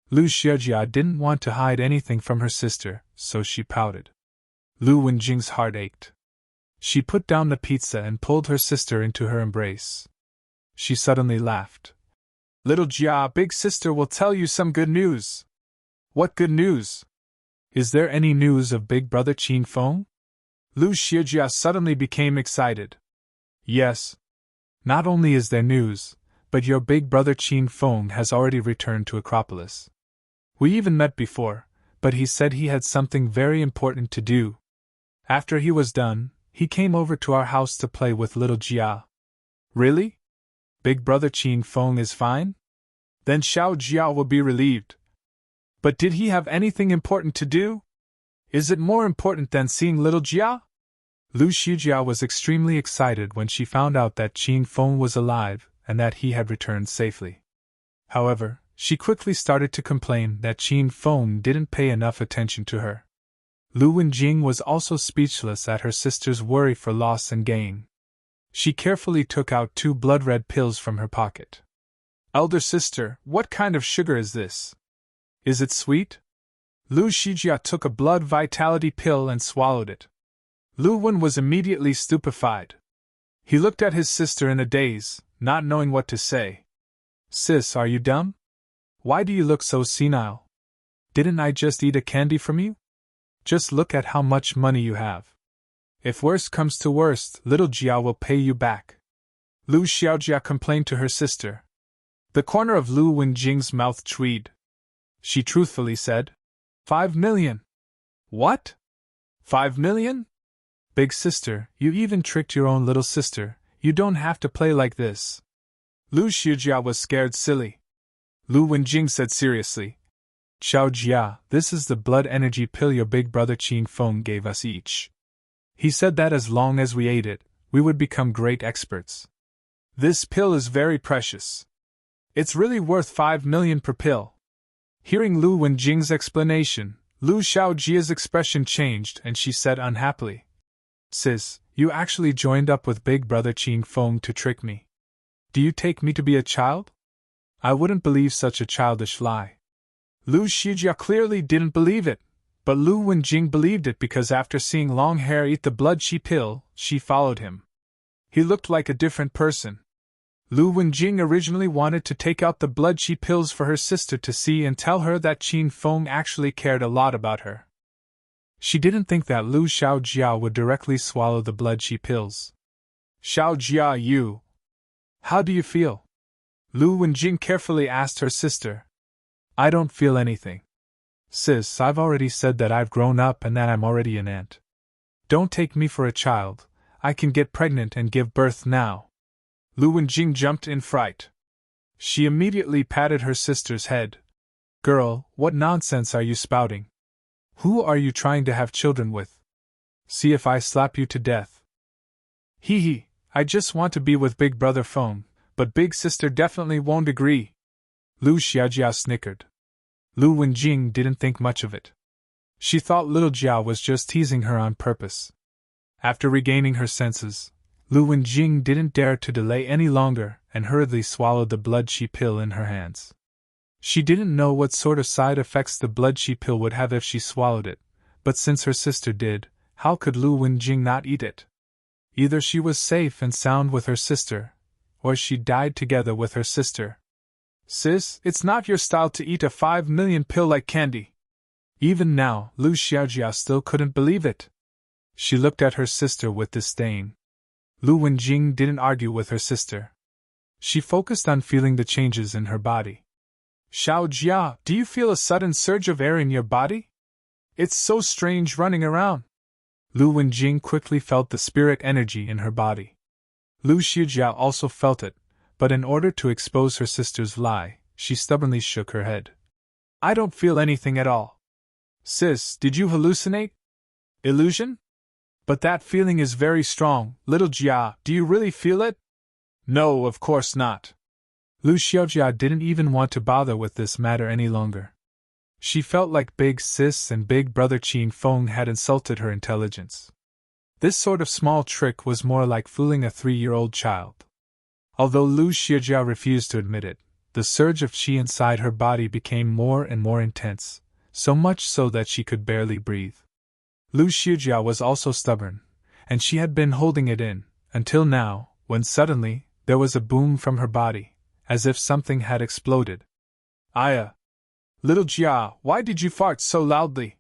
Lu Xiaojia didn't want to hide anything from her sister, so she pouted. Lu Wenjing's heart ached. She put down the pizza and pulled her sister into her embrace. She suddenly laughed. Little Jia, big sister will tell you some good news. What good news? Is there any news of big brother Qin Feng? Lu Xiaojia suddenly became excited. Yes. Not only is there news, but your big brother Qin Feng has already returned to Acropolis. We even met before, but he said he had something very important to do. After he was done, he came over to our house to play with little Jia. Really? Big brother Qin Feng is fine? Then Xiao Jia will be relieved. But did he have anything important to do? Is it more important than seeing little Jia? Lu Shijia was extremely excited when she found out that Qin Feng was alive and that he had returned safely. However, she quickly started to complain that Qin Feng didn't pay enough attention to her. Lu Wenjing was also speechless at her sister's worry for loss and gain. She carefully took out 2 blood-red pills from her pocket. Elder sister, what kind of sugar is this? Is it sweet? Lu Shijia took a blood vitality pill and swallowed it. Lu Wen was immediately stupefied. He looked at his sister in a daze, not knowing what to say. Sis, are you dumb? Why do you look so senile? Didn't I just eat a candy from you? Just look at how much money you have. If worst comes to worst, little Jia will pay you back. Lu Xiaojia complained to her sister. The corner of Lu Wenjing's mouth tweed. She truthfully said, 5 million. What? 5 million? Big sister, you even tricked your own little sister. You don't have to play like this. Lu Xiaojia was scared silly. Lu Wenjing said seriously, Xiao Jia, this is the blood energy pill your big brother Qin Feng gave us each. He said that as long as we ate it, we would become great experts. This pill is very precious. It's really worth 5 million per pill. Hearing Lu Wenjing's explanation, Lu Xiaojia's expression changed and she said unhappily, Sis, you actually joined up with big brother Qin Feng to trick me. Do you take me to be a child? I wouldn't believe such a childish lie. Lu Shijia clearly didn't believe it, but Lu Wenjing believed it because after seeing Long Hair eat the blood-chi pill, she followed him. He looked like a different person. Lu Wenjing originally wanted to take out the blood chi pills for her sister to see and tell her that Qin Feng actually cared a lot about her. She didn't think that Lu Xiaojia would directly swallow the blood chi pills. Xiaojia, you. How do you feel? Lu Wenjing carefully asked her sister. I don't feel anything. Sis, I've already said that I've grown up and that I'm already an aunt. Don't take me for a child. I can get pregnant and give birth now. Lu Wenjing jumped in fright. She immediately patted her sister's head. Girl, what nonsense are you spouting? Who are you trying to have children with? See if I slap you to death. Hee hee, I just want to be with big brother Feng, but big sister definitely won't agree. Lu Xiaojia snickered. Lu Wenjing didn't think much of it. She thought little Jia was just teasing her on purpose. After regaining her senses, Lu Wenjing didn't dare to delay any longer and hurriedly swallowed the blood chi pill in her hands. She didn't know what sort of side effects the blood chi pill would have if she swallowed it, but since her sister did, how could Lu Wenjing not eat it? Either she was safe and sound with her sister, or she died together with her sister. Sis, it's not your style to eat a 5 million pill like candy. Even now, Lu Xiaojia still couldn't believe it. She looked at her sister with disdain. Lu Wenjing didn't argue with her sister. She focused on feeling the changes in her body. Xiaojia, do you feel a sudden surge of air in your body? It's so strange running around. Lu Wenjing quickly felt the spirit energy in her body. Lu Xiaojia also felt it, but in order to expose her sister's lie, she stubbornly shook her head. I don't feel anything at all. Sis, did you hallucinate? Illusion? But that feeling is very strong, little Jia, do you really feel it? No, of course not. Lu Xiaojia didn't even want to bother with this matter any longer. She felt like big sis and big brother Qin Feng had insulted her intelligence. This sort of small trick was more like fooling a 3-year-old child. Although Lu Xiaojia refused to admit it, the surge of qi inside her body became more and more intense, so much so that she could barely breathe. Lu Xiaojia was also stubborn, and she had been holding it in, until now, when suddenly, there was a boom from her body, as if something had exploded. Aya! Little Jia, why did you fart so loudly?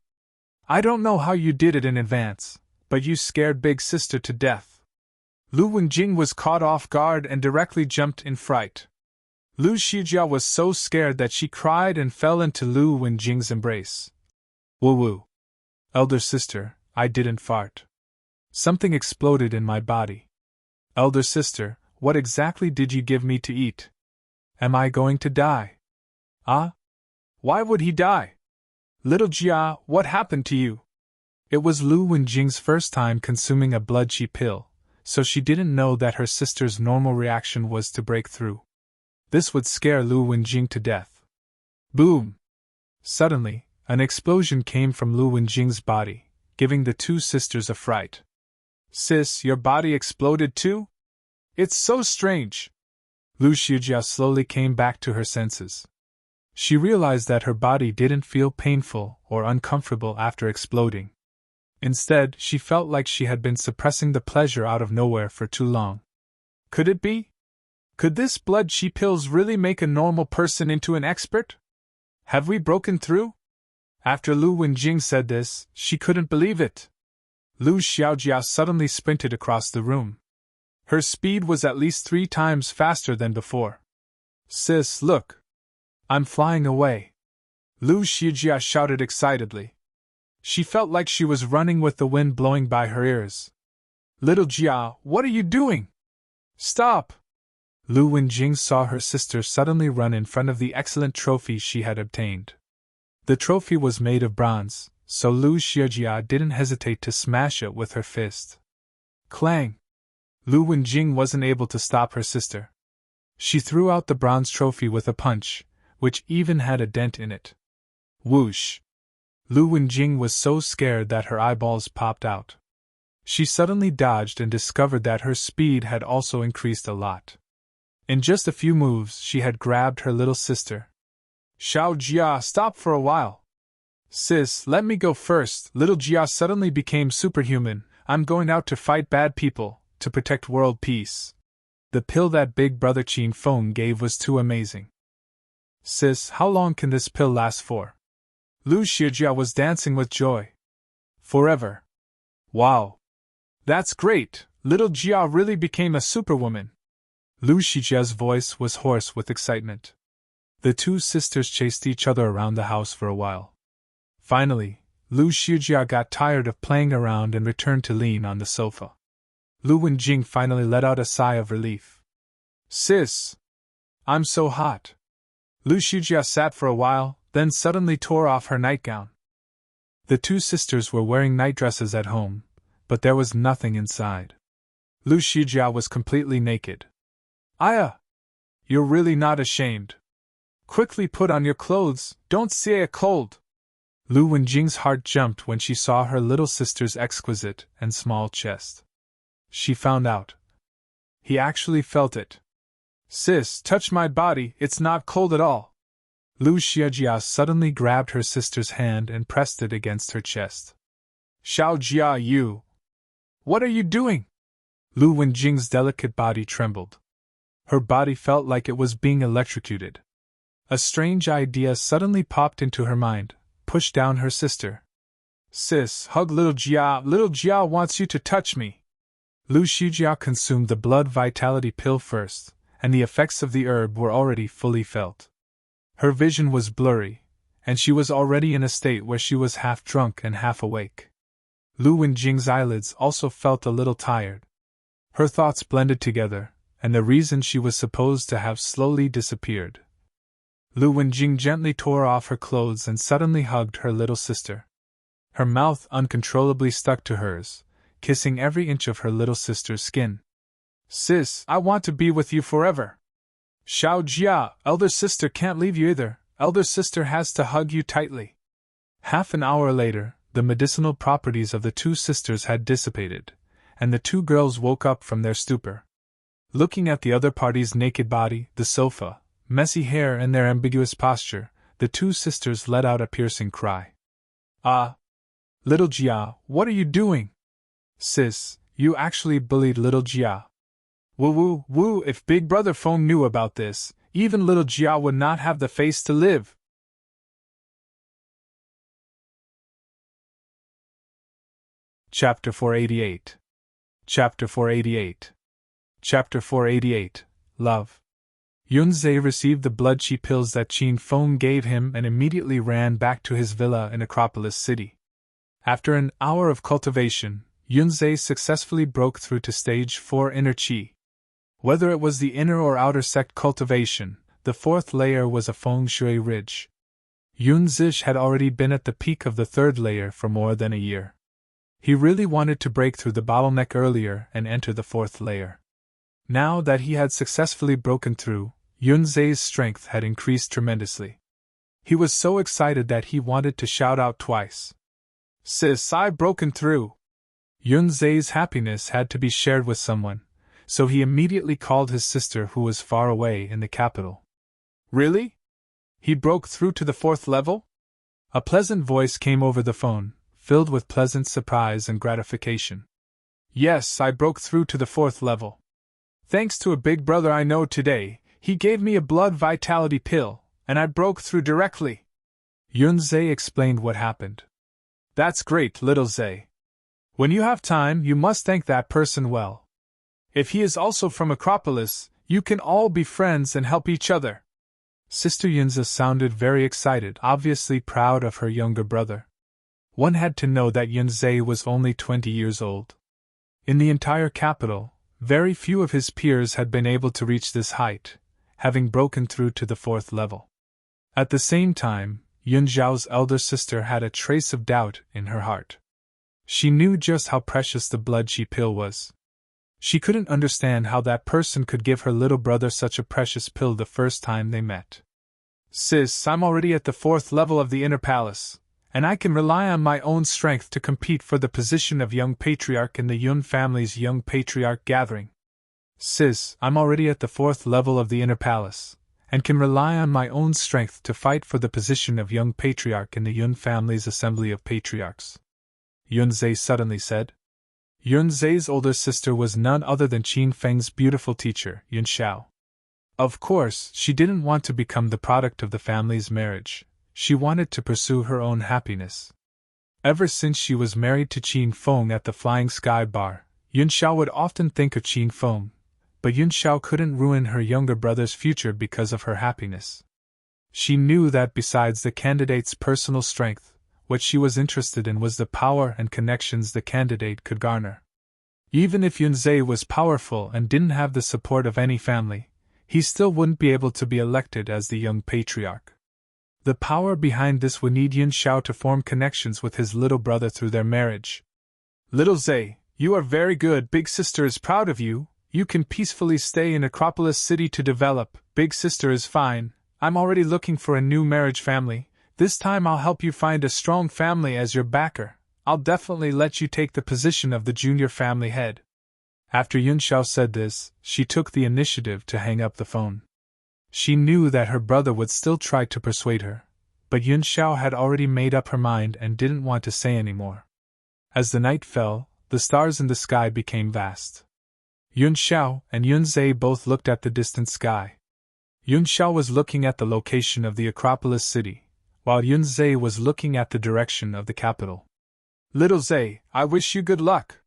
I don't know how you did it in advance, but you scared big sister to death. Lu Wenjing was caught off guard and directly jumped in fright. Lu Xiaojia was so scared that she cried and fell into Lu Wenjing's embrace. Woo-woo. Elder sister, I didn't fart. Something exploded in my body. Elder sister, what exactly did you give me to eat? Am I going to die? Ah? Why would he die? Little Jia, what happened to you? It was Lu Wenjing's first time consuming a blood chi pill, so she didn't know that her sister's normal reaction was to break through. This would scare Lu Wenjing to death. Boom! Suddenly, an explosion came from Lu Wenjing's body, giving the two sisters a fright. Sis, your body exploded too? It's so strange. Lu Xiaojia slowly came back to her senses. She realized that her body didn't feel painful or uncomfortable after exploding. Instead, she felt like she had been suppressing the pleasure out of nowhere for too long. Could it be? Could this blood chi pills really make a normal person into an expert? Have we broken through? After Lu Wenjing said this, she couldn't believe it. Lu Xiaojia suddenly sprinted across the room. Her speed was at least 3 times faster than before. Sis, look! I'm flying away! Lu Xiaojia shouted excitedly. She felt like she was running with the wind blowing by her ears. Little Jia, what are you doing? Stop! Lu Wenjing saw her sister suddenly run in front of the excellent trophy she had obtained. The trophy was made of bronze, so Lu Xiaojia didn't hesitate to smash it with her fist. Clang! Lu Wenjing wasn't able to stop her sister. She threw out the bronze trophy with a punch, which even had a dent in it. Whoosh! Lu Wenjing was so scared that her eyeballs popped out. She suddenly dodged and discovered that her speed had also increased a lot. In just a few moves, she had grabbed her little sister. Xiaojia, stop for a while. Sis, let me go first. Little Jia suddenly became superhuman. I'm going out to fight bad people, to protect world peace. The pill that big brother Qin Feng gave was too amazing. Sis, how long can this pill last for? Lu Shijia was dancing with joy. Forever. Wow. That's great, little Jia really became a superwoman. Lu Shijia's voice was hoarse with excitement. The two sisters chased each other around the house for a while. Finally, Lu Shijia got tired of playing around and returned to lean on the sofa. Lu Wenjing finally let out a sigh of relief. Sis! I'm so hot. Lu Shijia sat for a while, then suddenly tore off her nightgown. The two sisters were wearing nightdresses at home, but there was nothing inside. Lu Shijia was completely naked. Aya! You're really not ashamed. Quickly put on your clothes, don't see a cold. Lu Wenjing's heart jumped when she saw her little sister's exquisite and small chest. She found out. He actually felt it. Sis, touch my body, it's not cold at all. Lu Xiajia suddenly grabbed her sister's hand and pressed it against her chest. Xiao Jia, you! What are you doing? Lu Wenjing's delicate body trembled. Her body felt like it was being electrocuted. A strange idea suddenly popped into her mind. Push down her sister. Sis, hug little Jia. Little Jia wants you to touch me. Lu Shijia consumed the blood vitality pill first, and the effects of the herb were already fully felt. Her vision was blurry, and she was already in a state where she was half drunk and half awake. Lu Wenjing's eyelids also felt a little tired. Her thoughts blended together, and the reason she was supposed to have slowly disappeared. Lu Wenjing gently tore off her clothes and suddenly hugged her little sister. Her mouth uncontrollably stuck to hers, kissing every inch of her little sister's skin. Sis, I want to be with you forever. Xiao Jia, elder sister can't leave you either, elder sister has to hug you tightly. Half an hour later, the medicinal properties of the two sisters had dissipated, and the two girls woke up from their stupor. Looking at the other party's naked body, the sofa, messy hair and their ambiguous posture, the two sisters let out a piercing cry. Ah! Little Jia, what are you doing? Sis, you actually bullied little Jia. Woo, if Big Brother Feng knew about this, even little Jia would not have the face to live. Chapter 488. Chapter 488. Chapter 488. Love. Yunzhe received the blood chi pills that Qin Feng gave him and immediately ran back to his villa in Acropolis City. After an hour of cultivation, Yunzhe successfully broke through to stage 4 inner chi. Whether it was the inner or outer sect cultivation, the fourth layer was a feng shui ridge. Yunzhe had already been at the peak of the third layer for more than a year. He really wanted to break through the bottleneck earlier and enter the fourth layer. Now that he had successfully broken through, Yunzhe's strength had increased tremendously. He was so excited that he wanted to shout out twice. Sis, I've broken through! Yunzhe's happiness had to be shared with someone, so he immediately called his sister who was far away in the capital. Really? He broke through to the fourth level? A pleasant voice came over the phone, filled with pleasant surprise and gratification. Yes, I broke through to the fourth level. Thanks to a big brother I know today, he gave me a blood vitality pill, and I broke through directly. Yunzhe explained what happened. That's great, little Zhe. When you have time, you must thank that person well. If he is also from Acropolis, you can all be friends and help each other. Sister Yunzhe sounded very excited, obviously proud of her younger brother. One had to know that Yunzhe was only 20 years old. In the entire capital, very few of his peers had been able to reach this height, having broken through to the fourth level. At the same time, Yun Zhao's elder sister had a trace of doubt in her heart. She knew just how precious the blood chi pill was. She couldn't understand how that person could give her little brother such a precious pill the first time they met. Sis, I'm already at the fourth level of the inner palace, and I can rely on my own strength to compete for the position of young patriarch in the Yun family's young patriarch gathering. Sis, I'm already at the fourth level of the inner palace, and can rely on my own strength to fight for the position of young patriarch in the Yun family's assembly of patriarchs. Yunzhe suddenly said. Yun Zai's older sister was none other than Qin Feng's beautiful teacher, Yun Xiao. Of course, she didn't want to become the product of the family's marriage. She wanted to pursue her own happiness. Ever since she was married to Qin Feng at the Flying Sky Bar, Yun Xiao would often think of Qin Feng, but Yun Xiao couldn't ruin her younger brother's future because of her happiness. She knew that besides the candidate's personal strength, what she was interested in was the power and connections the candidate could garner. Even if Yun Zai was powerful and didn't have the support of any family, he still wouldn't be able to be elected as the young patriarch. The power behind this would need Yun Xiao to form connections with his little brother through their marriage. Little Zai, you are very good. Big sister is proud of you. You can peacefully stay in Acropolis City to develop. Big sister is fine. I'm already looking for a new marriage family. This time I'll help you find a strong family as your backer. I'll definitely let you take the position of the junior family head. After Yun Xiao said this, she took the initiative to hang up the phone. She knew that her brother would still try to persuade her, but Yun Xiao had already made up her mind and didn't want to say any more. As the night fell, the stars in the sky became vast. Yun Xiao and Yun Zai both looked at the distant sky. Yun Xiao was looking at the location of the Acropolis City, while Yun Zai was looking at the direction of the capital. Little Zai, I wish you good luck.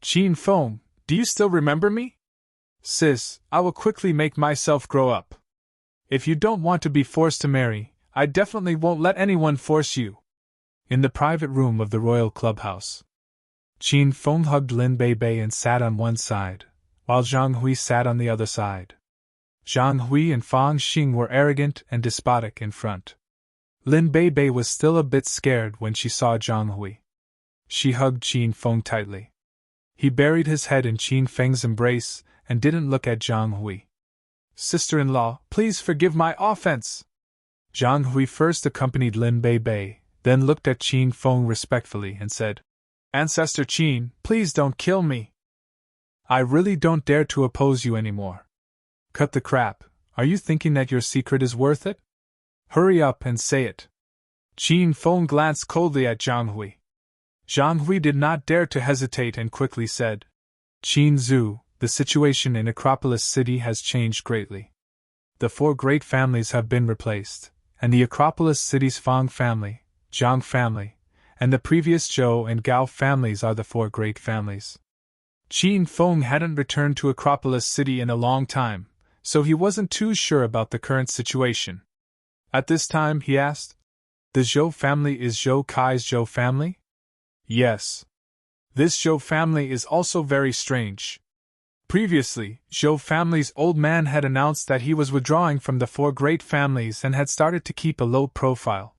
Qin Feng, do you still remember me? Sis, I will quickly make myself grow up. If you don't want to be forced to marry, I definitely won't let anyone force you. In the private room of the royal clubhouse, Qin Feng hugged Lin Bei Bei and sat on one side, while Zhang Hui sat on the other side. Zhang Hui and Feng Xing were arrogant and despotic in front. Lin Bei Bei was still a bit scared when she saw Zhang Hui. She hugged Qin Feng tightly. He buried his head in Qin Feng's embrace and didn't look at Zhang Hui. Sister-in-law, please forgive my offense. Zhang Hui first accompanied Lin Bei Bei, then looked at Qin Feng respectfully and said, Ancestor Qin, please don't kill me. I really don't dare to oppose you anymore. Cut the crap, are you thinking that your secret is worth it? Hurry up and say it. Qin Feng glanced coldly at Zhang Hui. Zhang Hui did not dare to hesitate and quickly said, Qin Zhu, the situation in Acropolis City has changed greatly. The four great families have been replaced, and the Acropolis City's Feng family, Zhang family, and the previous Zhou and Gao families are the four great families. Qin Feng hadn't returned to Acropolis City in a long time, so he wasn't too sure about the current situation. At this time, he asked, The Zhou family is Zhou Kai's Zhou family? Yes. This Zhou family is also very strange. Previously, Zhou family's old man had announced that he was withdrawing from the four great families and had started to keep a low profile.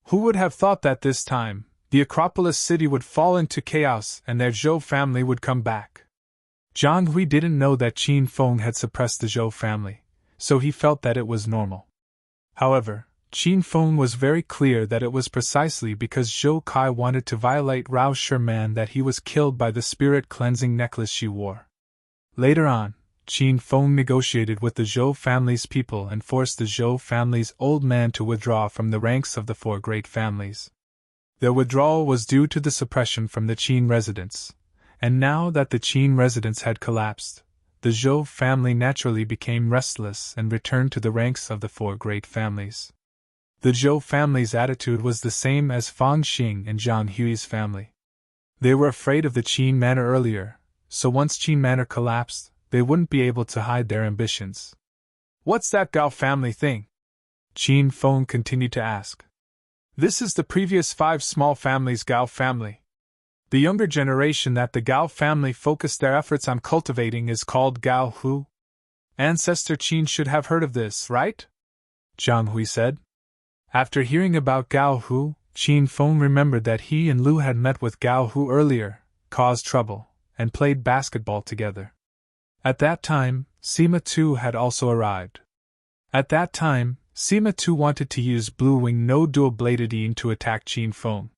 Who would have thought that this time, the Acropolis City would fall into chaos and their Zhou family would come back? Zhang Hui didn't know that Qin Feng had suppressed the Zhou family, so he felt that it was normal. However, Qin Feng was very clear that it was precisely because Zhou Kai wanted to violate Rao Sherman that he was killed by the spirit-cleansing necklace she wore. Later on, Qin Feng negotiated with the Zhou family's people and forced the Zhou family's old man to withdraw from the ranks of the four great families. Their withdrawal was due to the suppression from the Qin residents, and now that the Qin residents had collapsed, the Zhou family naturally became restless and returned to the ranks of the four great families. The Zhou family's attitude was the same as Feng Xing and Zhang Hui's family. They were afraid of the Qin manor earlier, so once Qin manor collapsed, they wouldn't be able to hide their ambitions. What's that Gao family thing? Qin Feng continued to ask. This is the previous 5 small families' Gao family. The younger generation that the Gao family focused their efforts on cultivating is called Gao Hu. Ancestor Qin should have heard of this, right? Zhang Hui said. After hearing about Gao Hu, Qin Feng remembered that he and Lu had met with Gao Hu earlier, caused trouble, and played basketball together. At that time, Sima Tu had also arrived. At that time, Sima Tu wanted to use Blue Wing no dual-bladed Yin to attack Qin Feng.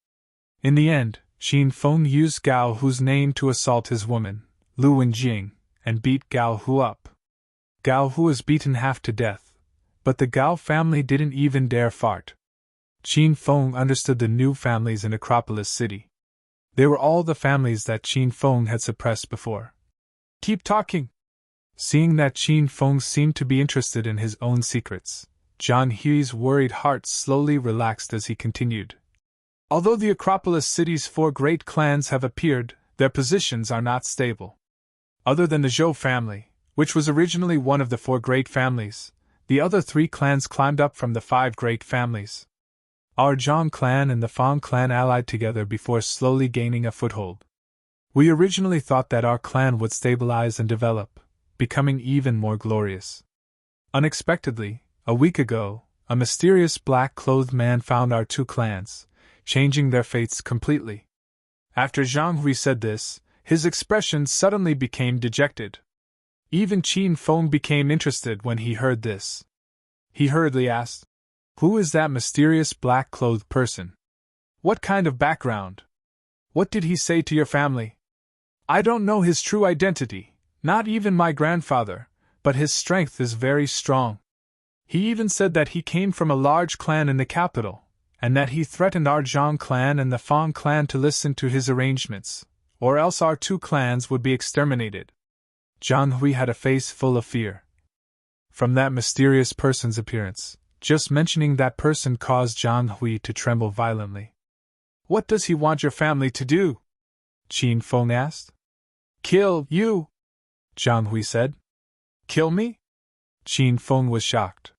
In the end, Qin Feng used Gao Hu's name to assault his woman, Lu Wenjing, and beat Gao Hu up. Gao Hu was beaten half to death, but the Gao family didn't even dare fart. Qin Feng understood the new families in Acropolis City. They were all the families that Qin Feng had suppressed before. Keep talking. Seeing that Qin Feng seemed to be interested in his own secrets, Zhang Hui's worried heart slowly relaxed as he continued. Although the Acropolis city's 4 great clans have appeared, their positions are not stable. Other than the Zhou family, which was originally one of the 4 great families, the other 3 clans climbed up from the 5 great families. Our Zhang clan and the Feng clan allied together before slowly gaining a foothold. We originally thought that our clan would stabilize and develop, becoming even more glorious. Unexpectedly, a week ago, a mysterious black-clothed man found our 2 clans, changing their fates completely. After Zhang Hui said this, his expression suddenly became dejected. Even Qin Feng became interested when he heard this. He hurriedly asked, "Who is that mysterious black-clothed person? What kind of background? What did he say to your family?" "I don't know his true identity, not even my grandfather, but his strength is very strong. He even said that he came from a large clan in the capital, and that he threatened our Zhang clan and the Feng clan to listen to his arrangements, or else our 2 clans would be exterminated." Zhang Hui had a face full of fear. From that mysterious person's appearance, just mentioning that person caused Zhang Hui to tremble violently. "What does he want your family to do?" Qin Feng asked. "Kill you," Zhang Hui said. "Kill me?" Qin Feng was shocked.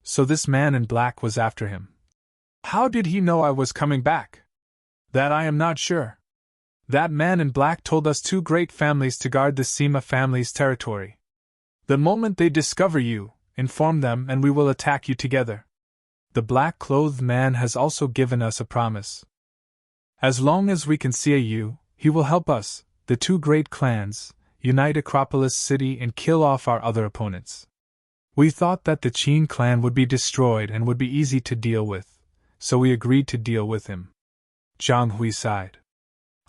So this man in black was after him. How did he know I was coming back? That I am not sure. That man in black told us 2 great families to guard the Sima family's territory. The moment they discover you, inform them and we will attack you together. The black-clothed man has also given us a promise. As long as we can see you, he will help us, the 2 great clans, unite Acropolis City and kill off our other opponents. We thought that the Qin clan would be destroyed and would be easy to deal with, so we agreed to deal with him. Zhang Hui sighed.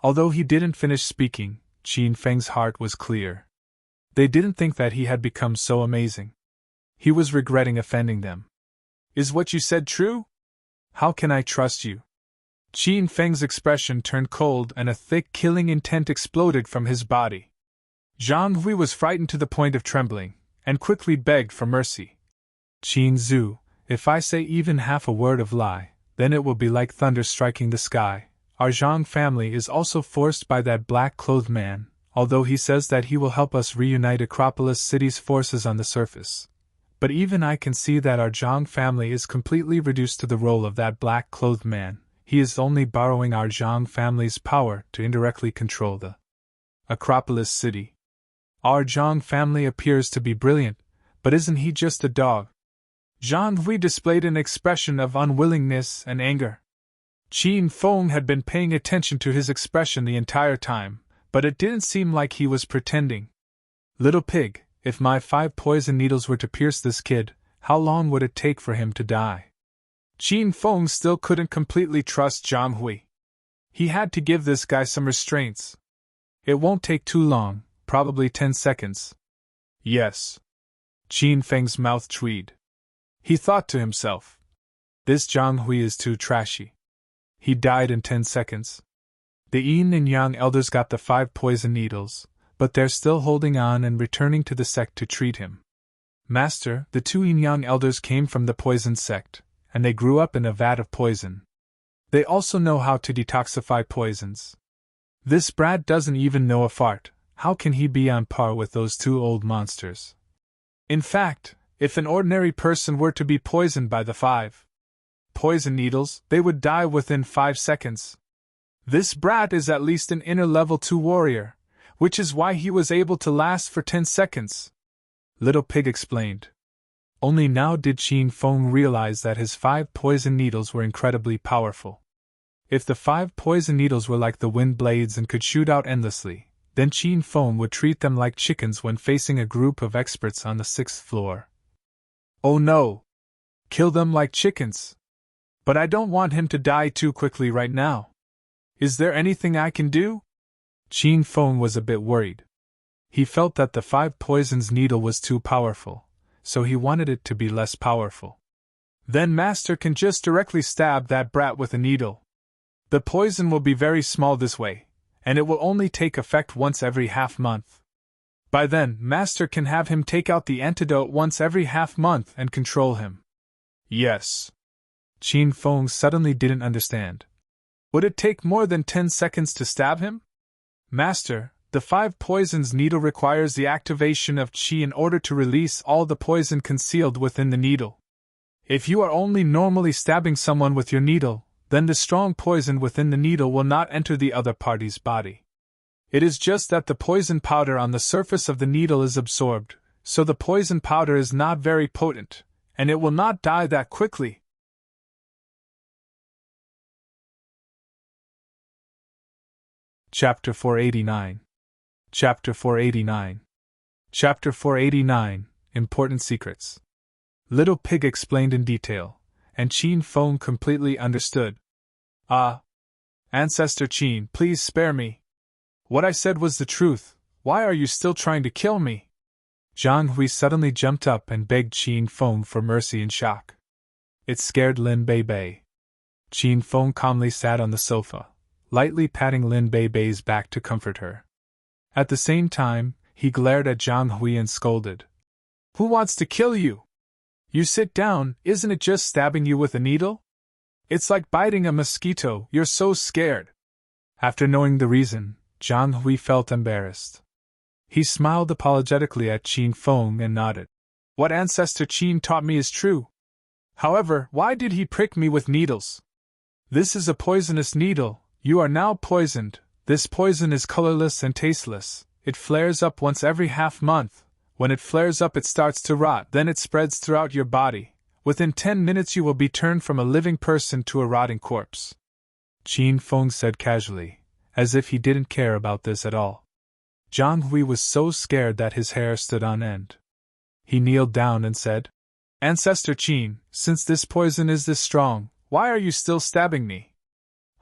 Although he didn't finish speaking, Qin Feng's heart was clear. They didn't think that he had become so amazing. He was regretting offending them. "Is what you said true? How can I trust you?" Qin Feng's expression turned cold and a thick killing intent exploded from his body. Zhang Hui was frightened to the point of trembling, and quickly begged for mercy. "Qin Zhu, if I say even half a word of lie, then it will be like thunder striking the sky. Our Zhang family is also forced by that black-clothed man, although he says that he will help us reunite Acropolis City's forces on the surface. But even I can see that our Zhang family is completely reduced to the role of that black-clothed man. He is only borrowing our Zhang family's power to indirectly control the Acropolis City. Our Zhang family appears to be brilliant, but isn't he just a dog?" Zhang Hui displayed an expression of unwillingness and anger. Qin Feng had been paying attention to his expression the entire time, but it didn't seem like he was pretending. "Little pig, if my 5 poison needles were to pierce this kid, how long would it take for him to die?" Qin Feng still couldn't completely trust Zhang Hui. He had to give this guy some restraints. "It won't take too long, probably 10 seconds. "Yes." Qin Feng's mouth tweed. He thought to himself, "This Zhang Hui is too trashy. He died in 10 seconds. The Yin and Yang elders got the 5 poison needles, but they're still holding on and returning to the sect to treat him. Master, the 2 Yin Yang elders came from the poison sect, and they grew up in a vat of poison. They also know how to detoxify poisons. This brat doesn't even know a fart. How can he be on par with those 2 old monsters? In fact, if an ordinary person were to be poisoned by the 5 poison needles, they would die within 5 seconds. This brat is at least an inner level 2 warrior, which is why he was able to last for 10 seconds. Little Pig explained. Only now did Qin Feng realize that his 5 poison needles were incredibly powerful. If the 5 poison needles were like the wind blades and could shoot out endlessly, then Qin Feng would treat them like chickens when facing a group of experts on the 6th floor. Oh no! Kill them like chickens! But I don't want him to die too quickly right now. Is there anything I can do? Qin Feng was a bit worried. He felt that the 5 poisons needle was too powerful, so he wanted it to be less powerful. Then Master can just directly stab that brat with a needle. The poison will be very small this way, and it will only take effect once every half-month. By then, Master can have him take out the antidote once every half-month and control him. Yes. Qin Feng suddenly didn't understand. Would it take more than 10 seconds to stab him? Master, the 5 poisons needle requires the activation of qi in order to release all the poison concealed within the needle. If you are only normally stabbing someone with your needle, then the strong poison within the needle will not enter the other party's body. It is just that the poison powder on the surface of the needle is absorbed, so the poison powder is not very potent, and it will not die that quickly. Chapter 489. Chapter 489. Chapter 489, Important Secrets. Little Pig explained in detail, and Qin Feng completely understood. Ah! Ancestor Qin, please spare me. What I said was the truth. Why are you still trying to kill me? Zhang Hui suddenly jumped up and begged Qin Feng for mercy in shock. It scared Lin Bei Bei. Qin Feng calmly sat on the sofa, lightly patting Lin Bei Bei's back to comfort her. At the same time, he glared at Zhang Hui and scolded. Who wants to kill you? You sit down, isn't it just stabbing you with a needle? It's like biting a mosquito, you're so scared. After knowing the reason, Zhang Hui felt embarrassed. He smiled apologetically at Qin Feng and nodded. What Ancestor Qin taught me is true. However, why did he prick me with needles? This is a poisonous needle, you are now poisoned. This poison is colorless and tasteless. It flares up once every half-month. When it flares up it starts to rot, then it spreads throughout your body. Within 10 minutes you will be turned from a living person to a rotting corpse. Qin Feng said casually, as if he didn't care about this at all. Zhang Hui was so scared that his hair stood on end. He kneeled down and said, Ancestor Qin, since this poison is this strong, why are you still stabbing me?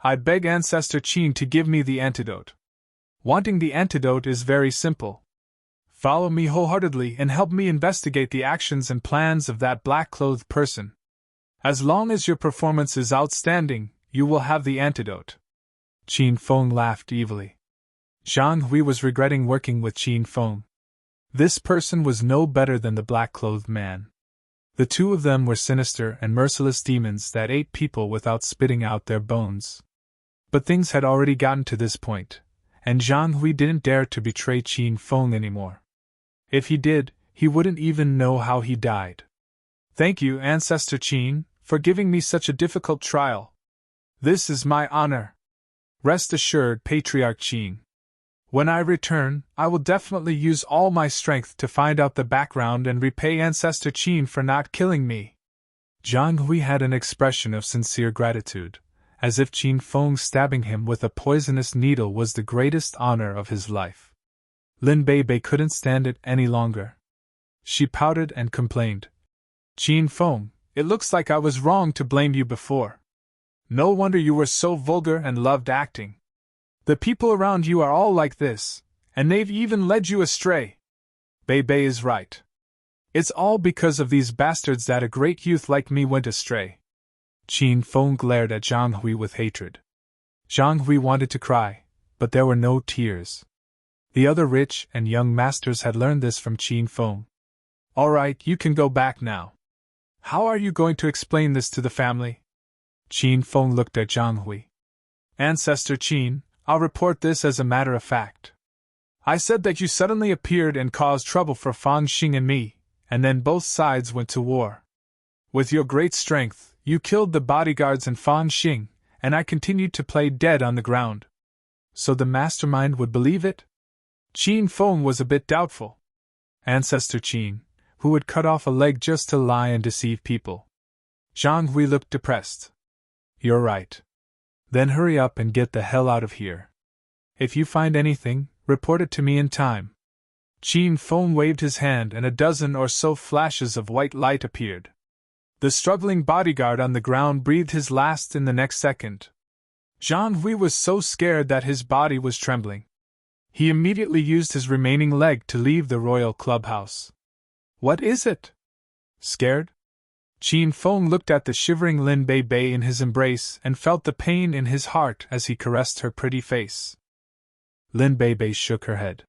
I beg Ancestor Qin to give me the antidote. Wanting the antidote is very simple. Follow me wholeheartedly and help me investigate the actions and plans of that black-clothed person. As long as your performance is outstanding, you will have the antidote. Qin Feng laughed evilly. Zhang Hui was regretting working with Qin Feng. This person was no better than the black-clothed man. The two of them were sinister and merciless demons that ate people without spitting out their bones. But things had already gotten to this point, and Zhang Hui didn't dare to betray Qin Feng anymore. If he did, he wouldn't even know how he died. Thank you, Ancestor Qin, for giving me such a difficult trial. This is my honor. Rest assured, Patriarch Qin. When I return, I will definitely use all my strength to find out the background and repay Ancestor Qin for not killing me. Zhang Hui had an expression of sincere gratitude, as if Qin Feng stabbing him with a poisonous needle was the greatest honor of his life. Lin Bei Bei couldn't stand it any longer. She pouted and complained. Qin Feng, it looks like I was wrong to blame you before. No wonder you were so vulgar and loved acting. The people around you are all like this, and they've even led you astray. Bei Bei is right. It's all because of these bastards that a great youth like me went astray. Qin Feng glared at Zhang Hui with hatred. Zhang Hui wanted to cry, but there were no tears. The other rich and young masters had learned this from Qin Feng. All right, you can go back now. How are you going to explain this to the family? Qin Feng looked at Zhang Hui. Ancestor Qin, I'll report this as a matter of fact. I said that you suddenly appeared and caused trouble for Feng Xing and me, and then both sides went to war. With your great strength, you killed the bodyguards and Feng Xing, and I continued to play dead on the ground. So the mastermind would believe it? Qin Feng was a bit doubtful. Ancestor Qin, who would cut off a leg just to lie and deceive people. Zhang Hui looked depressed. You're right. Then hurry up and get the hell out of here. If you find anything, report it to me in time. Qin Feng waved his hand and a dozen or so flashes of white light appeared. The struggling bodyguard on the ground breathed his last in the next second. Zhang Hui was so scared that his body was trembling. He immediately used his remaining leg to leave the royal clubhouse. What is it? Scared? Qin Feng looked at the shivering Lin Bei Bei in his embrace and felt the pain in his heart as he caressed her pretty face. Lin Bei Bei shook her head.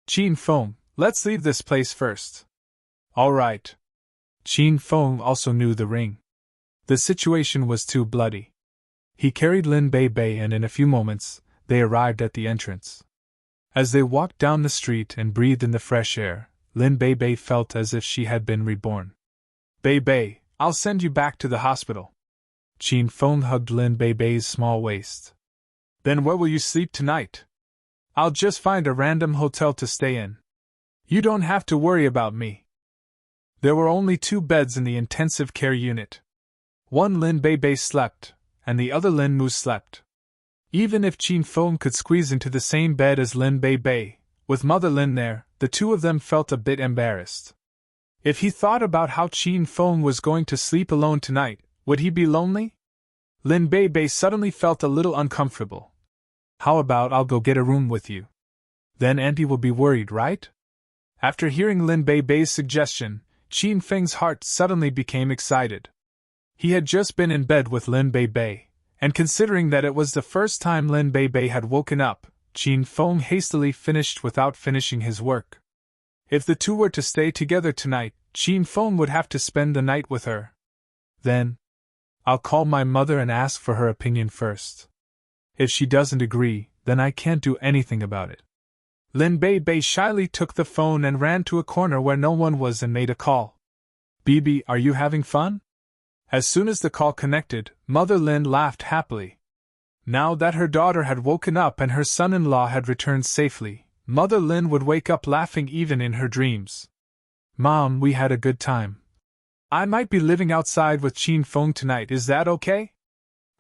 Qin Feng, let's leave this place first. All right. Qin Feng also knew the ring. The situation was too bloody. He carried Lin Bei Bei and in a few moments, they arrived at the entrance. As they walked down the street and breathed in the fresh air, Lin Bei Bei felt as if she had been reborn. Bei Bei, I'll send you back to the hospital. Qin Feng hugged Lin Bei Bei's small waist. Then where will you sleep tonight? I'll just find a random hotel to stay in. You don't have to worry about me. There were only 2 beds in the intensive care unit. One Lin Bei Bei slept, and the other Lin Mu slept. Even if Qin Feng could squeeze into the same bed as Lin Bei Bei, with Mother Lin there, the 2 of them felt a bit embarrassed. If he thought about how Qin Feng was going to sleep alone tonight, would he be lonely? Lin Bei Bei suddenly felt a little uncomfortable. How about I'll go get a room with you? Then Auntie will be worried, right? After hearing Lin Bei Bei's suggestion, Qin Feng's heart suddenly became excited. He had just been in bed with Lin Bei Bei, and considering that it was the first time Lin Bei Bei had woken up, Qin Feng hastily finished without finishing his work. If the 2 were to stay together tonight, Qin Feng would have to spend the night with her. Then, I'll call my mother and ask for her opinion first. If she doesn't agree, then I can't do anything about it. Lin Bei Bei shyly took the phone and ran to a corner where no one was and made a call. Bibi, are you having fun? As soon as the call connected, Mother Lin laughed happily. Now that her daughter had woken up and her son-in-law had returned safely, Mother Lin would wake up laughing even in her dreams. Mom, we had a good time. I might be living outside with Qin Feng tonight, is that okay?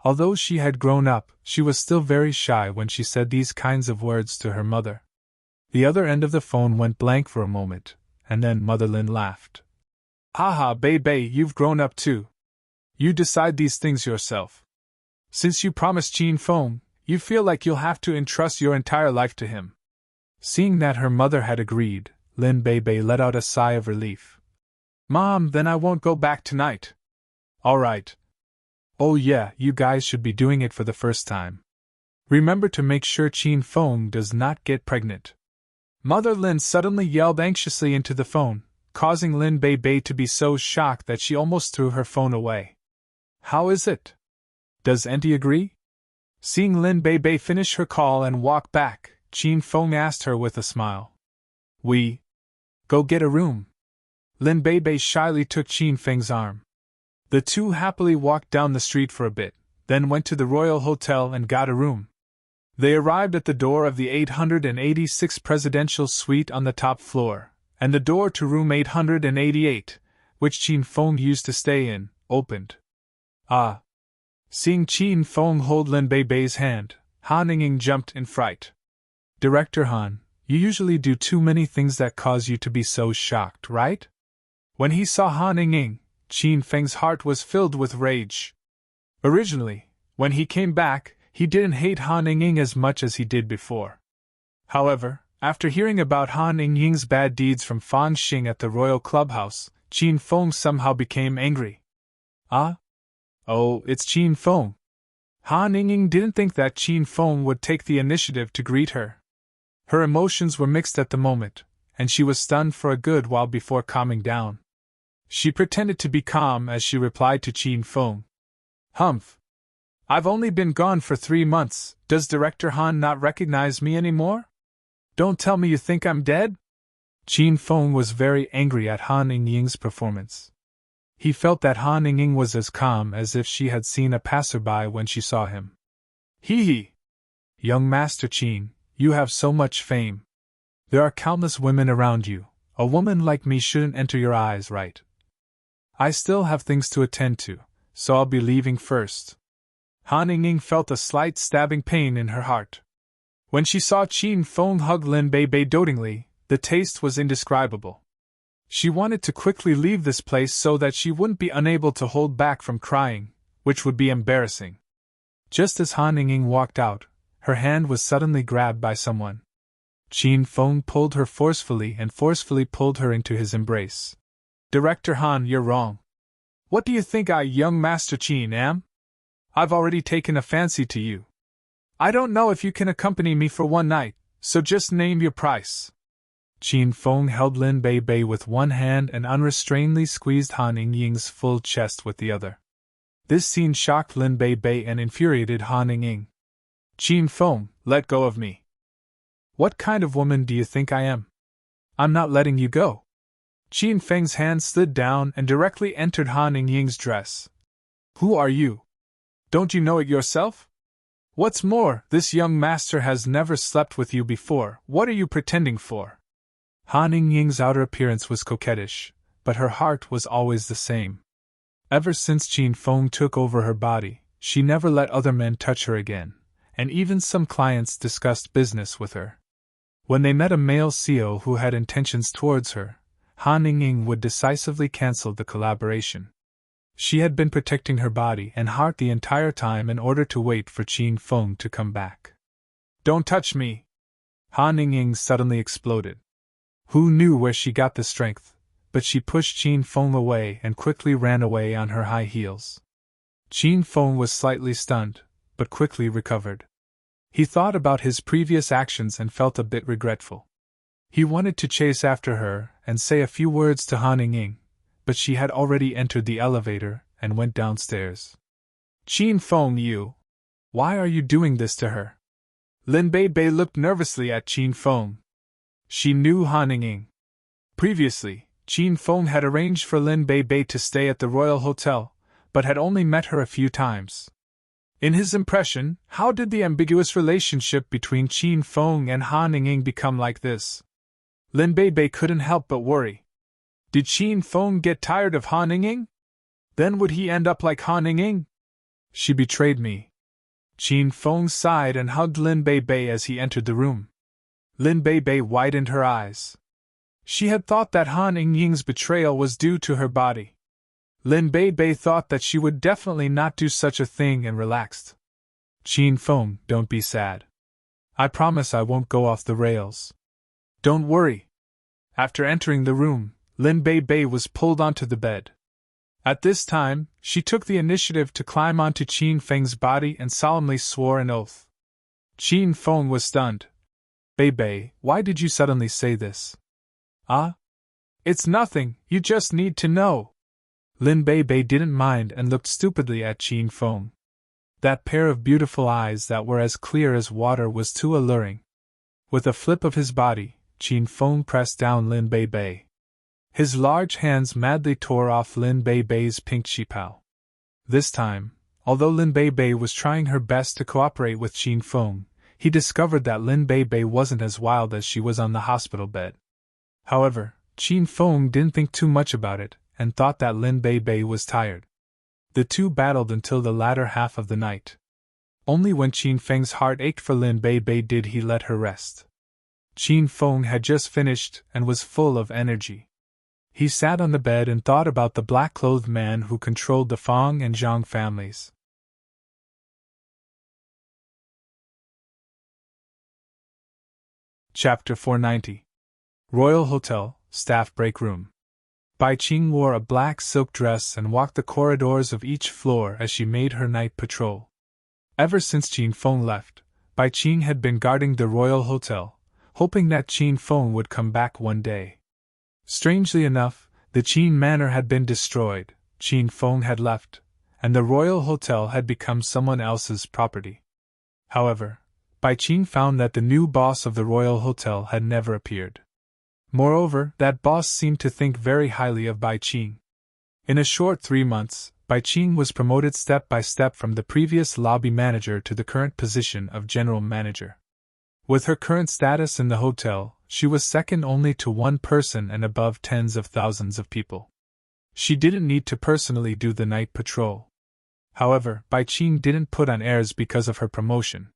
Although she had grown up, she was still very shy when she said these kinds of words to her mother. The other end of the phone went blank for a moment, and then Mother Lin laughed. Haha, Bei Bei, you've grown up too. You decide these things yourself. Since you promised Qin Feng, you feel like you'll have to entrust your entire life to him. Seeing that her mother had agreed, Lin Bei Bei let out a sigh of relief. Mom, then I won't go back tonight. All right. Oh yeah, you guys should be doing it for the first time. Remember to make sure Qin Feng does not get pregnant. Mother Lin suddenly yelled anxiously into the phone, causing Lin Bei Bei to be so shocked that she almost threw her phone away. How is it? Does Auntie agree? Seeing Lin Bei Bei finish her call and walk back, Qin Feng asked her with a smile. We go get a room. Lin Bei Bei shyly took Qin Feng's arm. The 2 happily walked down the street for a bit, then went to the Royal Hotel and got a room. They arrived at the door of the 886 Presidential Suite on the top floor, and the door to room 888, which Qin Feng used to stay in, opened. Ah! Seeing Qin Feng hold Lin Bei Bei's hand, Han Ying jumped in fright. Director Han, you usually do too many things that cause you to be so shocked, right? When he saw Han Ying, Qin Feng's heart was filled with rage. Originally, when he came back, he didn't hate Han Ying as much as he did before. However, after hearing about Han Ying's bad deeds from Fan Xing at the Royal Clubhouse, Qin Feng somehow became angry. Ah? Oh, it's Qin Feng. Han Ying didn't think that Qin Feng would take the initiative to greet her. Her emotions were mixed at the moment, and she was stunned for a good while before calming down. She pretended to be calm as she replied to Qin Feng. Humph. I've only been gone for 3 months, does Director Han not recognize me anymore? Don't tell me you think I'm dead? Qin Feng was very angry at Han Ying's performance. He felt that Han Ying was as calm as if she had seen a passerby when she saw him. Hee hee! Young Master Qin, you have so much fame. There are countless women around you. A woman like me shouldn't enter your eyes, right? I still have things to attend to, so I'll be leaving first. Han Ying felt a slight stabbing pain in her heart. When she saw Qin Feng hug Lin Bei Bei dotingly, the taste was indescribable. She wanted to quickly leave this place so that she wouldn't be unable to hold back from crying, which would be embarrassing. Just as Han Ying walked out, her hand was suddenly grabbed by someone. Qin Feng pulled her forcefully and forcefully pulled her into his embrace. Director Han, you're wrong. What do you think I, young Master Qin, am? I've already taken a fancy to you. I don't know if you can accompany me for one night, so just name your price. Qin Feng held Lin Bei Bei with one hand and unrestrainedly squeezed Han Ying's full chest with the other. This scene shocked Lin Bei Bei and infuriated Han Ying. Qin Feng, let go of me. What kind of woman do you think I am? I'm not letting you go. Qin Feng's hand slid down and directly entered Han Ying's dress. Who are you? Don't you know it yourself? What's more, this young master has never slept with you before. What are you pretending for? Han Ying's outer appearance was coquettish, but her heart was always the same. Ever since Qin Feng took over her body, she never let other men touch her again, and even some clients discussed business with her. When they met a male CEO who had intentions towards her, Han Ying would decisively cancel the collaboration. She had been protecting her body and heart the entire time in order to wait for Qin Feng to come back. Don't touch me! Han Ying suddenly exploded. Who knew where she got the strength, but she pushed Qin Feng away and quickly ran away on her high heels. Qin Feng was slightly stunned, but quickly recovered. He thought about his previous actions and felt a bit regretful. He wanted to chase after her and say a few words to Han Ying, but she had already entered the elevator and went downstairs. Qin Feng, you! Why are you doing this to her? Lin Bei Bei looked nervously at Qin Feng. She knew Han Ying. Previously, Qin Feng had arranged for Lin Bei Bei to stay at the Royal Hotel, but had only met her a few times. In his impression, how did the ambiguous relationship between Qin Feng and Han Ying become like this? Lin Bei Bei couldn't help but worry. Did Qin Feng get tired of Han Ying? Then would he end up like Han Ying? She betrayed me. Qin Feng sighed and hugged Lin Bei Bei as he entered the room. Lin Bei Bei widened her eyes. She had thought that Han Ying's betrayal was due to her body. Lin Bei Bei thought that she would definitely not do such a thing and relaxed. Qin Feng, don't be sad. I promise I won't go off the rails. Don't worry. After entering the room, Lin Bei Bei was pulled onto the bed. At this time, she took the initiative to climb onto Qin Feng's body and solemnly swore an oath. Qin Feng was stunned. Bei Bei, why did you suddenly say this? Ah? It's nothing, you just need to know. Lin Bei Bei didn't mind and looked stupidly at Qin Feng. That pair of beautiful eyes that were as clear as water was too alluring. With a flip of his body, Qin Feng pressed down Lin Bei Bei. His large hands madly tore off Lin Bei Bei's pink qipao. This time, although Lin Bei Bei was trying her best to cooperate with Qin Feng, he discovered that Lin Bei Bei wasn't as wild as she was on the hospital bed. However, Qin Feng didn't think too much about it, and thought that Lin Bei Bei was tired. The two battled until the latter half of the night. Only when Qin Feng's heart ached for Lin Bei Bei did he let her rest. Qin Feng had just finished and was full of energy. He sat on the bed and thought about the black-clothed man who controlled the Feng and Zhang families. Chapter 490. Royal Hotel, Staff Break Room. Bai Qing wore a black silk dress and walked the corridors of each floor as she made her night patrol. Ever since Qin Feng left, Bai Qing had been guarding the Royal Hotel, hoping that Qin Feng would come back one day. Strangely enough, the Qin Manor had been destroyed, Qin Feng had left, and the Royal Hotel had become someone else's property. However, Bai Qing found that the new boss of the Royal Hotel had never appeared. Moreover, that boss seemed to think very highly of Bai Qing. In a short 3 months, Bai Qing was promoted step by step from the previous lobby manager to the current position of general manager. With her current status in the hotel, she was second only to one person and above tens of thousands of people. She didn't need to personally do the night patrol. However, Bai Qing didn't put on airs because of her promotion.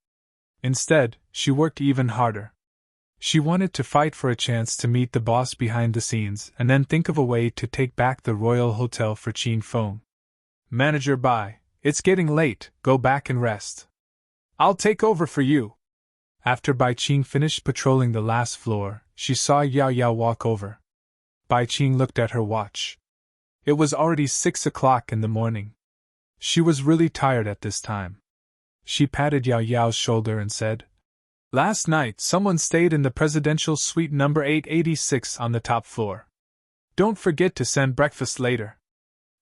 Instead, she worked even harder. She wanted to fight for a chance to meet the boss behind the scenes and then think of a way to take back the Royal Hotel for Qin Feng. Manager Bai, it's getting late, go back and rest. I'll take over for you. After Bai Qing finished patrolling the last floor, she saw Yao Yao walk over. Bai Qing looked at her watch. It was already 6 o'clock in the morning. She was really tired at this time. She patted Yao Yao's shoulder and said, "Last night someone stayed in the presidential suite number 886 on the top floor. Don't forget to send breakfast later.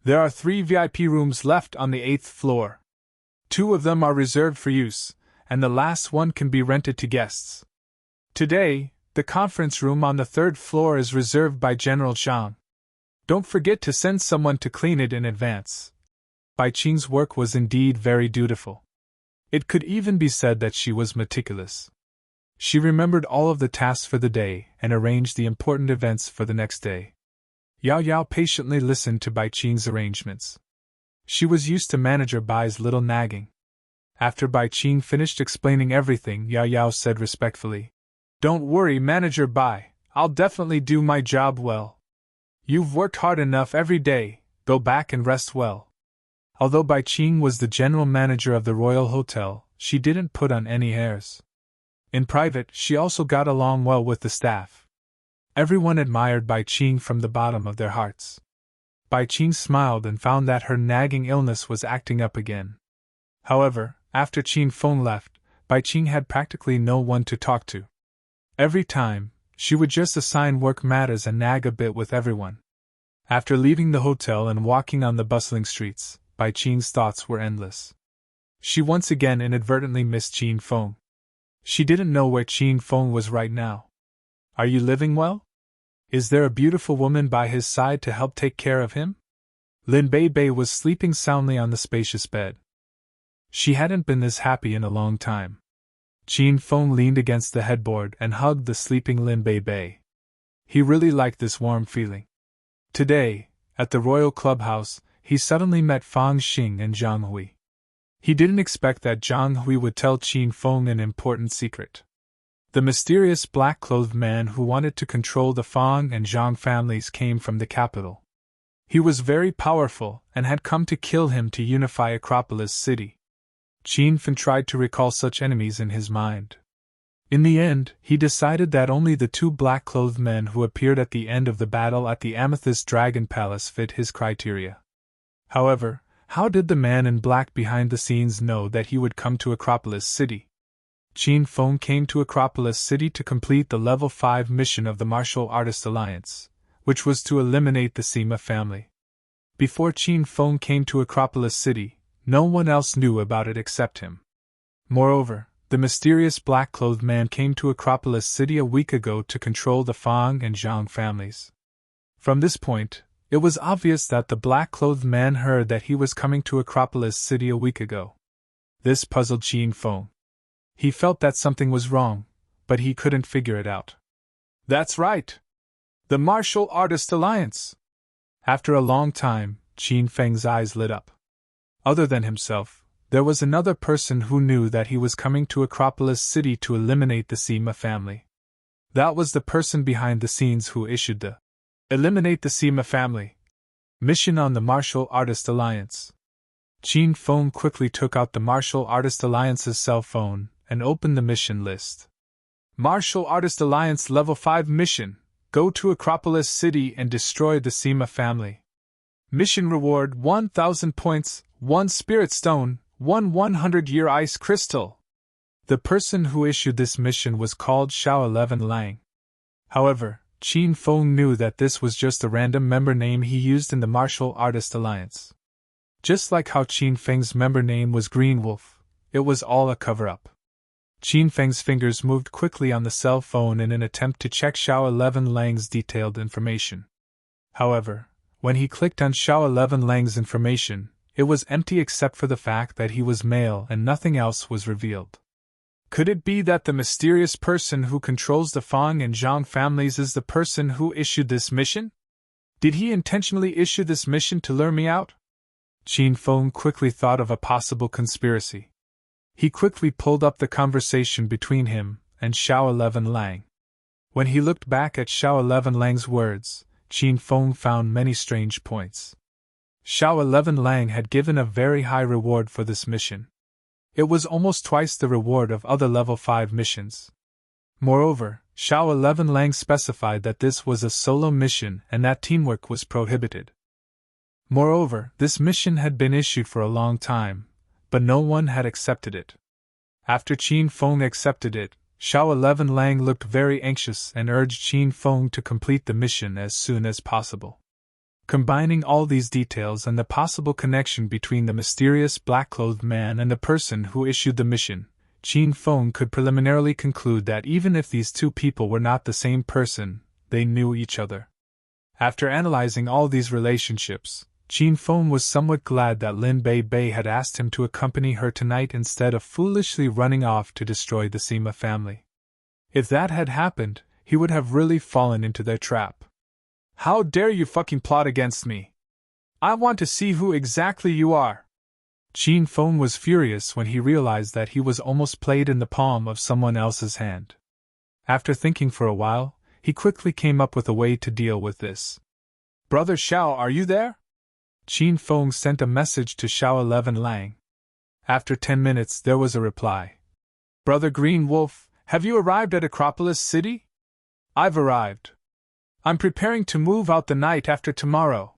There are 3 VIP rooms left on the 8th floor. 2 of them are reserved for use, and the last one can be rented to guests. Today, the conference room on the 3rd floor is reserved by General Zhang. Don't forget to send someone to clean it in advance." Bai Qing's work was indeed very dutiful. It could even be said that she was meticulous. She remembered all of the tasks for the day and arranged the important events for the next day. Yao Yao patiently listened to Bai Qing's arrangements. She was used to Manager Bai's little nagging. After Bai Qing finished explaining everything, Yao Yao said respectfully, "Don't worry, Manager Bai, I'll definitely do my job well. You've worked hard enough every day, go back and rest well." Although Bai Qing was the general manager of the Royal Hotel, she didn't put on any airs. In private, she also got along well with the staff. Everyone admired Bai Qing from the bottom of their hearts. Bai Qing smiled and found that her nagging illness was acting up again. However, after Qin Feng left, Bai Qing had practically no one to talk to. Every time, she would just assign work matters and nag a bit with everyone. After leaving the hotel and walking on the bustling streets, Bai Qing's thoughts were endless. She once again inadvertently missed Qin Feng. She didn't know where Qin Feng was right now. "Are you living well? Is there a beautiful woman by his side to help take care of him?" Lin Bei Bei was sleeping soundly on the spacious bed. She hadn't been this happy in a long time. Qin Feng leaned against the headboard and hugged the sleeping Lin Bei Bei. He really liked this warm feeling. Today, at the royal clubhouse, he suddenly met Fang Xing and Zhang Hui. He didn't expect that Zhang Hui would tell Qin Feng an important secret. The mysterious black-clothed man who wanted to control the Feng and Zhang families came from the capital. He was very powerful and had come to kill him to unify Acropolis City. Qin Feng tried to recall such enemies in his mind. In the end, he decided that only the 2 black-clothed men who appeared at the end of the battle at the Amethyst Dragon Palace fit his criteria. However, how did the man in black behind the scenes know that he would come to Acropolis City? Qin Feng came to Acropolis City to complete the Level 5 mission of the Martial Artist Alliance, which was to eliminate the Sima family. Before Qin Feng came to Acropolis City, no one else knew about it except him. Moreover, the mysterious black-clothed man came to Acropolis City a week ago to control the Feng and Zhang families. From this point, it was obvious that the black-clothed man heard that he was coming to Acropolis City a week ago. This puzzled Qin Feng. He felt that something was wrong, but he couldn't figure it out. "That's right! The Martial Artist Alliance!" After a long time, Qin Feng's eyes lit up. Other than himself, there was another person who knew that he was coming to Acropolis City to eliminate the Sima family. That was the person behind the scenes who issued the "Eliminate the Sima Family" mission on the Martial Artist Alliance. Qin Feng quickly took out the Martial Artist Alliance's cell phone and opened the mission list. "Martial Artist Alliance Level 5 Mission. Go to Acropolis City and destroy the Sima family. Mission reward 1,000 points, 1 Spirit Stone, 1 100-year Ice Crystal." The person who issued this mission was called Xiao 11 Lang. However, Qin Feng knew that this was just a random member name he used in the Martial Artist Alliance. Just like how Qin Feng's member name was Green Wolf, it was all a cover-up. Qin Feng's fingers moved quickly on the cell phone in an attempt to check Xiao 11 Lang's detailed information. However, when he clicked on Xiao 11 Lang's information, it was empty except for the fact that he was male and nothing else was revealed. Could it be that the mysterious person who controls the Feng and Zhang families is the person who issued this mission? Did he intentionally issue this mission to lure me out? Qin Feng quickly thought of a possible conspiracy. He quickly pulled up the conversation between him and Xiao 11 Lang. When he looked back at Xiao 11 Lang's words, Qin Feng found many strange points. Xiao 11 Lang had given a very high reward for this mission. It was almost twice the reward of other level 5 missions. Moreover, Xiao 11 Lang specified that this was a solo mission and that teamwork was prohibited. Moreover, this mission had been issued for a long time, but no one had accepted it. After Qin Feng accepted it, Xiao 11 Lang looked very anxious and urged Qin Feng to complete the mission as soon as possible. Combining all these details and the possible connection between the mysterious black-clothed man and the person who issued the mission, Qin Feng could preliminarily conclude that even if these two people were not the same person, they knew each other. After analyzing all these relationships, Qin Feng was somewhat glad that Lin Bei Bei had asked him to accompany her tonight instead of foolishly running off to destroy the Sima family. If that had happened, he would have really fallen into their trap. How dare you fucking plot against me? I want to see who exactly you are. Qin Feng was furious when he realized that he was almost played in the palm of someone else's hand. After thinking for a while, he quickly came up with a way to deal with this. Brother Xiao, are you there? Qin Feng sent a message to Xiao 11 Lang. After 10 minutes there was a reply. Brother Green Wolf, have you arrived at Acropolis City? I've arrived. I'm preparing to move out the night after tomorrow.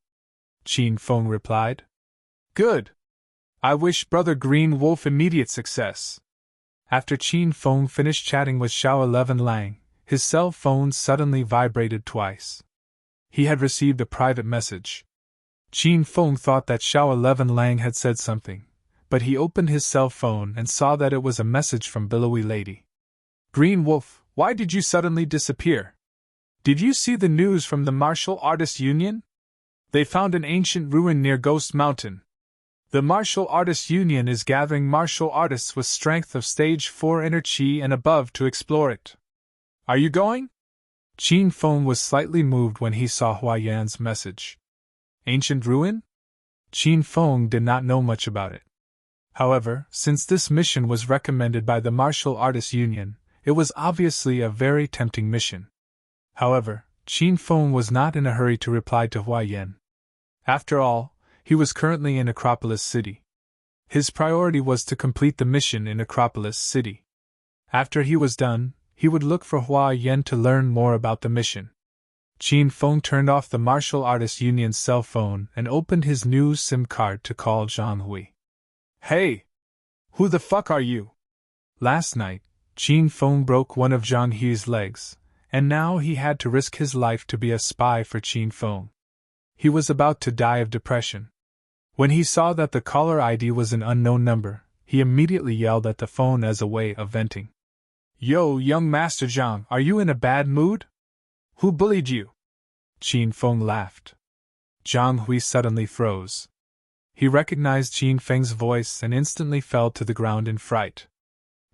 Qin Feng replied. Good. I wish Brother Green Wolf immediate success. After Qin Feng finished chatting with Xiao 11 Lang, his cell phone suddenly vibrated twice. He had received a private message. Qin Feng thought that Xiao 11 Lang had said something, but he opened his cell phone and saw that it was a message from Billowy Lady. Green Wolf, why did you suddenly disappear? Did you see the news from the Martial Artists Union? They found an ancient ruin near Ghost Mountain. The Martial Artists Union is gathering martial artists with strength of Stage 4 inner chi and above to explore it. Are you going? Qin Feng was slightly moved when he saw Hua Yan's message. Ancient ruin? Qin Feng did not know much about it. However, since this mission was recommended by the Martial Artists Union, it was obviously a very tempting mission. However, Qin Feng was not in a hurry to reply to Hua Yan. After all, he was currently in Acropolis City. His priority was to complete the mission in Acropolis City. After he was done, he would look for Hua Yan to learn more about the mission. Qin Feng turned off the Martial Artists Union's cell phone and opened his new SIM card to call Zhang Hui. Hey! Who the fuck are you? Last night, Qin Feng broke one of Zhang Hui's legs, and now he had to risk his life to be a spy for Qin Feng. He was about to die of depression. When he saw that the caller ID was an unknown number, he immediately yelled at the phone as a way of venting. Yo, young Master Zhang, are you in a bad mood? Who bullied you? Qin Feng laughed. Zhang Hui suddenly froze. He recognized Qin Feng's voice and instantly fell to the ground in fright.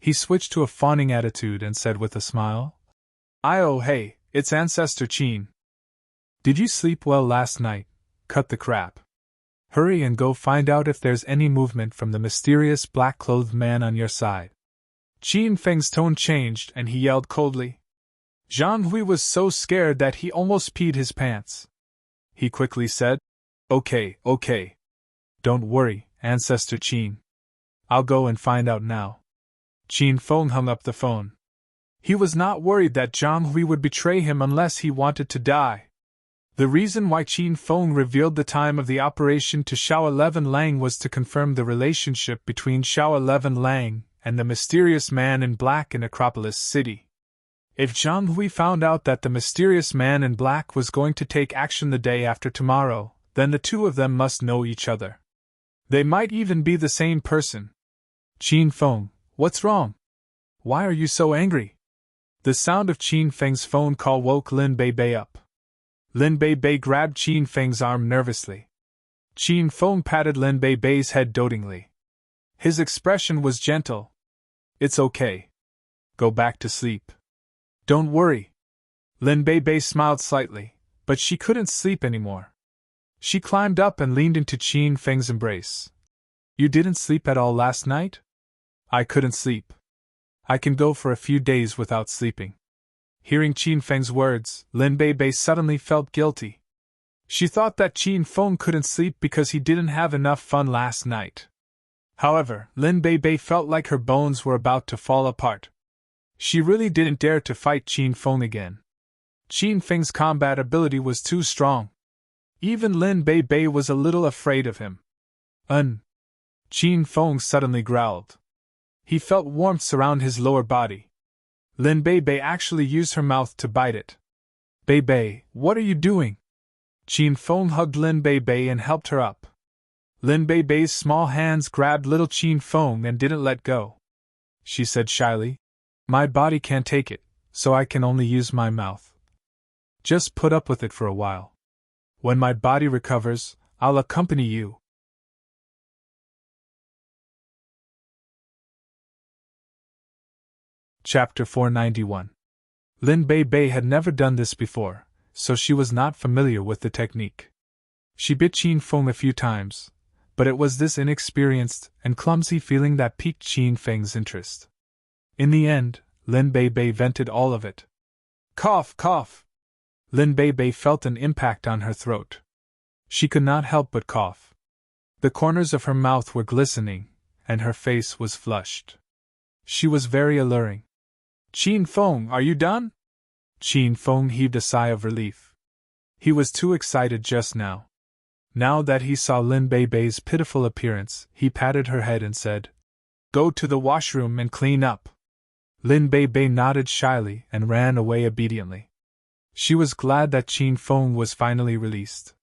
He switched to a fawning attitude and said with a smile, Oh hey, it's Ancestor Qin. Did you sleep well last night? Cut the crap. Hurry and go find out if there's any movement from the mysterious black-clothed man on your side. Qin Feng's tone changed and he yelled coldly. Zhang Hui was so scared that he almost peed his pants. He quickly said, Okay. Don't worry, Ancestor Qin. I'll go and find out now. Qin Feng hung up the phone. He was not worried that Zhang Hui would betray him unless he wanted to die. The reason why Qin Feng revealed the time of the operation to Xiao 11 Lang was to confirm the relationship between Xiao 11 Lang and the mysterious man in black in Acropolis City. If Zhang Hui found out that the mysterious man in black was going to take action the day after tomorrow, then the two of them must know each other. They might even be the same person. Qin Feng, what's wrong? Why are you so angry? The sound of Qin Feng's phone call woke Lin Bei Bei up. Lin Bei Bei grabbed Qin Feng's arm nervously. Qin Feng patted Lin Bei Bei's head dotingly. His expression was gentle. It's okay. Go back to sleep. Don't worry. Lin Bei Bei smiled slightly, but she couldn't sleep anymore. She climbed up and leaned into Qin Feng's embrace. You didn't sleep at all last night? I couldn't sleep. I can go for a few days without sleeping. Hearing Qin Feng's words, Lin Bei Bei suddenly felt guilty. She thought that Qin Feng couldn't sleep because he didn't have enough fun last night. However, Lin Bei Bei felt like her bones were about to fall apart. She really didn't dare to fight Qin Feng again. Qin Feng's combat ability was too strong. Even Lin Bei Bei was a little afraid of him. Qin Feng suddenly growled. He felt warmth surround his lower body. Lin Bei Bei actually used her mouth to bite it. Bei Bei, what are you doing? Qin Feng hugged Lin Bei Bei and helped her up. Lin Bei Bei's small hands grabbed little Qin Feng and didn't let go. She said shyly, "My body can't take it, so I can only use my mouth. Just put up with it for a while. When my body recovers, I'll accompany you." Chapter 491. Lin Bei Bei had never done this before, so she was not familiar with the technique. She bit Qin Feng a few times, but it was this inexperienced and clumsy feeling that piqued Qin Feng's interest. In the end, Lin Bei Bei vented all of it. Cough, cough! Lin Bei Bei felt an impact on her throat. She could not help but cough. The corners of her mouth were glistening, and her face was flushed. She was very alluring. Qin Feng, are you done? Qin Feng heaved a sigh of relief. He was too excited just now. Now that he saw Lin Bei Bei's pitiful appearance, he patted her head and said, "Go to the washroom and clean up." Lin Bei Bei nodded shyly and ran away obediently. She was glad that Qin Feng was finally released.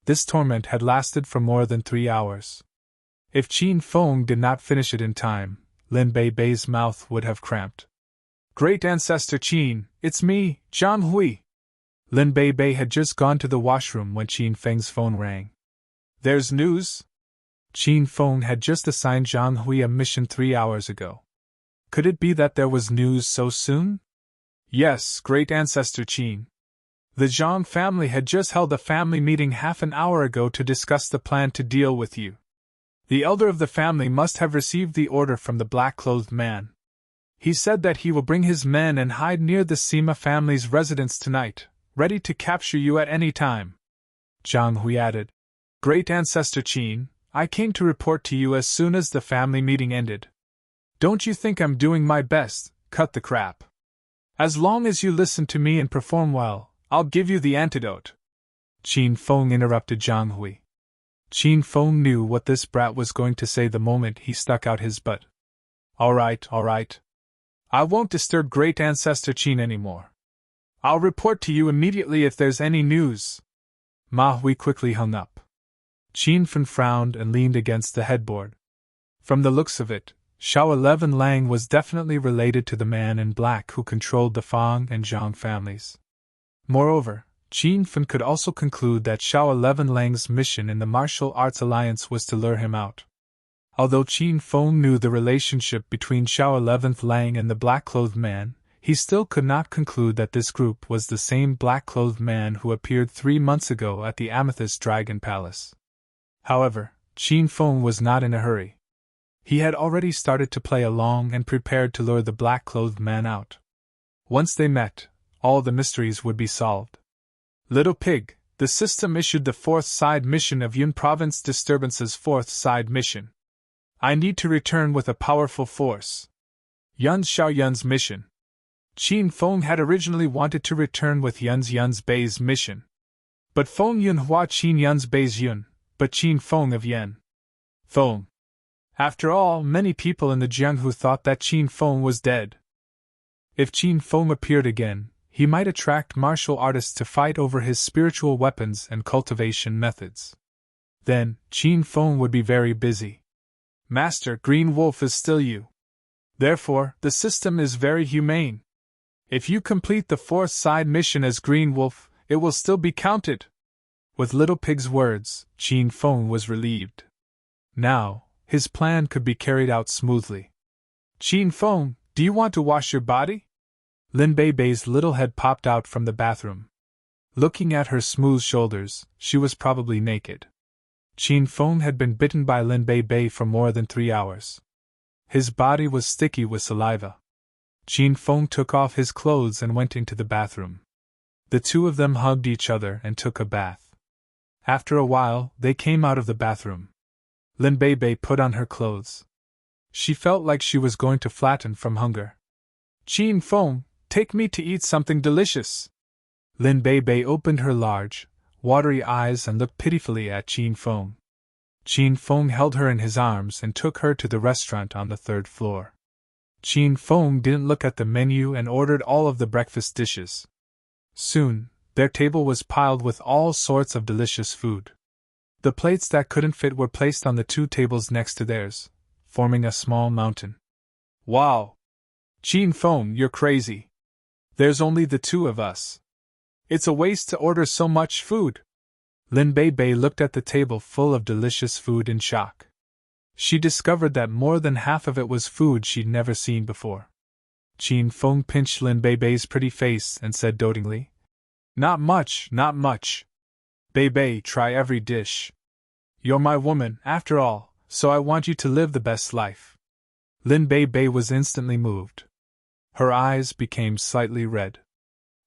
This torment had lasted for more than 3 hours. If Qin Feng did not finish it in time, Lin Bei Bei's mouth would have cramped. "Great Ancestor Qin, it's me, Zhang Hui." Lin Bei Bei had just gone to the washroom when Qin Feng's phone rang. "There's news?" Qin Feng had just assigned Zhang Hui a mission 3 hours ago. Could it be that there was news so soon? Yes, Great Ancestor Qin. The Zhang family had just held a family meeting half an hour ago to discuss the plan to deal with you. The elder of the family must have received the order from the black-clothed man. He said that he will bring his men and hide near the Sima family's residence tonight, ready to capture you at any time. Zhang Hui added, "Great Ancestor Qin, I came to report to you as soon as the family meeting ended. Don't you think I'm doing my best? Cut the crap. As long as you listen to me and perform well, I'll give you the antidote." Qin Feng interrupted Zhang Hui. Qin Feng knew what this brat was going to say the moment he stuck out his butt. All right. I won't disturb Great Ancestor Qin anymore. I'll report to you immediately if there's any news." Ma Hui quickly hung up. Qin Feng frowned and leaned against the headboard. From the looks of it, Shao 11 Lang was definitely related to the man in black who controlled the Feng and Zhang families. Moreover, Qin Feng could also conclude that Shao 11 Lang's mission in the Martial Arts Alliance was to lure him out. Although Qin Feng knew the relationship between Shao 11th Lang and the black-clothed man, he still could not conclude that this group was the same black-clothed man who appeared 3 months ago at the Amethyst Dragon Palace. However, Qin Feng was not in a hurry. He had already started to play along and prepared to lure the black-clothed man out. Once they met, all the mysteries would be solved. Little Pig, the system issued the 4th side mission of Yun Province Disturbance's 4th side mission. I need to return with a powerful force. Yun's Xiaoyun's mission. Qin Feng had originally wanted to return with Yun's Bei's mission. But Feng Yun Hua Qin Yun's Bei's Yun, but Qin Feng of Yen. Feng. After all, many people in the Jianghu thought that Qin Feng was dead. If Qin Feng appeared again, he might attract martial artists to fight over his spiritual weapons and cultivation methods. Then, Qin Feng would be very busy. Master, Green Wolf is still you. Therefore, the system is very humane. If you complete the 4th side mission as Green Wolf, it will still be counted. With Little Pig's words, Qin Feng was relieved. Now, his plan could be carried out smoothly. Qin Feng, do you want to wash your body? Lin Bei Bei's little head popped out from the bathroom. Looking at her smooth shoulders, she was probably naked. Qin Feng had been bitten by Lin Bei Bei for more than 3 hours. His body was sticky with saliva. Qin Feng took off his clothes and went into the bathroom. The two of them hugged each other and took a bath. After a while, they came out of the bathroom. Lin Bei Bei put on her clothes. She felt like she was going to flatten from hunger. Qin Feng, take me to eat something delicious. Lin Bei Bei opened her large, watery eyes and looked pitifully at Qin Feng. Qin Feng held her in his arms and took her to the restaurant on the 3rd floor. Qin Feng didn't look at the menu and ordered all of the breakfast dishes. Soon, their table was piled with all sorts of delicious food. The plates that couldn't fit were placed on the 2 tables next to theirs, forming a small mountain. Wow! Qin Feng, you're crazy. There's only the 2 of us. It's a waste to order so much food. Lin Bei Bei looked at the table full of delicious food in shock. She discovered that more than half of it was food she'd never seen before. Qin Feng pinched Lin Bei Bei's pretty face and said dotingly, Not much, not much. Bei Bei, try every dish. You're my woman, after all, so I want you to live the best life. Lin Bei Bei was instantly moved. Her eyes became slightly red.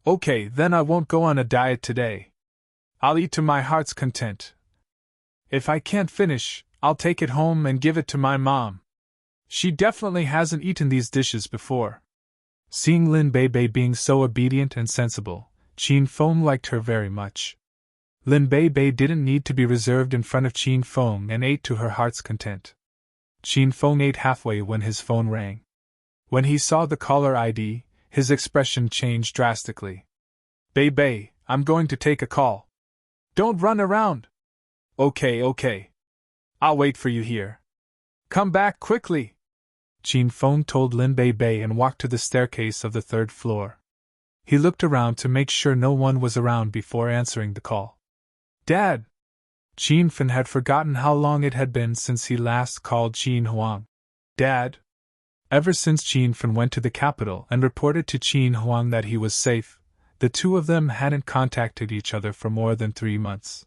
Okay, then I won't go on a diet today. I'll eat to my heart's content. If I can't finish, I'll take it home and give it to my mom. She definitely hasn't eaten these dishes before. Seeing Lin Bei Bei being so obedient and sensible, Qin Feng liked her very much. Lin Bei Bei didn't need to be reserved in front of Qin Feng and ate to her heart's content. Qin Feng ate halfway when his phone rang. When he saw the caller ID, his expression changed drastically. Bei Bei, I'm going to take a call. Don't run around. Okay. I'll wait for you here. Come back quickly. Qin Feng told Lin Bei Bei and walked to the staircase of the 3rd floor. He looked around to make sure no one was around before answering the call. Dad! Qin Feng had forgotten how long it had been since he last called Qin Huang. Dad! Ever since Qin Feng went to the capital and reported to Qin Huang that he was safe, the 2 of them hadn't contacted each other for more than 3 months.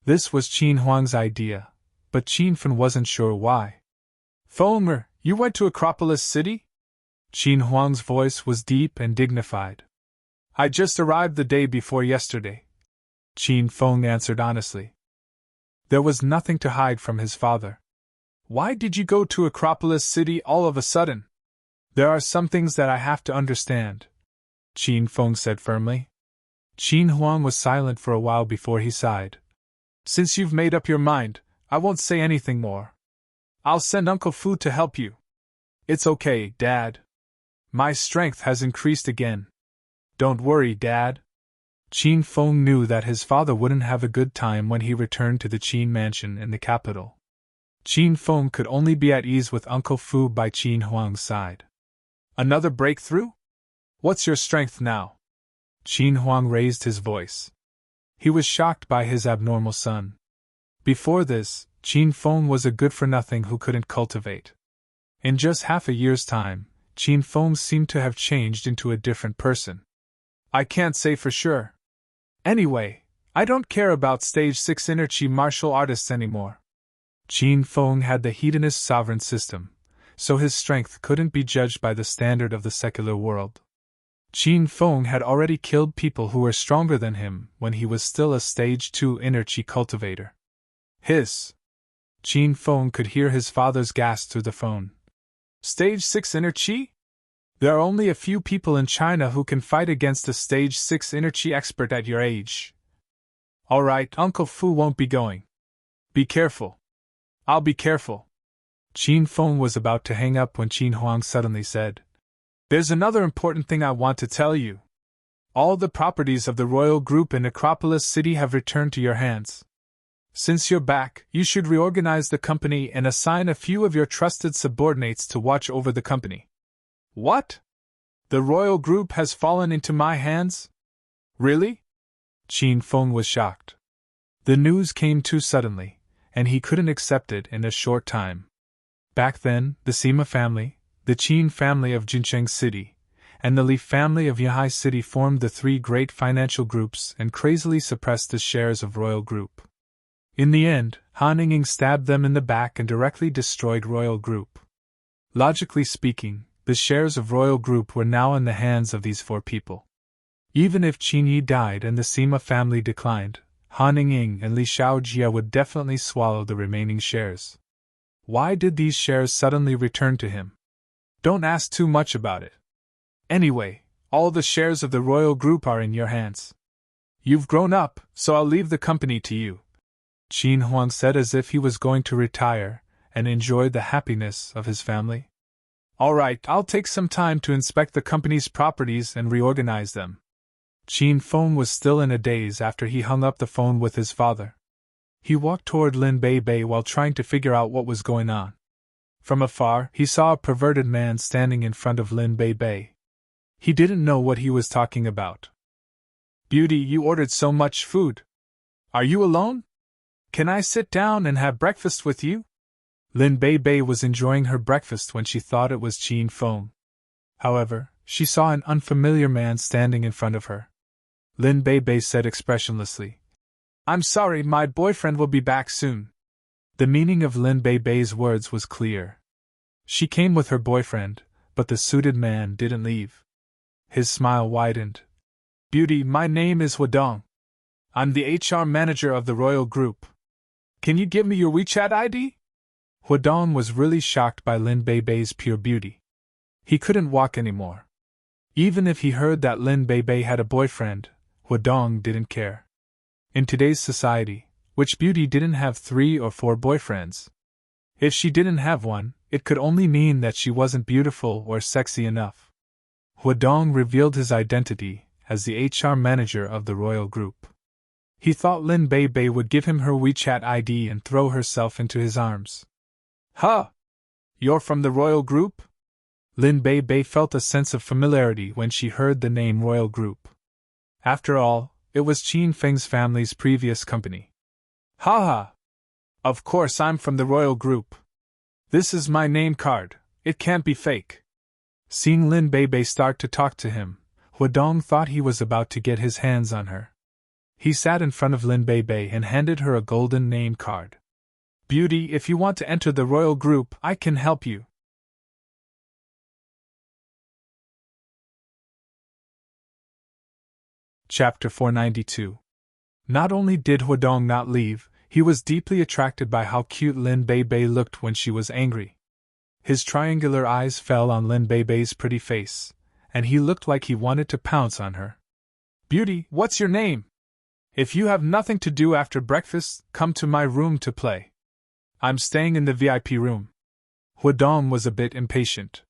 This was Qin Huang's idea, but Qin Feng wasn't sure why. Feng, you went to Acropolis City? Qin Huang's voice was deep and dignified. I just arrived the day before yesterday. Qin Feng answered honestly. There was nothing to hide from his father. Why did you go to Acropolis City all of a sudden? There are some things that I have to understand, Qin Feng said firmly. Qin Huang was silent for a while before he sighed. Since you've made up your mind, I won't say anything more. I'll send Uncle Fu to help you. It's okay, Dad. My strength has increased again. Don't worry, Dad. Qin Feng knew that his father wouldn't have a good time when he returned to the Qin mansion in the capital. Qin Feng could only be at ease with Uncle Fu by Qin Huang's side. Another breakthrough? What's your strength now? Qin Huang raised his voice. He was shocked by his abnormal son. Before this, Qin Feng was a good-for-nothing who couldn't cultivate. In just half a year's time, Qin Feng seemed to have changed into a different person. I can't say for sure. Anyway, I don't care about Stage 6 inner chi martial artists anymore. Qin Feng had the hedonist sovereign system, so his strength couldn't be judged by the standard of the secular world. Qin Feng had already killed people who were stronger than him when he was still a Stage 2 inner chi cultivator. Hiss! Qin Feng could hear his father's gasp through the phone. Stage 6 inner chi? There are only a few people in China who can fight against a Stage 6 inner chi expert at your age. Alright, Uncle Fu won't be going. Be careful. I'll be careful. Qin Feng was about to hang up when Qin Huang suddenly said, There's another important thing I want to tell you. All the properties of the royal group in Acropolis City have returned to your hands. Since you're back, you should reorganize the company and assign a few of your trusted subordinates to watch over the company. What? The royal group has fallen into my hands? Really? Qin Feng was shocked. The news came too suddenly, and he couldn't accept it in a short time. Back then, the Sima family, the Qin family of Jincheng City, and the Li family of Yahai City formed the 3 great financial groups and crazily suppressed the shares of Royal Group. In the end, Han Ying stabbed them in the back and directly destroyed Royal Group. Logically speaking, the shares of Royal Group were now in the hands of these 4 people. Even if Qin Yi died and the Sima family declined, Han Ying and Li Shaojia would definitely swallow the remaining shares. Why did these shares suddenly return to him? Don't ask too much about it. Anyway, all the shares of the Royal Group are in your hands. You've grown up, so I'll leave the company to you, Qin Huang said as if he was going to retire and enjoy the happiness of his family. All right, I'll take some time to inspect the company's properties and reorganize them. Qin Feng was still in a daze after he hung up the phone with his father. He walked toward Lin Bei Bei while trying to figure out what was going on. From afar, he saw a perverted man standing in front of Lin Bei Bei. He didn't know what he was talking about. Beauty, you ordered so much food. Are you alone? Can I sit down and have breakfast with you? Lin Bei Bei was enjoying her breakfast when she thought it was Qin Feng. However, she saw an unfamiliar man standing in front of her. Lin Bei Bei said expressionlessly, I'm sorry, my boyfriend will be back soon. The meaning of Lin Bei Bei's words was clear. She came with her boyfriend, but the suited man didn't leave. His smile widened. Beauty, my name is Hedonist. I'm the HR manager of the Royal Group. Can you give me your WeChat ID? Hedonist was really shocked by Lin Bei Bei's pure beauty. He couldn't walk anymore. Even if he heard that Lin Bei Bei had a boyfriend, Hedonist didn't care. In today's society, which beauty didn't have 3 or 4 boyfriends? If she didn't have one, it could only mean that she wasn't beautiful or sexy enough. Hedonist revealed his identity as the HR manager of the Royal Group. He thought Lin Bei Bei would give him her WeChat ID and throw herself into his arms. Huh! You're from the Royal Group? Lin Bei Bei felt a sense of familiarity when she heard the name Royal Group. After all, it was Qin Feng's family's previous company. Haha! Of course I'm from the Royal Group. This is my name card, it can't be fake. Seeing Lin Bei Bei start to talk to him, Hedonist thought he was about to get his hands on her. He sat in front of Lin Bei Bei and handed her a golden name card. Beauty, if you want to enter the Royal Group, I can help you. Chapter 492. Not only did Hedonist not leave, he was deeply attracted by how cute Lin Bei Bei looked when she was angry. His triangular eyes fell on Lin Bei Bei's pretty face, and he looked like he wanted to pounce on her. Beauty, what's your name? If you have nothing to do after breakfast, come to my room to play. I'm staying in the VIP room. Hedonist was a bit impatient.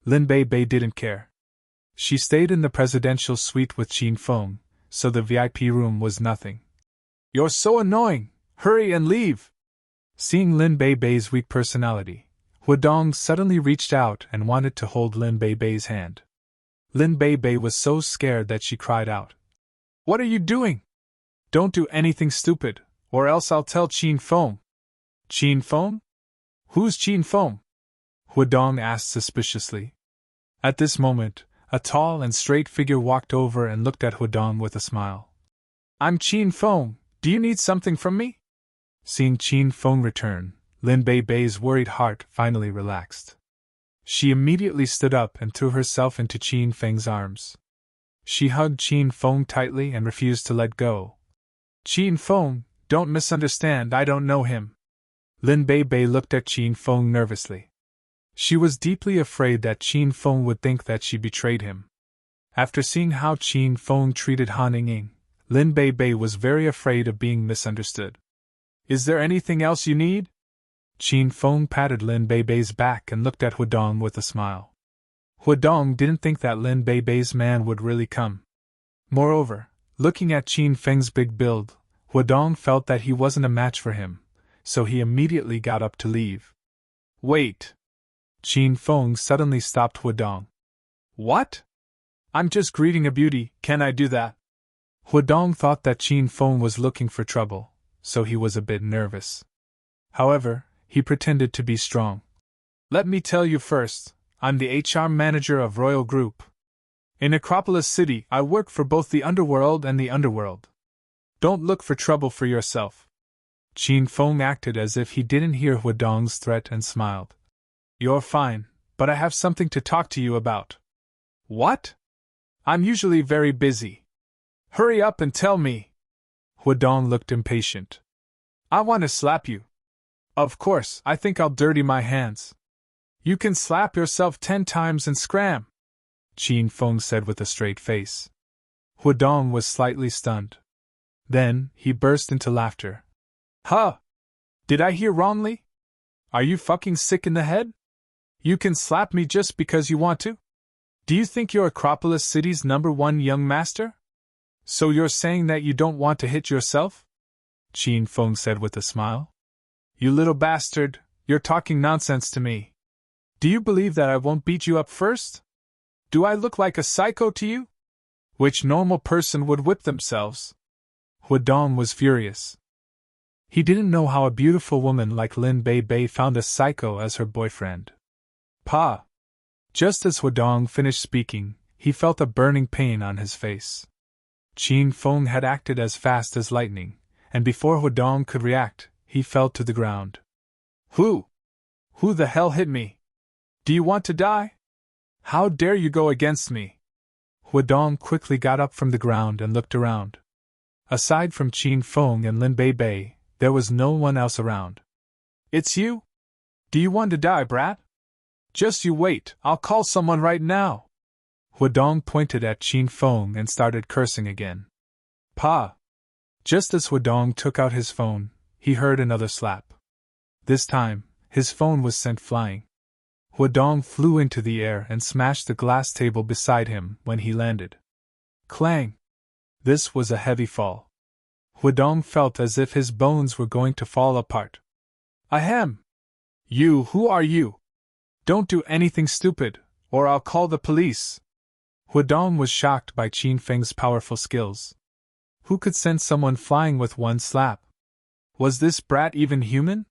Lin Bei Bei didn't care. She stayed in the presidential suite with Qin Feng, so the VIP room was nothing. You're so annoying! Hurry and leave! Seeing Lin Bei Bei's weak personality, Hedonist suddenly reached out and wanted to hold Lin Bei Bei's hand. Lin Bei Bei was so scared that she cried out. What are you doing? Don't do anything stupid, or else I'll tell Qin Feng. Qin Feng? Who's Qin Feng? Hedonist asked suspiciously. At this moment, a tall and straight figure walked over and looked at Hedonist with a smile. I'm Qin Feng, do you need something from me? Seeing Qin Feng return, Lin Bei Bei's worried heart finally relaxed. She immediately stood up and threw herself into Qin Feng's arms. She hugged Qin Feng tightly and refused to let go. Qin Feng, don't misunderstand, I don't know him. Lin Bei Bei looked at Qin Feng nervously. She was deeply afraid that Qin Feng would think that she betrayed him. After seeing how Qin Feng treated Han Ying, Lin Bei Bei was very afraid of being misunderstood. Is there anything else you need? Qin Feng patted Lin Bei Bei's back and looked at Hedonist with a smile. Hedonist didn't think that Lin Bei Bei's man would really come. Moreover, looking at Qin Feng's big build, Hedonist felt that he wasn't a match for him, so he immediately got up to leave. Wait! Qin Feng suddenly stopped Hedonist. What? I'm just greeting a beauty, can I do that? Hedonist thought that Qin Feng was looking for trouble, so he was a bit nervous. However, he pretended to be strong. Let me tell you first, I'm the HR manager of Royal Group. In Acropolis City, I work for both the underworld and the underworld. Don't look for trouble for yourself. Qin Feng acted as if he didn't hear Hedonist's threat and smiled. You're fine, but I have something to talk to you about. What? I'm usually very busy. Hurry up and tell me. Hedonist looked impatient. I want to slap you. Of course, I think I'll dirty my hands. You can slap yourself 10 times and scram, Qin Feng said with a straight face. Hedonist was slightly stunned. Then, he burst into laughter. Huh! Did I hear wrongly? Are you fucking sick in the head? You can slap me just because you want to? Do you think you're Acropolis City's #1 young master? So you're saying that you don't want to hit yourself? Qin Feng said with a smile. You little bastard, you're talking nonsense to me. Do you believe that I won't beat you up first? Do I look like a psycho to you? Which normal person would whip themselves? Hedonist was furious. He didn't know how a beautiful woman like Lin Bei Bei found a psycho as her boyfriend. Pa! Just as Hedonist finished speaking, he felt a burning pain on his face. Qin Feng had acted as fast as lightning, and before Hedonist could react, he fell to the ground. Who the hell hit me? Do you want to die? How dare you go against me? Hedonist quickly got up from the ground and looked around. Aside from Qin Feng and Lin Bei Bei, there was no one else around. It's you? Do you want to die, brat? Just you wait, I'll call someone right now. Hedonist pointed at Qin Feng and started cursing again. Pa! Just as Hedonist took out his phone, he heard another slap. This time, his phone was sent flying. Hedonist flew into the air and smashed the glass table beside him when he landed. Clang! This was a heavy fall. Hedonist felt as if his bones were going to fall apart. Ahem! Who are you? Don't do anything stupid, or I'll call the police. Hedonist was shocked by Qin Feng's powerful skills. Who could send someone flying with one slap? Was this brat even human?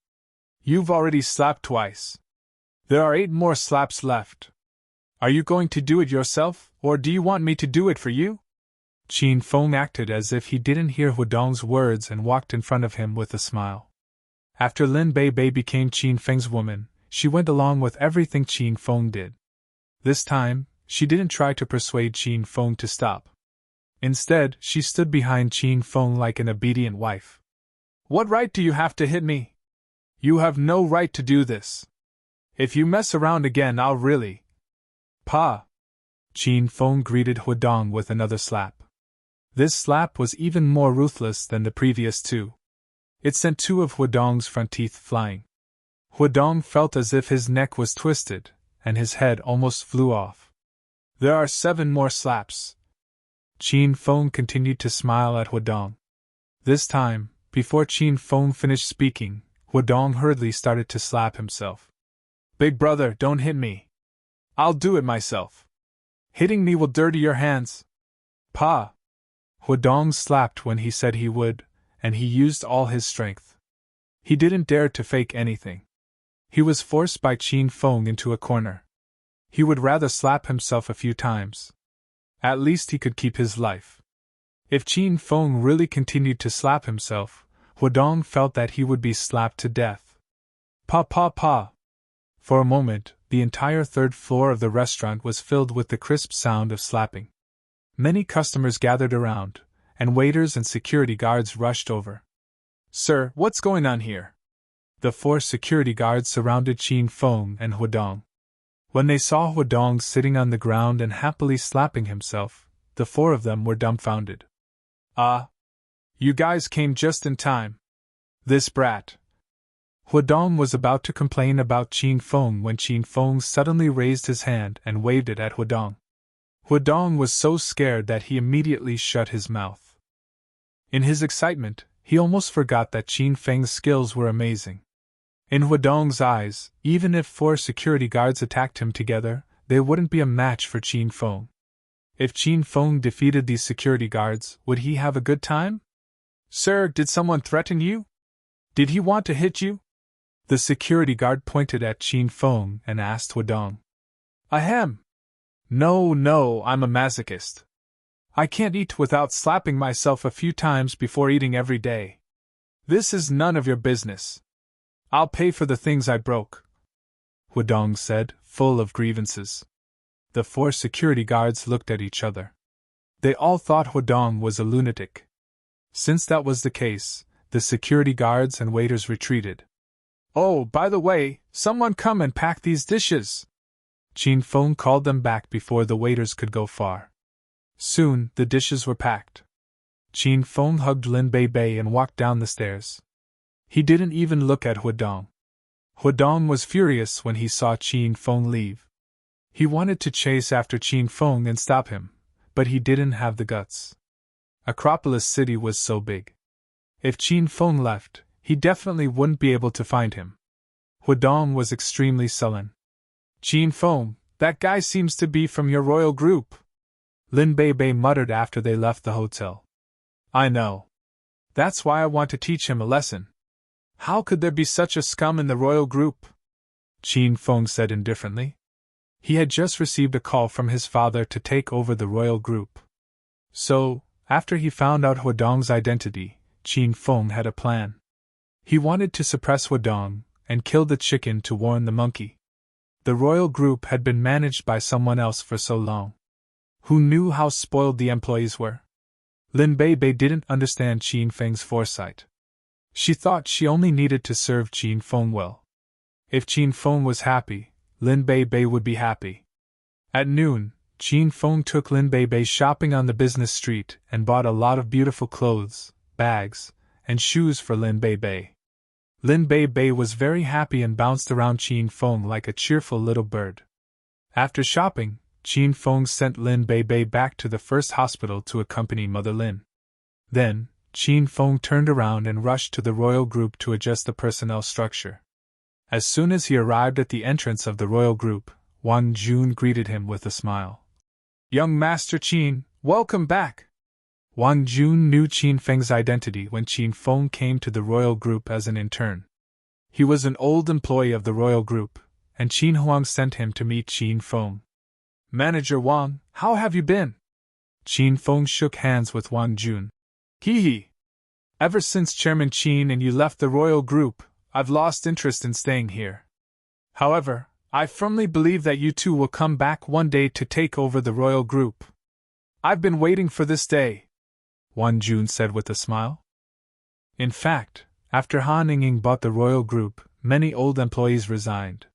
You've already slapped twice. There are 8 more slaps left. Are you going to do it yourself, or do you want me to do it for you? Qin Feng acted as if he didn't hear Hedonist's words and walked in front of him with a smile. After Lin Bei Bei became Qin Feng's woman, she went along with everything Qin Feng did. This time, she didn't try to persuade Qin Feng to stop. Instead, she stood behind Qin Feng like an obedient wife. What right do you have to hit me? You have no right to do this. If you mess around again, I'll really. Pa! Qin Feng greeted Hedonist with another slap. This slap was even more ruthless than the previous 2. It sent 2 of Hedonist's front teeth flying. Hedonist felt as if his neck was twisted, and his head almost flew off. There are 7 more slaps. Qin Feng continued to smile at Hedonist. This time, before Qin Feng finished speaking, Hedonist hurriedly started to slap himself. Big brother, don't hit me. I'll do it myself. Hitting me will dirty your hands. Pa! Hedonist slapped when he said he would, and he used all his strength. He didn't dare to fake anything. He was forced by Qin Feng into a corner. He would rather slap himself a few times. At least he could keep his life. If Qin Feng really continued to slap himself, Hedonist felt that he would be slapped to death. Pa! For a moment, the entire 3rd floor of the restaurant was filled with the crisp sound of slapping. Many customers gathered around, and waiters and security guards rushed over. Sir, what's going on here? The 4 security guards surrounded Qin Feng and Hedonist. When they saw Hedonist sitting on the ground and happily slapping himself, the 4 of them were dumbfounded. You guys came just in time. This brat. Hedonist was about to complain about Qin Feng when Qin Feng suddenly raised his hand and waved it at Hedonist. Hedonist was so scared that he immediately shut his mouth. In his excitement, he almost forgot that Qin Feng's skills were amazing. In Hedonist's eyes, even if 4 security guards attacked him together, they wouldn't be a match for Qin Feng. If Qin Feng defeated these security guards, would he have a good time? Sir, did someone threaten you? Did he want to hit you? The security guard pointed at Qin Feng and asked Hedonist. Ahem. No, I'm a masochist. I can't eat without slapping myself a few times before eating every day. This is none of your business. I'll pay for the things I broke, Hedonist said, full of grievances. The 4 security guards looked at each other. They all thought Hedonist was a lunatic. Since that was the case, the security guards and waiters retreated. Oh, by the way, someone come and pack these dishes. Qin Feng called them back before the waiters could go far. Soon, the dishes were packed. Qin Feng hugged Lin Bei Bei and walked down the stairs. He didn't even look at Hedong. Hedong was furious when he saw Qin Feng leave. He wanted to chase after Qin Feng and stop him, but he didn't have the guts. Acropolis City was so big. If Qin Feng left, he definitely wouldn't be able to find him. Hedong was extremely sullen. Qin Feng, that guy seems to be from your royal group, Lin Bei Bei muttered after they left the hotel. I know. That's why I want to teach him a lesson. How could there be such a scum in the royal group? Qin Feng said indifferently. He had just received a call from his father to take over the royal group. So, after he found out Hedong's identity, Qin Feng had a plan. He wanted to suppress Hedong and kill the chicken to warn the monkey. The royal group had been managed by someone else for so long. Who knew how spoiled the employees were? Lin Bei Bei didn't understand Qin Feng's foresight. She thought she only needed to serve Qin Feng well. If Qin Feng was happy, Lin Bei Bei would be happy. At noon, Qin Feng took Lin Bei Bei shopping on the business street and bought a lot of beautiful clothes, bags, and shoes for Lin Bei Bei. Lin Bei Bei was very happy and bounced around Qin Feng like a cheerful little bird. After shopping, Qin Feng sent Lin Bei Bei back to the first hospital to accompany Mother Lin. Then, Qin Feng turned around and rushed to the royal group to adjust the personnel structure. As soon as he arrived at the entrance of the royal group, Wang Jun greeted him with a smile. Young Master Qin, welcome back! Wang Jun knew Qin Feng's identity when Qin Feng came to the royal group as an intern. He was an old employee of the royal group, and Qin Huang sent him to meet Qin Feng. Manager Wang, how have you been? Qin Feng shook hands with Wang Jun. Hee. Ever since Chairman Qin and you left the royal group, I've lost interest in staying here. However, I firmly believe that you two will come back one day to take over the royal group. I've been waiting for this day, Wang Jun said with a smile. In fact, after Han Ying bought the royal group, many old employees resigned.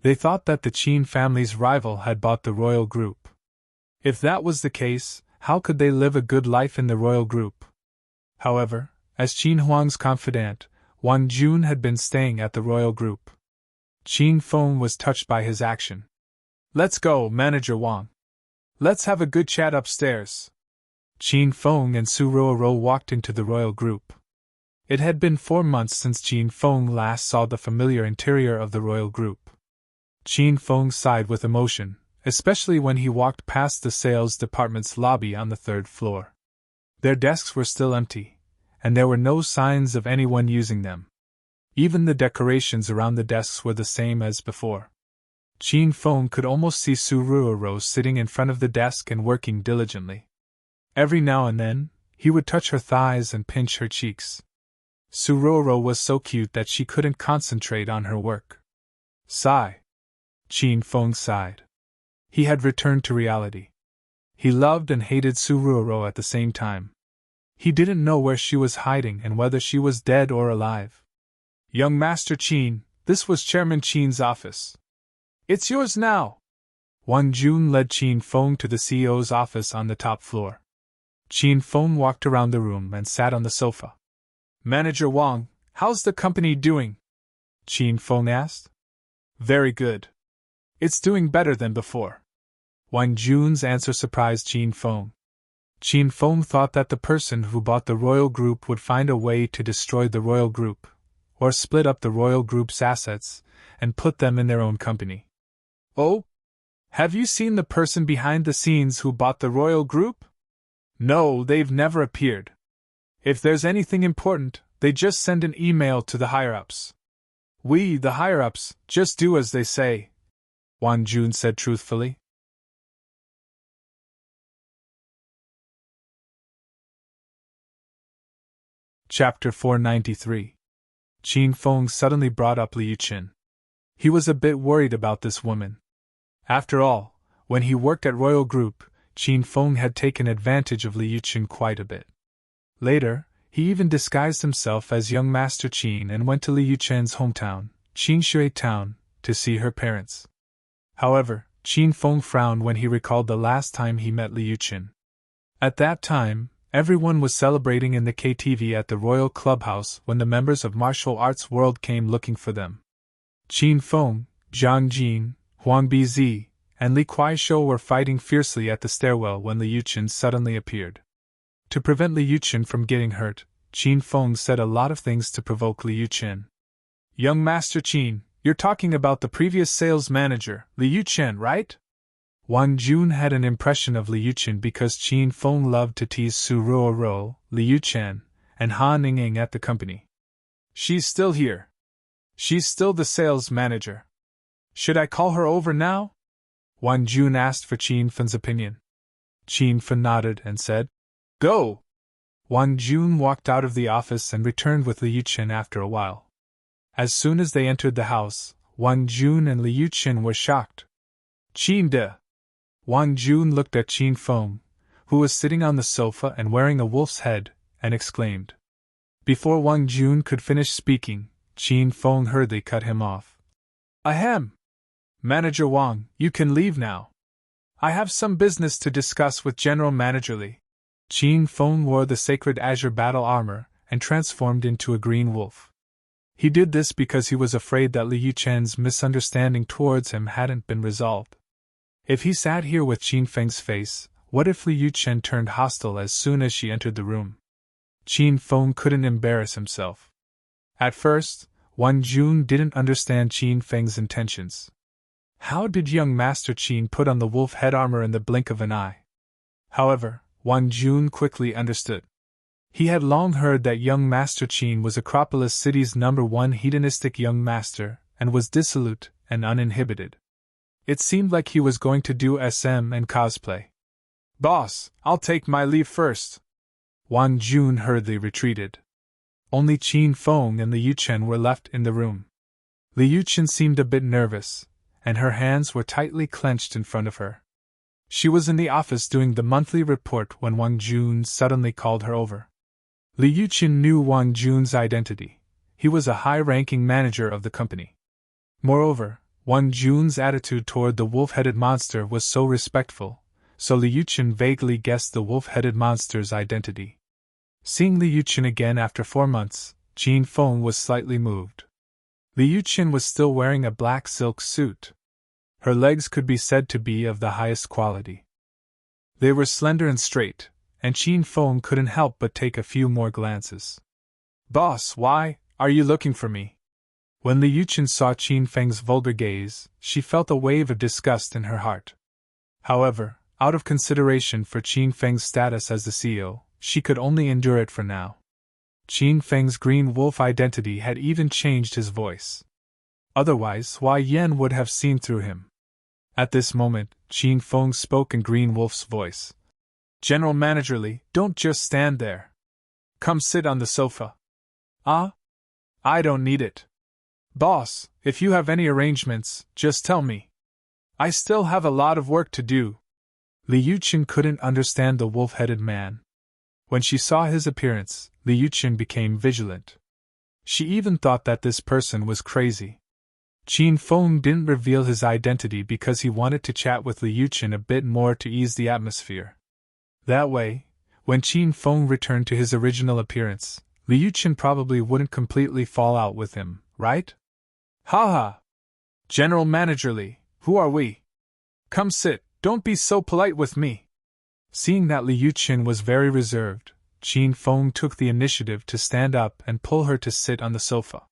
They thought that the Qin family's rival had bought the royal group. If that was the case, how could they live a good life in the royal group? However, as Qin Huang's confidant, Wang Jun had been staying at the royal group. Qin Feng was touched by his action. Let's go, Manager Wang. Let's have a good chat upstairs. Qin Feng and Su Ruoro walked into the royal group. It had been 4 months since Qin Feng last saw the familiar interior of the royal group. Qin Feng sighed with emotion, especially when he walked past the sales department's lobby on the 3rd floor. Their desks were still empty, and there were no signs of anyone using them. Even the decorations around the desks were the same as before. Qin Feng could almost see Su Ruoro sitting in front of the desk and working diligently. Every now and then, he would touch her thighs and pinch her cheeks. Su Ruoro was so cute that she couldn't concentrate on her work. Sigh. Qin Feng sighed. He had returned to reality. He loved and hated Su Ruoro at the same time. He didn't know where she was hiding and whether she was dead or alive. Young Master Qin, this was Chairman Qin's office. It's yours now. Wang Jun led Qin Feng to the CEO's office on the top floor. Qin Feng walked around the room and sat on the sofa. Manager Wang, how's the company doing? Qin Feng asked. Very good. It's doing better than before. Wang Jun's answer surprised Qin Feng. Qin Feng thought that the person who bought the royal group would find a way to destroy the royal group, or split up the royal group's assets, and put them in their own company. Oh? Have you seen the person behind the scenes who bought the royal group? No, they've never appeared. If there's anything important, they just send an email to the higher-ups. We, the higher-ups, just do as they say, Wang Jun said truthfully. Chapter 493. Qin Feng suddenly brought up Liu Qin. He was a bit worried about this woman. After all, when he worked at Royal Group, Qin Feng had taken advantage of Liu Qin quite a bit. Later, he even disguised himself as young Master Qin and went to Liu Qin's hometown, Qinshui Town, to see her parents. However, Qin Feng frowned when he recalled the last time he met Liu Qin. At that time, Everyone was celebrating in the KTV at the Royal Clubhouse when the members of Martial Arts World came looking for them. Qin Feng, Zhang Jin, Huang Bizi, and Li Kuaishou were fighting fiercely at the stairwell when Li Yuchen suddenly appeared. To prevent Li Yuchen from getting hurt, Qin Feng said a lot of things to provoke Li Yuchen. "Young Master Qin, you're talking about the previous sales manager, Li Yuchen, right?" Wang Jun had an impression of Li Yuchen because Qin Feng loved to tease Su Ruoro, Li Yuchen, and Han Ningning at the company. "She's still here. She's still the sales manager. Should I call her over now?" Wang Jun asked for Qin Feng's opinion. Qin Feng nodded and said, "Go!" Wang Jun walked out of the office and returned with Li Yuchen after a while. As soon as they entered the house, Wang Jun and Li Yuchen were shocked. "Qin de!" Wang Jun looked at Qin Feng, who was sitting on the sofa and wearing a wolf's head, and exclaimed. Before Wang Jun could finish speaking, Qin Feng hurriedly cut him off. "Ahem! Manager Wang, you can leave now. I have some business to discuss with General Manager Li." Qin Feng wore the sacred azure battle armor and transformed into a green wolf. He did this because he was afraid that Li Yuchen's misunderstanding towards him hadn't been resolved. If he sat here with Qin Feng's face, what if Li Yuchen turned hostile as soon as she entered the room? Qin Feng couldn't embarrass himself. At first, Wang Jun didn't understand Qin Feng's intentions. How did young Master Qin put on the wolf head armor in the blink of an eye? However, Wang Jun quickly understood. He had long heard that young Master Qin was Acropolis City's #1 hedonistic young master, and was dissolute and uninhibited. It seemed like he was going to do SM and cosplay. "Boss, I'll take my leave first." Wang Jun hurriedly retreated. Only Qin Feng and Li Yuchen were left in the room. Li Yuchen seemed a bit nervous, and her hands were tightly clenched in front of her. She was in the office doing the monthly report when Wang Jun suddenly called her over. Li Yuchen knew Wang Jun's identity. He was a high-ranking manager of the company. Moreover, Wang Jun's attitude toward the wolf-headed monster was so respectful, so Li Yuchen vaguely guessed the wolf-headed monster's identity. Seeing Li Yuchen again after 4 months, Qin Feng was slightly moved. Li Yuchen was still wearing a black silk suit. Her legs could be said to be of the highest quality. They were slender and straight, and Qin Feng couldn't help but take a few more glances. "Boss, why are you looking for me?" When Li Yuchen saw Qin Feng's vulgar gaze, she felt a wave of disgust in her heart. However, out of consideration for Qin Feng's status as the CEO, she could only endure it for now. Qin Feng's green wolf identity had even changed his voice. Otherwise, Hua Yan would have seen through him. At this moment, Qin Feng spoke in Green Wolf's voice. "General Manager Li, don't just stand there. Come sit on the sofa." "Ah? I don't need it. Boss, if you have any arrangements, just tell me. I still have a lot of work to do." Li Yuchen couldn't understand the wolf-headed man. When she saw his appearance, Li Yuchen became vigilant. She even thought that this person was crazy. Qin Feng didn't reveal his identity because he wanted to chat with Li Yuchen a bit more to ease the atmosphere. That way, when Qin Feng returned to his original appearance, Li Yuchen probably wouldn't completely fall out with him, right? "Ha! General Manager Li, who are we? Come sit, don't be so polite with me." Seeing that Li Yuchen was very reserved, Qin Feng took the initiative to stand up and pull her to sit on the sofa.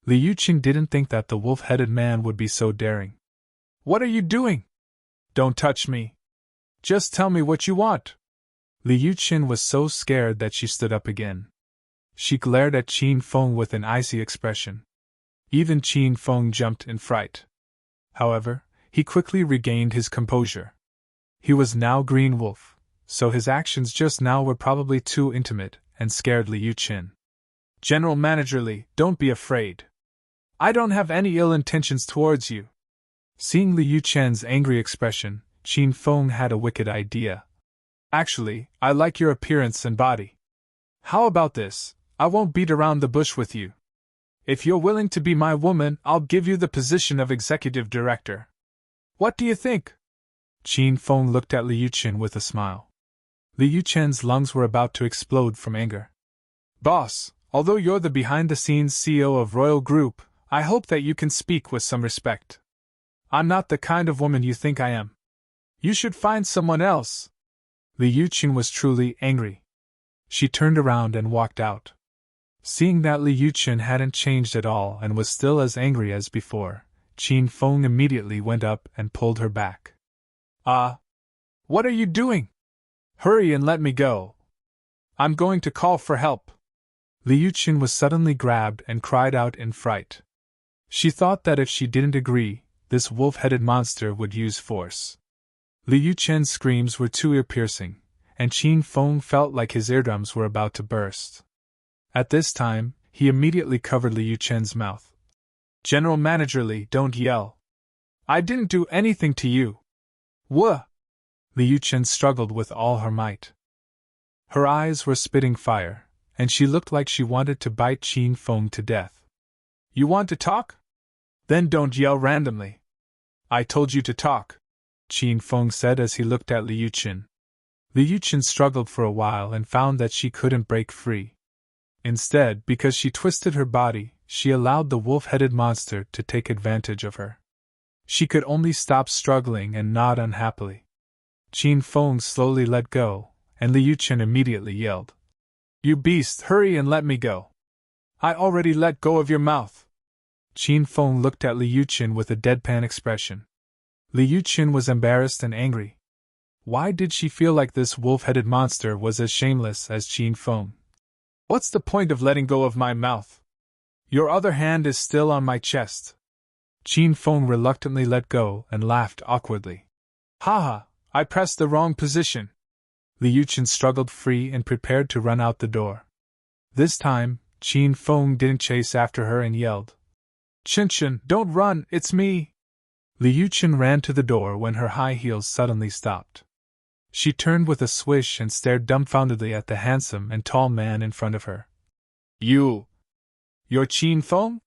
Li Yuchen didn't think that the wolf-headed man would be so daring. "What are you doing? Don't touch me. Just tell me what you want." Li Yuchen was so scared that she stood up again. She glared at Qin Feng with an icy expression. Even Qin Feng jumped in fright. However, he quickly regained his composure. He was now Green Wolf, so his actions just now were probably too intimate and scared Li Yuchen. "General Manager Li, don't be afraid. I don't have any ill intentions towards you." Seeing Li Yuchen's angry expression, Qin Feng had a wicked idea. "Actually, I like your appearance and body. How about this? I won't beat around the bush with you. If you're willing to be my woman, I'll give you the position of executive director. What do you think?" Qin Feng looked at Li Yuchen with a smile. Li Yuchen's lungs were about to explode from anger. Boss, although you're the behind-the-scenes CEO of Royal Group, I hope that you can speak with some respect. I'm not the kind of woman you think I am. You should find someone else. Li Yuchen was truly angry. She turned around and walked out. Seeing that Li Yuchen hadn't changed at all and was still as angry as before, Qin Feng immediately went up and pulled her back. What are you doing? Hurry and let me go. I'm going to call for help. Li Yuchen was suddenly grabbed and cried out in fright. She thought that if she didn't agree, this wolf-headed monster would use force. Li Yuchen's screams were too ear-piercing, and Qin Feng felt like his eardrums were about to burst. At this time, he immediately covered Li Yuchen's mouth. General Manager Li, don't yell. I didn't do anything to you. What? Li Yuchen struggled with all her might. Her eyes were spitting fire, and she looked like she wanted to bite Qin Feng to death. You want to talk? Then don't yell randomly. I told you to talk, Qin Feng said as he looked at Li Yuchen. Li Yuchen struggled for a while and found that she couldn't break free. Instead, because she twisted her body, she allowed the wolf-headed monster to take advantage of her. She could only stop struggling and nod unhappily. Qin Feng slowly let go, and Li Yuchen immediately yelled. You beast, hurry and let me go. I already let go of your mouth. Qin Feng looked at Li Yuchen with a deadpan expression. Li Yuchen was embarrassed and angry. Why did she feel like this wolf-headed monster was as shameless as Qin Feng? What's the point of letting go of my mouth? Your other hand is still on my chest. Qin Feng reluctantly let go and laughed awkwardly. Haha, I pressed the wrong position. Li Yuchen struggled free and prepared to run out the door. This time, Qin Feng didn't chase after her and yelled. Qinshan, don't run, it's me! Li Yuchen ran to the door when her high heels suddenly stopped. She turned with a swish and stared dumbfoundedly at the handsome and tall man in front of her. You're Qin Feng?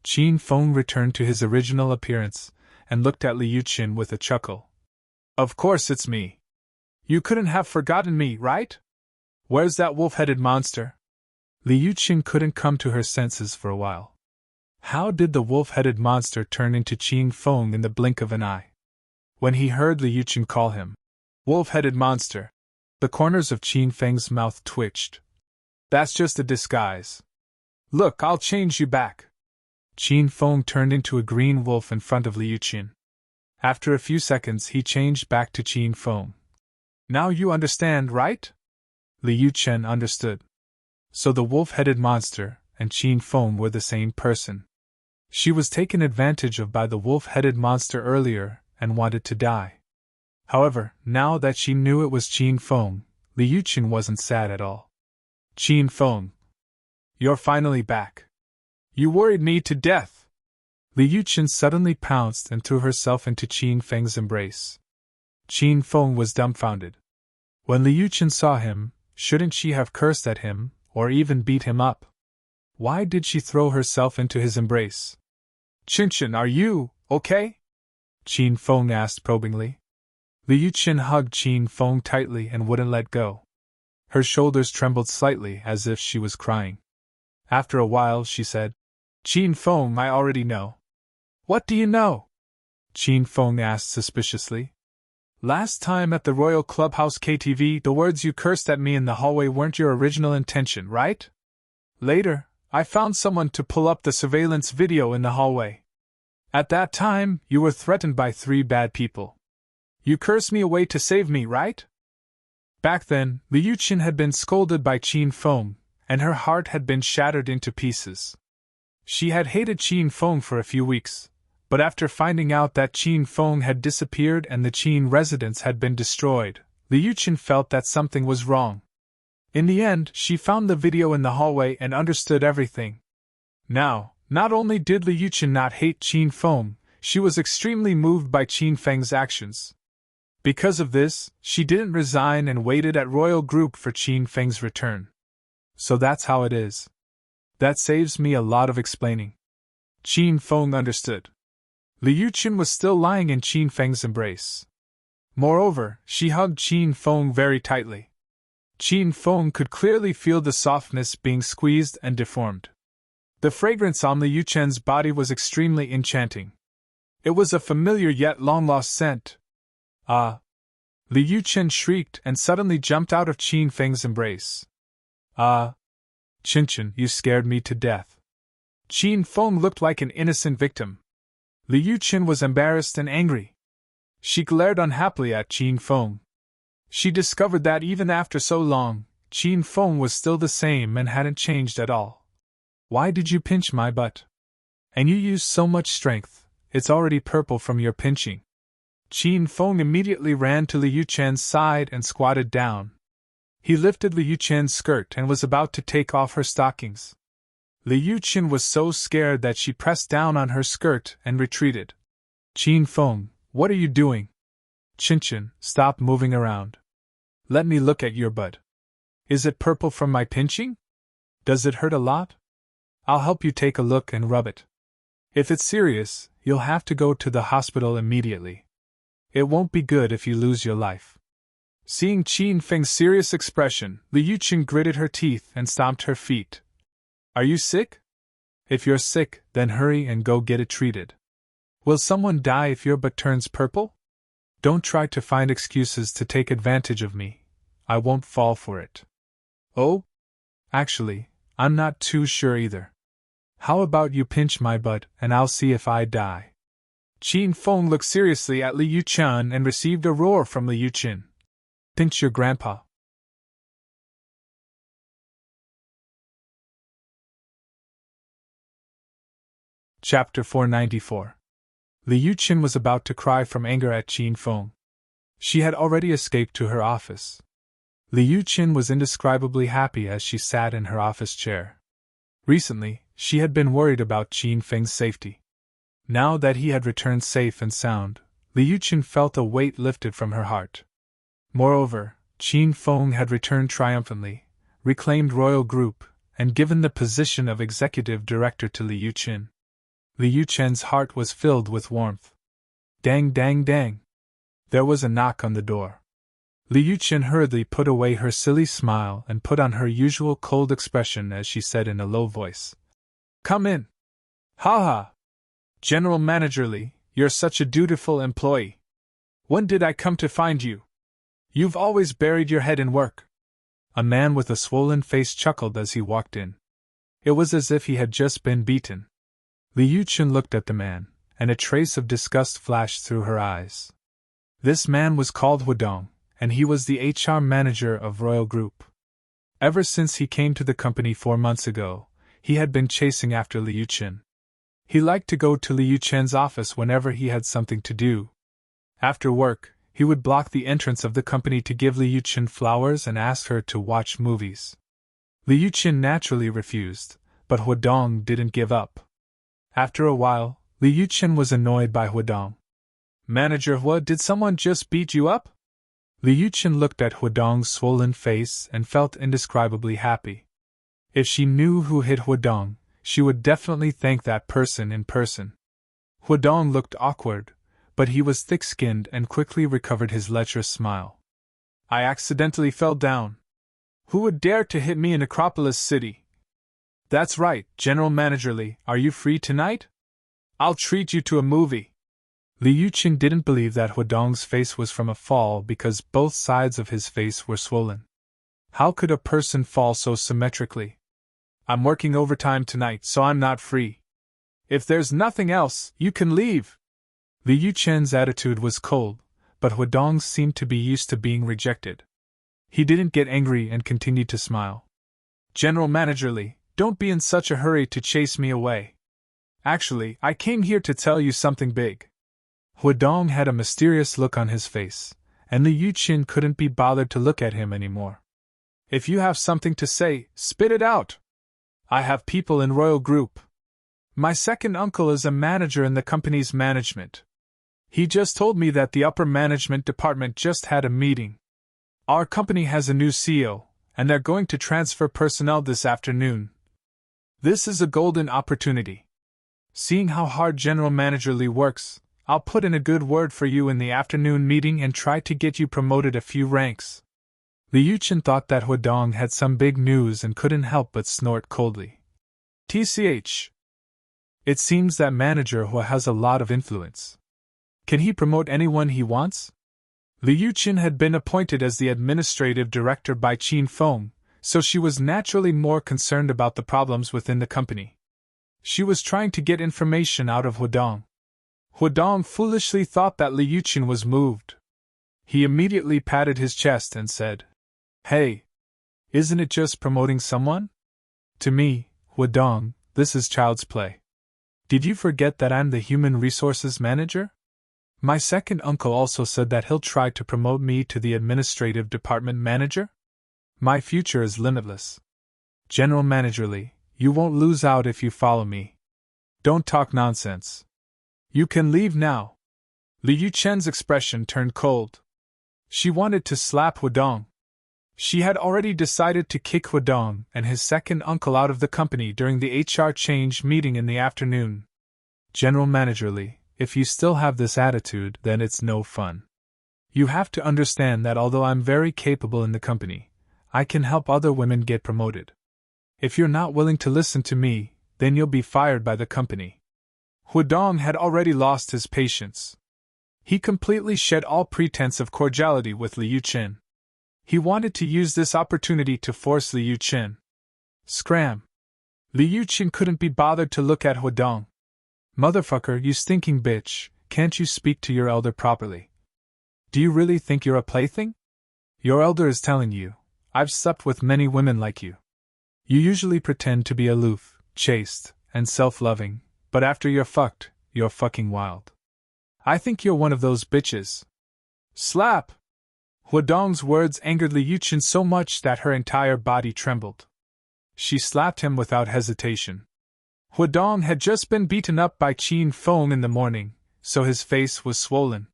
Qin Feng returned to his original appearance and looked at Li Yuchen with a chuckle. Of course it's me. You couldn't have forgotten me, right? Where's that wolf-headed monster? Li Yuchen couldn't come to her senses for a while. How did the wolf-headed monster turn into Qin Feng in the blink of an eye? When he heard Li Yuchen call him wolf-headed monster, the corners of Qin Feng's mouth twitched. That's just a disguise. Look, I'll change you back. Qin Feng turned into a green wolf in front of Li Yuchen. After a few seconds he changed back to Qin Feng. Now you understand, right? Li Yuchen understood. So the wolf-headed monster and Qin Feng were the same person. She was taken advantage of by the wolf-headed monster earlier and wanted to die. However, now that she knew it was Qin Feng, Li Yuchen wasn't sad at all. Qin Feng, you're finally back. You worried me to death. Li Yuchen suddenly pounced and threw herself into Qin Feng's embrace. Qin Feng was dumbfounded. When Li Yuchen saw him, shouldn't she have cursed at him, or even beat him up? Why did she throw herself into his embrace? Qinshan, are you okay? Qin Feng asked probingly. Li Yuchen hugged Qin Feng tightly and wouldn't let go. Her shoulders trembled slightly as if she was crying. After a while she said, Qin Feng, I already know. What do you know? Qin Feng asked suspiciously. Last time at the Royal Clubhouse KTV, the words you cursed at me in the hallway weren't your original intention, right? Later, I found someone to pull up the surveillance video in the hallway. At that time, you were threatened by 3 bad people. You cursed me away to save me, right? Back then, Li Yuchen had been scolded by Qin Feng, and her heart had been shattered into pieces. She had hated Qin Feng for a few weeks, but after finding out that Qin Feng had disappeared and the Qin residence had been destroyed, Li Yuchen felt that something was wrong. In the end, she found the video in the hallway and understood everything. Now, not only did Li Yuchen not hate Qin Feng, she was extremely moved by Qin Feng's actions. Because of this, she didn't resign and waited at Royal Group for Qin Feng's return. So that's how it is. That saves me a lot of explaining. Qin Feng understood. Li Yuchen was still lying in Qin Feng's embrace. Moreover, she hugged Qin Feng very tightly. Qin Feng could clearly feel the softness being squeezed and deformed. The fragrance on Li Yuchen's body was extremely enchanting. It was a familiar yet long-lost scent. Ah! Li Yuchen shrieked and suddenly jumped out of Qin Feng's embrace. Ah! Qinchin, you scared me to death. Qin Feng looked like an innocent victim. Li Yuchen was embarrassed and angry. She glared unhappily at Qin Feng. She discovered that even after so long, Qin Feng was still the same and hadn't changed at all. Why did you pinch my butt? And you used so much strength, it's already purple from your pinching. Qin Feng immediately ran to Li Yuchen's side and squatted down. He lifted Li Yuchen's skirt and was about to take off her stockings. Li Yuchen was so scared that she pressed down on her skirt and retreated. Qin Feng, what are you doing? Qinchin, stop moving around. Let me look at your butt. Is it purple from my pinching? Does it hurt a lot? I'll help you take a look and rub it. If it's serious, you'll have to go to the hospital immediately. It won't be good if you lose your life. Seeing Qin Feng's serious expression, Li Yuchen gritted her teeth and stomped her feet. Are you sick? If you're sick, then hurry and go get it treated. Will someone die if your butt turns purple? Don't try to find excuses to take advantage of me. I won't fall for it. Oh? Actually, I'm not too sure either. How about you pinch my butt and I'll see if I die? Qin Feng looked seriously at Li Yuchen and received a roar from Li Yuchen. Pinch your grandpa. Chapter 494. Li Yuchen was about to cry from anger at Qin Feng. She had already escaped to her office. Li Yuchen was indescribably happy as she sat in her office chair. Recently, she had been worried about Qin Feng's safety. Now that he had returned safe and sound, Li Yuchen felt a weight lifted from her heart. Moreover, Qin Feng had returned triumphantly, reclaimed Royal Group, and given the position of executive director to Li Yuchen. Li Yuchen's heart was filled with warmth. Dang dang dang! There was a knock on the door. Li Yuchen hurriedly put away her silly smile and put on her usual cold expression as she said in a low voice. Come in! Ha ha! General Manager Li, you're such a dutiful employee. When did I come to find you? You've always buried your head in work. A man with a swollen face chuckled as he walked in. It was as if he had just been beaten. Li Yuchen looked at the man, and a trace of disgust flashed through her eyes. This man was called Hedonist, and he was the HR manager of Royal Group. Ever since he came to the company 4 months ago, he had been chasing after Li Yuchen. He liked to go to Li Yuchen's office whenever he had something to do. After work, he would block the entrance of the company to give Li Yuchen flowers and ask her to watch movies. Li Yuchen naturally refused, but Hedonist didn't give up. After a while, Li Yuchen was annoyed by Hedonist. Manager He, did someone just beat you up? Li Yuchen looked at Hedonist's swollen face and felt indescribably happy. If she knew who hit Hedonist, she would definitely thank that person in person. Hedonist looked awkward, but he was thick-skinned and quickly recovered his lecherous smile. I accidentally fell down. Who would dare to hit me in Acropolis City? That's right, General Manager Li, are you free tonight? I'll treat you to a movie. Li Yuchen didn't believe that Hedonist's face was from a fall because both sides of his face were swollen. How could a person fall so symmetrically? I'm working overtime tonight, so I'm not free. If there's nothing else, you can leave. Li Yuchen's attitude was cold, but Hedonist seemed to be used to being rejected. He didn't get angry and continued to smile. General Manager Li, don't be in such a hurry to chase me away. Actually, I came here to tell you something big. Hedonist had a mysterious look on his face, and Li Yuchen couldn't be bothered to look at him anymore. If you have something to say, spit it out. I have people in Royal Group. My second uncle is a manager in the company's management. He just told me that the upper management department just had a meeting. Our company has a new CEO, and they're going to transfer personnel this afternoon. This is a golden opportunity. Seeing how hard General Manager Li works, I'll put in a good word for you in the afternoon meeting and try to get you promoted a few ranks. Liu Chen thought that Hedong had some big news and couldn't help but snort coldly. TCH. It seems that manager Hua has a lot of influence. Can he promote anyone he wants? Liu Chen had been appointed as the administrative director by Qin Feng, so she was naturally more concerned about the problems within the company. She was trying to get information out of Hedong. Hedong foolishly thought that Liu Chen was moved. He immediately patted his chest and said, "Hey, isn't it just promoting someone? To me, Hedong, this is child's play. Did you forget that I'm the human resources manager? My second uncle also said that he'll try to promote me to the administrative department manager? My future is limitless. General Managerly, you won't lose out if you follow me. Don't talk nonsense. You can leave now." Liu Chen's expression turned cold. She wanted to slap Hedong. She had already decided to kick Hedong and his second uncle out of the company during the HR change meeting in the afternoon. General Managerly, if you still have this attitude, then it's no fun. You have to understand that although I'm very capable in the company, I can help other women get promoted. If you're not willing to listen to me, then you'll be fired by the company. Hedong had already lost his patience. He completely shed all pretense of cordiality with Liu Chen. He wanted to use this opportunity to force Liu Chen. Scram! Liu Chen couldn't be bothered to look at Hedong. "Motherfucker, you stinking bitch, can't you speak to your elder properly? Do you really think you're a plaything? Your elder is telling you, I've slept with many women like you. You usually pretend to be aloof, chaste, and self-loving, but after you're fucked, you're fucking wild. I think you're one of those bitches." Slap! Hedong's words angered Liu Chen so much that her entire body trembled. She slapped him without hesitation. Hedong had just been beaten up by Qin Feng in the morning, so his face was swollen.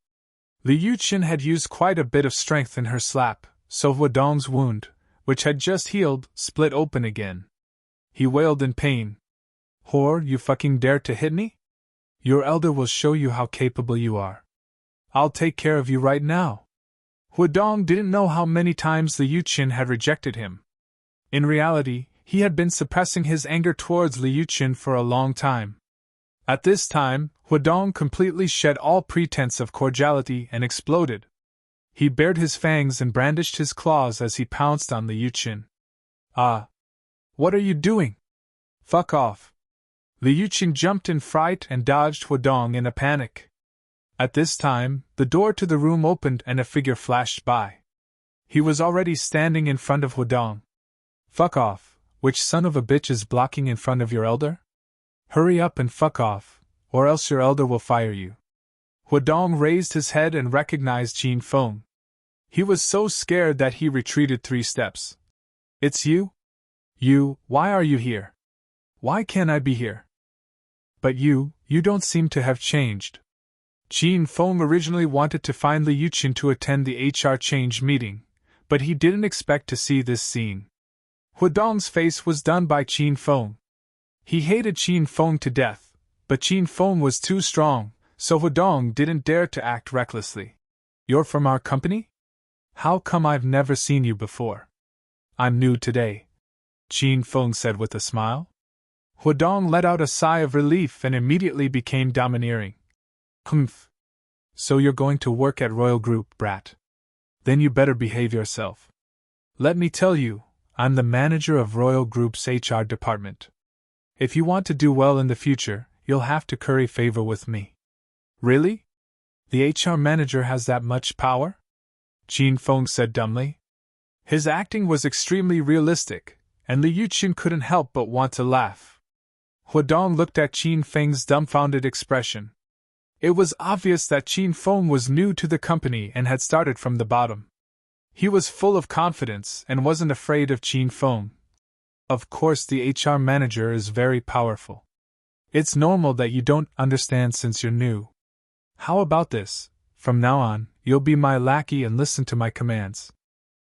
Liu Chen had used quite a bit of strength in her slap, so Hedong's wound, which had just healed, split open again. He wailed in pain. "Whore, you fucking dare to hit me? Your elder will show you how capable you are. I'll take care of you right now." Hedong didn't know how many times Liu Chen had rejected him. In reality, he had been suppressing his anger towards Liu Chen for a long time. At this time, Hedong completely shed all pretense of cordiality and exploded. He bared his fangs and brandished his claws as he pounced on Liu Chen. "Ah! What are you doing? Fuck off!" Liu Chen jumped in fright and dodged Hedong in a panic. At this time, the door to the room opened and a figure flashed by. He was already standing in front of Hedong. "Fuck off, which son of a bitch is blocking in front of your elder? Hurry up and fuck off, or else your elder will fire you." Hedong raised his head and recognized Qin Feng. He was so scared that he retreated 3 steps. "It's you? Why are you here? Why can't I be here? But you don't seem to have changed." Qin Feng originally wanted to find Liu Chen to attend the HR change meeting, but he didn't expect to see this scene. Hedong's face was done by Qin Feng. He hated Qin Feng to death, but Qin Feng was too strong, so Hedong didn't dare to act recklessly. "You're from our company? How come I've never seen you before?" "I'm new today," Qin Feng said with a smile. Hedong let out a sigh of relief and immediately became domineering. "Humph. So you're going to work at Royal Group, brat? Then you better behave yourself. Let me tell you, I'm the manager of Royal Group's HR department. If you want to do well in the future, you'll have to curry favor with me." "Really? The HR manager has that much power?" Qin Feng said dumbly. His acting was extremely realistic, and Liu Chen couldn't help but want to laugh. Hedong looked at Qin Feng's dumbfounded expression. It was obvious that Qin Feng was new to the company and had started from the bottom. He was full of confidence and wasn't afraid of Qin Feng. Of course, the HR manager is very powerful. It's normal that you don't understand since you're new. How about this? From now on, you'll be my lackey and listen to my commands.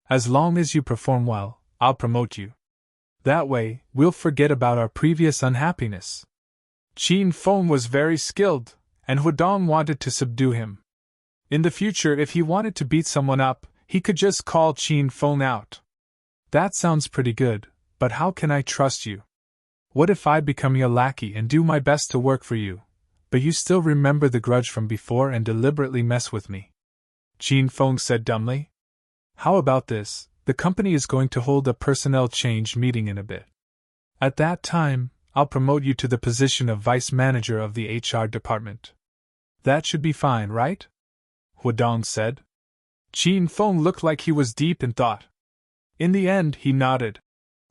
As long as you perform well, I'll promote you. That way, we'll forget about our previous unhappiness. Qin Feng was very skilled, and Hedong wanted to subdue him. In the future, if he wanted to beat someone up, he could just call Qin Feng out. That sounds pretty good, but how can I trust you? What if I become your lackey and do my best to work for you, but you still remember the grudge from before and deliberately mess with me? Qin Feng said dumbly. How about this? The company is going to hold a personnel change meeting in a bit. At that time, I'll promote you to the position of vice manager of the HR department. That should be fine, right? Hedonist said. Qin Feng looked like he was deep in thought. In the end, he nodded.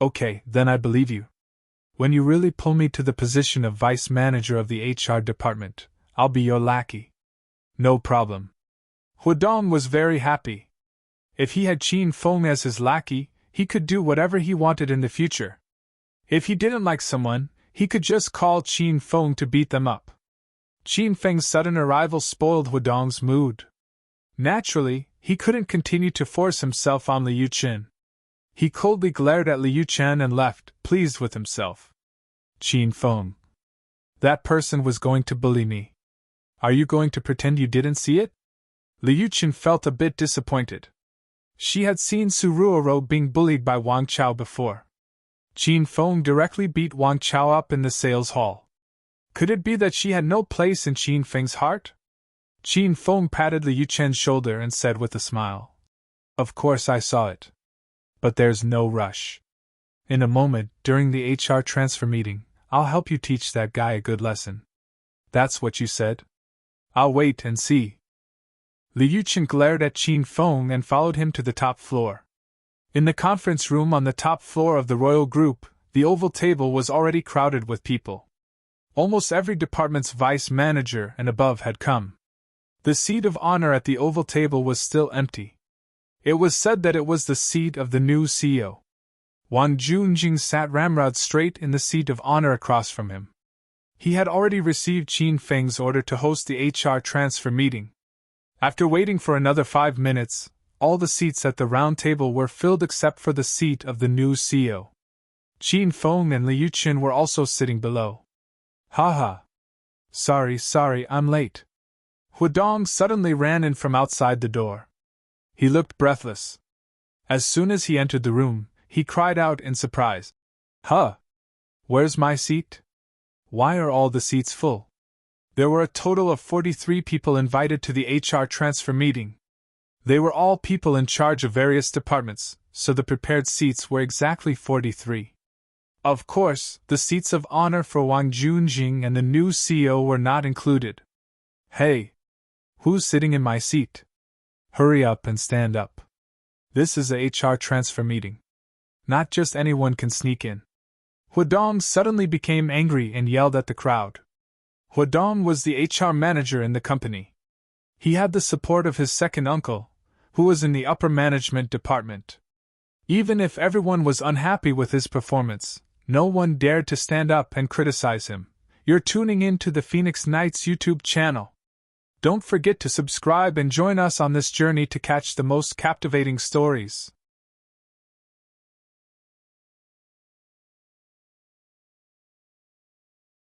Okay, then I believe you. When you really pull me to the position of vice manager of the HR department, I'll be your lackey. No problem. Hedonist was very happy. If he had Qin Feng as his lackey, he could do whatever he wanted in the future. If he didn't like someone, he could just call Qin Feng to beat them up. Qin Feng's sudden arrival spoiled Hedonist's mood. Naturally, he couldn't continue to force himself on Liu Chen. He coldly glared at Liu Chen and left, pleased with himself. Qin Feng. That person was going to bully me. Are you going to pretend you didn't see it? Liu Chen felt a bit disappointed. She had seen Suruoro being bullied by Wang Chao before. Qin Feng directly beat Wang Chao up in the sales hall. Could it be that she had no place in Qin Feng's heart? Qin Feng patted Liu Chen's shoulder and said with a smile. Of course I saw it. But there's no rush. In a moment, during the HR transfer meeting, I'll help you teach that guy a good lesson. That's what you said? I'll wait and see. Liu Chen glared at Qin Feng and followed him to the top floor. In the conference room on the top floor of the royal group, the oval table was already crowded with people. Almost every department's vice manager and above had come. The seat of honor at the oval table was still empty. It was said that it was the seat of the new CEO. Wang Junjing sat ramrod straight in the seat of honor across from him. He had already received Qin Feng's order to host the HR transfer meeting. After waiting for another 5 minutes, all the seats at the round table were filled except for the seat of the new CEO. Qin Feng and Liu Chen were also sitting below. Haha. Sorry, I'm late. Hedonist suddenly ran in from outside the door. He looked breathless. As soon as he entered the room, he cried out in surprise. Huh? Where's my seat? Why are all the seats full? There were a total of 43 people invited to the HR transfer meeting. They were all people in charge of various departments, so the prepared seats were exactly 43. Of course, the seats of honor for Wang Junjing and the new CEO were not included. Hey! Who's sitting in my seat? Hurry up and stand up. This is a HR transfer meeting. Not just anyone can sneak in. Hedonist suddenly became angry and yelled at the crowd. Hedonist was the HR manager in the company. He had the support of his second uncle, who was in the upper management department. Even if everyone was unhappy with his performance, no one dared to stand up and criticize him. You're tuning in to the Phoenix Knights YouTube channel. Don't forget to subscribe and join us on this journey to catch the most captivating stories.